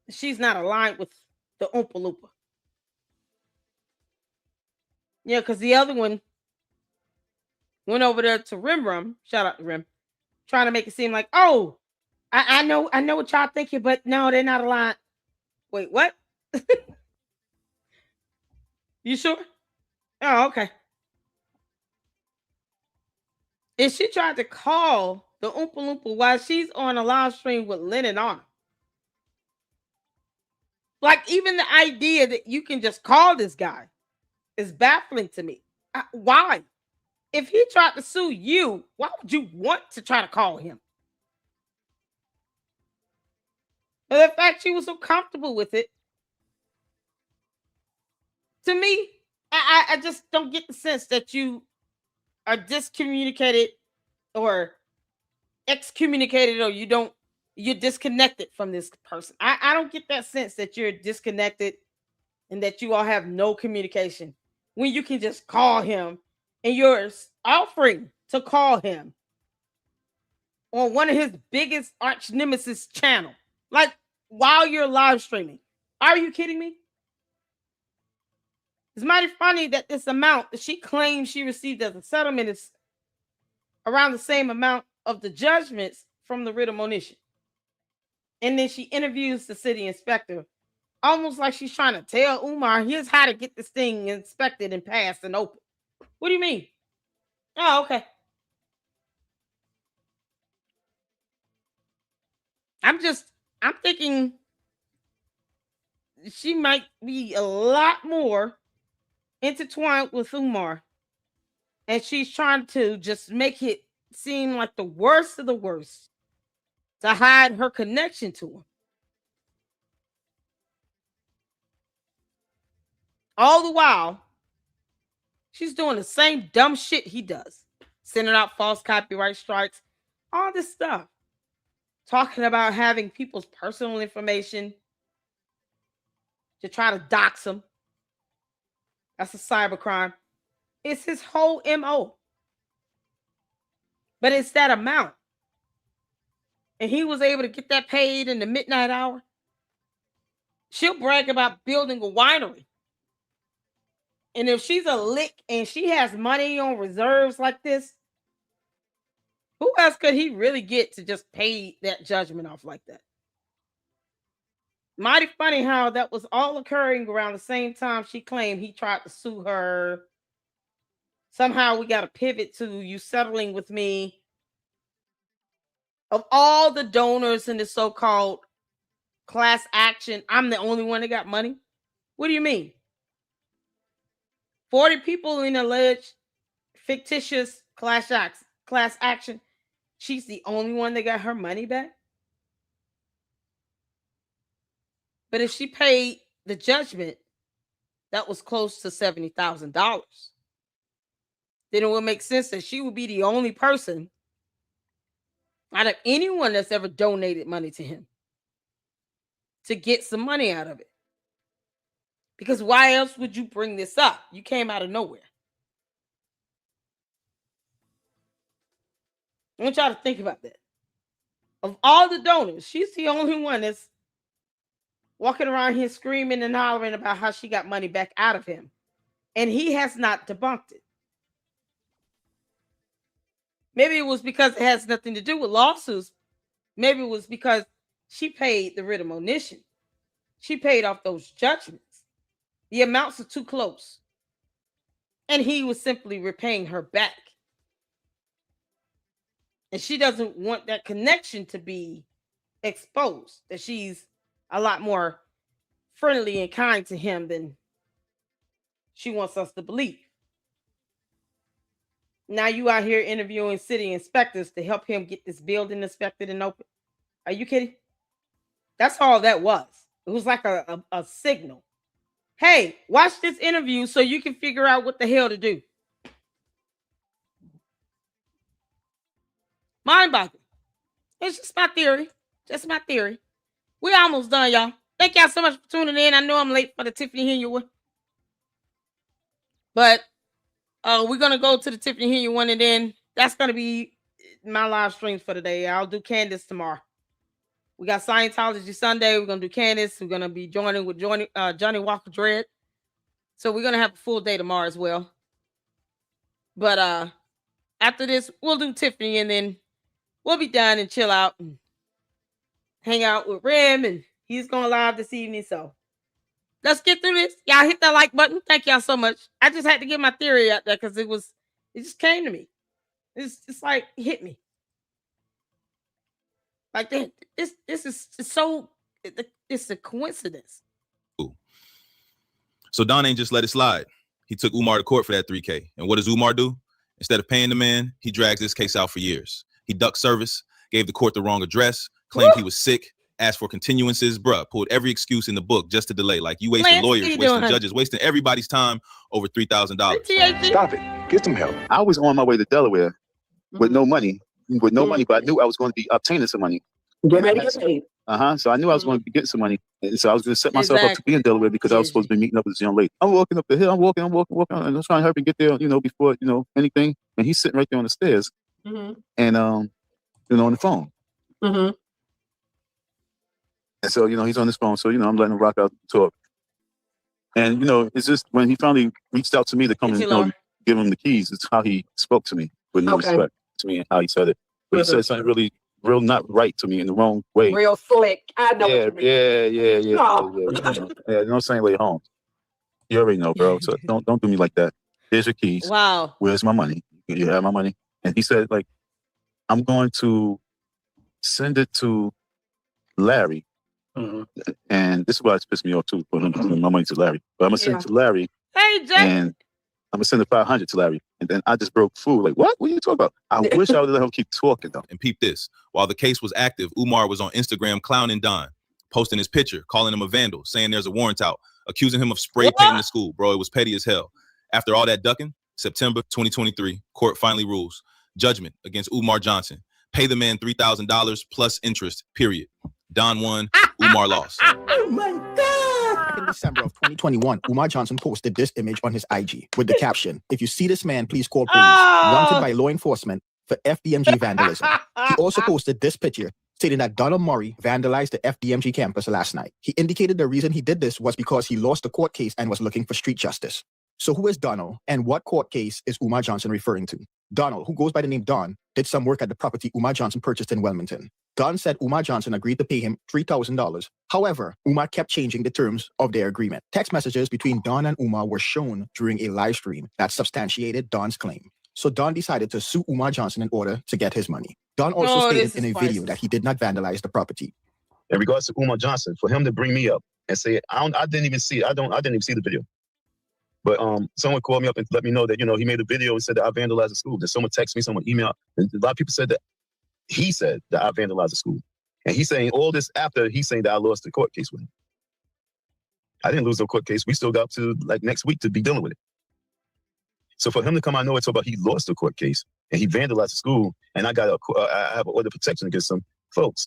she's not aligned with the Oompa Loompa. Yeah, because the other one went over there to Rim. Shout out to Rim. Trying to make it seem like, oh, I know what y'all thinking, but no, they're not aligned. Wait, what? You sure? Oh, okay. And she tried to call the Oompa Loompa while she's on a live stream with Lennon on. Like, even the idea that you can just call this guy is baffling to me. Why? If he tried to sue you, why would you want to try to call him? But the fact she was so comfortable with it, to me, I just don't get the sense that you are discommunicated or excommunicated, or you're disconnected from this person. I don't get that sense that you're disconnected and that you all have no communication when you can just call him and you're offering to call him on one of his biggest arch nemesis channel, like while you're live streaming. Are you kidding me? It's mighty funny that this amount that she claims she received as a settlement is around the same amount of the judgments from the writ of monition. And then she interviews the city inspector, almost like she's trying to tell Umar, here's how to get this thing inspected and passed and open. What do you mean? Oh, okay. I'm thinking she might be a lot more intertwined with Umar. And she's trying to just make it seem like the worst of the worst to hide her connection to him. All the while, she's doing the same dumb shit he does. Sending out false copyright strikes, all this stuff. Talking about having people's personal information to try to dox them. That's a cybercrime. It's his whole MO. But it's that amount. And he was able to get that paid in the midnight hour. She'll brag about building a winery. And if she's a lick and she has money on reserves like this, who else could he really get to just pay that judgment off like that? Mighty funny how that was all occurring around the same time she claimed he tried to sue her. Somehow we got to pivot to you settling with me. Of all the donors in the so-called class action, I'm the only one that got money? What do you mean? 40 people in alleged fictitious class action. She's the only one that got her money back? But if she paid the judgment, that was close to $70,000. Then it would make sense that she would be the only person out of anyone that's ever donated money to him to get some money out of it. Because why else would you bring this up? You came out of nowhere. I want y'all to think about that. Of all the donors, she's the only one that's walking around here screaming and hollering about how she got money back out of him. And he has not debunked it. Maybe it was because it has nothing to do with lawsuits. Maybe it was because she paid the writ of monition. She paid off those judgments. The amounts are too close. And he was simply repaying her back. And she doesn't want that connection to be exposed, that she's a lot more friendly and kind to him than she wants us to believe. Now you out here interviewing city inspectors to help him get this building inspected and open. Are you kidding? That's all that was. It was like a signal. Hey, watch this interview so you can figure out what the hell to do. Mind-boggling. It's just my theory. Just my theory. We almost done, y'all. Thank y'all so much for tuning in. I know I'm late for the Tiffany Henry one. But we're going to go to the Tiffany Henry one, and then that's going to be my live streams for today. I'll do Candace tomorrow. We got Scientology Sunday. We're going to do Candace. We're going to be joining with Johnny Walker Dread. So we're going to have a full day tomorrow as well. But after this, we'll do Tiffany, and then we'll be done and chill out and hang out with Rem, and he's going live this evening. So let's get through this. Y'all hit that like button. Thank y'all so much. I just had to get my theory out there because it just came to me. It's like hit me. Like that. This is so. It's a coincidence. So Don ain't just let it slide. He took Umar to court for that $3K. And what does Umar do? Instead of paying the man, he drags this case out for years. He ducked service, gave the court the wrong address, claimed he was sick, asked for continuances, pulled every excuse in the book just to delay. Like, you wasting lawyers, wasting judges, wasting everybody's time over $3,000. Stop it. Get some help. I was on my way to Delaware with no money, but I knew I was going to be obtaining some money. Get ready to get paid. So I knew I was going to be getting some money. And so I was going to set myself up to be in Delaware because I was supposed to be meeting up with this young lady. I'm walking up the hill. I'm walking. And I'm trying to hurry and get there, before, anything. And he's sitting right there on the stairs. And, on the phone. And so, he's on his phone. So, I'm letting him rock out and talk. And, it's just when he finally reached out to me to come and give him the keys, it's how he spoke to me with no respect to me and how he said it. But he said something really real not right to me in the wrong way. Real slick. I know what you mean. Yeah. You know what I'm saying, Lady Holmes? You already know, bro. So don't do me like that. Here's your keys. Wow. Where's my money? You have my money? And he said, like, I'm going to send it to Larry. And this is why it's pissed me off too, for him to send my money to Larry. But I'm gonna send it to Larry. Hey, Jay. And I'm gonna send the 500 to Larry. And then I just broke food. Like, what? What are you talking about? I wish I would let him keep talking though. And peep this. While the case was active, Umar was on Instagram clowning Don, posting his picture, calling him a vandal, saying there's a warrant out, accusing him of spray painting the school. Bro, it was petty as hell. After all that ducking, September 2023, court finally rules. Judgment against Umar Johnson. Pay the man $3,000 plus interest, period. Don won, Umar lost. Oh my God! In December of 2021, Umar Johnson posted this image on his IG with the caption, "If you see this man, please call police. Wanted by law enforcement for FDMG vandalism." He also posted this picture stating that Donald Murray vandalized the FDMG campus last night. He indicated the reason he did this was because he lost the court case and was looking for street justice. So who is Donald, and what court case is Umar Johnson referring to? Donald, who goes by the name Don, did some work at the property Umar Johnson purchased in Wilmington. Don said Umar Johnson agreed to pay him $3,000. However, Umar kept changing the terms of their agreement. Text messages between Don and Umar were shown during a live stream that substantiated Don's claim. So Don decided to sue Umar Johnson in order to get his money. Don also stated in a video that he did not vandalize the property. In regards to Umar Johnson, for him to bring me up and say, I didn't even see the video. But someone called me up and let me know that, he made a video and said that I vandalized the school. Then someone texted me, someone emailed. And a lot of people said that he said that I vandalized the school. And he's saying all this after he's saying that I lost the court case with him. I didn't lose the court case. We still got to next week to be dealing with it. So for him to come out and talk about he lost the court case and he vandalized the school and I have an order of protection against some folks.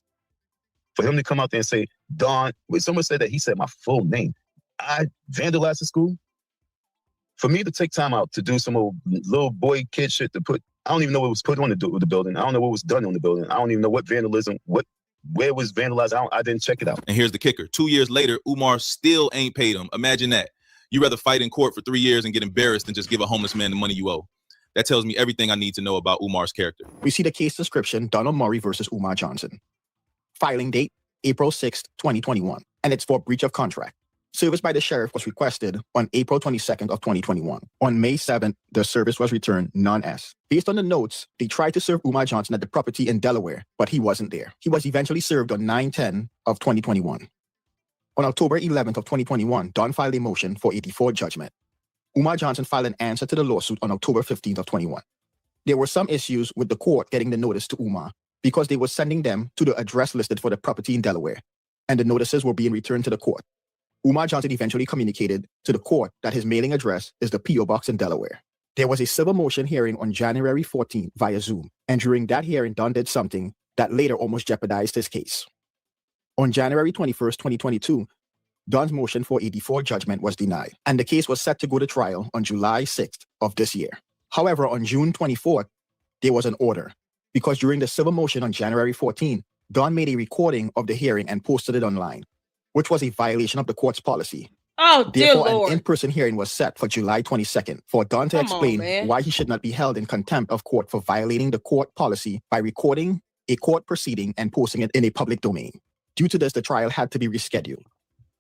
For him to come out there and say, Don, someone said that he said my full name. I vandalized the school. For me to take time out to do some old little boy kid shit I don't even know what was put on the building. I don't know what was done on the building. I don't even know what vandalism, where it was vandalized. I didn't check it out. And here's the kicker. 2 years later, Umar still ain't paid him. Imagine that. You'd rather fight in court for 3 years and get embarrassed than just give a homeless man the money you owe. That tells me everything I need to know about Umar's character. We see the case description, Donald Murray versus Umar Johnson. Filing date, April 6th, 2021. And it's for breach of contract. Service by the sheriff was requested on April 22nd of 2021. On May 7th, the service was returned non-S. Based on the notes, they tried to serve Umar Johnson at the property in Delaware, but he wasn't there. He was eventually served on 9/10 of 2021. On October 11th of 2021, Don filed a motion for a default judgment. Umar Johnson filed an answer to the lawsuit on October 15th of 21. There were some issues with the court getting the notice to Umar because they were sending them to the address listed for the property in Delaware, and the notices were being returned to the court. Umar Johnson eventually communicated to the court that his mailing address is the P.O. Box in Delaware. There was a civil motion hearing on January 14th via Zoom, and during that hearing, Don did something that later almost jeopardized his case. On January 21st, 2022, Don's motion for a default judgment was denied, and the case was set to go to trial on July 6th of this year. However, on June 24th, there was an order, because during the civil motion on January 14th, Don made a recording of the hearing and posted it online, which was a violation of the court's policy. Oh, dear Therefore, Lord. an in-person hearing was set for July 22nd for Don to Come on, explain man. why he should not be held in contempt of court for violating the court policy by recording a court proceeding and posting it in a public domain. Due to this, the trial had to be rescheduled.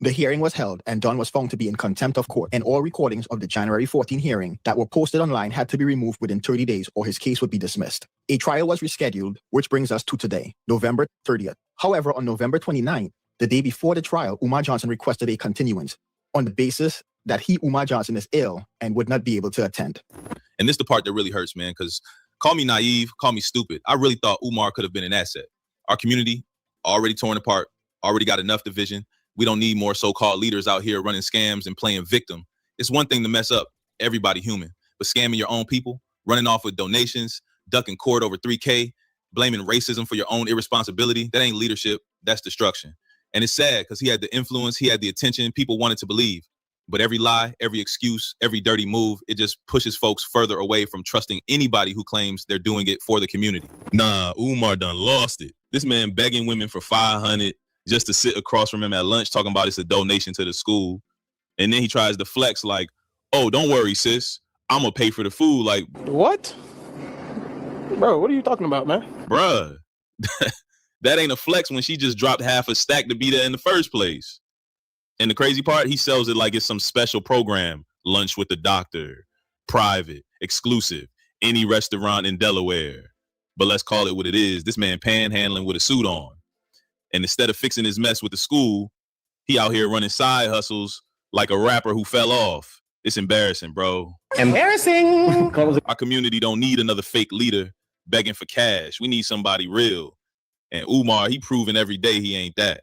The hearing was held, and Don was found to be in contempt of court, and all recordings of the January 14 hearing that were posted online had to be removed within 30 days or his case would be dismissed. A trial was rescheduled, which brings us to today, November 30th. However, on November 29th, the day before the trial, Umar Johnson requested a continuance on the basis that he, Umar Johnson, is ill and would not be able to attend. And this is the part that really hurts, man, because call me naive, call me stupid. I really thought Umar could have been an asset. Our community already torn apart, already got enough division. We don't need more so-called leaders out here running scams and playing victim. It's one thing to mess up, everybody human, but scamming your own people, running off with donations, ducking court over $3K, blaming racism for your own irresponsibility, that ain't leadership, that's destruction. And it's sad because he had the influence, he had the attention, people wanted to believe. But every lie, every excuse, every dirty move, it just pushes folks further away from trusting anybody who claims they're doing it for the community. Nah, Umar done lost it. This man begging women for $500 just to sit across from him at lunch talking about it's a donation to the school. And then he tries to flex like, oh, don't worry, sis. I'm going to pay for the food. Like, what? Bro, what are you talking about, man? Bruh, that ain't a flex when she just dropped half a stack to be there in the first place. And the crazy part, he sells it like it's some special program. Lunch with the doctor, private, exclusive, any restaurant in Delaware. But let's call it what it is. This man panhandling with a suit on. And instead of fixing his mess with the school, he out here running side hustles like a rapper who fell off. It's embarrassing, bro. Embarrassing. Our community don't need another fake leader begging for cash. We need somebody real. And Umar, he proving every day he ain't that.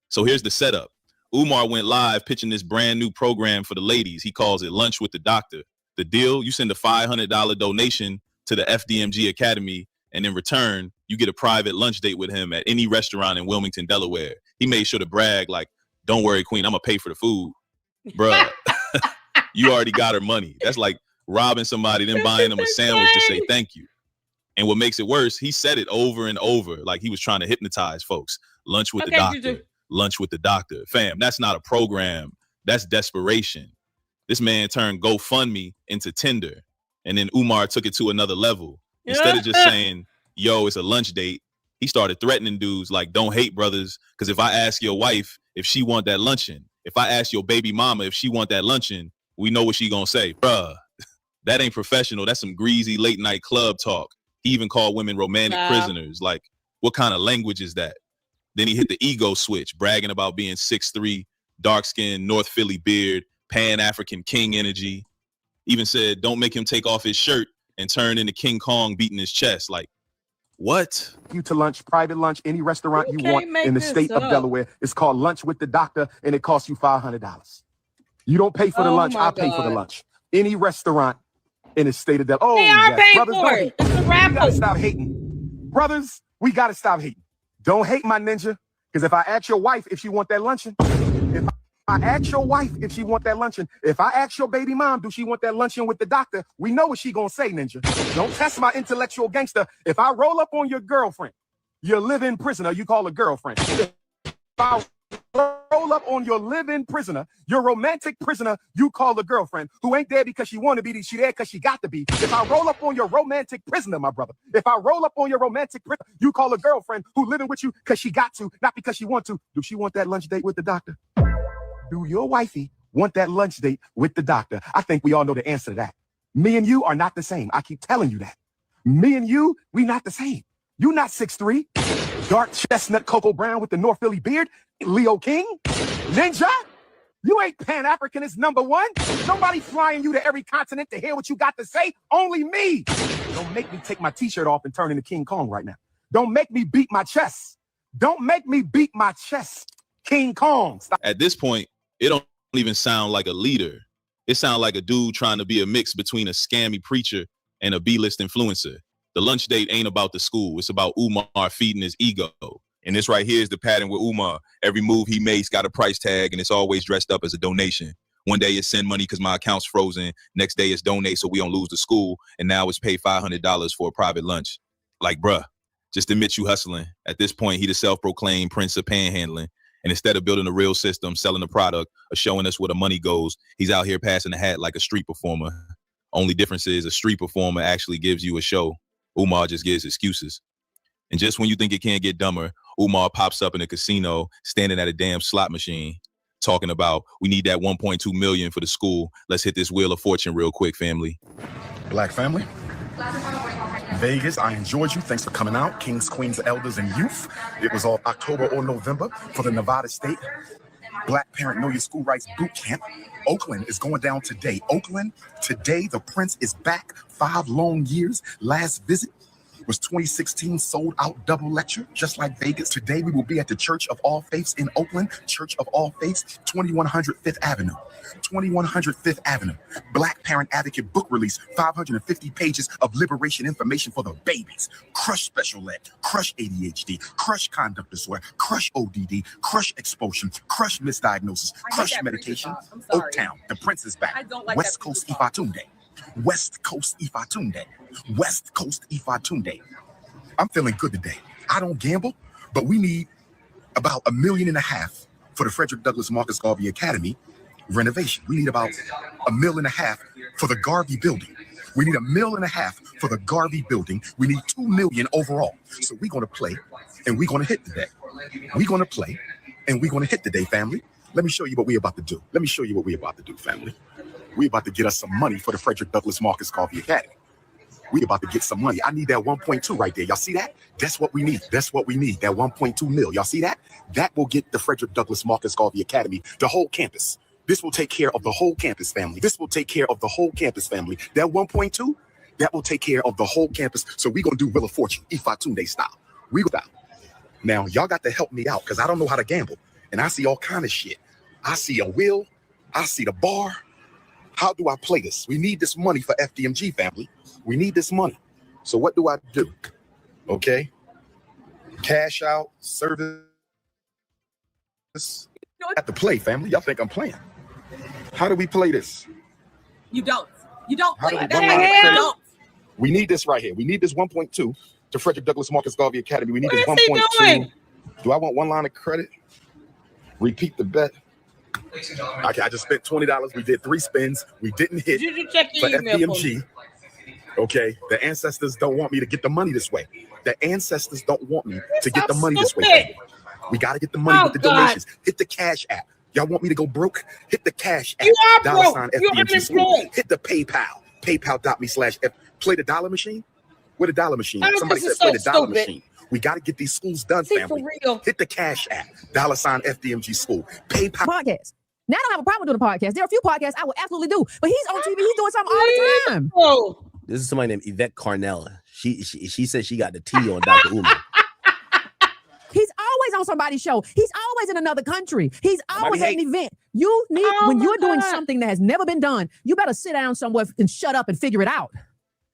So here's the setup. Umar went live pitching this brand new program for the ladies. He calls it Lunch with the Doctor. The deal, you send a $500 donation to the FDMG Academy, and in return, you get a private lunch date with him at any restaurant in Wilmington, Delaware. He made sure to brag like, don't worry, queen, I'm going to pay for the food. Bruh, you already got her money. That's like robbing somebody, then buying them a sandwich to say thank you. And what makes it worse, he said it over and over like he was trying to hypnotize folks. Lunch with the doctor. Lunch with the doctor. Fam, that's not a program. That's desperation. This man turned GoFundMe into Tinder. And then Umar took it to another level. Instead of just saying, yo, it's a lunch date, he started threatening dudes like, don't hate brothers, because if I ask your wife if she want that luncheon, if I ask your baby mama if she want that luncheon, we know what she gonna say. Bruh, that ain't professional. That's some greasy late night club talk. He even called women romantic prisoners. Like, what kind of language is that? Then he hit the ego switch, bragging about being 6'3", dark-skinned, North Philly beard, Pan-African king energy. Even said, don't make him take off his shirt and turn into King Kong beating his chest. Like, what? You to lunch, private lunch, any restaurant you want in the state of Delaware. It's called Lunch with the Doctor, and it costs you $500. You don't pay for the lunch, I pay for the lunch. Any restaurant in the state of Delaware. Oh, they are paying brothers, for it. It's a raffle. We gotta stop hating. Brothers, we gotta stop hating. Don't hate my ninja, because if I ask your wife if she want that luncheon, if I ask your wife if she want that luncheon, if I ask your baby mom, do she want that luncheon with the doctor, we know what she gonna say, ninja. Don't test my intellectual gangster. If I roll up on your girlfriend, your live-in prisoner, you call a girlfriend. If I roll up on your live-in prisoner, your romantic prisoner, you call a girlfriend, who ain't there because she want to be, she there because she got to be. If I roll up on your romantic prisoner, my brother, if I roll up on your romantic prisoner, you call a girlfriend who living with you because she got to, not because she want to. Do she want that lunch date with the doctor? Do your wifey want that lunch date with the doctor? I think we all know the answer to that. Me and you are not the same. I keep telling you that. Me and you, we not the same. You not 6'3", dark chestnut Cocoa Brown with the North Philly beard, Leo King, ninja. You ain't Pan-Africanist number one. Nobody flying you to every continent to hear what you got to say. Only me. Don't make me take my t-shirt off and turn into King Kong right now. Don't make me beat my chest. Don't make me beat my chest. King Kong. Stop. At this point, It don't even sound like a leader. It sounds like a dude trying to be a mix between a scammy preacher and a B-list influencer. The lunch date ain't about the school. It's about Umar feeding his ego. And this right here is the pattern with Umar. Every move he makes got a price tag, and it's always dressed up as a donation. One day it's send money because my account's frozen. Next day it's donate so we don't lose the school. And now it's pay $500 for a private lunch. Like, bruh, just admit you hustling. At this point, he the self-proclaimed prince of panhandling. And instead of building a real system, selling a product, or showing us where the money goes, he's out here passing the hat like a street performer. Only difference is a street performer actually gives you a show. Umar just gives excuses. And just when you think it can't get dumber, Umar pops up in a casino, standing at a damn slot machine, talking about, we need that 1.2 million for the school. Let's hit this wheel of fortune real quick, family. Black family. Vegas, I enjoyed you. Thanks for coming out. Kings, queens, elders, and youth. It was all October or November for the Nevada State Black Parent Know Your School Rights Boot Camp. Oakland is going down today. Oakland, today, the Prince is back. 5 long years. Last visit was 2016, sold out double lecture, just like Vegas. Today, we will be at the Church of All Faiths in Oakland. Church of All Faiths, 2100 Fifth Avenue. 2100 Fifth Avenue. Black Parent Advocate book release, 550 pages of liberation information for the babies. Crush special ed, crush ADHD, crush conduct disorder, crush ODD, crush expulsion, crush misdiagnosis, crush medication. Oaktown, the Prince is back. West Coast Ifatunde. West Coast Ifatunde. West Coast Ifatunde. I'm feeling good today. I don't gamble, but we need about $1.5 million for the Frederick Douglass Marcus Garvey Academy renovation. We need about $1.5 million for the Garvey building. We need $1.5 million for the Garvey building. We need $2 million overall. So we're going to play and we're going to hit today. We're going to play and we're going to hit today, family. Let me show you what we're about to do. Let me show you what we're about to do, family. We're about to get us some money for the Frederick Douglass Marcus Garvey Academy. We're about to get some money. I need that 1.2 right there. Y'all see that? That's what we need. That's what we need. That 1.2 mil. Y'all see that? That will get the Frederick Douglass Marcus Garvey Academy, the whole campus. This will take care of the whole campus, family. This will take care of the whole campus, family. That 1.2, that will take care of the whole campus. So we're going to do Wheel of Fortune, Ifatunde style. We go down. Now, y'all got to help me out because I don't know how to gamble. And I see all kind of shit. I see a wheel. I see the bar. How do I play this? We need this money for FDMG, family. We need this money. So what do I do? Okay. Cash out, service. I have to play, family. Y'all think I'm playing. How do we play this? You don't. You don't play it. You don't. We need this right here. We need this 1.2 to Frederick Douglass Marcus Garvey Academy. We need this 1.2. Do I want one line of credit? Repeat the bet. Okay, I just spent $20. We did 3 spins. We didn't hit for FDMG. Okay, the ancestors don't want me to get the money this way. The ancestors don't want me to get the money this way. We got to get the money with the donations. Hit the Cash App. Y'all want me to go broke? Hit the Cash App. You are broke. FDMG school. Hit the PayPal. PayPal.me/F. Play the dollar machine. Where the dollar machine? Somebody said play the dollar machine. We got to get these schools done, family. Hit the Cash App. $FDMG school. PayPal. Podcast. Now, I don't have a problem doing a podcast. There are a few podcasts I will absolutely do, but he's on TV. He's doing something all the time. Oh. This is somebody named Yvette Carnella. She said she got the tea on Dr. Umar. He's always on somebody's show. He's always in another country. He's always at an event. You need, when you're doing something that has never been done, you better sit down somewhere and shut up and figure it out.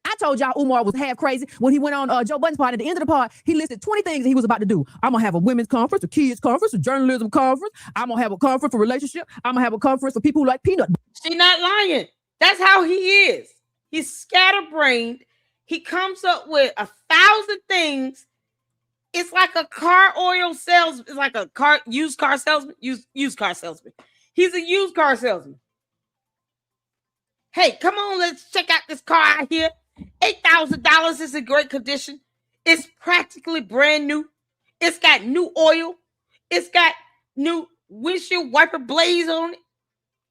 I told y'all Umar was half crazy when he went on Joe Budden's part. At the end of the part, he listed 20 things that he was about to do. I'm going to have a women's conference, a kids conference, a journalism conference. I'm going to have a conference for relationship. I'm going to have a conference for people who like peanut. She's not lying. That's how he is. He's scatterbrained. He comes up with 1,000 things. It's like a car oil salesman. It's like a used car salesman. Used car salesman. He's a used car salesman. Hey, come on, let's check out this car out here. $8,000 is in great condition. It's practically brand new. It's got new oil. It's got new windshield wiper blades on it.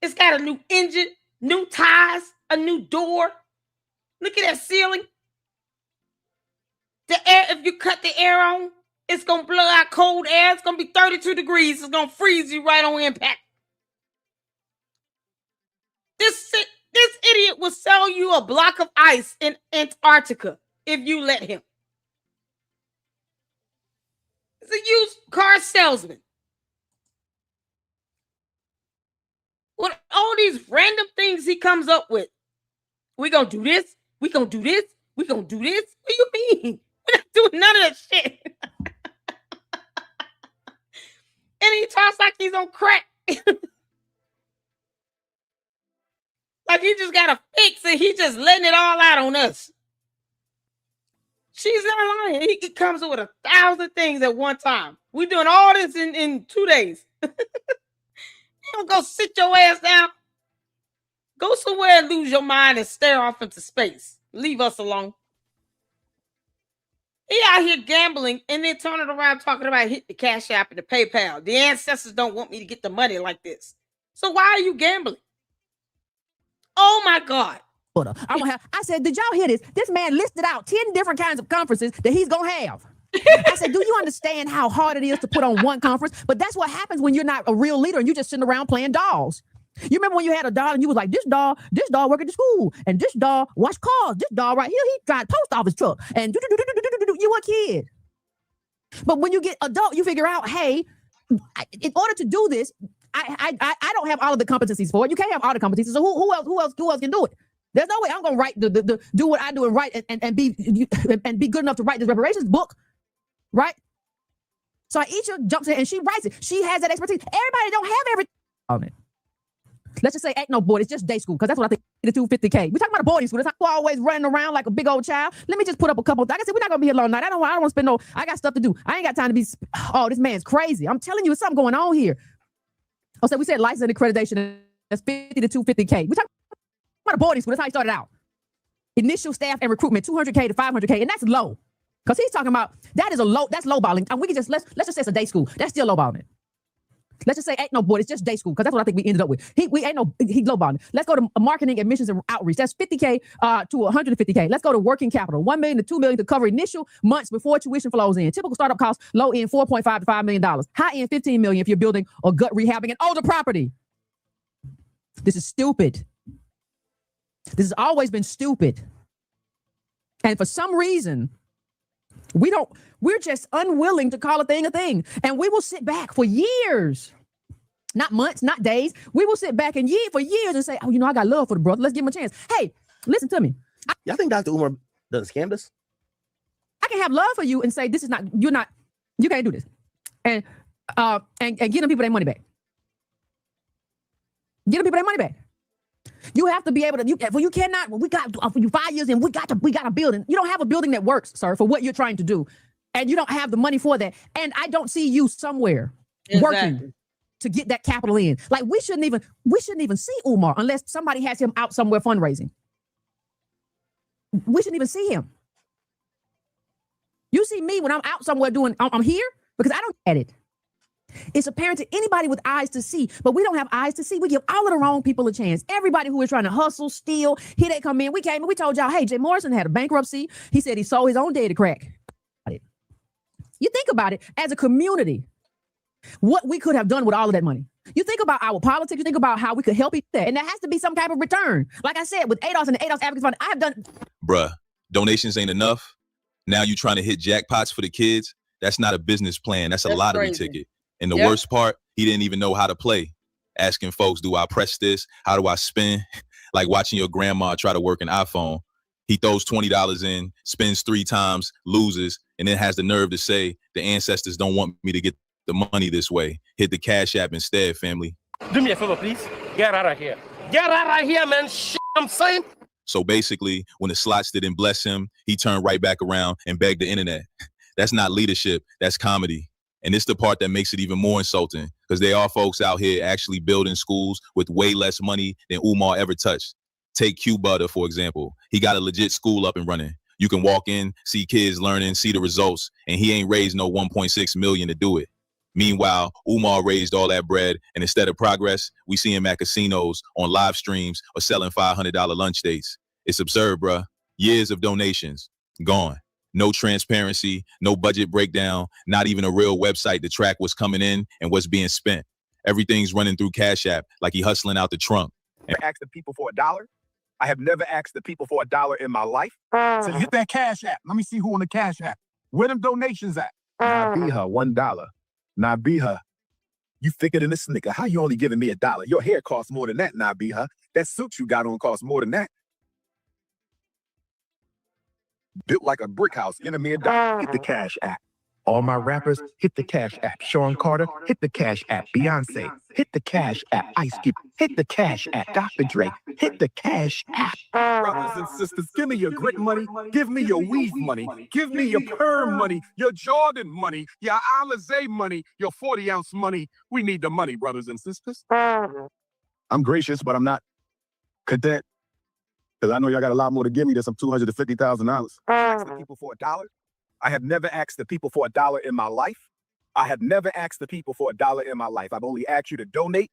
It's got a new engine, new tires, a new door. Look at that ceiling. The air, if you cut the air on, it's going to blow out cold air. It's going to be 32 degrees. It's going to freeze you right on impact. This idiot will sell you a block of ice in Antarctica if you let him. He's a used car salesman. With all these random things he comes up with. We gonna do this. We gonna do this. We gonna do this. What do you mean? We're not doing none of that shit. And he talks like he's on crack. Like he just got a fix and he just letting it all out on us. She's not lying. He comes up with 1,000 things at one time. We doing all this in 2 days. You don't go sit your ass down. Go somewhere and lose your mind and stare off into space. Leave us alone. He out here gambling and then turning around talking about hit the Cash App and the PayPal. The ancestors don't want me to get the money like this. So why are you gambling? Oh my God. I said, did y'all hear this? This man listed out 10 different kinds of conferences that he's going to have. I said, do you understand how hard it is to put on one conference? But that's what happens when you're not a real leader and you're just sitting around playing dolls. You remember when you had a doll and you was like, this doll work at the school, and this doll wash cars, this doll right here, he drive post office truck, and you a kid. But when you get adult, you figure out, hey, in order to do this, I don't have all of the competencies for it. You can't have all the competencies. So who else can do it? There's no way I'm gonna write do what I do and write and be good enough to write this reparations book, right? So Aisha jumps in and she writes it. She has that expertise. Everybody don't have everything on it. Let's just say ain't no board. It's just day school because that's what I think. The 250K. We're talking about a boarding school. It's not always running around like a big old child. Let me just put up a couple. Like I said, we're not gonna be here long night. I don't want to spend no. I got stuff to do. I ain't got time to be. Oh, this man's crazy. I'm telling you, there's something going on here. Oh, so we said license and accreditation. That's 50 to 250K. We're talking about a boarding school. That's how he started out. Initial staff and recruitment 200K to 500K, and that's low. Because he's talking about that is a low. That's low balling. And we can just let's just say it's a day school. That's still low balling. Let's just say ain't no board. It's just day school because that's what I think we ended up with. He low balling. Let's go to marketing, admissions, and outreach. That's 50K to 150K. Let's go to working capital. 1 million to 2 million to cover initial months before tuition flows in. Typical startup costs low end $4.5 to $5 million. High end $15 million if you're building or gut rehabbing an older property. This is stupid. This has always been stupid. And for some reason, we're just unwilling to call a thing. And we will sit back for years, not months, not days. We will sit back for years and say, oh, I got love for the brother. Let's give him a chance. Hey, listen to me. Y'all think Dr. Umar does scam this? I can have love for you and say, you can't do this. And get them people their money back. Get them people their money back. You have to be able to, you cannot, we got for you 5 years and we got a building. You don't have a building that works, sir, for what you're trying to do. And you don't have the money for that. And I don't see you somewhere working to get that capital in. Like we shouldn't even see Umar unless somebody has him out somewhere fundraising. We shouldn't even see him. You see me when I'm out somewhere I'm here because I don't get it. It's apparent to anybody with eyes to see, but we don't have eyes to see. We give all of the wrong people a chance. Everybody who is trying to hustle, steal, here they come in. We came and we told y'all, hey, Jay Morrison had a bankruptcy. He said he sold his own day to crack. You think about it as a community, what we could have done with all of that money. You think about our politics. You think about how we could help each other. And there has to be some type of return. Like I said, with ADOS and the ADOS Advocacy Fund, I have done. Bruh, donations ain't enough. Now you trying to hit jackpots for the kids. That's not a business plan. That's a lottery ticket. And the worst part, he didn't even know how to play. Asking folks, do I press this? How do I spin? Like watching your grandma try to work an iPhone. He throws $20 in, spends 3 times, loses, and then has the nerve to say, the ancestors don't want me to get the money this way. Hit the Cash App instead, family. Do me a favor, please. Get out of here. Get out of here, man. Shit, I'm saying. So basically, when the slots didn't bless him, he turned right back around and begged the internet. That's not leadership. That's comedy. And it's the part that makes it even more insulting because there are folks out here actually building schools with way less money than Umar ever touched. Take Q Butter, for example. He got a legit school up and running. You can walk in, see kids learning, see the results, and he ain't raised no 1.6 million to do it. Meanwhile, Umar raised all that bread, and instead of progress, we see him at casinos, on live streams, or selling $500 lunch dates. It's absurd, bruh. Years of donations, gone. No transparency, no budget breakdown, not even a real website to track what's coming in and what's being spent. Everything's running through Cash App like he hustling out the trunk. Ask the people for $1. I have never asked the people for $1 in my life. So hit that Cash App. Let me see who on the Cash App. Where them donations at? Nabiha, $1. Nabiha, You thicker than a snicker. How you only giving me $1? Your hair costs more than that, Nabi, huh? That suit you got on costs more than that. Built like a brick house. Give me $1. Hit the Cash App. All my rappers, hit the Cash App. Sean Carter, hit the Cash App. Beyonce, hit the Cash App. Ice Cube, hit the Cash App. Dr. Dre, hit the Cash App. Brothers and sisters, give me your grit money. Give me your weave money. Give me your perm money. Your Jordan money. Your Alizé money. Your 40-ounce money. We need the money, brothers and sisters. I'm gracious, but I'm not content. Because I know y'all got a lot more to give me than some $250,000. Ask the people for $1. I have never asked the people for $1 in my life. I have never asked the people for $1 in my life. I've only asked you to donate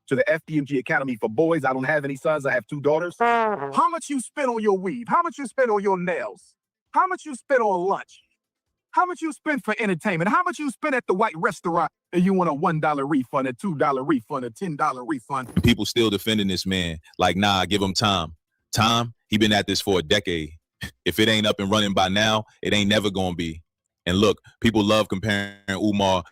to the FDMG Academy for boys. I don't have any sons. I have 2 daughters. How much you spend on your weave? How much you spend on your nails? How much you spend on lunch? How much you spend for entertainment? How much you spend at the white restaurant? And you want a $1 refund, a $2 refund, a $10 refund? People still defending this man. Like, nah, give him time. Time, he been at this for a decade. If it ain't up and running by now, it ain't never gonna be. And look, people love comparing Umar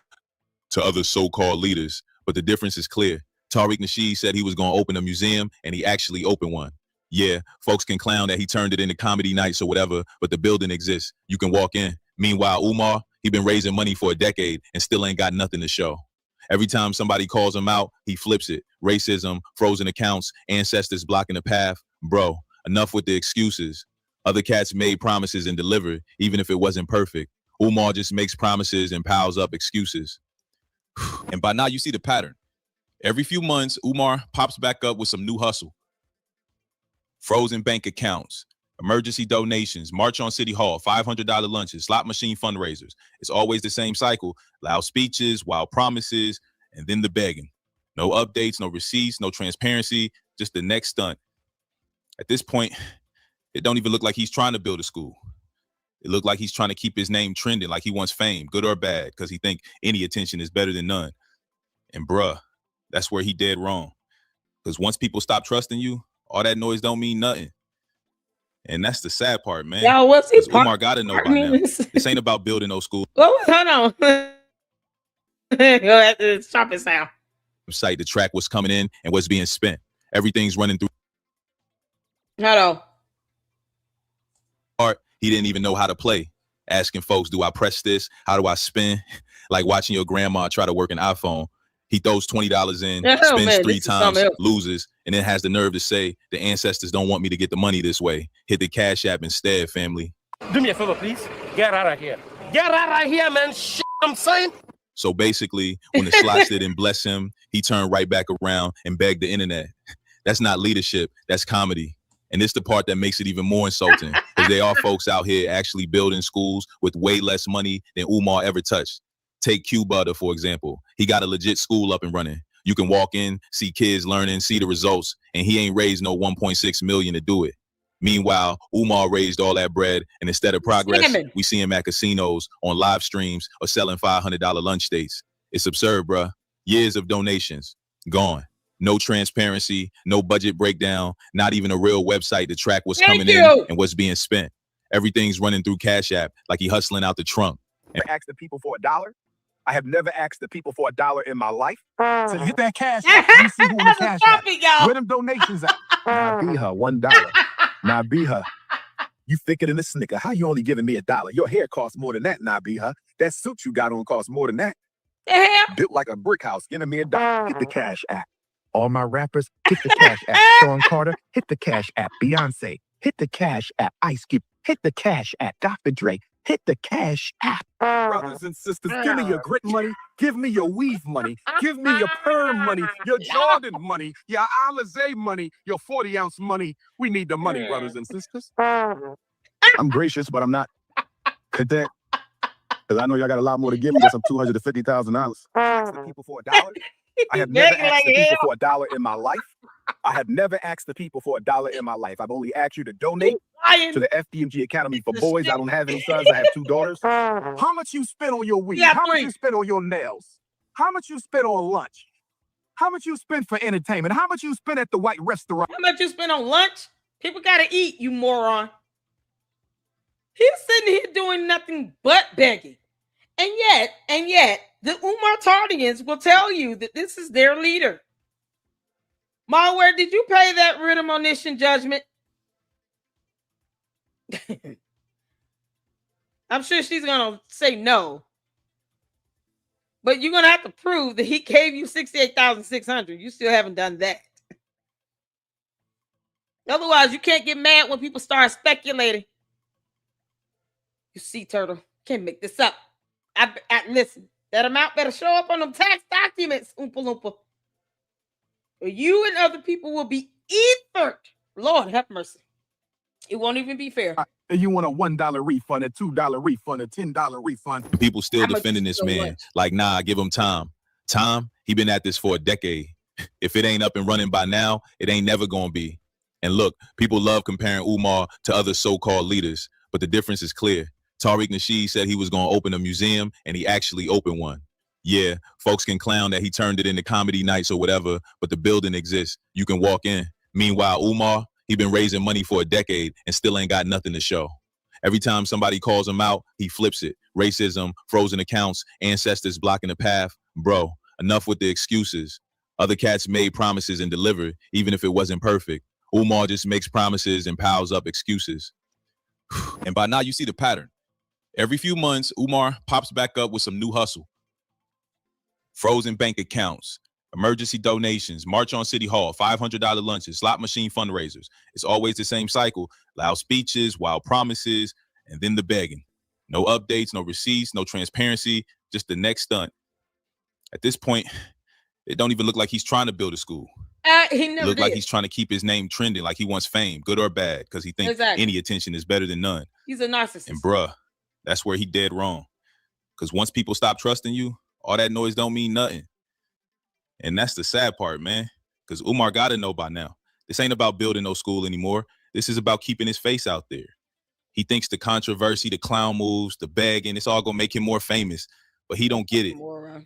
to other so-called leaders, but the difference is clear. Tariq Nasheed said he was gonna open a museum, and he actually opened one. Yeah, folks can clown that he turned it into comedy nights or whatever, but the building exists. You can walk in. Meanwhile, Umar, he been raising money for a decade and still ain't got nothing to show. Every time somebody calls him out, he flips it. Racism, frozen accounts, ancestors blocking the path. Bro, enough with the excuses. Other cats made promises and delivered, even if it wasn't perfect. Umar just makes promises and piles up excuses. And by now, you see the pattern. Every few months, Umar pops back up with some new hustle. Frozen bank accounts, emergency donations, march on City Hall, $500 lunches, slot machine fundraisers. It's always the same cycle. Loud speeches, wild promises, and then the begging. No updates, no receipts, no transparency, just the next stunt. At this point, it don't even look like he's trying to build a school. It looked like he's trying to keep his name trending, like he wants fame, good or bad, because he think any attention is better than none. And bruh, that's where he dead wrong. Because once people stop trusting you, all that noise don't mean nothing. And that's the sad part, man. Yo, what's he Umar got to know by now. This ain't about building no school. Hold on. Stop it, sound. Site to track what's coming in and what's being spent. Everything's running through. Hold on. He didn't even know how to play. Asking folks, do I press this? How do I spin? Like watching your grandma try to work an iPhone. He throws $20 in, spends 3 times, loses, and then has the nerve to say, the ancestors don't want me to get the money this way. Hit the Cash App instead, family. Do me a favor, please. Get out of here. Get out of here, man. Shit, I'm saying. So basically, when the slots didn't bless him, he turned right back around and begged the internet. That's not leadership. That's comedy. And it's the part that makes it even more insulting, because there are folks out here actually building schools with way less money than Umar ever touched. Take Q Butter, for example. He got a legit school up and running. You can walk in, see kids learning, see the results, and he ain't raised no $1.6 million to do it. Meanwhile, Umar raised all that bread, and instead of progress, we see him at casinos, on live streams, or selling $500 lunch dates. It's absurd, bruh. Years of donations, gone. No transparency, no budget breakdown, not even a real website to track what's coming in and what's being spent. Everything's running through Cash App like he hustling out the trunk. Ask the people for $1. I have never asked the people for $1 in my life. So hit that Cash App. You see who in the Cash App. Where them donations at? Now be her $1. Now be her. You thicker than a snicker. How you only giving me $1? Your hair costs more than that. Now be her. That suit you got on costs more than that. Built like a brick house. Give me $1. Hit the Cash App. All my rappers, hit the Cash App. Sean Carter, hit the Cash App. Beyonce, hit the Cash App. Ice Cube, hit the Cash App. Dr. Dre, hit the Cash App. Brothers and sisters, give me your grit money. Give me your weave money. Give me your perm money. Your Jordan money. Your Alizé money. Your 40-ounce money. We need the money, brothers and sisters. I'm gracious, but I'm not content. Because I know y'all got a lot more to give me than some $250,000. Ask the people for $1. I have never asked the people for $1 in my life. I have never asked the people for $1 in my life. I've only asked you to donate to the FDMG Academy for boys. I don't have any sons. I have 2 daughters. How much you spend on your weave? How much you spend on your nails? How much you spend on lunch? How much you spend for entertainment? How much you spend at the white restaurant? How much you spend on lunch? People gotta eat, you moron. He's sitting here doing nothing but begging. And yet, The Umartardians will tell you that this is their leader. Malware, did you pay that writ of monition judgment? I'm sure she's going to say no. But you're going to have to prove that he gave you $68,600. You still haven't done that. Otherwise, you can't get mad when people start speculating. You see, Turtle, can't make this up. Listen, that amount better show up on them tax documents, Oompa Loompa. Or you and other people will be ethered. Lord have mercy. It won't even be fair. You want a $1 refund, a $2 refund, a $10 refund. People still defending this man. Like, nah, give him time. Time, he been at this for a decade. If it ain't up and running by now, it ain't never gonna be. And look, people love comparing Umar to other so-called leaders, but the difference is clear. Tariq Nasheed said he was gonna open a museum, and he actually opened one. Yeah, folks can clown that he turned it into comedy nights or whatever, but the building exists. You can walk in. Meanwhile, Umar, he been raising money for a decade and still ain't got nothing to show. Every time somebody calls him out, he flips it. Racism, frozen accounts, ancestors blocking the path. Bro, enough with the excuses. Other cats made promises and delivered, even if it wasn't perfect. Umar just makes promises and piles up excuses. And by now, you see the pattern. Every few months, Umar pops back up with some new hustle. Frozen bank accounts, emergency donations, march on City Hall, $500 lunches, slot machine fundraisers. It's always the same cycle. Loud speeches, wild promises, and then the begging. No updates, no receipts, no transparency, just the next stunt. At this point, it don't even look like he's trying to build a school. He never Look did. like he's trying to keep his name trending, like he wants fame, good or bad, because he thinks any attention is better than none. He's a narcissist. And bruh, that's where he dead wrong. Because once people stop trusting you, all that noise don't mean nothing. And that's the sad part, man. Because Umar got to know by now. This ain't about building no school anymore. This is about keeping his face out there. He thinks the controversy, the clown moves, the begging, it's all going to make him more famous. But he don't get it.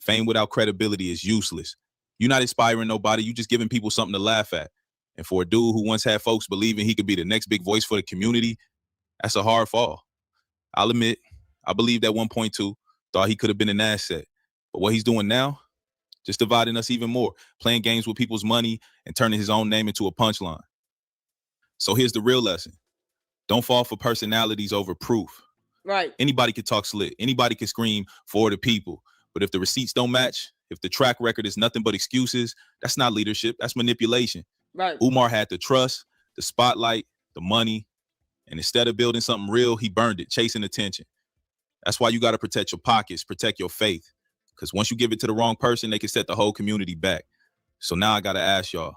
Fame without credibility is useless. You're not inspiring nobody. You just giving people something to laugh at. And for a dude who once had folks believing he could be the next big voice for the community, that's a hard fall. I'll admit, I believed at 1.2, thought he could have been an asset. But what he's doing now, just dividing us even more, playing games with people's money and turning his own name into a punchline. So here's the real lesson. Don't fall for personalities over proof. Right. Anybody could talk slick. Anybody could scream for the people. But if the receipts don't match, if the track record is nothing but excuses, that's not leadership. That's manipulation. Right. Umar had the trust, the spotlight, the money, and instead of building something real, he burned it, chasing attention. That's why you got to protect your pockets, protect your faith. Because once you give it to the wrong person, they can set the whole community back. So now I got to ask y'all,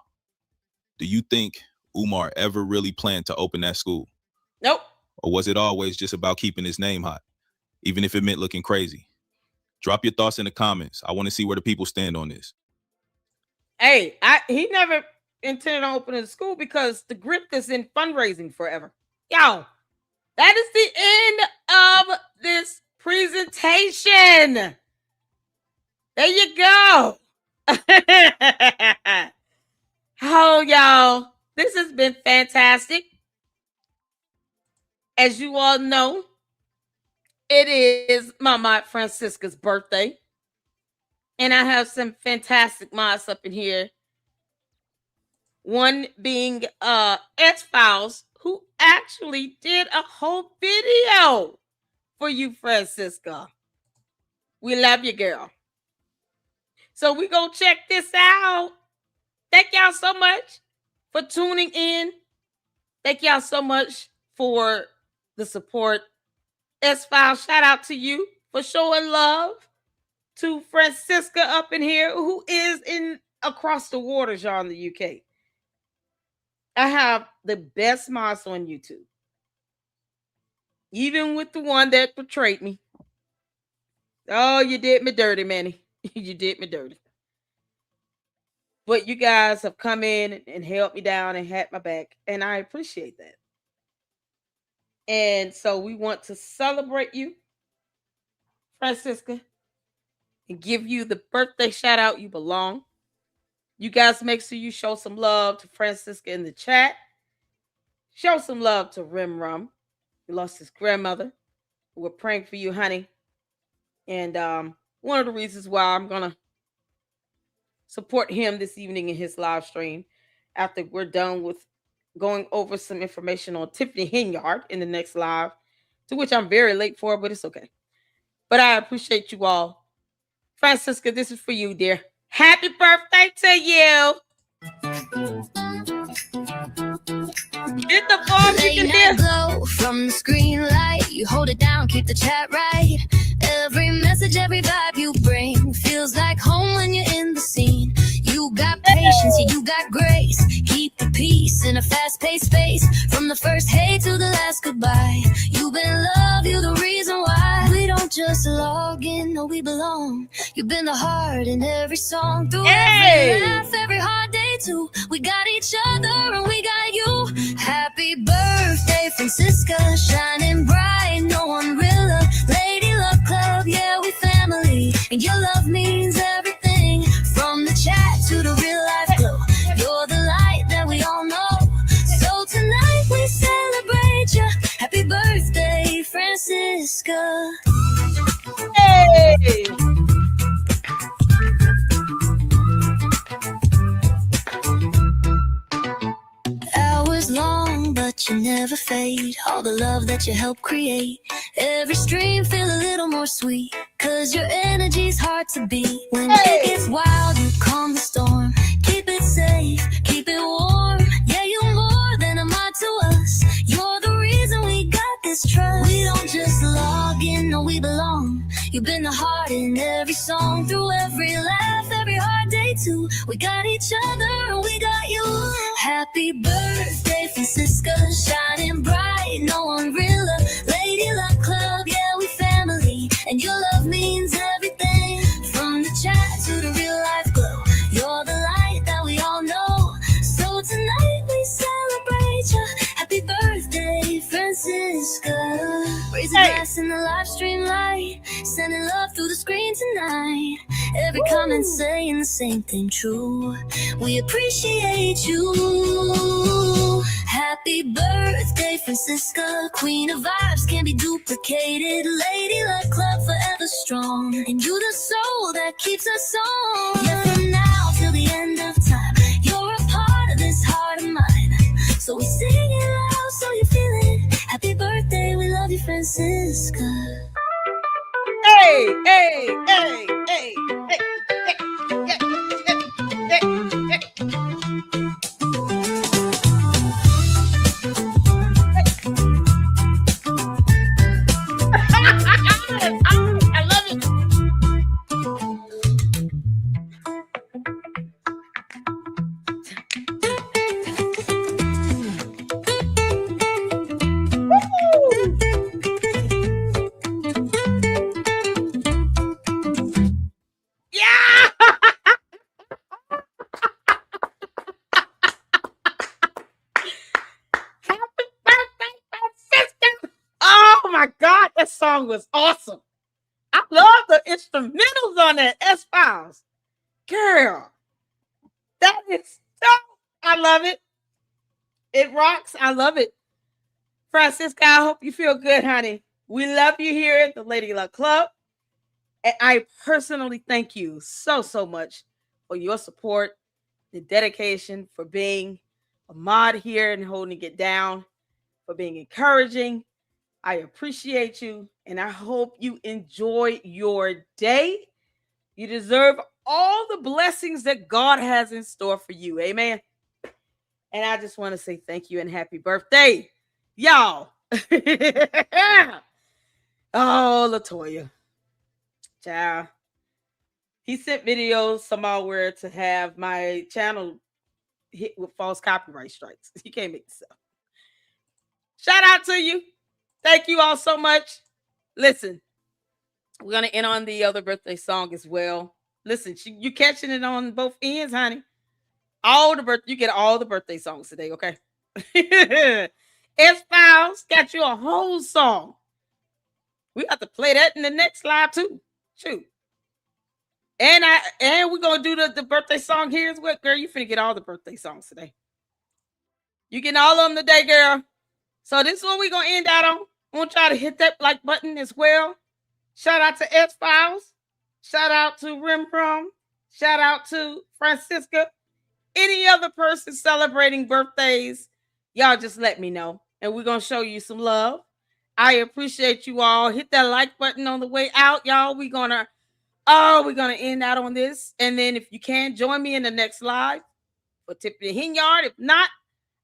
do you think Umar ever really planned to open that school? Nope. Or was it always just about keeping his name hot, even if it meant looking crazy? Drop your thoughts in the comments. I want to see where the people stand on this. Hey, he never intended on opening the school because the grip is in fundraising forever. Yo, that is the end of this presentation. There you go. Oh, y'all, this has been fantastic. As you all know, it is Mama Francisca's birthday. And I have some fantastic mods up in here. One being X-Files, who actually did a whole video for you, Francisca. We love you, girl. So we go check this out. Thank y'all so much for tuning in. Thank y'all so much for the support. S-File, shout out to you for showing love to Francisca up in here, who is in across the waters, y'all, in the UK. I have the best mods on YouTube. Even with the one that betrayed me. Oh, you did me dirty, Manny. You did me dirty. But you guys have come in and helped me down and had my back, and I appreciate that. And so we want to celebrate you, Francisca, and give you the birthday shout out you belong. You guys make sure you show some love to Francisca in the chat. Show some love to Rim Rum. He lost his grandmother. We're praying for you, honey. And one of the reasons why I'm gonna support him this evening in his live stream after we're done with going over some information on Tiffany Henyard in the next live, to which I'm very late for, but it's okay. But I appreciate you all. Francisca, this is for you, dear. Happy birthday to you. Hit the phone, you can hear. Glow from the screen light. You hold it down, keep the chat right. Every message, every vibe you bring feels like home when you're in the scene. You got patience, yeah, you got grace. Keep the peace in a fast-paced space. From the first hey to the last goodbye. You've been love, you the reason why. We don't just log in, no, we belong. You've been the heart in every song. Through every laugh, every hard day too. We got each other and we got you. Happy birthday, Francisca, shining bright, no one realer. Lady Luck Club, yeah, we family. And your love means everything. From the chat to the real life glow. You're the light that we all know. So tonight we celebrate you. Happy birthday, Francisca. Hey! Hours long, but you never fade. All the love that you help create. Every stream feel a little more sweet. Cause your energy's hard to beat. When it gets wild, you calm the storm. Keep it safe, keep it warm. Yeah, you're more than a mod to us. You're the reason we got this trust. We don't just log in, no, we belong. You've been the heart in every song. Through every laugh, every hard day too. We got each other and we got you. Happy birthday, Francisca, shining bright, no one realer. Lady Luck Club, yeah, we family. And your love means everything. From the chat to the real life glow. You're the light that we all know. So tonight we celebrate you. Happy birthday, Francisca. Raise a glass in the live stream light. Sending love through the screen tonight. Every comment saying the same thing true. We appreciate you. Happy birthday, Francisca. Queen of vibes can't be duplicated. Lady Luck Club forever strong. And you the soul that keeps us on. Yeah, from now till the end of time. You're a part of this heart of mine. So we sing it loud so you feel it. Happy birthday, we love you, Francisca. Hey, hey, hey, hey, hey, hey, hey, hey, I love it. Yeah! Happy birthday, Francisca! Oh my God, that song was awesome. I love the instrumentals on that S-Files. Girl, that is so, I love it. It rocks. I love it. Francisca, I hope you feel good, honey. We love you here at the Lady Luck Club. And I personally thank you so, so much for your support, the dedication, for being a mod here and holding it down, for being encouraging. I appreciate you, and I hope you enjoy your day. You deserve all the blessings that God has in store for you. Amen. And I just want to say thank you and happy birthday, y'all. Oh, Latoya. Child. He sent videos somewhere to have my channel hit with false copyright strikes. You can't make this up. Shout out to you. Thank you all so much. Listen, we're going to end on the other birthday song as well. Listen, you catching it on both ends, honey. You get all the birthday songs today, okay? S-Files got you a whole song. We have to play that in the next live too. Shoot. And we're gonna do the birthday song here as well. Girl, you finna get all the birthday songs today. You getting all of them today, girl. So this is what we're gonna end out on. I want y'all to hit that like button as well. Shout out to S-Files. Shout out to Rembrandt. Shout out to Francisca. Any other person celebrating birthdays, y'all just let me know. And we're going to show you some love. I appreciate you all. Hit that like button on the way out, y'all. We're going to end out on this. And then if you can, join me in the next live for Tiffany Hinyard. If not,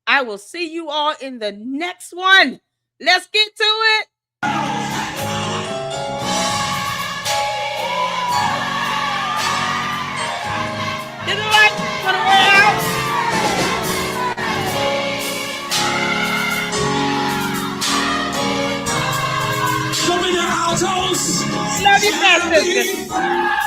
I will see you all in the next one. Let's get to it. Get the light on the way out. Show me your altos. Love you, Francisca.